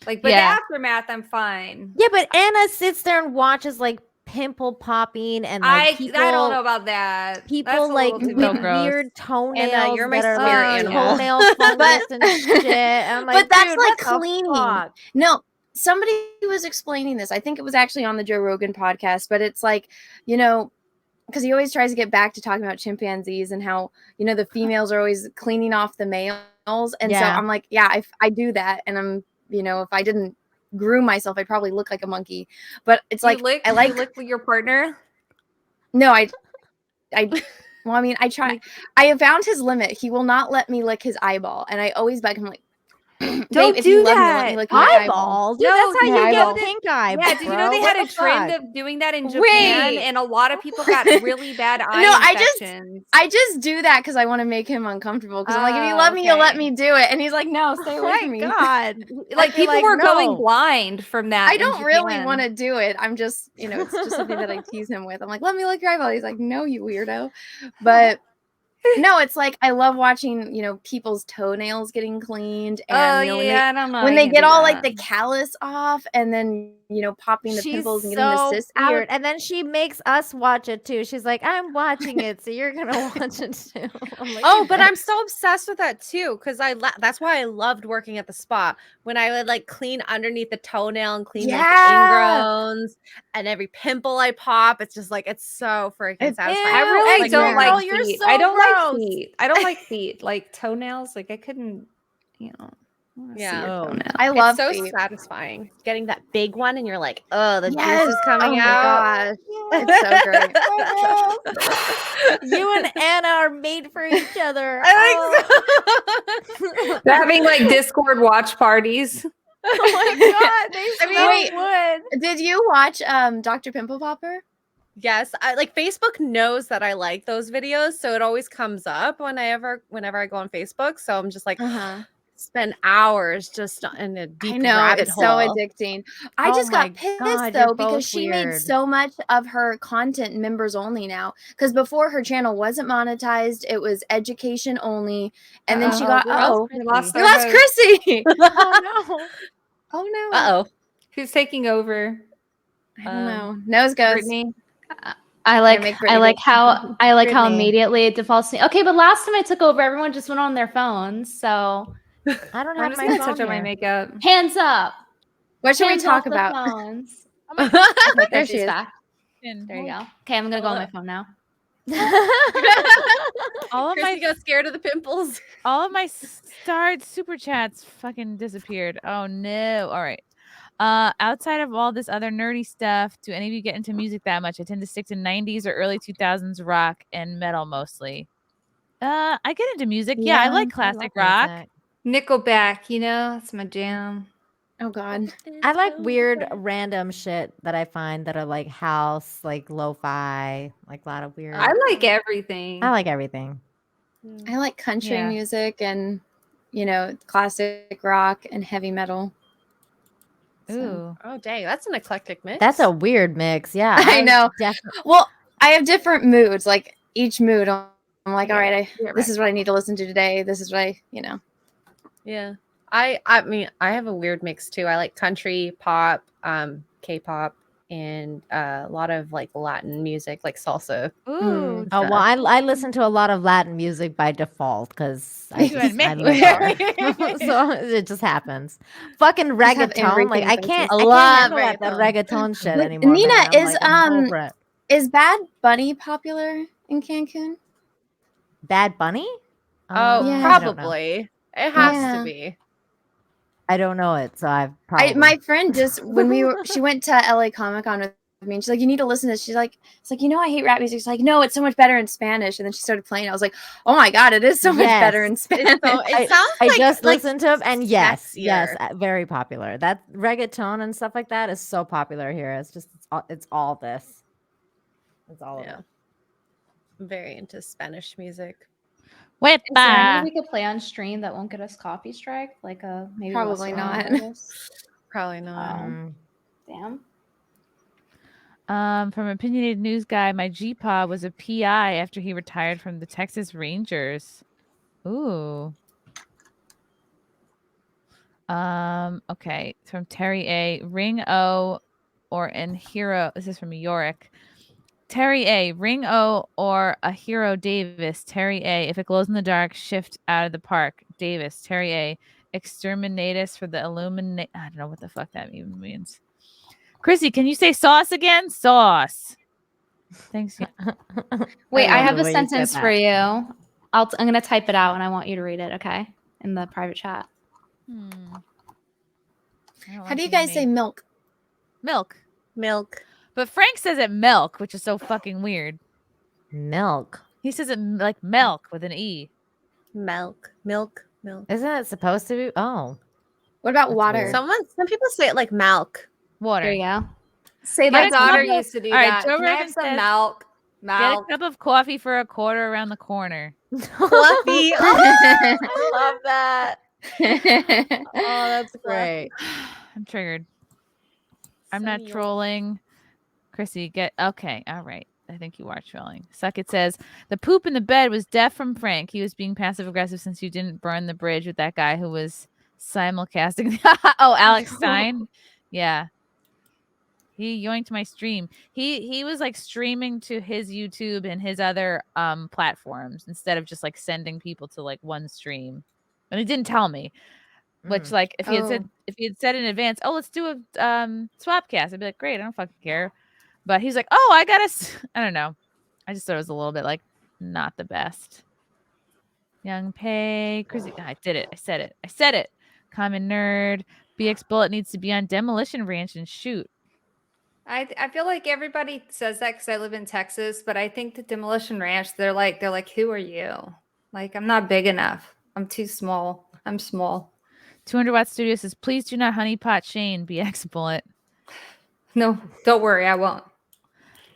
Like, but Yeah. the aftermath, I'm fine. Yeah, but Anna sits there and watches like pimple popping and like people, I don't know about that. That's people a like little too with So much. gross. weird toenails. you're my that are, spirit like, animal. Toenail fungus and shit. I'm like, But that's dude, like what the cleaning. fuck? No, somebody was explaining this. I think it was actually on the Joe Rogan podcast, but it's like, you know, because he always tries to get back to talking about chimpanzees and how, you know, the females are always cleaning off the males. And so Yeah. I'm like, yeah, I do that. And I'm, you know, if I didn't groom myself, I'd probably look like a monkey. But it's like, I like, you lick with your partner. no, I, well, I mean, I try, I have found his limit. He will not let me lick his eyeball. And I always beg him, like, Don't babe, if do you love me, let that. me lick your eyeball. Eyeball, dude. No, That's how yeah, you eyeball. get pink eye. Yeah, did you know they bro? had What a the trend fuck? of doing that in Japan, Wait. and a lot of people got really bad eye No, infections. I just do that because I want to make him uncomfortable. Because I'm like, if you Oh, love me, you'll let okay. me do it. And he's like, no, stay away Oh from my me. god! Like people were no. going blind from that. I in don't really Japan. want to do it. I'm just, you know, it's just something that I tease him with. I'm like, let me lick your eyeball. He's like, no, you weirdo. But no, it's like I love watching, you know, people's toenails getting cleaned, and you know, yeah, I don't know. when I they can't get do all that. like the callus off, and then you know, popping the She's pimples and getting the so cysts out. weird. And then she makes us watch it too. She's like, I'm watching it, so you're gonna watch it too. I'm like, Oh, "You but bet." I'm so obsessed with that too because that's why I loved working at the spa when I would like clean underneath the toenail and clean like the Yeah. ingrowns and every pimple I pop. It's just like it's so freaking It's- satisfying. I really Like, don't girl, like you're feet. so I don't like gross. feet. I don't like feet. Like toenails. Like I couldn't, you know. I wanna see Yeah. your Oh. toenail. I love it's so feet. satisfying getting that big one and you're like, oh, the Yes. juice is coming Oh my out. gosh. It's so great. You and Anna are made for each other. They're having like Discord watch parties. Oh my god, they I mean, so wait. would. Did you watch Dr. Pimple Popper? Yes, I like Facebook knows that I like those videos, so it always comes up whenever I go on Facebook. So I'm just like, spend hours just in a deep I know, rabbit it's hole. so addicting. I Oh just my got pissed God, though you're because both she made weird. so much of her content members only now. Because before her channel wasn't monetized, it was education only, and then she got We lost we our lost host. Chrissy. Oh no. Oh no. Uh-oh. Who's taking over? I don't know. Nose goes. Brittany. I make like Brittany do it. how Brittany. immediately it defaults to me. Okay, but last time I took over, everyone just went on their phones. So I don't I'm have just my gonna phone touch on my here. makeup. Hands up. What should we Hands talk off the about? phones. Oh my Okay, There she Chrissy's is. back. There you go. Okay, I'm gonna go on my phone now. all of my Chrissy got scared of the pimples. all of my starred super chats fucking disappeared. Oh no. All right. Outside of all this other nerdy stuff, do any of you get into music that much? I tend to stick to 90s or early 2000s rock and metal mostly. I get into music. Yeah, I like classic rock. Nickelback, you know, that's my jam. Oh God. I like weird random shit that I find that are like house, like lo-fi, like a lot of weird. I like everything. I like everything. I like country Yeah. music and, you know, classic rock and heavy metal. Ooh. Oh dang, that's an eclectic mix. That's a weird mix. Yeah, I know. Definitely. Well, I have different moods. Like each mood, I'm like, all right, Yeah, this is what I need to listen to today. This is what I, you know. Yeah. I mean, I have a weird mix too. I like country, pop, K-pop, and a lot of like Latin music, like salsa. Ooh. Oh well, I listen to a lot of Latin music by default because I You and just, I me. live there. So it just happens. Fucking have reggaeton, like I everything can't, I I love can't handle that reggaeton shit Wait, anymore. Nina, man. I'm like, I'm over it. is Bad Bunny popular in Cancun? Bad Bunny? Oh, Yeah. I don't know. probably. It has Yeah. to be. I don't know it, so I've probably. My friend just when she went to LA Comic Con with me, and she's like, "You need to listen to this." She's like, "It's like, you know, I hate rap music." She's like, "No, it's so much better in Spanish." And then she started playing. I was like, "Oh my God, it is so much better in Spanish." It sounds I like just listened to him, and yes, sexier. very popular. That reggaeton and stuff like that is so popular here. It's just it's all this. It's all of it. I'm very into Spanish music. Is there any we could play on stream that won't get us copy strike? Like maybe Probably Western not. artist? Probably not. Damn. From Opinionated News Guy, my G-Paw was a PI after he retired from the Texas Rangers. Ooh. Okay. From Terry A. Ring O or an hero. This is from Yorick. Terry A. Ring O or a hero Davis. Terry A. If it glows in the dark, shift out of the park. Davis. Terry A. Exterminatus for the illuminate. I don't know what the fuck that even means. Chrissy, can you say sauce again? Sauce. Thanks. Wait, I have a the way you said sentence that. for you. I'm gonna type it out and I want you to read it, okay? In the private chat. How do you guys say milk? Milk. Milk. But Frank says it milk, which is so fucking weird. Milk. He says it like milk with an E. Milk. Milk. Milk. Isn't it supposed to be? Oh. What about That's water? weird. Some people say it like milk. Water. There you go. Say Get my a daughter cup of- used to do All right, that. Joe Can I have Rogan some says- milk? Get a Milk. cup of coffee for a quarter around the corner. Fluffy. I love that. Oh, that's great. I'm triggered. I'm not trolling. Chrissy, get okay. All right. I think you are trolling. Suckett says the poop in the bed was deaf from Frank. He was being passive aggressive since you didn't burn the bridge with that guy who was simulcasting. Oh, Alex Stein. Yeah. He yoinked my stream. He was like streaming to his YouTube and his other platforms instead of just like sending people to like one stream. And he didn't tell me. Which like if he had said in advance, oh, let's do a swapcast, I'd be like, great, I don't fucking care. But he's like, oh, I don't know. I just thought it was a little bit like not the best. Young Pay, Chrissy, I did it. I said it. Common Nerd, BX Bullet needs to be on Demolition Ranch and shoot. I feel like everybody says that because I live in Texas, but I think the Demolition Ranch, they're like, who are you? Like, I'm not big enough. I'm too small. I'm small. 200 Watt Studio says, please do not honeypot Shane, BX Bullet. No, don't worry, I won't.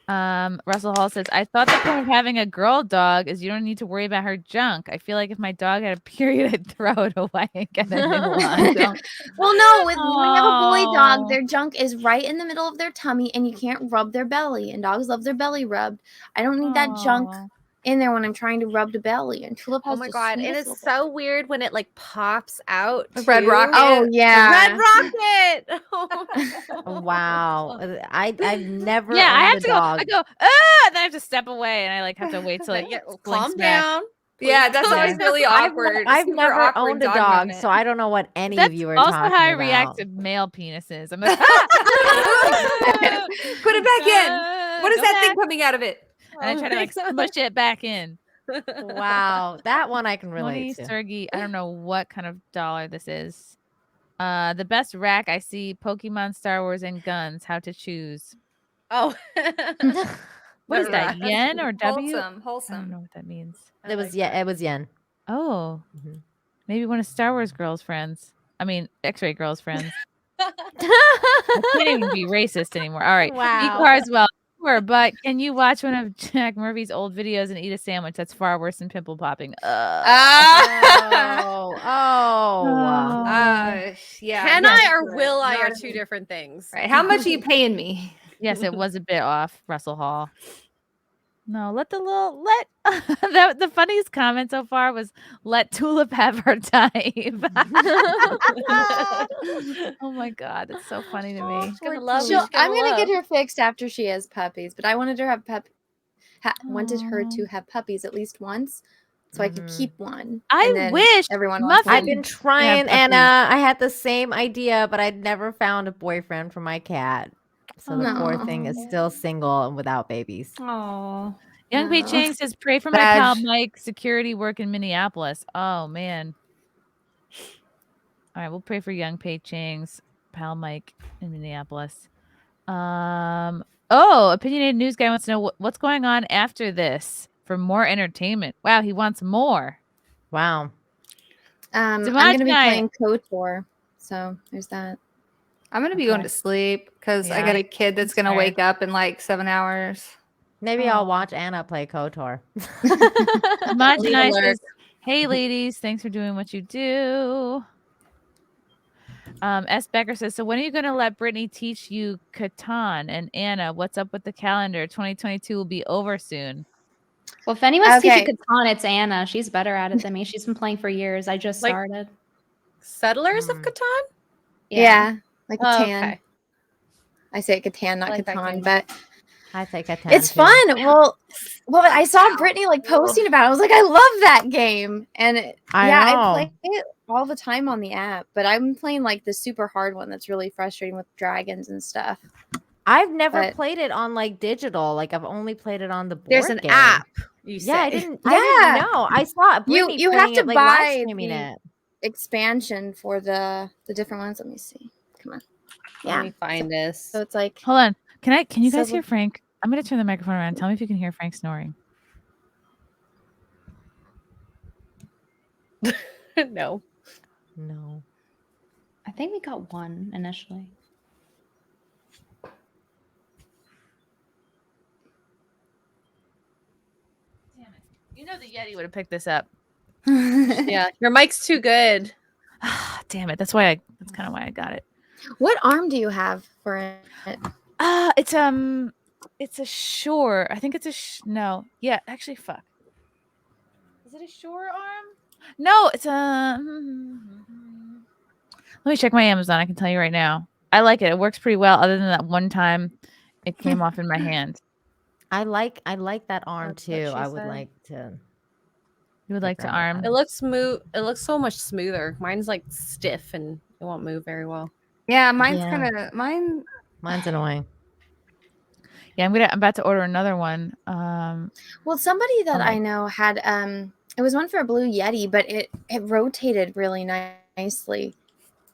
Russell Hall says, I thought the point of having a girl dog is you don't need to worry about her junk. I feel like if my dog had a period, I'd throw it away and get a new one. So- Well, no, when you have a boy Aw. dog, their junk is right in the middle of their tummy and you can't rub their belly. And dogs love their belly rubbed. I don't need that junk Aw. in there when I'm trying to rub the belly. And Tulip has Oh my the god, it sweetest is little- so weird when it like pops out. Red too. Rocket. Oh, yeah. Red Rocket. Wow. I've never Yeah, I owned have a to dog. go. I go, and then I have to step away, and I like have to wait till it Yeah, blinks calm back. down. Yeah, that's always really awkward. I've Super never awkward owned a dog, moment. so I don't know what any That's of you are also talking how I about. react to male penises. I'm like, Put it back in. What is go that thing back. coming out of it? And I try to like smush it back in. Wow, that one I can Tony relate to. Sergey, I don't know what kind of dollar this is. The best rack I see: Pokemon, Star Wars, and guns. How to choose? Oh, What is that? Yen or W? Wholesome, I don't wholesome. know what that means. It was it was yen. Oh, maybe one of Star Wars girls' friends. I mean, X-ray girls' friends. I can't even be racist anymore. All right, Wow. Carswell. Sure, but can you watch one of Jack Murphy's old videos and eat a sandwich? That's far worse than pimple popping. Yeah. Can yes, I or right. will I are Not two different things. Right. How much are you paying me? Yes, it was a bit off, Russell Hall. No, let the funniest comment so far was let Tulip have her time. Oh my god, it's so funny to me. She's gonna love. I'm gonna get her fixed after she has puppies, but I wanted her to have wanted her to have puppies at least once, so I could keep one. I and then wish everyone Muffin- else. I've been trying, and I had the same idea, but I'd never found a boyfriend for my cat. So the poor thing is still single and without babies. Oh. Young Pei Chang says, pray for my pal Mike, security work in Minneapolis. Oh, man. All right, we'll pray for Young Pei Chang's pal Mike in Minneapolis. Opinionated News Guy wants to know what's going on after this for more entertainment. Wow, he wants more. Wow. I'm going to be playing KOTOR, so there's that. I'm going to be going to sleep because I got a kid that's going to wake up in like 7 hours. Maybe I'll watch Anna play KOTOR. Homogenized says, hey, ladies, thanks for doing what you do. S. Becker says, so when are you going to let Brittany teach you Catan? And Anna, what's up with the calendar? 2022 will be over soon. Well, if anyone's teaching Catan, it's Anna. She's better at it than me. She's been playing for years. I just started. Settlers of Catan? Yeah, like Catan. Okay. I say Catan, not like that Catan, game. but I say Catan. it's too. fun. Well, I saw Brittany like posting about it. I was like, I love that game, and I play it all the time on the app. But I'm playing like the super hard one that's really frustrating with dragons and stuff. I've never played it on like digital. Like I've only played it on the board There's an game. app. You Yeah, I say. didn't know. I saw Brittany You have playing to it, like, live buy streaming the it. expansion for the different ones. Let me see. Come on. Let me find this. So it's like, Hold on. Can you guys So- hear Frank? I'm going to turn the microphone around. Tell me if you can hear Frank snoring. No. No. I think we got one initially. You know the Yeti would have picked this up. Yeah, your mic's too good. Damn it. That's kind of why I got it. what arm do you have for it? It's a Shore. I think it's a no. Yeah, actually, fuck. Is it a Shore arm? No, it's a. Let me check my Amazon. I can tell you right now. I like it. It works pretty well. Other than that one time, it came off in my hand. I like that arm That's what too. she I would said. like to. You would like to arm? It looks smooth. It looks so much smoother. Mine's like stiff and it won't move very well. Yeah, mine's Yeah. kind of Mine's annoying. Yeah, I'm about to order another one. Well, somebody that I know had it was one for a Blue Yeti, but it rotated really nicely.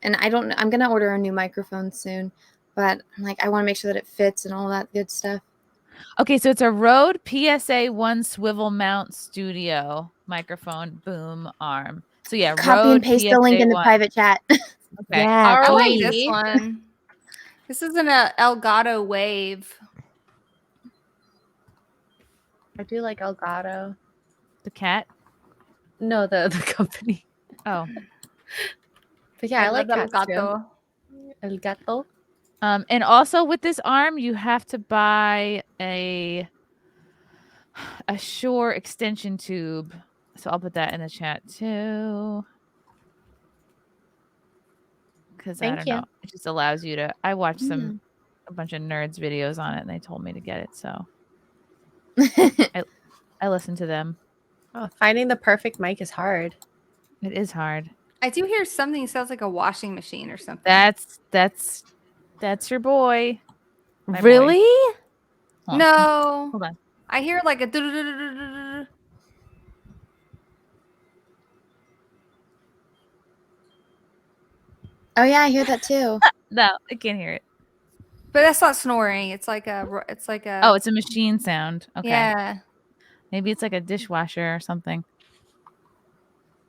And I'm gonna order a new microphone soon, but I'm like, I want to make sure that it fits and all that good stuff. Okay, so it's a Rode PSA 1 swivel mount studio microphone boom arm. So yeah, Copy Rode and paste the link in the PSA1. private chat. Okay. Yeah, I like please. this one. This is an Elgato Wave. I do like Elgato. The cat? No, the company. Oh. But yeah, I like love cats too. Elgato. El gato. And also with this arm, you have to buy a Shure extension tube. So I'll put that in the chat too. Because I Thank don't you. know. It just allows you to. I watched a bunch of nerds videos on it and they told me to get it. So I listened to them. Oh, finding the perfect mic is hard. It is hard. I do hear something sounds like a washing machine or something. That's your boy. My boy. Really? Hold on. No. Hold on. I hear like a. Oh yeah, I hear that too. No, I can't hear it. But that's not snoring. It's like a. It's like a. Oh, it's a machine sound. Okay. Yeah. Maybe it's like a dishwasher or something.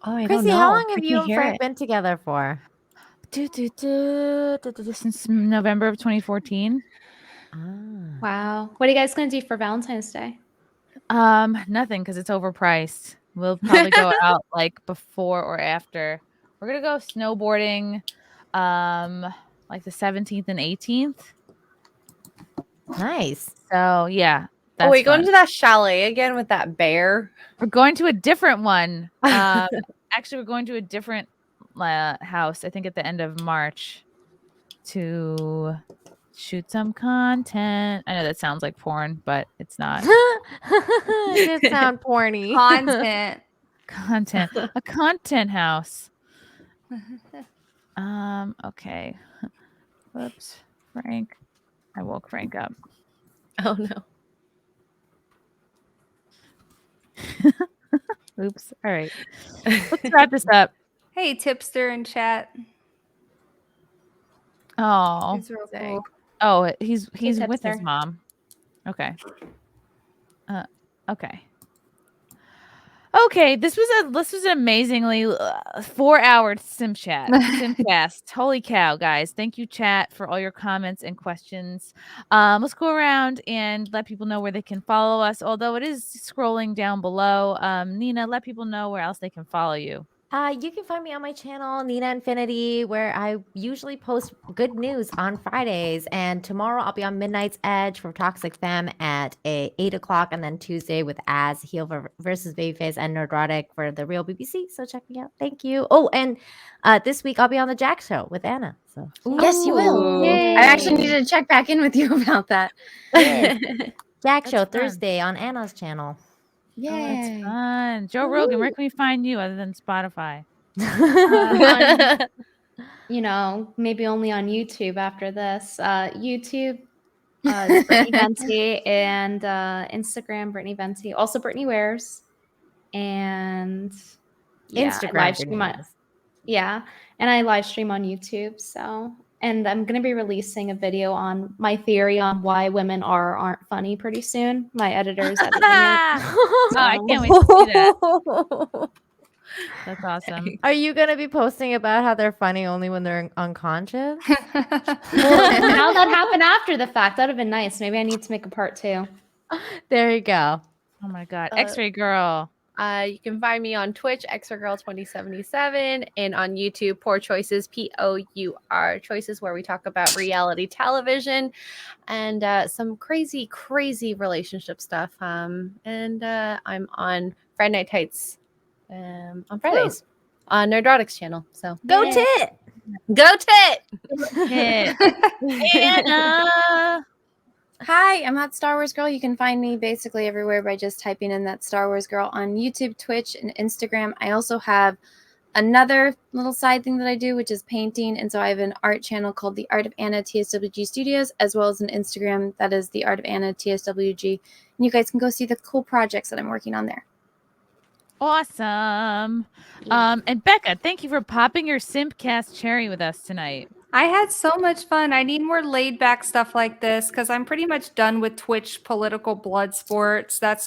Oh, I don't Chrissy, know. how long I have you can and hear Frank it. been together for? Since November of 2014. Wow. What are you guys gonna do for Valentine's Day? Nothing because it's overpriced. We'll probably go out like before or after. We're gonna go snowboarding, like the 17th and 18th. Nice. So yeah. Oh, we going fun. to that chalet again with that bear? We're going to a different one. Actually, we're going to a different house. I think at the end of March to shoot some content. I know that sounds like porn, but it's not. It did sound porny. Content. A content house. Okay. Whoops. Frank. I woke Frank up. Oh no. Oops. All right. Let's wrap this up. Hey, tipster in chat. Oh. He's real cool. Oh, he's with his tipster. mom. Okay. Okay. Okay, this was an amazingly 4-hour sim chat, simcast. Holy cow, guys! Thank you, chat, for all your comments and questions. Let's go around and let people know where they can follow us. Although it is scrolling down below. Nina, let people know where else they can follow you. You can find me on my channel, Nina Infinity, where I usually post good news on Fridays. And tomorrow I'll be on Midnight's Edge for Toxic Femme at 8 o'clock, and then Tuesday with Az, Heel versus Babyface, and Nerdrotic for the Real BBC. So check me out. Thank you. Oh, and this week I'll be on the Jack Show with Anna. So Yes, you will. Yay. I actually needed to check back in with you about that. Jack Show fun. Thursday on Anna's channel. Oh, that's fun. Joe Rogan, where can we find you other than Spotify? Maybe only on YouTube after this. YouTube, Brittany Venti, and Instagram, Brittany Venti. Also, Brittany Wears, and Instagram, I live stream Brittany on, Wears. and I live stream on YouTube. So, and I'm gonna be releasing a video on my theory on why women aren't funny pretty soon. My editor's editing it. Oh, I can't wait to see that. That's awesome. Are you going to be posting about how they're funny only when they're unconscious? Well, now that happened after the fact. That would have been nice. Maybe I need to make a part 2. There you go. Oh my God. X-Ray Girl. You can find me on Twitch, XRayGirl2077, and on YouTube, Poor Choices, POUR Choices, where we talk about reality television and some crazy, crazy relationship stuff. And I'm on Friday Night Tights on Fridays on Nerdrotic's channel. So Go Tit! Go Tit! Anna. Hi, I'm Hot Star Wars Girl. You can find me basically everywhere by just typing in that Star Wars Girl on YouTube, Twitch, and Instagram. I also have another little side thing that I do, which is painting. And so I have an art channel called The Art of Anna TSWG Studios, as well as an Instagram that is The Art of Anna TSWG. And you guys can go see the cool projects that I'm working on there. Awesome. And Becca, thank you for popping your SimpCast cherry with us tonight. I had so much fun. I need more laid back stuff like this because I'm pretty much done with Twitch political blood sports. That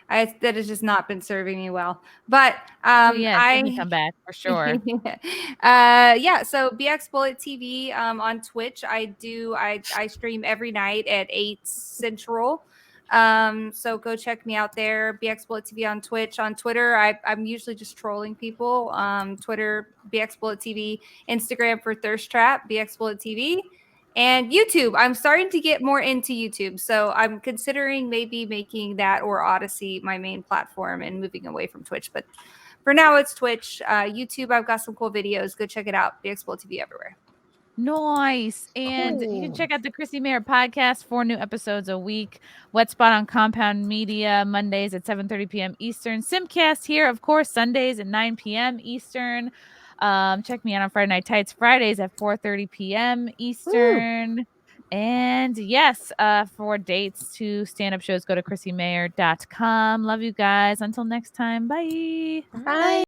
has just not been serving me well. But I can come back for sure. So BXBulletTV on Twitch. I stream every night at 8 Central. So go check me out there. BXBulletTV on Twitch. On Twitter, I'm usually just trolling people. Twitter, BXBulletTV. Instagram for Thirst Trap, BXBulletTV. And YouTube. I'm starting to get more into YouTube. So I'm considering maybe making that or Odyssey my main platform and moving away from Twitch. But for now, it's Twitch. YouTube, I've got some cool videos. Go check it out. BXBulletTV everywhere. Nice. And you can Cool. check out the Chrissie Mayr podcast, 4 new episodes a week. Wet Spot on Compound Media, Mondays at 7:30 p.m. Eastern. SimpCast here, of course, Sundays at 9 p.m. Eastern. Check me out on Friday Night Tights, Fridays at 4:30 p.m. Eastern. And yes, for dates to stand-up shows, go to ChrissyMayer.com. Love you guys. Until next time. Bye. Bye.